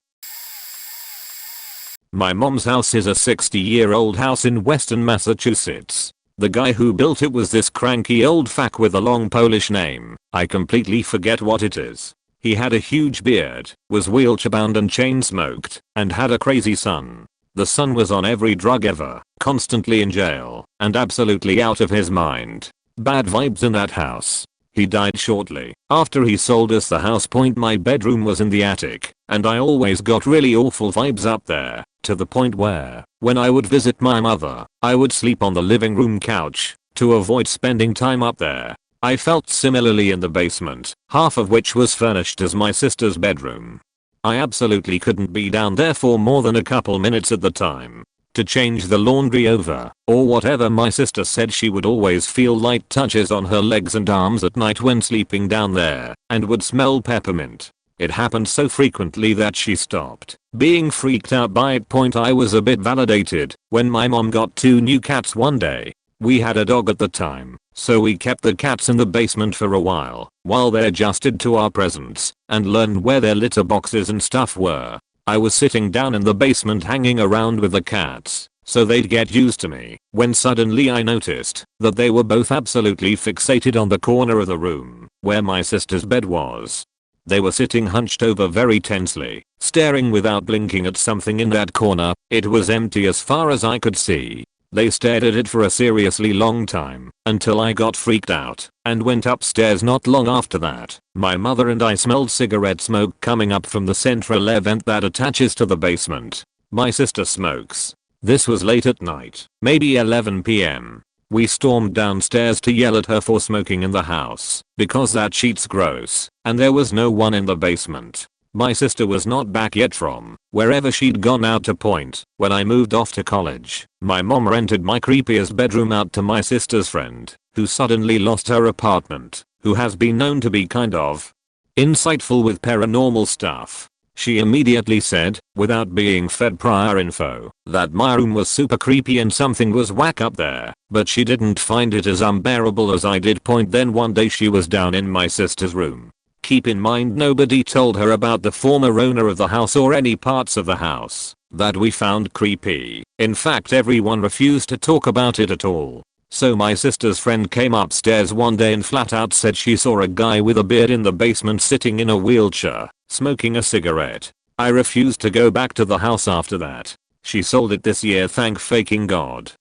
My mom's house is a 60-year-old house in Western Massachusetts. The guy who built it was this cranky old fuck with a long Polish name. I completely forget what it is. He had a huge beard, was wheelchair-bound and chain-smoked, and had a crazy son. The son was on every drug ever, constantly in jail, and absolutely out of his mind. Bad vibes in that house. He died shortly after he sold us the house. My bedroom was in the attic, and I always got really awful vibes up there, to the point where, when I would visit my mother, I would sleep on the living room couch to avoid spending time up there. I felt similarly in the basement, half of which was furnished as my sister's bedroom. I absolutely couldn't be down there for more than a couple minutes at the time to change the laundry over, or whatever. My sister said she would always feel light touches on her legs and arms at night when sleeping down there, and would smell peppermint. It happened so frequently that she stopped being freaked out by it. I was a bit validated when my mom got 2 new cats one day. We had a dog at the time, so we kept the cats in the basement for a while they adjusted to our presence and learned where their litter boxes and stuff were. I was sitting down in the basement hanging around with the cats so they'd get used to me, when suddenly I noticed that they were both absolutely fixated on the corner of the room where my sister's bed was. They were sitting hunched over very tensely, staring without blinking at something in that corner. It was empty as far as I could see. They stared at it for a seriously long time, until I got freaked out and went upstairs. Not long after that, my mother and I smelled cigarette smoke coming up from the central air vent that attaches to the basement. My sister smokes. This was late at night, maybe 11 PM. We stormed downstairs to yell at her for smoking in the house, because that shit's gross, and there was no one in the basement. My sister was not back yet from wherever she'd gone out to point. When I moved off to college, my mom rented my creepiest bedroom out to my sister's friend, who suddenly lost her apartment, who has been known to be kind of insightful with paranormal stuff. She immediately said, without being fed prior info, that my room was super creepy and something was whack up there, but she didn't find it as unbearable as I did. Then one day she was down in my sister's room. Keep in mind, nobody told her about the former owner of the house or any parts of the house that we found creepy. In fact, everyone refused to talk about it at all. So my sister's friend came upstairs one day and flat out said she saw a guy with a beard in the basement sitting in a wheelchair, smoking a cigarette. I refused to go back to the house after that. She sold it this year, thank faking God.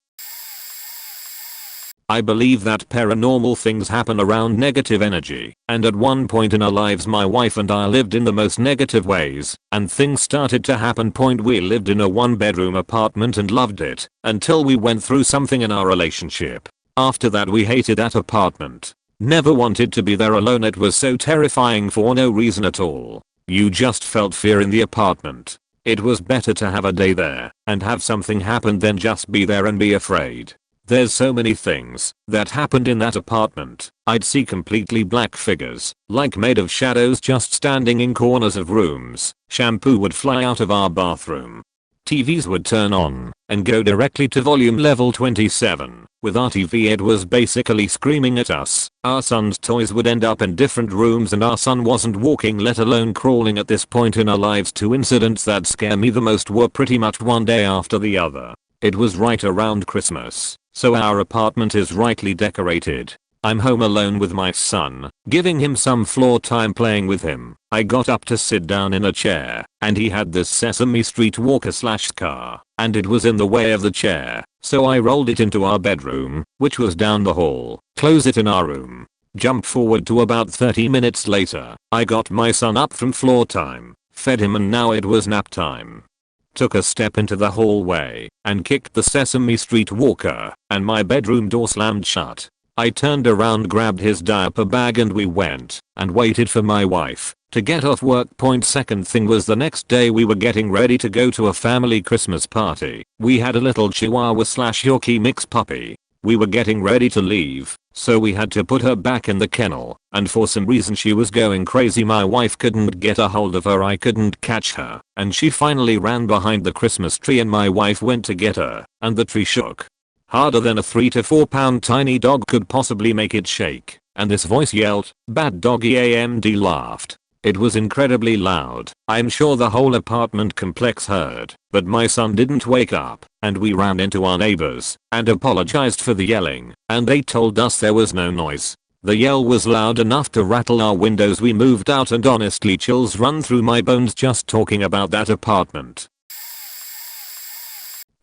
I believe that paranormal things happen around negative energy, and at one point in our lives my wife and I lived in the most negative ways, and things started to happen. We lived in a 1-bedroom apartment and loved it, until we went through something in our relationship. After that we hated that apartment. Never wanted to be there alone. It was so terrifying for no reason at all. You just felt fear in the apartment. It was better to have a day there and have something happen than just be there and be afraid. There's so many things that happened in that apartment. I'd see completely black figures, like made of shadows, just standing in corners of rooms. Shampoo would fly out of our bathroom. TVs would turn on and go directly to volume level 27. With our TV it was basically screaming at us. Our son's toys would end up in different rooms and our son wasn't walking, let alone crawling at this point in our lives. 2 incidents that scare me the most were pretty much one day after the other. It was right around Christmas, so our apartment is rightly decorated. I'm home alone with my son, giving him some floor time playing with him. I got up to sit down in a chair, and he had this Sesame Street walker/car, and it was in the way of the chair, so I rolled it into our bedroom, which was down the hall, close it in our room. Jump forward to about 30 minutes later, I got my son up from floor time, fed him, and now it was nap time. Took a step into the hallway and kicked the Sesame Street walker, and my bedroom door slammed shut. I turned around, grabbed his diaper bag, and we went and waited for my wife to get off work. Second thing was the next day we were getting ready to go to a family Christmas party. We had a little Chihuahua/Yorkie mix puppy. We were getting ready to leave, so we had to put her back in the kennel, and for some reason she was going crazy. My wife couldn't get a hold of her, I couldn't catch her, and she finally ran behind the Christmas tree, and my wife went to get her, and the tree shook harder than a 3 to 4 pound tiny dog could possibly make it shake, and this voice yelled, "Bad doggy." AMD laughed. It was incredibly loud. I'm sure the whole apartment complex heard, but my son didn't wake up, and we ran into our neighbors and apologized for the yelling, and they told us there was no noise. The yell was loud enough to rattle our windows. We moved out, and honestly chills run through my bones just talking about that apartment.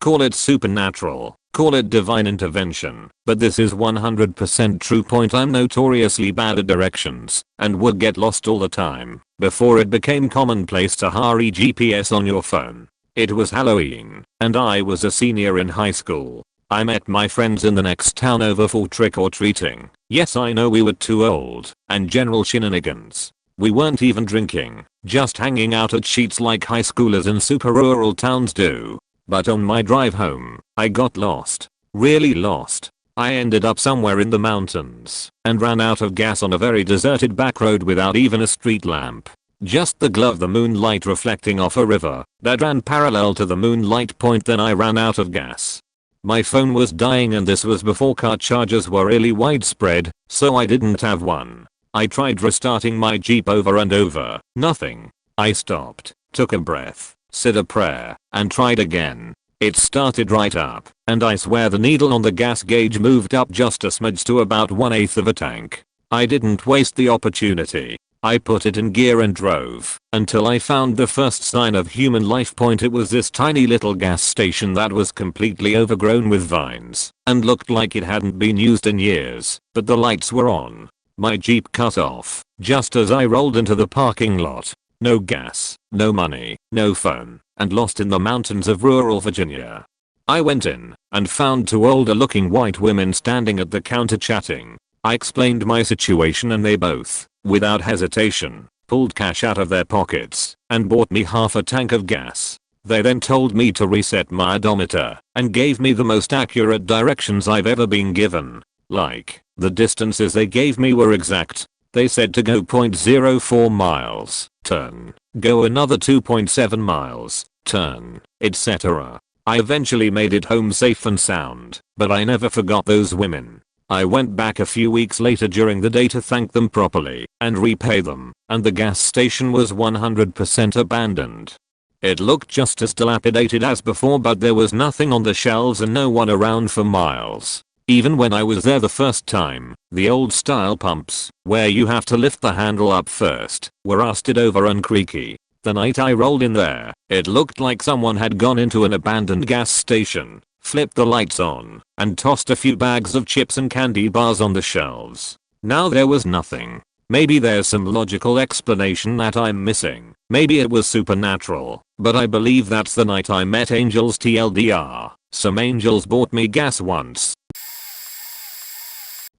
Call it supernatural, call it divine intervention, but this is 100% true point. I'm notoriously bad at directions and would get lost all the time before it became commonplace to hurry GPS on your phone. It was Halloween and I was a senior in high school. I met my friends in the next town over for trick-or-treating. Yes, I know we were too old and general shenanigans. We weren't even drinking, just hanging out at sheets like high schoolers in super rural towns do. But on my drive home, I got lost. Really lost. I ended up somewhere in the mountains and ran out of gas on a very deserted back road without even a street lamp. Just the glow of the moonlight reflecting off a river that ran parallel to the moonlight point. Then I ran out of gas. My phone was dying and this was before car chargers were really widespread, so I didn't have one. I tried restarting my Jeep over and over. Nothing. I stopped, took a breath, said a prayer, and tried again. It started right up, and I swear the needle on the gas gauge moved up just a smidge to about 1/8 of a tank. I didn't waste the opportunity. I put it in gear and drove until I found the first sign of human life point. It was this tiny little gas station that was completely overgrown with vines and looked like it hadn't been used in years, but the lights were on. My Jeep cut off just as I rolled into the parking lot. No gas, no money, no phone, and lost in the mountains of rural Virginia. I went in and found two older looking white women standing at the counter chatting. I explained my situation and they both, without hesitation, pulled cash out of their pockets and bought me half a tank of gas. They then told me to reset my odometer and gave me the most accurate directions I've ever been given. Like, the distances they gave me were exact. They said to go 0.04 miles, turn, go another 2.7 miles, turn, etc. I eventually made it home safe and sound, but I never forgot those women. I went back a few weeks later during the day to thank them properly and repay them, and the gas station was 100% abandoned. It looked just as dilapidated as before, but there was nothing on the shelves and no one around for miles. Even when I was there the first time, the old style pumps, where you have to lift the handle up first, were rusted over and creaky. The night I rolled in there, it looked like someone had gone into an abandoned gas station, flipped the lights on, and tossed a few bags of chips and candy bars on the shelves. Now there was nothing. Maybe there's some logical explanation that I'm missing. Maybe it was supernatural, but I believe that's the night I met angels. TLDR, some angels bought me gas once.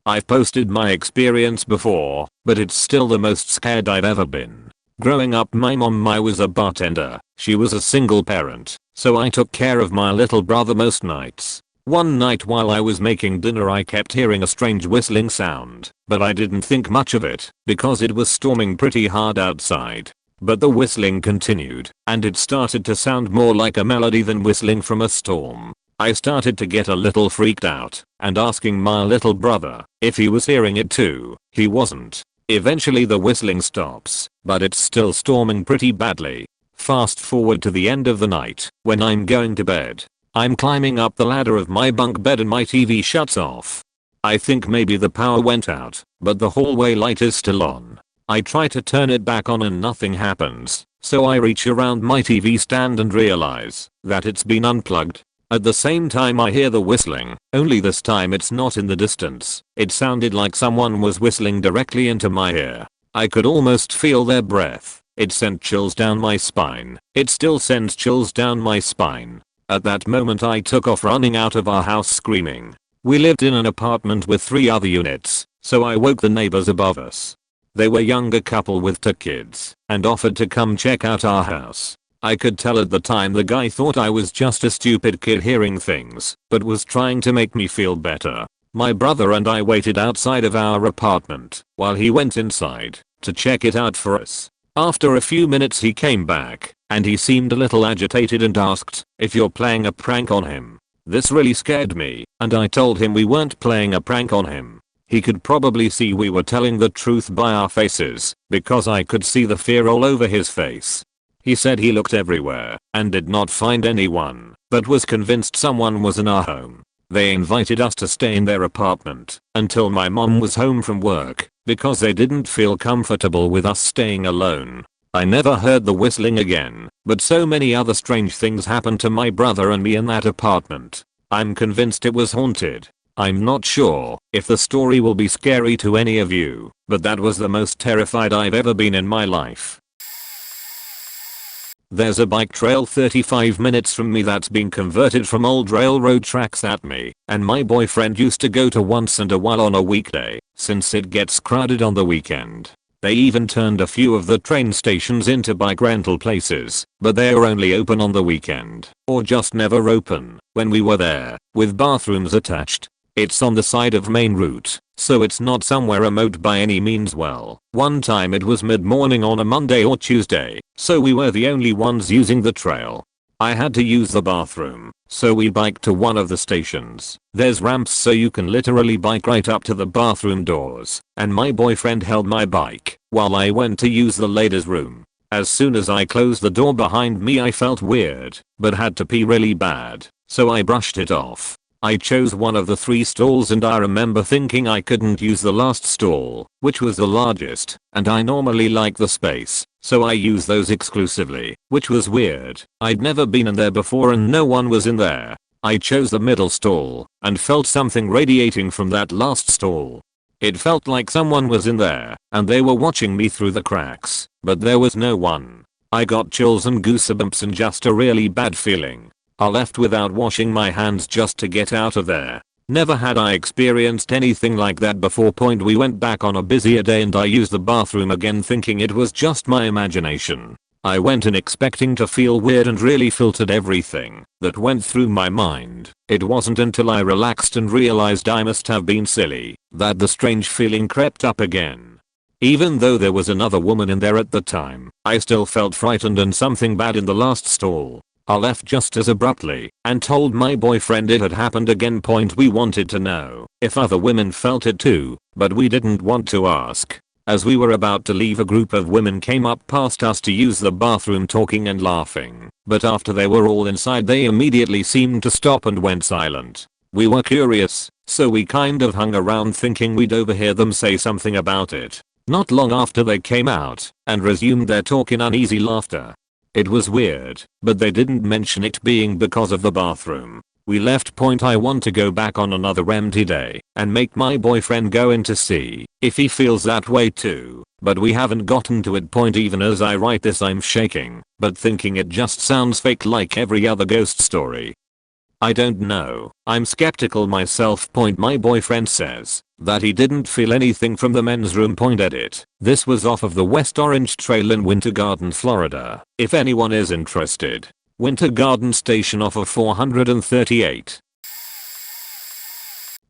I've posted my experience before, but it's still the most scared I've ever been. Growing up, my mom was a bartender. She was a single parent, so I took care of my little brother most nights. One night while I was making dinner, I kept hearing a strange whistling sound, but I didn't think much of it because it was storming pretty hard outside. But the whistling continued, and it started to sound more like a melody than whistling from a storm. I started to get a little freaked out and asking my little brother if he was hearing it too. He wasn't. Eventually the whistling stops, but it's still storming pretty badly. Fast forward to the end of the night when I'm going to bed. I'm climbing up the ladder of my bunk bed and my TV shuts off. I think maybe the power went out, but the hallway light is still on. I try to turn it back on and nothing happens, so I reach around my TV stand and realize that it's been unplugged. At the same time I hear the whistling, only this time it's not in the distance. It sounded like someone was whistling directly into my ear. I could almost feel their breath. It sent chills down my spine. It still sends chills down my spine. At that moment I took off running out of our house screaming. We lived in an apartment with 3 other units, so I woke the neighbors above us. They were a younger couple with 2 kids and offered to come check out our house. I could tell at the time the guy thought I was just a stupid kid hearing things, but was trying to make me feel better. My brother and I waited outside of our apartment while he went inside to check it out for us. After a few minutes he came back, and he seemed a little agitated and asked if you're playing a prank on him. This really scared me, and I told him we weren't playing a prank on him. He could probably see we were telling the truth by our faces, because I could see the fear all over his face. He said he looked everywhere and did not find anyone, but was convinced someone was in our home. They invited us to stay in their apartment until my mom was home from work because they didn't feel comfortable with us staying alone. I never heard the whistling again, but so many other strange things happened to my brother and me in that apartment. I'm convinced it was haunted. I'm not sure if the story will be scary to any of you, but that was the most terrified I've ever been in my life. There's a bike trail 35 minutes from me that's been converted from old railroad tracks at me, and my boyfriend used to go to once in a while on a weekday, since it gets crowded on the weekend. They even turned a few of the train stations into bike rental places, but they are only open on the weekend, or just never open, when we were there, with bathrooms attached. It's on the side of main route, so it's not somewhere remote by any means. Well, one time it was mid-morning on a Monday or Tuesday, so we were the only ones using the trail. I had to use the bathroom, so we biked to one of the stations. There's ramps so you can literally bike right up to the bathroom doors, and my boyfriend held my bike while I went to use the ladies' room. As soon as I closed the door behind me I felt weird, but had to pee really bad, so I brushed it off. I chose one of the 3 stalls and I remember thinking I couldn't use the last stall, which was the largest, and I normally like the space, so I use those exclusively, which was weird. I'd never been in there before and no one was in there. I chose the middle stall and felt something radiating from that last stall. It felt like someone was in there and they were watching me through the cracks, but there was no one. I got chills and goosebumps and just a really bad feeling. I left without washing my hands just to get out of there. Never had I experienced anything like that before. We went back on a busier day and I used the bathroom again thinking it was just my imagination. I went in expecting to feel weird and really filtered everything that went through my mind. It wasn't until I relaxed and realized I must have been silly that the strange feeling crept up again. Even though there was another woman in there at the time, I still felt frightened and something bad in the last stall. I left just as abruptly and told my boyfriend it had happened again. We wanted to know if other women felt it too, but we didn't want to ask. As we were about to leave, a group of women came up past us to use the bathroom talking and laughing, but after they were all inside they immediately seemed to stop and went silent. We were curious, so we kind of hung around thinking we'd overhear them say something about it. Not long after they came out and resumed their talk in uneasy laughter. It was weird, but they didn't mention it being because of the bathroom. We left. I want to go back on another empty day and make my boyfriend go in to see if he feels that way too, but we haven't gotten to it. Even as I write this I'm shaking, but thinking it just sounds fake like every other ghost story. I don't know, I'm skeptical myself. My boyfriend says that he didn't feel anything from the men's room. Edit. This was off of the West Orange Trail in Winter Garden, Florida, if anyone is interested. Winter Garden Station off of 438.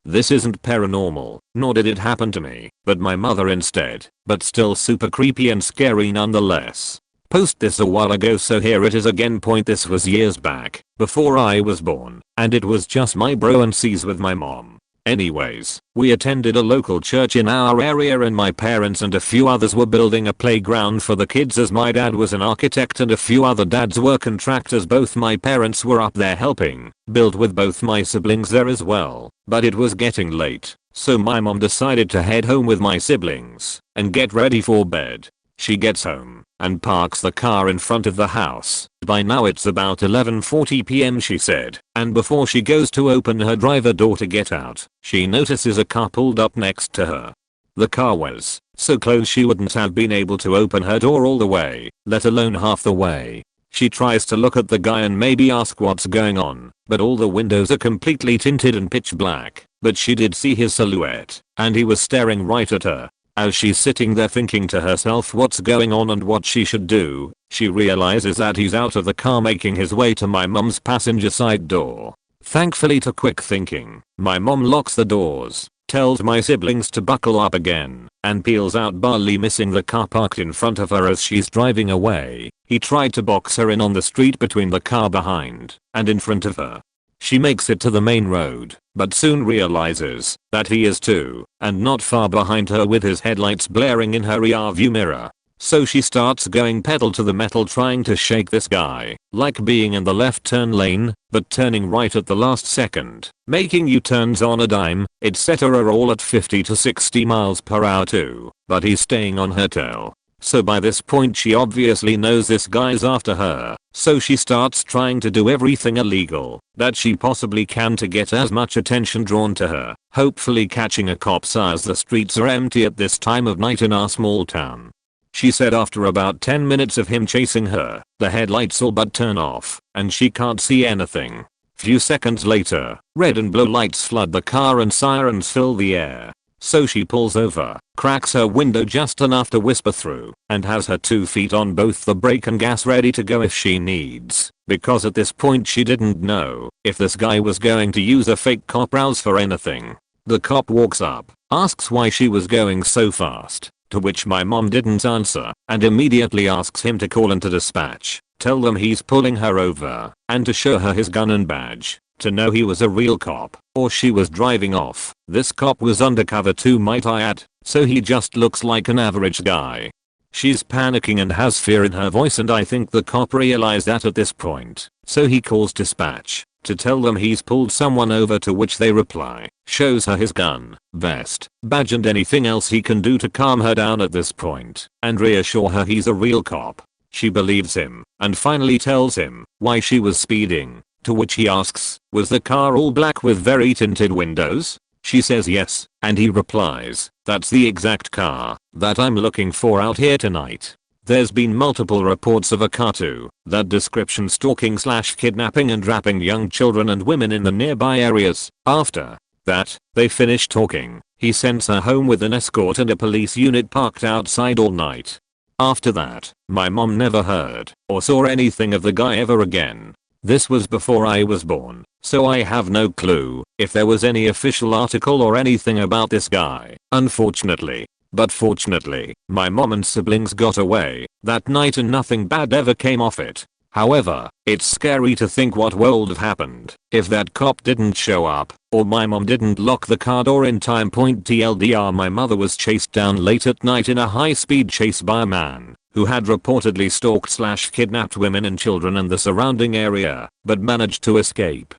This isn't paranormal, nor did it happen to me, but my mother instead, but still super creepy and scary nonetheless. Post this a while ago, so here it is again. This was years back, before I was born, and it was just my bro and C's with my mom. Anyways, we attended a local church in our area and my parents and a few others were building a playground for the kids, as my dad was an architect and a few other dads were contractors. Both my parents were up there helping build with both my siblings there as well, but it was getting late, so my mom decided to head home with my siblings and get ready for bed. She gets home and parks the car in front of the house. By now it's about 11:40 p.m. she said, and before she goes to open her driver door to get out, she notices a car pulled up next to her. The car was so close she wouldn't have been able to open her door all the way, let alone half the way. She tries to look at the guy and maybe ask what's going on, but all the windows are completely tinted and pitch black, but she did see his silhouette, and he was staring right at her. As she's sitting there thinking to herself what's going on and what she should do, she realizes that he's out of the car making his way to my mom's passenger side door. Thankfully to quick thinking, my mom locks the doors, tells my siblings to buckle up again, and peels out, barely missing the car parked in front of her as she's driving away. He tried to box her in on the street between the car behind and in front of her. She makes it to the main road, but soon realizes that he is too, and not far behind her with his headlights blaring in her rearview mirror. So she starts going pedal to the metal trying to shake this guy, like being in the left turn lane, but turning right at the last second, making U-turns on a dime, etc. all at 50 to 60 miles per hour too, but he's staying on her tail. So by this point she obviously knows this guy's after her, so she starts trying to do everything illegal that she possibly can to get as much attention drawn to her, hopefully catching a cop as the streets are empty at this time of night in our small town. She said after about 10 minutes of him chasing her, the headlights all but turn off, and she can't see anything. Few seconds later, red and blue lights flood the car and sirens fill the air. So she pulls over, cracks her window just enough to whisper through, and has her 2 feet on both the brake and gas ready to go if she needs, because at this point she didn't know if this guy was going to use a fake cop rouse for anything. The cop walks up, asks why she was going so fast, to which my mom didn't answer, and immediately asks him to call into dispatch, tell them he's pulling her over, and to show her his gun and badge, to know he was a real cop, or she was driving off. This cop was undercover too, might I add, so he just looks like an average guy. She's panicking and has fear in her voice, and I think the cop realized that at this point, so he calls dispatch to tell them he's pulled someone over, to which they reply, shows her his gun, vest, badge and anything else he can do to calm her down at this point, and reassure her he's a real cop. She believes him, and finally tells him why she was speeding, to which he asks, was the car all black with very tinted windows? She says yes, and he replies, that's the exact car that I'm looking for out here tonight. There's been multiple reports of a car to that description stalking / kidnapping and wrapping young children and women in the nearby areas. After that, they finish talking. He sends her home with an escort and a police unit parked outside all night. After that, my mom never heard or saw anything of the guy ever again. This was before I was born, so I have no clue if there was any official article or anything about this guy, unfortunately. But fortunately, my mom and siblings got away that night and nothing bad ever came of it. However, it's scary to think what would have happened if that cop didn't show up, or my mom didn't lock the car door in time. TLDR, my mother was chased down late at night in a high-speed chase by a man who had reportedly stalked / kidnapped women and children in the surrounding area, but managed to escape.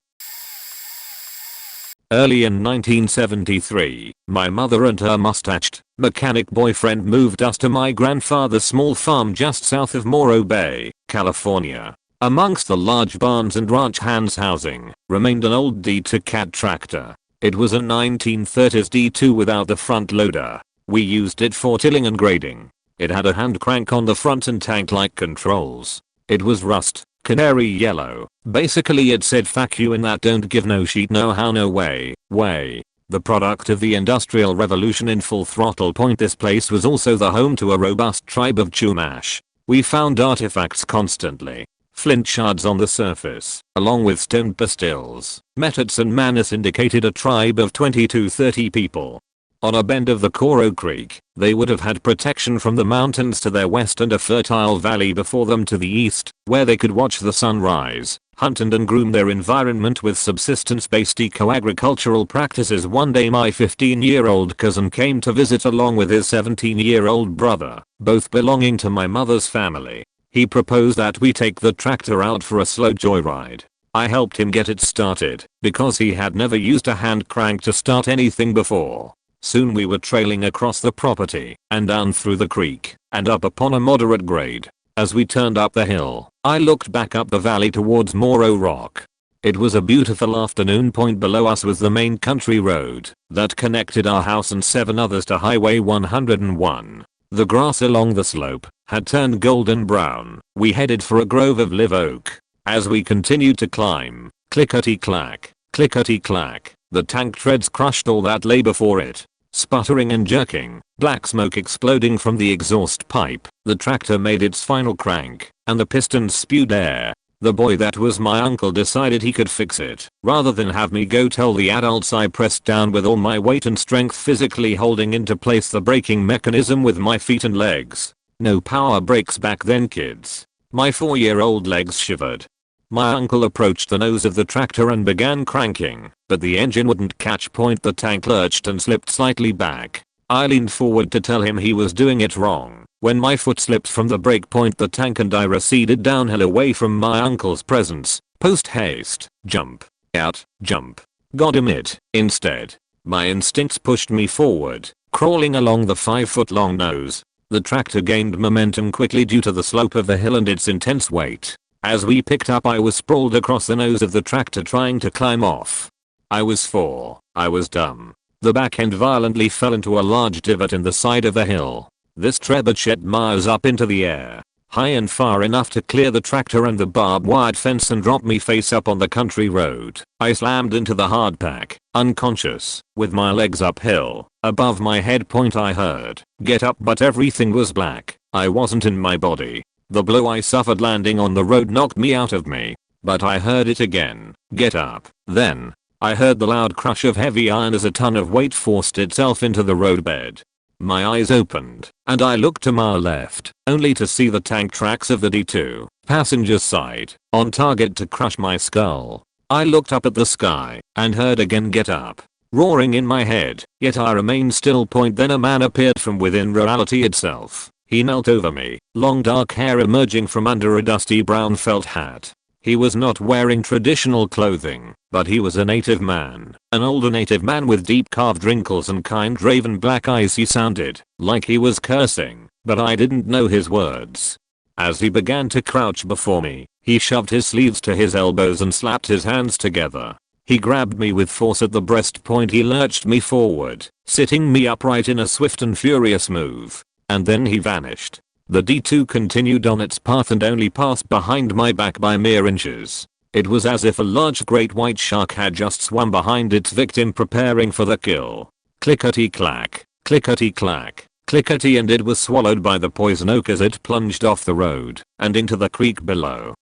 Early in 1973, my mother and her mustached mechanic boyfriend moved us to my grandfather's small farm just south of Morro Bay, California. Amongst the large barns and ranch hands housing remained an old D2 cat tractor. It was a 1930s D2 without the front loader. We used it for tilling and grading. It had a hand crank on the front and tank-like controls. It was rust canary yellow. Basically it said fuck you in that don't give no shit no how no way. The product of the Industrial Revolution in full throttle. This place was also the home to a robust tribe of Chumash. We found artifacts constantly. Flint shards on the surface, along with stone pastils. Methods and manners indicated a tribe of 20 to 30 people. On a bend of the Coro Creek, they would have had protection from the mountains to their west and a fertile valley before them to the east, where they could watch the sun rise, hunt and groom their environment with subsistence-based eco-agricultural practices. One day my 15-year-old cousin came to visit along with his 17-year-old brother, both belonging to my mother's family. He proposed that we take the tractor out for a slow joyride. I helped him get it started, because he had never used a hand crank to start anything before. Soon we were trailing across the property, and down through the creek, and up upon a moderate grade. As we turned up the hill, I looked back up the valley towards Morro Rock. It was a beautiful afternoon. Below us was the main country road that connected our house and 7 others to Highway 101. The grass along the slope had turned golden brown. We headed for a grove of live oak. As we continued to climb, clickety-clack, clickety-clack, the tank treads crushed all that lay before it. Sputtering and jerking, black smoke exploding from the exhaust pipe, the tractor made its final crank, and the pistons spewed air. The boy that was my uncle decided he could fix it, rather than have me go tell the adults. I pressed down with all my weight and strength, physically holding into place the braking mechanism with my feet and legs. No power brakes back then, kids. My 4-year-old legs shivered. My uncle approached the nose of the tractor and began cranking, but the engine wouldn't catch. The tank lurched and slipped slightly back. I leaned forward to tell him he was doing it wrong, when my foot slipped from the brake. The tank and I receded downhill away from my uncle's presence. Post haste, jump, out, jump. God damn it. Instead, my instincts pushed me forward, crawling along the 5-foot-long nose. The tractor gained momentum quickly due to the slope of the hill and its intense weight. As we picked up, I was sprawled across the nose of the tractor trying to climb off. I was 4. I was dumb. The back end violently fell into a large divot in the side of the hill. This trebuchet miles up into the air, high and far enough to clear the tractor and the barbed wire fence and drop me face up on the country road. I slammed into the hardpack, unconscious, with my legs uphill. Above my head point I heard, "Get up," but everything was black. I wasn't in my body. The blow I suffered landing on the road knocked me out of me. But I heard it again, "Get up." Then, I heard the loud crush of heavy iron as a ton of weight forced itself into the roadbed. My eyes opened, and I looked to my left, only to see the tank tracks of the D2, passenger side, on target to crush my skull. I looked up at the sky, and heard again, "Get up," roaring in my head, yet I remained still. Then a man appeared from within reality itself. He knelt over me, long dark hair emerging from under a dusty brown felt hat. He was not wearing traditional clothing, but he was a native man, an older native man with deep carved wrinkles and kind raven black eyes. He sounded like he was cursing, but I didn't know his words. As he began to crouch before me, he shoved his sleeves to his elbows and slapped his hands together. He grabbed me with force at the breast point. He lurched me forward, sitting me upright in a swift and furious move. And then he vanished. The D2 continued on its path and only passed behind my back by mere inches. It was as if a large great white shark had just swum behind its victim preparing for the kill. Clickety-clack, clickety-clack, clickety, and it was swallowed by the poison oak as it plunged off the road and into the creek below.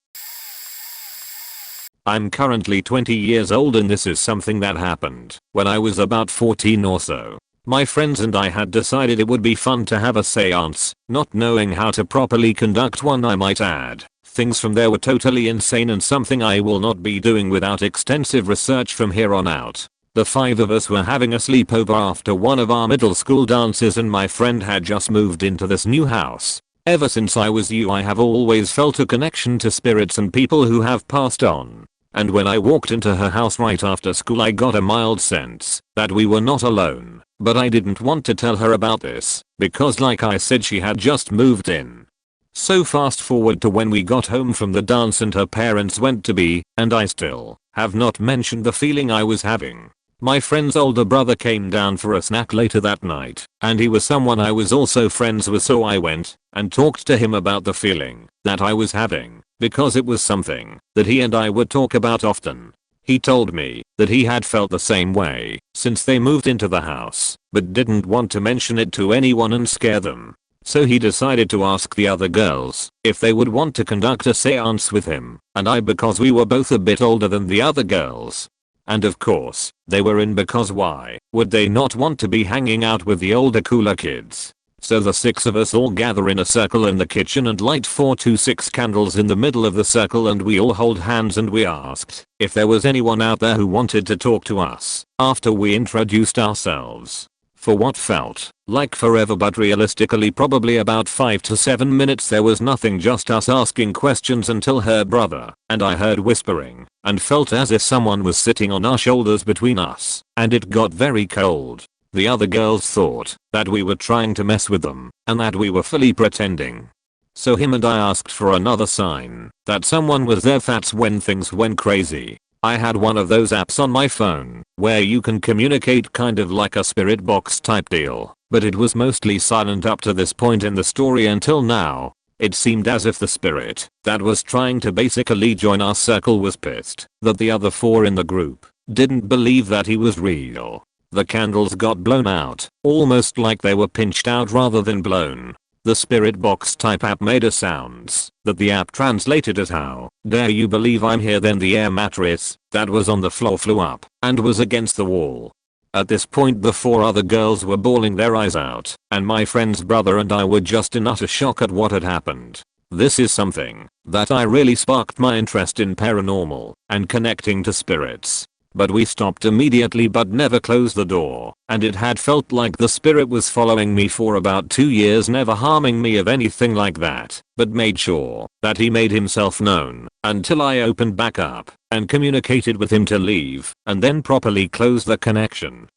I'm currently 20 years old and this is something that happened when I was about 14 or so. My friends and I had decided it would be fun to have a seance, not knowing how to properly conduct one, I might add. Things from there were totally insane and something I will not be doing without extensive research from here on out. The 5 of us were having a sleepover after one of our middle school dances and my friend had just moved into this new house. Ever since I was I have always felt a connection to spirits and people who have passed on. And when I walked into her house right after school, I got a mild sense that we were not alone. But I didn't want to tell her about this, because like I said, she had just moved in. So fast forward to when we got home from the dance and her parents went to be, and I still have not mentioned the feeling I was having. My friend's older brother came down for a snack later that night, and he was someone I was also friends with, so I went and talked to him about the feeling that I was having, because it was something that he and I would talk about often. He told me that he had felt the same way since they moved into the house, but didn't want to mention it to anyone and scare them. So he decided to ask the other girls if they would want to conduct a seance with him and I, because we were both a bit older than the other girls. And of course, they were in, because why would they not want to be hanging out with the older cooler kids? So the 6 of us all gather in a circle in the kitchen and light 4 to 6 candles in the middle of the circle, and we all hold hands and we asked if there was anyone out there who wanted to talk to us after we introduced ourselves. For what felt like forever, but realistically probably about 5 to 7 minutes, there was nothing, just us asking questions until her brother and I heard whispering and felt as if someone was sitting on our shoulders between us, and it got very cold. The other girls thought that we were trying to mess with them and that we were fully pretending. So him and I asked for another sign that someone was there. That's when things went crazy. I had one of those apps on my phone where you can communicate, kind of like a spirit box type deal, but it was mostly silent up to this point in the story until now. It seemed as if the spirit that was trying to basically join our circle was pissed that the other 4 in the group didn't believe that he was real. The candles got blown out, almost like they were pinched out rather than blown. The spirit box type app made a sounds that the app translated as "How dare you believe I'm here?" Then the air mattress that was on the floor flew up and was against the wall. At this point the 4 other girls were bawling their eyes out, and my friend's brother and I were just in utter shock at what had happened. This is something that I really sparked my interest in paranormal and connecting to spirits. But we stopped immediately but never closed the door, and it had felt like the spirit was following me for about 2 years, never harming me of anything like that, but made sure that he made himself known until I opened back up and communicated with him to leave and then properly close the connection.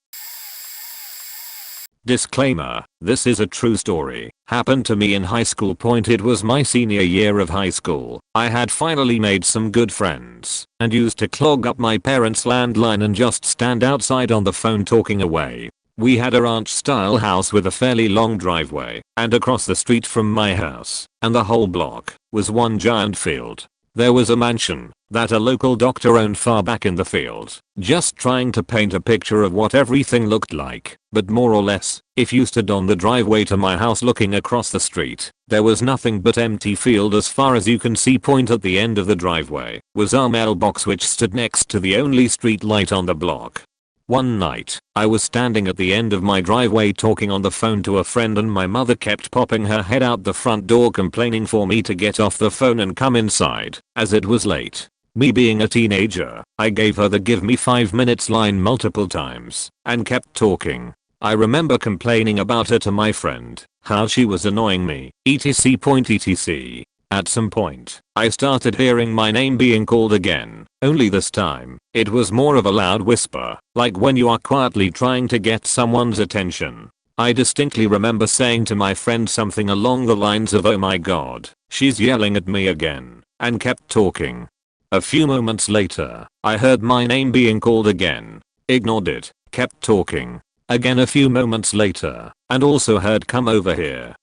Disclaimer, this is a true story. Happened to me in high school. It was my senior year of high school. I had finally made some good friends and used to clog up my parents' landline and just stand outside on the phone talking away. We had a ranch style house with a fairly long driveway, and across the street from my house and the whole block was one giant field. There was a mansion that a local doctor owned far back in the field. Just trying to paint a picture of what everything looked like, but more or less, if you stood on the driveway to my house looking across the street, there was nothing but empty field as far as you can see. At the end of the driveway was our mailbox, which stood next to the only street light on the block. One night, I was standing at the end of my driveway talking on the phone to a friend, and my mother kept popping her head out the front door complaining for me to get off the phone and come inside, as it was late. Me being a teenager, I gave her the "give me 5 minutes" line multiple times and kept talking. I remember complaining about her to my friend, how she was annoying me, etc. At some point, I started hearing my name being called again, only this time, it was more of a loud whisper, like when you are quietly trying to get someone's attention. I distinctly remember saying to my friend something along the lines of, "Oh my god, she's yelling at me again," and kept talking. A few moments later, I heard my name being called again, ignored it, kept talking. Again a few moments later, and also heard "come over here."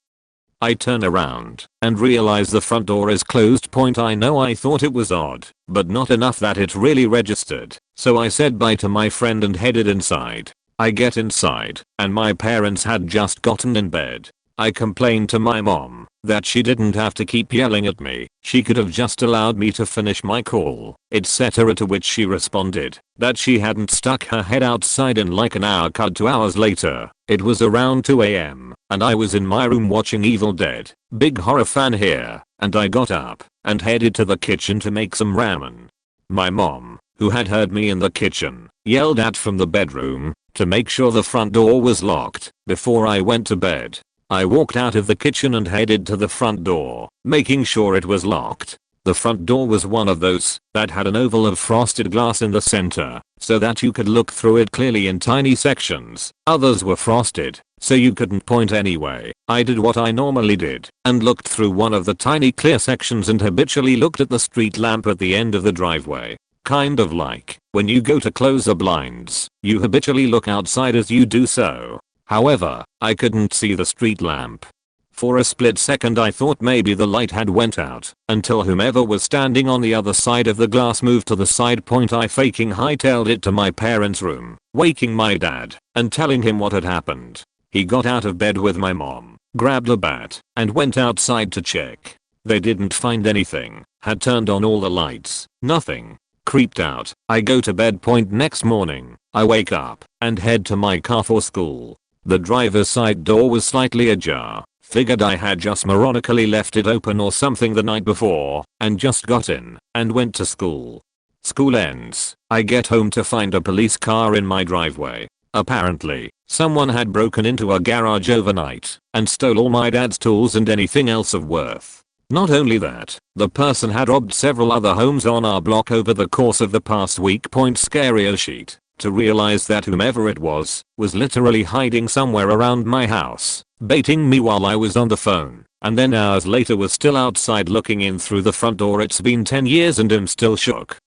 I turn around and realize the front door is closed. I know I thought it was odd, but not enough that it really registered, so I said bye to my friend and headed inside. I get inside, and my parents had just gotten in bed. I complained to my mom that she didn't have to keep yelling at me, she could have just allowed me to finish my call, etc. To which she responded that she hadn't stuck her head outside in like an hour. Cut 2 hours later, it was around 2 AM, and I was in my room watching Evil Dead. Big horror fan here, and I got up and headed to the kitchen to make some ramen. My mom, who had heard me in the kitchen, yelled at from the bedroom to make sure the front door was locked before I went to bed. I walked out of the kitchen and headed to the front door, making sure it was locked. The front door was one of those that had an oval of frosted glass in the center, so that you could look through it clearly in tiny sections. Others were frosted, so you couldn't point anyway. I did what I normally did, and looked through one of the tiny clear sections and habitually looked at the street lamp at the end of the driveway. Kind of like when you go to close the blinds, you habitually look outside as you do so. However, I couldn't see the street lamp. For a split second I thought maybe the light had went out, until whomever was standing on the other side of the glass moved to the side. I faking hightailed it to my parents' room, waking my dad, and telling him what had happened. He got out of bed with my mom, grabbed a bat, and went outside to check. They didn't find anything, had turned on all the lights, nothing. Creeped out, I go to bed. Next morning, I wake up and head to my car for school. The driver's side door was slightly ajar. Figured I had just moronically left it open or something the night before, and just got in and went to school. School ends. I get home to find a police car in my driveway. Apparently, someone had broken into a garage overnight and stole all my dad's tools and anything else of worth. Not only that, the person had robbed several other homes on our block over the course of the past week. Scarier sheet to realize that whomever it was literally hiding somewhere around my house, baiting me while I was on the phone, and then hours later was still outside looking in through the front door. It's been 10 years and I'm still shook.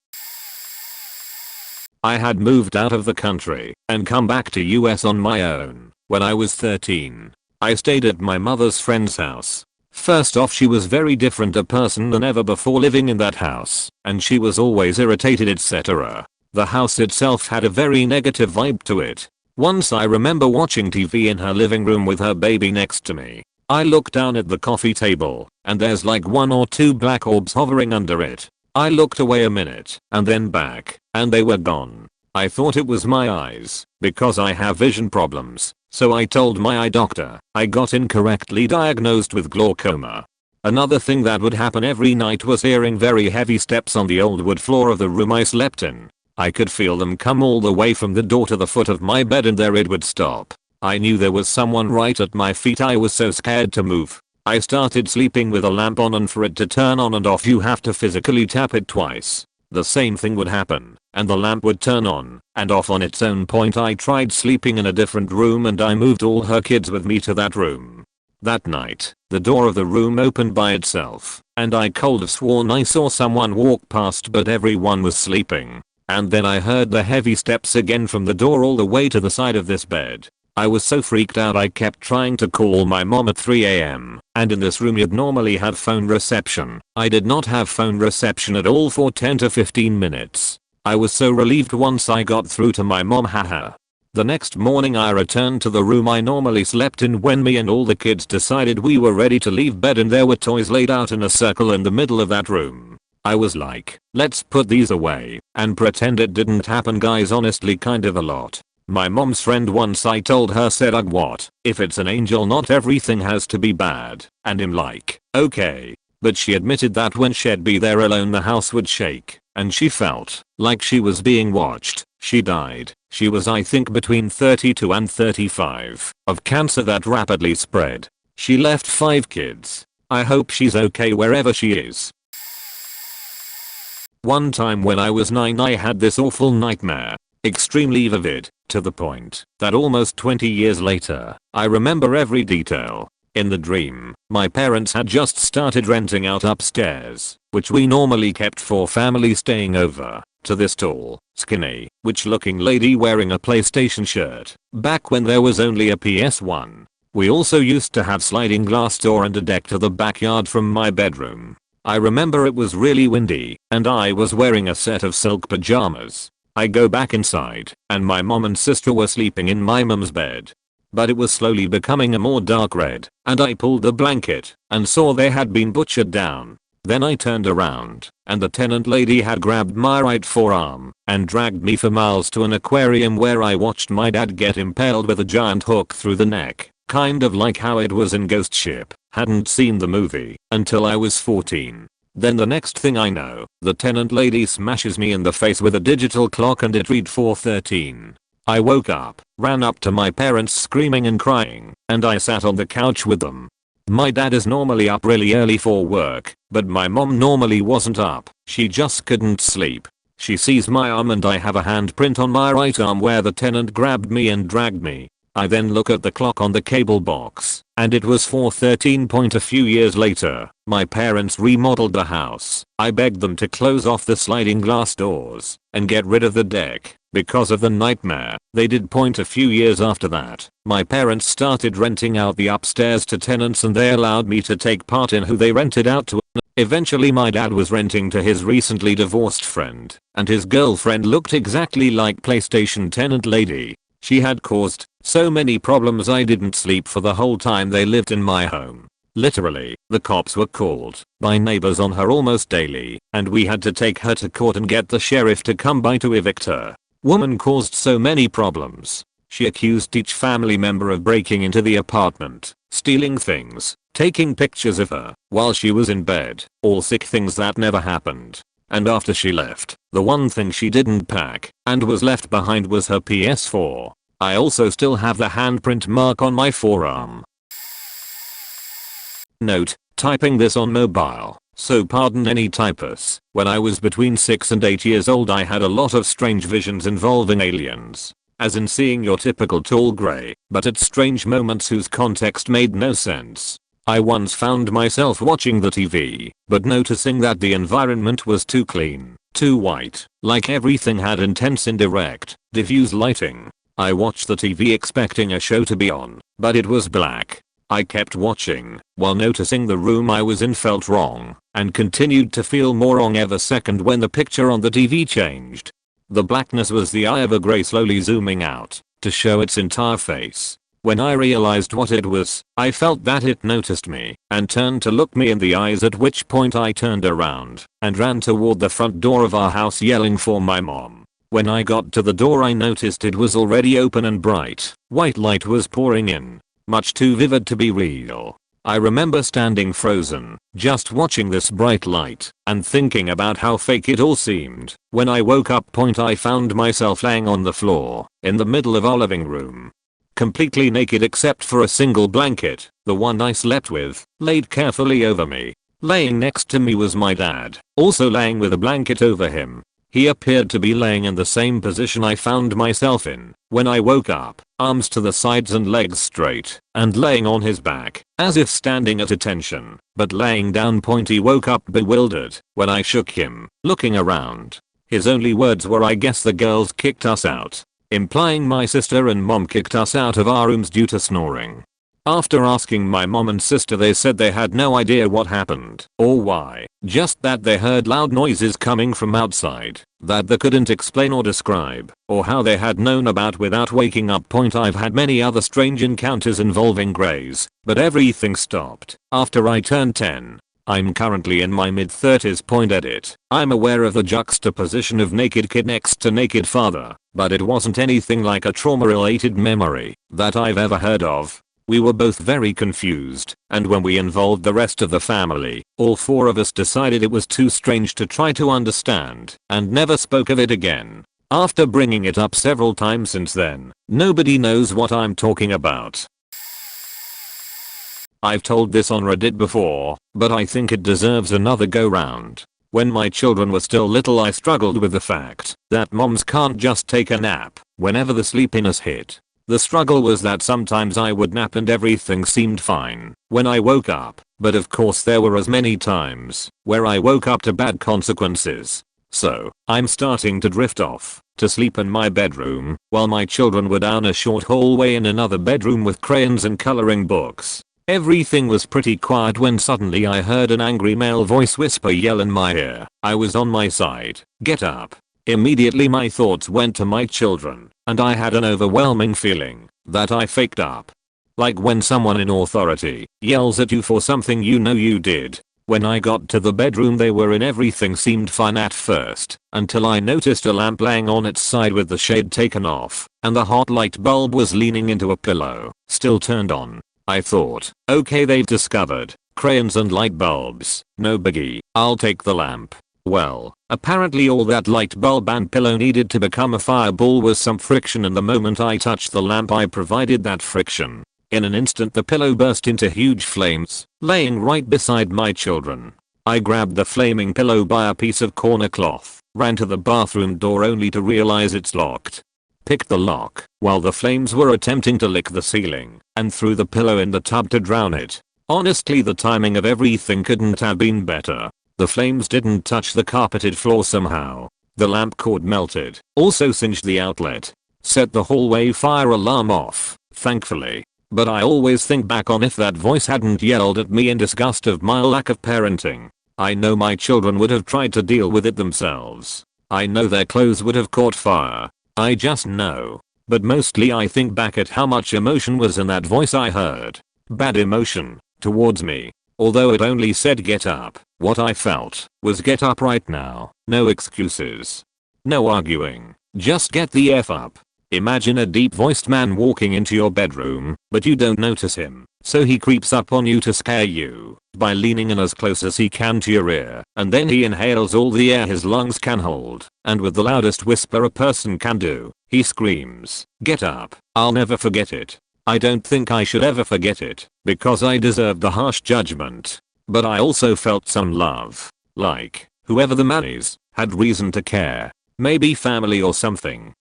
I had moved out of the country and come back to US on my own when I was 13. I stayed at my mother's friend's house. First off, she was very different a person than ever before living in that house, and she was always irritated, etc. The house itself had a very negative vibe to it. Once I remember watching TV in her living room with her baby next to me. I looked down at the coffee table, and there's like 1 or 2 black orbs hovering under it. I looked away a minute, and then back, and they were gone. I thought it was my eyes, because I have vision problems, so I told my eye doctor I got incorrectly diagnosed with glaucoma. Another thing that would happen every night was hearing very heavy steps on the old wood floor of the room I slept in. I could feel them come all the way from the door to the foot of my bed, and there it would stop. I knew there was someone right at my feet. I was so scared to move. I started sleeping with a lamp on, and for it to turn on and off you have to physically tap it twice. The same thing would happen and the lamp would turn on and off on its own. I tried sleeping in a different room and I moved all her kids with me to that room. That night, the door of the room opened by itself, and I could have sworn I saw someone walk past, but everyone was sleeping. And then I heard the heavy steps again from the door all the way to the side of this bed. I was so freaked out I kept trying to call my mom at 3 AM, and in this room you'd normally have phone reception. I did not have phone reception at all for 10 to 15 minutes. I was so relieved once I got through to my mom, haha. The next morning I returned to the room I normally slept in when me and all the kids decided we were ready to leave bed, and there were toys laid out in a circle in the middle of that room. I was like, let's put these away and pretend it didn't happen, guys. Honestly, kind of a lot. My mom's friend once I told her said, "Ugh, what? If it's an angel not everything has to be bad." And I'm like, okay. But she admitted that when she'd be there alone the house would shake and she felt like she was being watched. She died. She was, I think, between 32 and 35 of cancer that rapidly spread. She left 5 kids. I hope she's okay wherever she is. One time when I was 9 I had this awful nightmare. Extremely vivid, to the point that almost 20 years later, I remember every detail. In the dream, my parents had just started renting out upstairs, which we normally kept for family staying over, to this tall, skinny, witch-looking lady wearing a PlayStation shirt, back when there was only a PS1. We also used to have sliding glass door and a deck to the backyard from my bedroom. I remember it was really windy, and I was wearing a set of silk pajamas. I go back inside, and my mom and sister were sleeping in my mum's bed. But it was slowly becoming a more dark red, and I pulled the blanket, and saw they had been butchered down. Then I turned around, and the tenant lady had grabbed my right forearm, and dragged me for miles to an aquarium where I watched my dad get impaled with a giant hook through the neck, kind of like how it was in Ghost Ship. Hadn't seen the movie until I was 14. Then the next thing I know, the tenant lady smashes me in the face with a digital clock and it read 4:13. I woke up, ran up to my parents screaming and crying, and I sat on the couch with them. My dad is normally up really early for work, but my mom normally wasn't up. She just couldn't sleep. She sees my arm and I have a handprint on my right arm where the tenant grabbed me and dragged me. I then look at the clock on the cable box, and it was 4:13. A few years later, my parents remodeled the house. I begged them to close off the sliding glass doors and get rid of the deck because of the nightmare. They did. A few years after that, my parents started renting out the upstairs to tenants and they allowed me to take part in who they rented out to. Eventually my dad was renting to his recently divorced friend, and his girlfriend looked exactly like PlayStation tenant lady. She had caused so many problems I didn't sleep for the whole time they lived in my home. Literally, the cops were called by neighbors on her almost daily, and we had to take her to court and get the sheriff to come by to evict her. Woman caused so many problems. She accused each family member of breaking into the apartment, stealing things, taking pictures of her while she was in bed, all sick things that never happened. And after she left, the one thing she didn't pack and was left behind was her PS4. I also still have the handprint mark on my forearm. Note, typing this on mobile, so pardon any typos. When I was between 6 and 8 years old I had a lot of strange visions involving aliens. As in seeing your typical tall grey, but at strange moments whose context made no sense. I once found myself watching the TV, but noticing that the environment was too clean, too white, like everything had intense indirect, diffuse lighting. I watched the TV expecting a show to be on, but it was black. I kept watching, while noticing the room I was in felt wrong, and continued to feel more wrong every second when the picture on the TV changed. The blackness was the eye of a grey slowly zooming out, to show its entire face. When I realized what it was, I felt that it noticed me and turned to look me in the eyes, at which point I turned around and ran toward the front door of our house yelling for my mom. When I got to the door I noticed it was already open and bright white light was pouring in, much too vivid to be real. I remember standing frozen, just watching this bright light and thinking about how fake it all seemed. When I woke up, I found myself laying on the floor in the middle of our living room. Completely naked except for a single blanket, the one I slept with, laid carefully over me. Laying next to me was my dad, also laying with a blanket over him. He appeared to be laying in the same position I found myself in when I woke up, arms to the sides and legs straight, and laying on his back, as if standing at attention, but laying down point. He woke up bewildered when I shook him, looking around. His only words were, "I guess the girls kicked us out," implying my sister and mom kicked us out of our rooms due to snoring. After asking my mom and sister, they said they had no idea what happened or why, just that they heard loud noises coming from outside that they couldn't explain or describe, or how they had known about without waking up. I've had many other strange encounters involving greys, but everything stopped after I turned 10. I'm currently in my mid-30s. Edit. I'm aware of the juxtaposition of naked kid next to naked father, but it wasn't anything like a trauma-related memory that I've ever heard of. We were both very confused, and when we involved the rest of the family, all four of us decided it was too strange to try to understand, and never spoke of it again. After bringing it up several times since then, nobody knows what I'm talking about. I've told this on Reddit before, but I think it deserves another go round. When my children were still little, I struggled with the fact that moms can't just take a nap whenever the sleepiness hit. The struggle was that sometimes I would nap and everything seemed fine when I woke up, but of course there were as many times where I woke up to bad consequences. So, I'm starting to drift off to sleep in my bedroom while my children were down a short hallway in another bedroom with crayons and coloring books. Everything was pretty quiet when suddenly I heard an angry male voice whisper yell in my ear. I was on my side. "Get up." Immediately my thoughts went to my children, and I had an overwhelming feeling that I faked up. Like when someone in authority yells at you for something you know you did. When I got to the bedroom they were in, everything seemed fine at first, until I noticed a lamp laying on its side with the shade taken off, and the hot light bulb was leaning into a pillow, still turned on. I thought, okay, they've discovered crayons and light bulbs, no biggie, I'll take the lamp. Well, apparently all that light bulb and pillow needed to become a fireball was some friction, and the moment I touched the lamp I provided that friction. In an instant the pillow burst into huge flames, laying right beside my children. I grabbed the flaming pillow by a piece of corner cloth, ran to the bathroom door only to realize it's locked. Picked the lock while the flames were attempting to lick the ceiling, and threw the pillow in the tub to drown it. Honestly, the timing of everything couldn't have been better. The flames didn't touch the carpeted floor somehow. The lamp cord melted, also singed the outlet. Set the hallway fire alarm off, thankfully. But I always think back on if that voice hadn't yelled at me in disgust of my lack of parenting. I know my children would have tried to deal with it themselves. I know their clothes would have caught fire. I just know. But mostly I think back at how much emotion was in that voice I heard. Bad emotion towards me. Although it only said get up, what I felt was get up right now. No excuses. No arguing. Just get the F up. Imagine a deep-voiced man walking into your bedroom, but you don't notice him, so he creeps up on you to scare you by leaning in as close as he can to your ear, and then he inhales all the air his lungs can hold, and with the loudest whisper a person can do, he screams, "Get up." I'll never forget it. I don't think I should ever forget it, because I deserved the harsh judgment. But I also felt some love. Like, whoever the man is, had reason to care. Maybe family or something.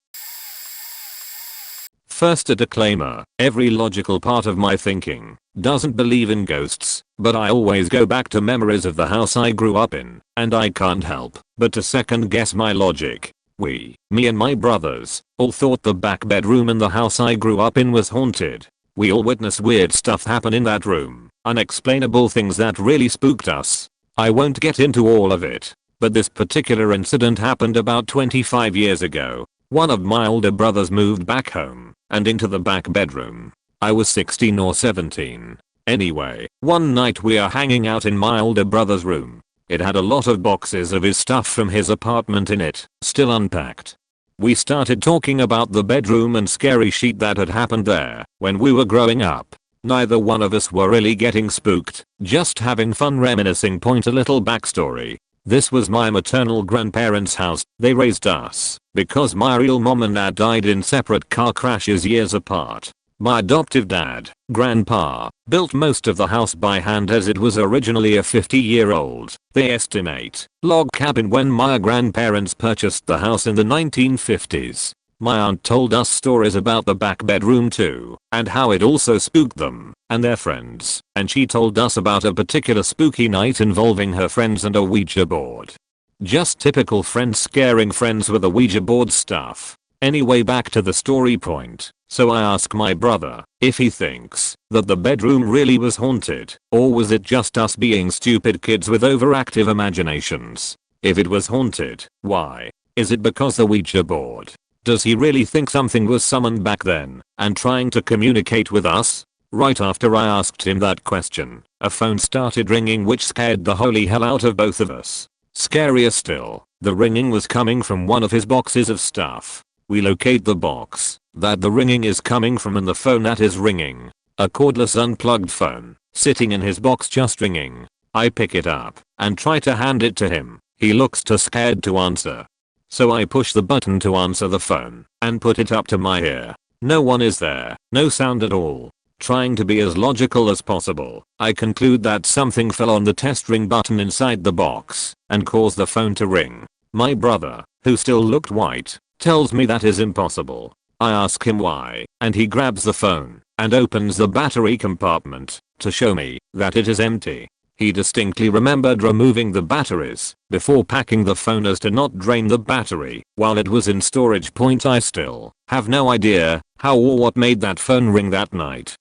First, a disclaimer, every logical part of my thinking doesn't believe in ghosts, but I always go back to memories of the house I grew up in, and I can't help but to second guess my logic. Me and my brothers, all thought the back bedroom in the house I grew up in was haunted. We all witnessed weird stuff happen in that room, unexplainable things that really spooked us. I won't get into all of it, but this particular incident happened about 25 years ago. One of my older brothers moved back home and into the back bedroom. I was 16 or 17. Anyway, one night we are hanging out in my older brother's room. It had a lot of boxes of his stuff from his apartment in it, still unpacked. We started talking about the bedroom and scary shit that had happened there when we were growing up. Neither one of us were really getting spooked, just having fun reminiscing. A little backstory. This was my maternal grandparents' house. They raised us because my real mom and dad died in separate car crashes years apart. My adoptive dad, grandpa, built most of the house by hand as it was originally a 50-year-old, they estimate, log cabin when my grandparents purchased the house in the 1950s. My aunt told us stories about the back bedroom too, and how it also spooked them and their friends, and she told us about a particular spooky night involving her friends and a Ouija board. Just typical friends scaring friends with a Ouija board stuff. Anyway, back to the story point. So I ask my brother if he thinks that the bedroom really was haunted, or was it just us being stupid kids with overactive imaginations? If it was haunted, why? Is it because the Ouija board? Does he really think something was summoned back then and trying to communicate with us? Right after I asked him that question, a phone started ringing, which scared the holy hell out of both of us. Scarier still, the ringing was coming from one of his boxes of stuff. We locate the box that the ringing is coming from and the phone that is ringing. A cordless unplugged phone, sitting in his box just ringing. I pick it up and try to hand it to him. He looks too scared to answer. So I push the button to answer the phone and put it up to my ear. No one is there, no sound at all. Trying to be as logical as possible, I conclude that something fell on the test ring button inside the box and caused the phone to ring. My brother, who still looked white, tells me that is impossible. I ask him why, and he grabs the phone and opens the battery compartment to show me that it is empty. He distinctly remembered removing the batteries before packing the phone as to not drain the battery while it was in storage. I still have no idea how or what made that phone ring that night.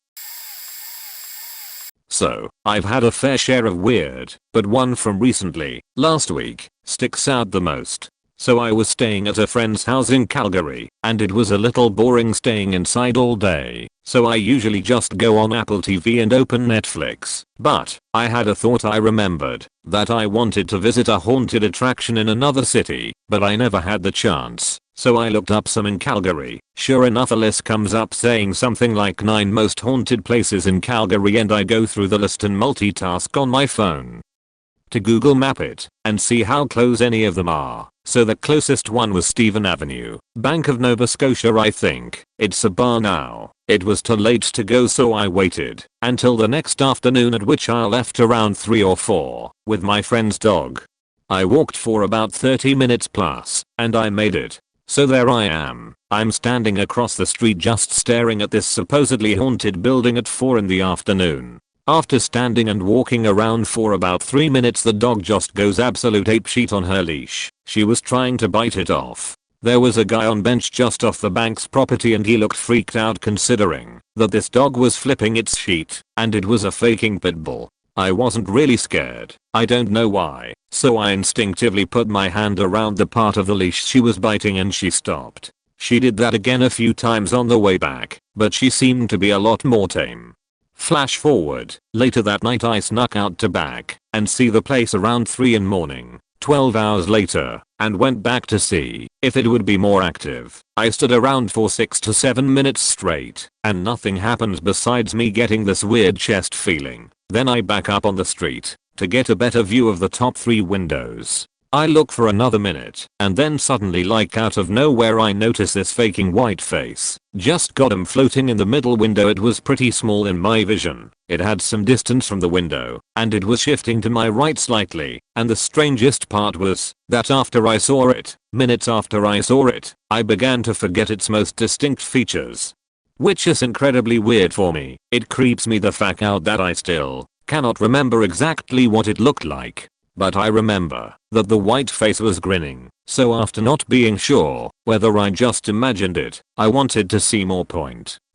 So, I've had a fair share of weird, but one from recently, last week, sticks out the most. So I was staying at a friend's house in Calgary, and it was a little boring staying inside all day, so I usually just go on Apple TV and open Netflix. But I had a thought. I remembered that I wanted to visit a haunted attraction in another city, but I never had the chance. So I looked up some in Calgary. Sure enough, a list comes up saying something like 9 most haunted places in Calgary, and I go through the list and multitask on my phone to Google Map it and see how close any of them are. So the closest one was Stephen Avenue, Bank of Nova Scotia. I think it's a bar now. It was too late to go, so I waited until the next afternoon, at which I left around 3 or 4 with my friend's dog. I walked for about 30 minutes plus and I made it. So there I am. I'm standing across the street just staring at this supposedly haunted building at 4 in the afternoon. After standing and walking around for about 3 minutes, the dog just goes absolute apeshit on her leash. She was trying to bite it off. There was a guy on bench just off the bank's property and he looked freaked out, considering that this dog was flipping its sheet and it was a faking pit bull. I wasn't really scared. I don't know why. So I instinctively put my hand around the part of the leash she was biting and she stopped. She did that again a few times on the way back, but she seemed to be a lot more tame. Flash forward, later that night I snuck out to back and see the place around 3 in morning, 12 hours later, and went back to see if it would be more active. I stood around for 6 to 7 minutes straight, and nothing happened besides me getting this weird chest feeling. Then I back up on the street to get a better view of the top 3 windows. I look for another minute, and then suddenly, like out of nowhere, I notice this faking white face just got him floating in the middle window. It was pretty small in my vision. It had some distance from the window, and it was shifting to my right slightly, and the strangest part was that after I saw it, minutes after I saw it, I began to forget its most distinct features. Which is incredibly weird for me. It creeps me the fuck out that I still cannot remember exactly what it looked like. But I remember that the white face was grinning, so after not being sure whether I just imagined it, I wanted to see more.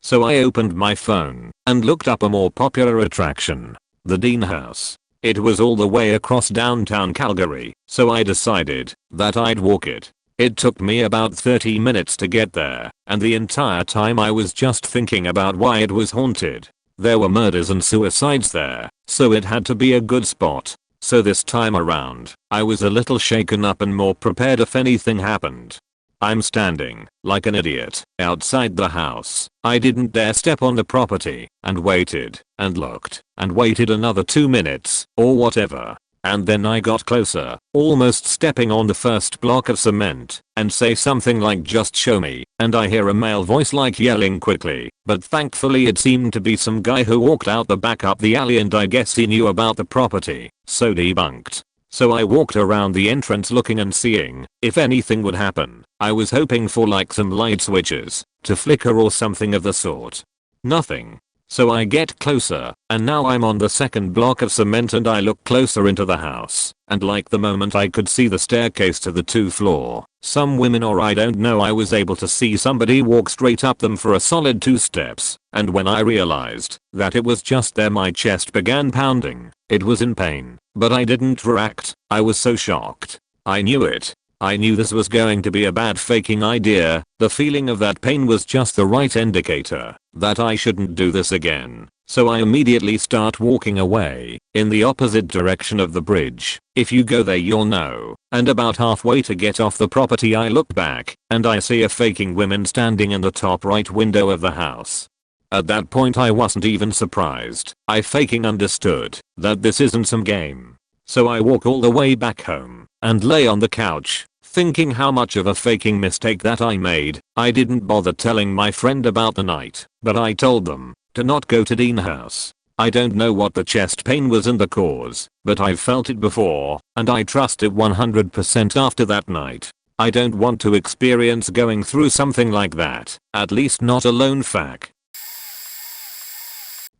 So I opened my phone and looked up a more popular attraction, the Dean House. It was all the way across downtown Calgary, so I decided that I'd walk it. It took me about 30 minutes to get there, and the entire time I was just thinking about why it was haunted. There were murders and suicides there, so it had to be a good spot. So this time around, I was a little shaken up and more prepared if anything happened. I'm standing, like an idiot, outside the house. I didn't dare step on the property, and waited, and looked, and waited another 2 minutes, or whatever. And then I got closer, almost stepping on the first block of cement, and say something like just show me, and I hear a male voice like yelling quickly, but thankfully it seemed to be some guy who walked out the back up the alley and I guess he knew about the property, so debunked. So I walked around the entrance looking and seeing if anything would happen. I was hoping for like some light switches to flicker or something of the sort. Nothing. So I get closer, and now I'm on the second block of cement and I look closer into the house, and like the moment I could see the staircase to the 2nd floor, some women or I don't know, I was able to see somebody walk straight up them for a solid 2 steps, and when I realized that it was just there my chest began pounding. It was in pain, but I didn't react. I was so shocked. I knew it. I knew this was going to be a bad faking idea. The feeling of that pain was just the right indicator that I shouldn't do this again. So I immediately start walking away in the opposite direction of the bridge. If you go there you'll know. And about halfway to get off the property I look back and I see a faking woman standing in the top right window of the house. At that point I wasn't even surprised. I faking understood that this isn't some game. So I walk all the way back home and lay on the couch, thinking how much of a faking mistake that I made. I didn't bother telling my friend about the night, but I told them to not go to Dean house. I don't know what the chest pain was and the cause, but I've felt it before, and I trust it 100% after that night. I don't want to experience going through something like that, at least not alone. Fact.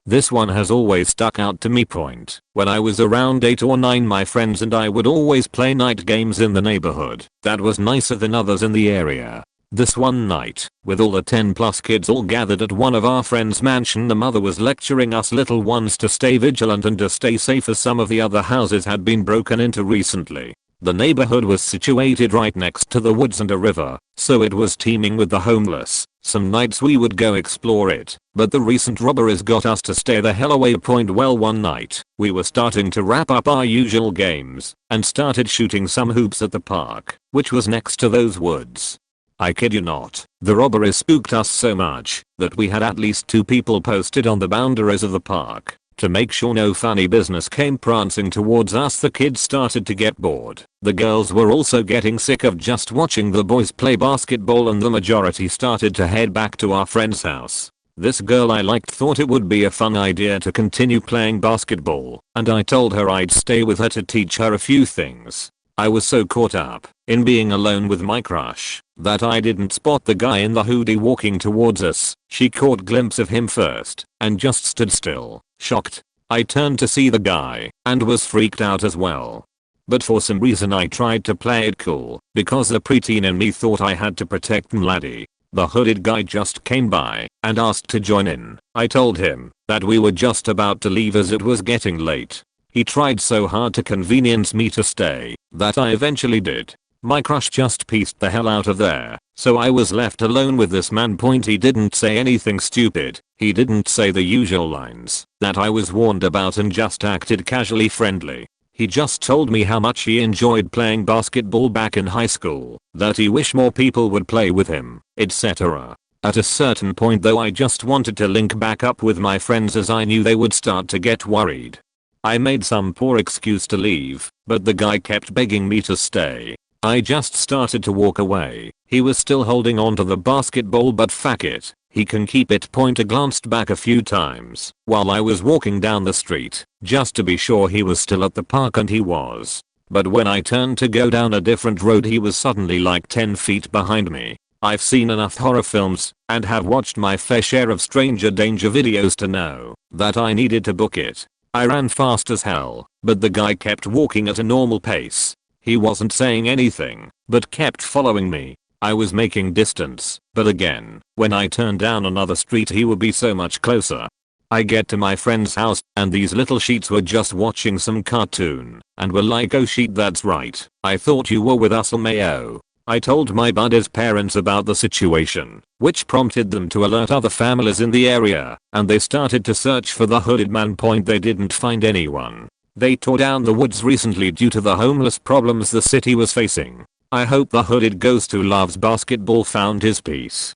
This one has always stuck out to me. Point. When I was around 8 or 9 my friends and I would always play night games in the neighborhood that was nicer than others in the area. This one night, with all the 10+ kids all gathered at one of our friends' mansion, the mother was lecturing us little ones to stay vigilant and to stay safe as some of the other houses had been broken into recently. The neighborhood was situated right next to the woods and a river, so it was teeming with the homeless. Some nights we would go explore it, but the recent robberies got us to stay the hell away. Well, one night, we were starting to wrap up our usual games, and started shooting some hoops at the park, which was next to those woods. I kid you not, the robberies spooked us so much, that we had at least 2 people posted on the boundaries of the park. To make sure no funny business came prancing towards us, the kids started to get bored. The girls were also getting sick of just watching the boys play basketball and the majority started to head back to our friend's house. This girl I liked thought it would be a fun idea to continue playing basketball, and I told her I'd stay with her to teach her a few things. I was so caught up in being alone with my crush that I didn't spot the guy in the hoodie walking towards us. She caught a glimpse of him first and just stood still, shocked. I turned to see the guy and was freaked out as well. But for some reason I tried to play it cool because the preteen in me thought I had to protect laddie. The hooded guy just came by and asked to join in. I told him that we were just about to leave as it was getting late. He tried so hard to convenience me to stay that I eventually did. My crush just pieced the hell out of there, so I was left alone with this man. He didn't say anything stupid. He didn't say the usual lines that I was warned about and just acted casually friendly. He just told me how much he enjoyed playing basketball back in high school, that he wished more people would play with him, etc. At a certain point though I just wanted to link back up with my friends as I knew they would start to get worried. I made some poor excuse to leave, but the guy kept begging me to stay. I just started to walk away. He was still holding on to the basketball, but fuck it, he can keep it. I glanced back a few times while I was walking down the street, just to be sure he was still at the park, and he was. But when I turned to go down a different road he was suddenly like 10 feet behind me. I've seen enough horror films and have watched my fair share of stranger danger videos to know that I needed to book it. I ran fast as hell, but the guy kept walking at a normal pace. He wasn't saying anything, but kept following me. I was making distance, but again, when I turned down another street he would be so much closer. I get to my friend's house, and these little sheets were just watching some cartoon, and were like, "Oh shit, that's right. I thought you were with us, LMAO." I told my buddy's parents about the situation, which prompted them to alert other families in the area, and they started to search for the hooded man. They didn't find anyone. They tore down the woods recently due to the homeless problems the city was facing. I hope the hooded ghost who loves basketball found his peace.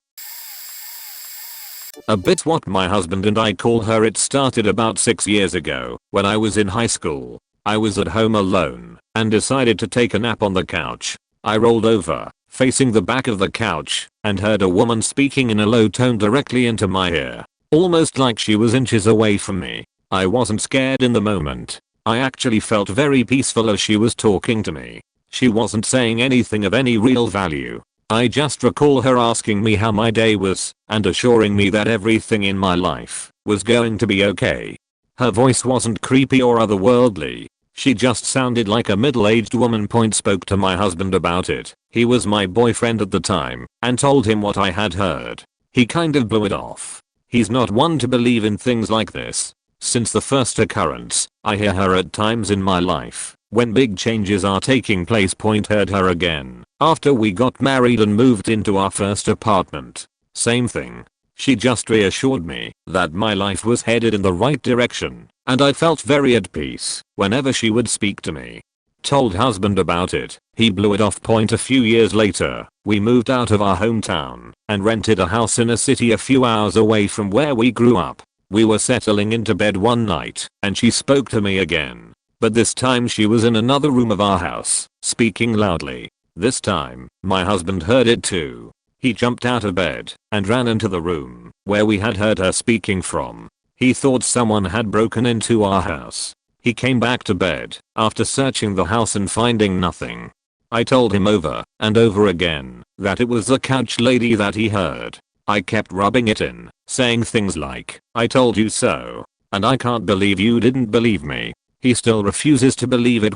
A bit what my husband and I call her. It started about 6 years ago when I was in high school. I was at home alone and decided to take a nap on the couch. I rolled over, facing the back of the couch, and heard a woman speaking in a low tone directly into my ear, almost like she was inches away from me. I wasn't scared in the moment. I actually felt very peaceful as she was talking to me. She wasn't saying anything of any real value. I just recall her asking me how my day was and assuring me that everything in my life was going to be okay. Her voice wasn't creepy or otherworldly. She just sounded like a middle-aged woman. Spoke to my husband about it. He was my boyfriend at the time and told him what I had heard. He kind of blew it off. He's not one to believe in things like this. Since the first occurrence, I hear her at times in my life when big changes are taking place. Heard her again after we got married and moved into our first apartment. Same thing. She just reassured me that my life was headed in the right direction, and I felt very at peace whenever she would speak to me. Told husband about it. He blew it off. A few years later, we moved out of our hometown and rented a house in a city a few hours away from where we grew up. We were settling into bed one night and she spoke to me again. But this time she was in another room of our house, speaking loudly. This time, my husband heard it too. He jumped out of bed and ran into the room where we had heard her speaking from. He thought someone had broken into our house. He came back to bed after searching the house and finding nothing. I told him over and over again that it was the couch lady that he heard. I kept rubbing it in, saying things like, "I told you so," and "I can't believe you didn't believe me." He still refuses to believe it.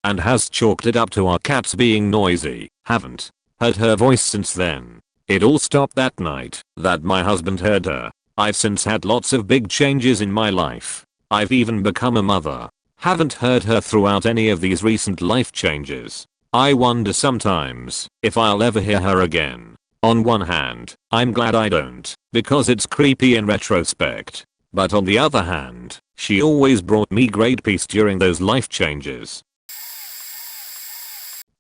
And has chalked it up to our cats being noisy. Haven't heard her voice since then. It all stopped that night that my husband heard her. I've since had lots of big changes in my life. I've even become a mother. Haven't heard her throughout any of these recent life changes. I wonder sometimes if I'll ever hear her again. On one hand, I'm glad I don't, because it's creepy in retrospect. But on the other hand, she always brought me great peace during those life changes.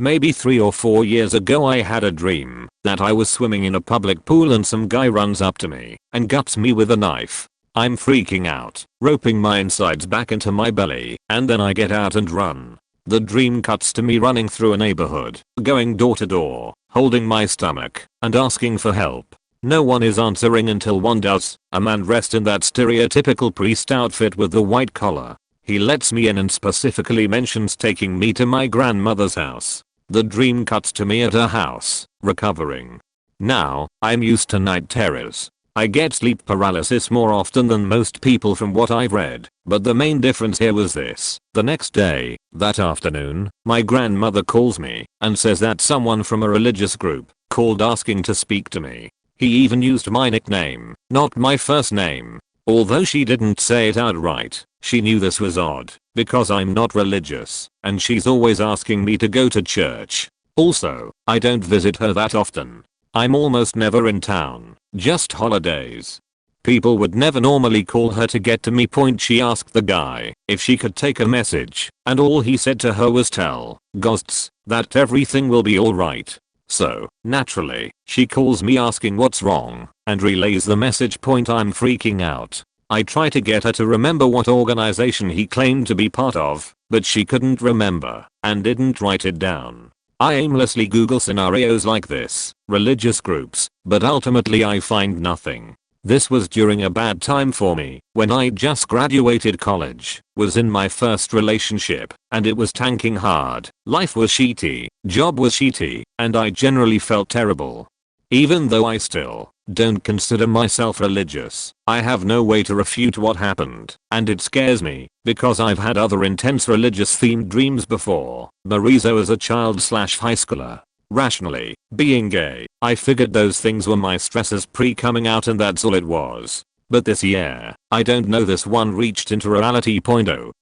Maybe 3 or 4 years ago I had a dream that I was swimming in a public pool and some guy runs up to me and guts me with a knife. I'm freaking out, roping my insides back into my belly, and then I get out and run. The dream cuts to me running through a neighborhood, going door to door, holding my stomach, and asking for help. No one is answering until one does. A man dressed in that stereotypical priest outfit with the white collar. He lets me in and specifically mentions taking me to my grandmother's house. The dream cuts to me at her house, recovering. Now, I'm used to night terrors. I get sleep paralysis more often than most people from what I've read, but the main difference here was this. The next day, that afternoon, my grandmother calls me and says that someone from a religious group called asking to speak to me. He even used my nickname, not my first name. Although she didn't say it outright, she knew this was odd, because I'm not religious, and she's always asking me to go to church. Also, I don't visit her that often. I'm almost never in town, just holidays. People would never normally call her to get to me. She asked the guy if she could take a message, and all he said to her was tell ghosts that everything will be alright. So, naturally, she calls me asking what's wrong, and relays the message. I'm freaking out. I try to get her to remember what organization he claimed to be part of, but she couldn't remember, and didn't write it down. I aimlessly Google scenarios like this, religious groups, but ultimately I find nothing. This was during a bad time for me, when I just graduated college, was in my first relationship, and it was tanking hard. Life was shitty, job was shitty, and I generally felt terrible. Even though I still don't consider myself religious, I have no way to refute what happened, and it scares me, because I've had other intense religious themed dreams before. Marizo as a child/high schooler. Rationally, being gay, I figured those things were my stressors pre-coming out and that's all it was. But this year, I don't know, this one reached into reality.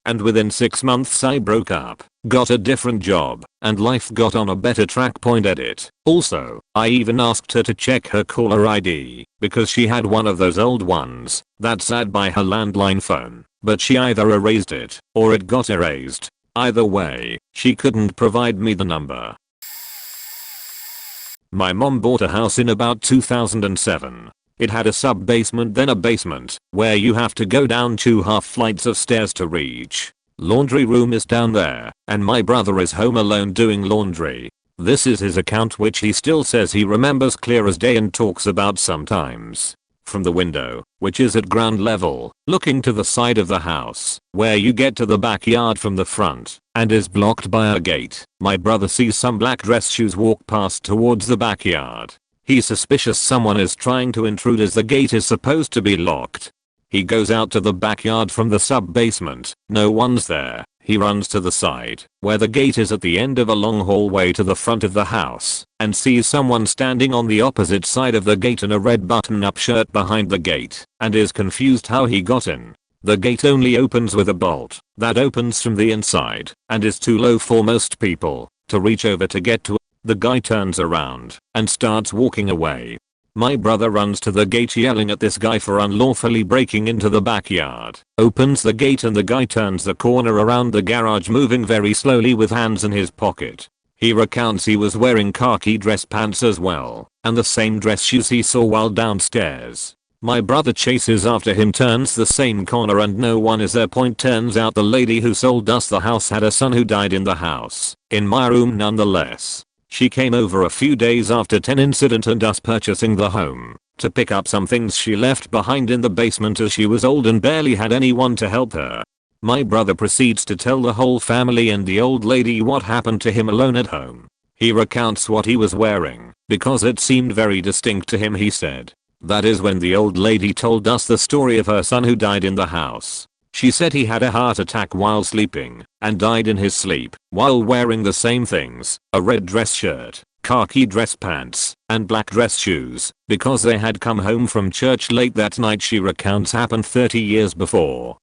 And within 6 months I broke up, got a different job, and life got on a better track. Edit. Also, I even asked her to check her caller ID, because she had one of those old ones that sat by her landline phone, but she either erased it, or it got erased. Either way, she couldn't provide me the number. My mom bought a house in about 2007. It had a sub-basement then a basement, where you have to go down 2 half flights of stairs to reach. Laundry room is down there, and my brother is home alone doing laundry. This is his account, which he still says he remembers clear as day and talks about sometimes. From the window, which is at ground level, looking to the side of the house, where you get to the backyard from the front, and is blocked by a gate, my brother sees some black dress shoes walk past towards the backyard. He's suspicious someone is trying to intrude as the gate is supposed to be locked. He goes out to the backyard from the sub-basement, no one's there. He runs to the side, where the gate is at the end of a long hallway to the front of the house, and sees someone standing on the opposite side of the gate in a red button-up shirt behind the gate, and is confused how he got in. The gate only opens with a bolt that opens from the inside, and is too low for most people to reach over to get to it. The guy turns around and starts walking away. My brother runs to the gate yelling at this guy for unlawfully breaking into the backyard, opens the gate, and the guy turns the corner around the garage moving very slowly with hands in his pocket. He recounts he was wearing khaki dress pants as well, and the same dress shoes he saw while downstairs. My brother chases after him, turns the same corner, and no one is there. Turns out the lady who sold us the house had a son who died in the house, in my room nonetheless. She came over a few days after 10 incident and us purchasing the home to pick up some things she left behind in the basement as she was old and barely had anyone to help her. My brother proceeds to tell the whole family and the old lady what happened to him alone at home. He recounts what he was wearing because it seemed very distinct to him, he said. That is when the old lady told us the story of her son who died in the house. She said he had a heart attack while sleeping and died in his sleep while wearing the same things, a red dress shirt, khaki dress pants, and black dress shoes, because they had come home from church late that night. She recounts happened 30 years before.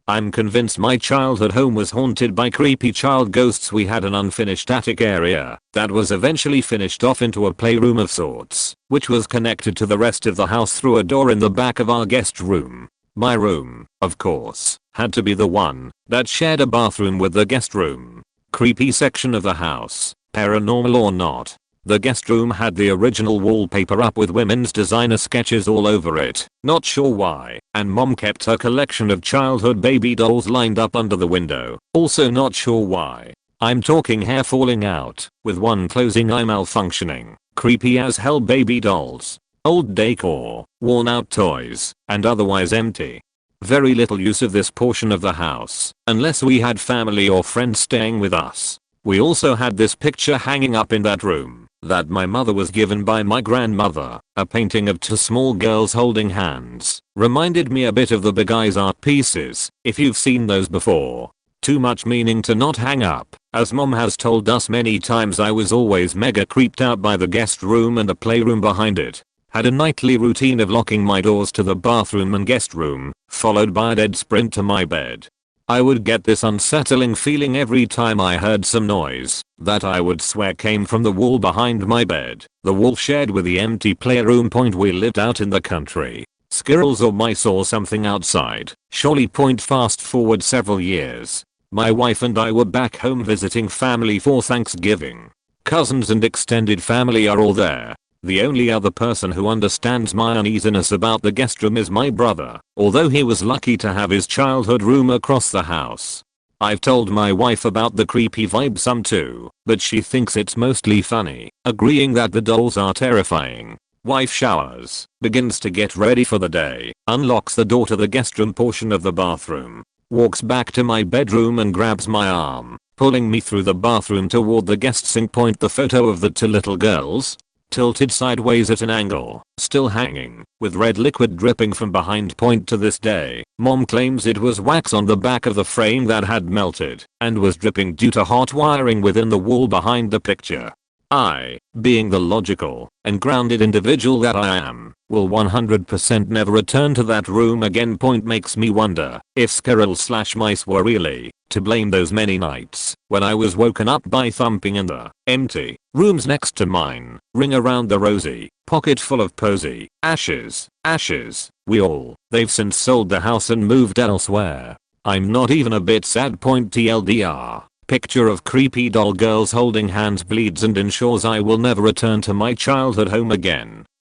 I'm convinced my childhood home was haunted by creepy child ghosts. We had an unfinished attic area that was eventually finished off into a playroom of sorts, which was connected to the rest of the house through a door in the back of our guest room. My room, of course, had to be the one that shared a bathroom with the guest room. Creepy section of the house, paranormal or not. The guest room had the original wallpaper up with women's designer sketches all over it, not sure why, and mom kept her collection of childhood baby dolls lined up under the window, also not sure why. I'm talking hair falling out, with one closing eye malfunctioning, creepy as hell baby dolls. Old decor, worn out toys, and otherwise empty. Very little use of this portion of the house, unless we had family or friends staying with us. We also had this picture hanging up in that room that my mother was given by my grandmother, a painting of two small girls holding hands. Reminded me a bit of the Big Eyes art pieces, if you've seen those before. Too much meaning to not hang up, as mom has told us many times. I was always mega creeped out by the guest room and the playroom behind it. Had a nightly routine of locking my doors to the bathroom and guest room, followed by a dead sprint to my bed. I would get this unsettling feeling every time I heard some noise that I would swear came from the wall behind my bed, the wall shared with the empty playroom. We lived out in the country. Squirrels or mice or something outside, surely. Fast forward several years. My wife and I were back home visiting family for Thanksgiving. Cousins and extended family are all there. The only other person who understands my uneasiness about the guest room is my brother, although he was lucky to have his childhood room across the house. I've told my wife about the creepy vibe some too, but she thinks it's mostly funny, agreeing that the dolls are terrifying. Wife showers, begins to get ready for the day, unlocks the door to the guest room portion of the bathroom, walks back to my bedroom and grabs my arm, pulling me through the bathroom toward the guest sink. The photo of the two little girls, tilted sideways at an angle, still hanging, with red liquid dripping from behind. To this day, mom claims it was wax on the back of the frame that had melted and was dripping due to hot wiring within the wall behind the picture. I, being the logical and grounded individual that I am, will 100% never return to that room again. Makes me wonder if squirrels/mice were really to blame those many nights when I was woken up by thumping in the empty rooms next to mine. Ring around the rosy, pocket full of posy, ashes. They've since sold the house and moved elsewhere. I'm not even a bit sad. TLDR. Picture of creepy doll girls holding hands bleeds and ensures I will never return to my childhood home again.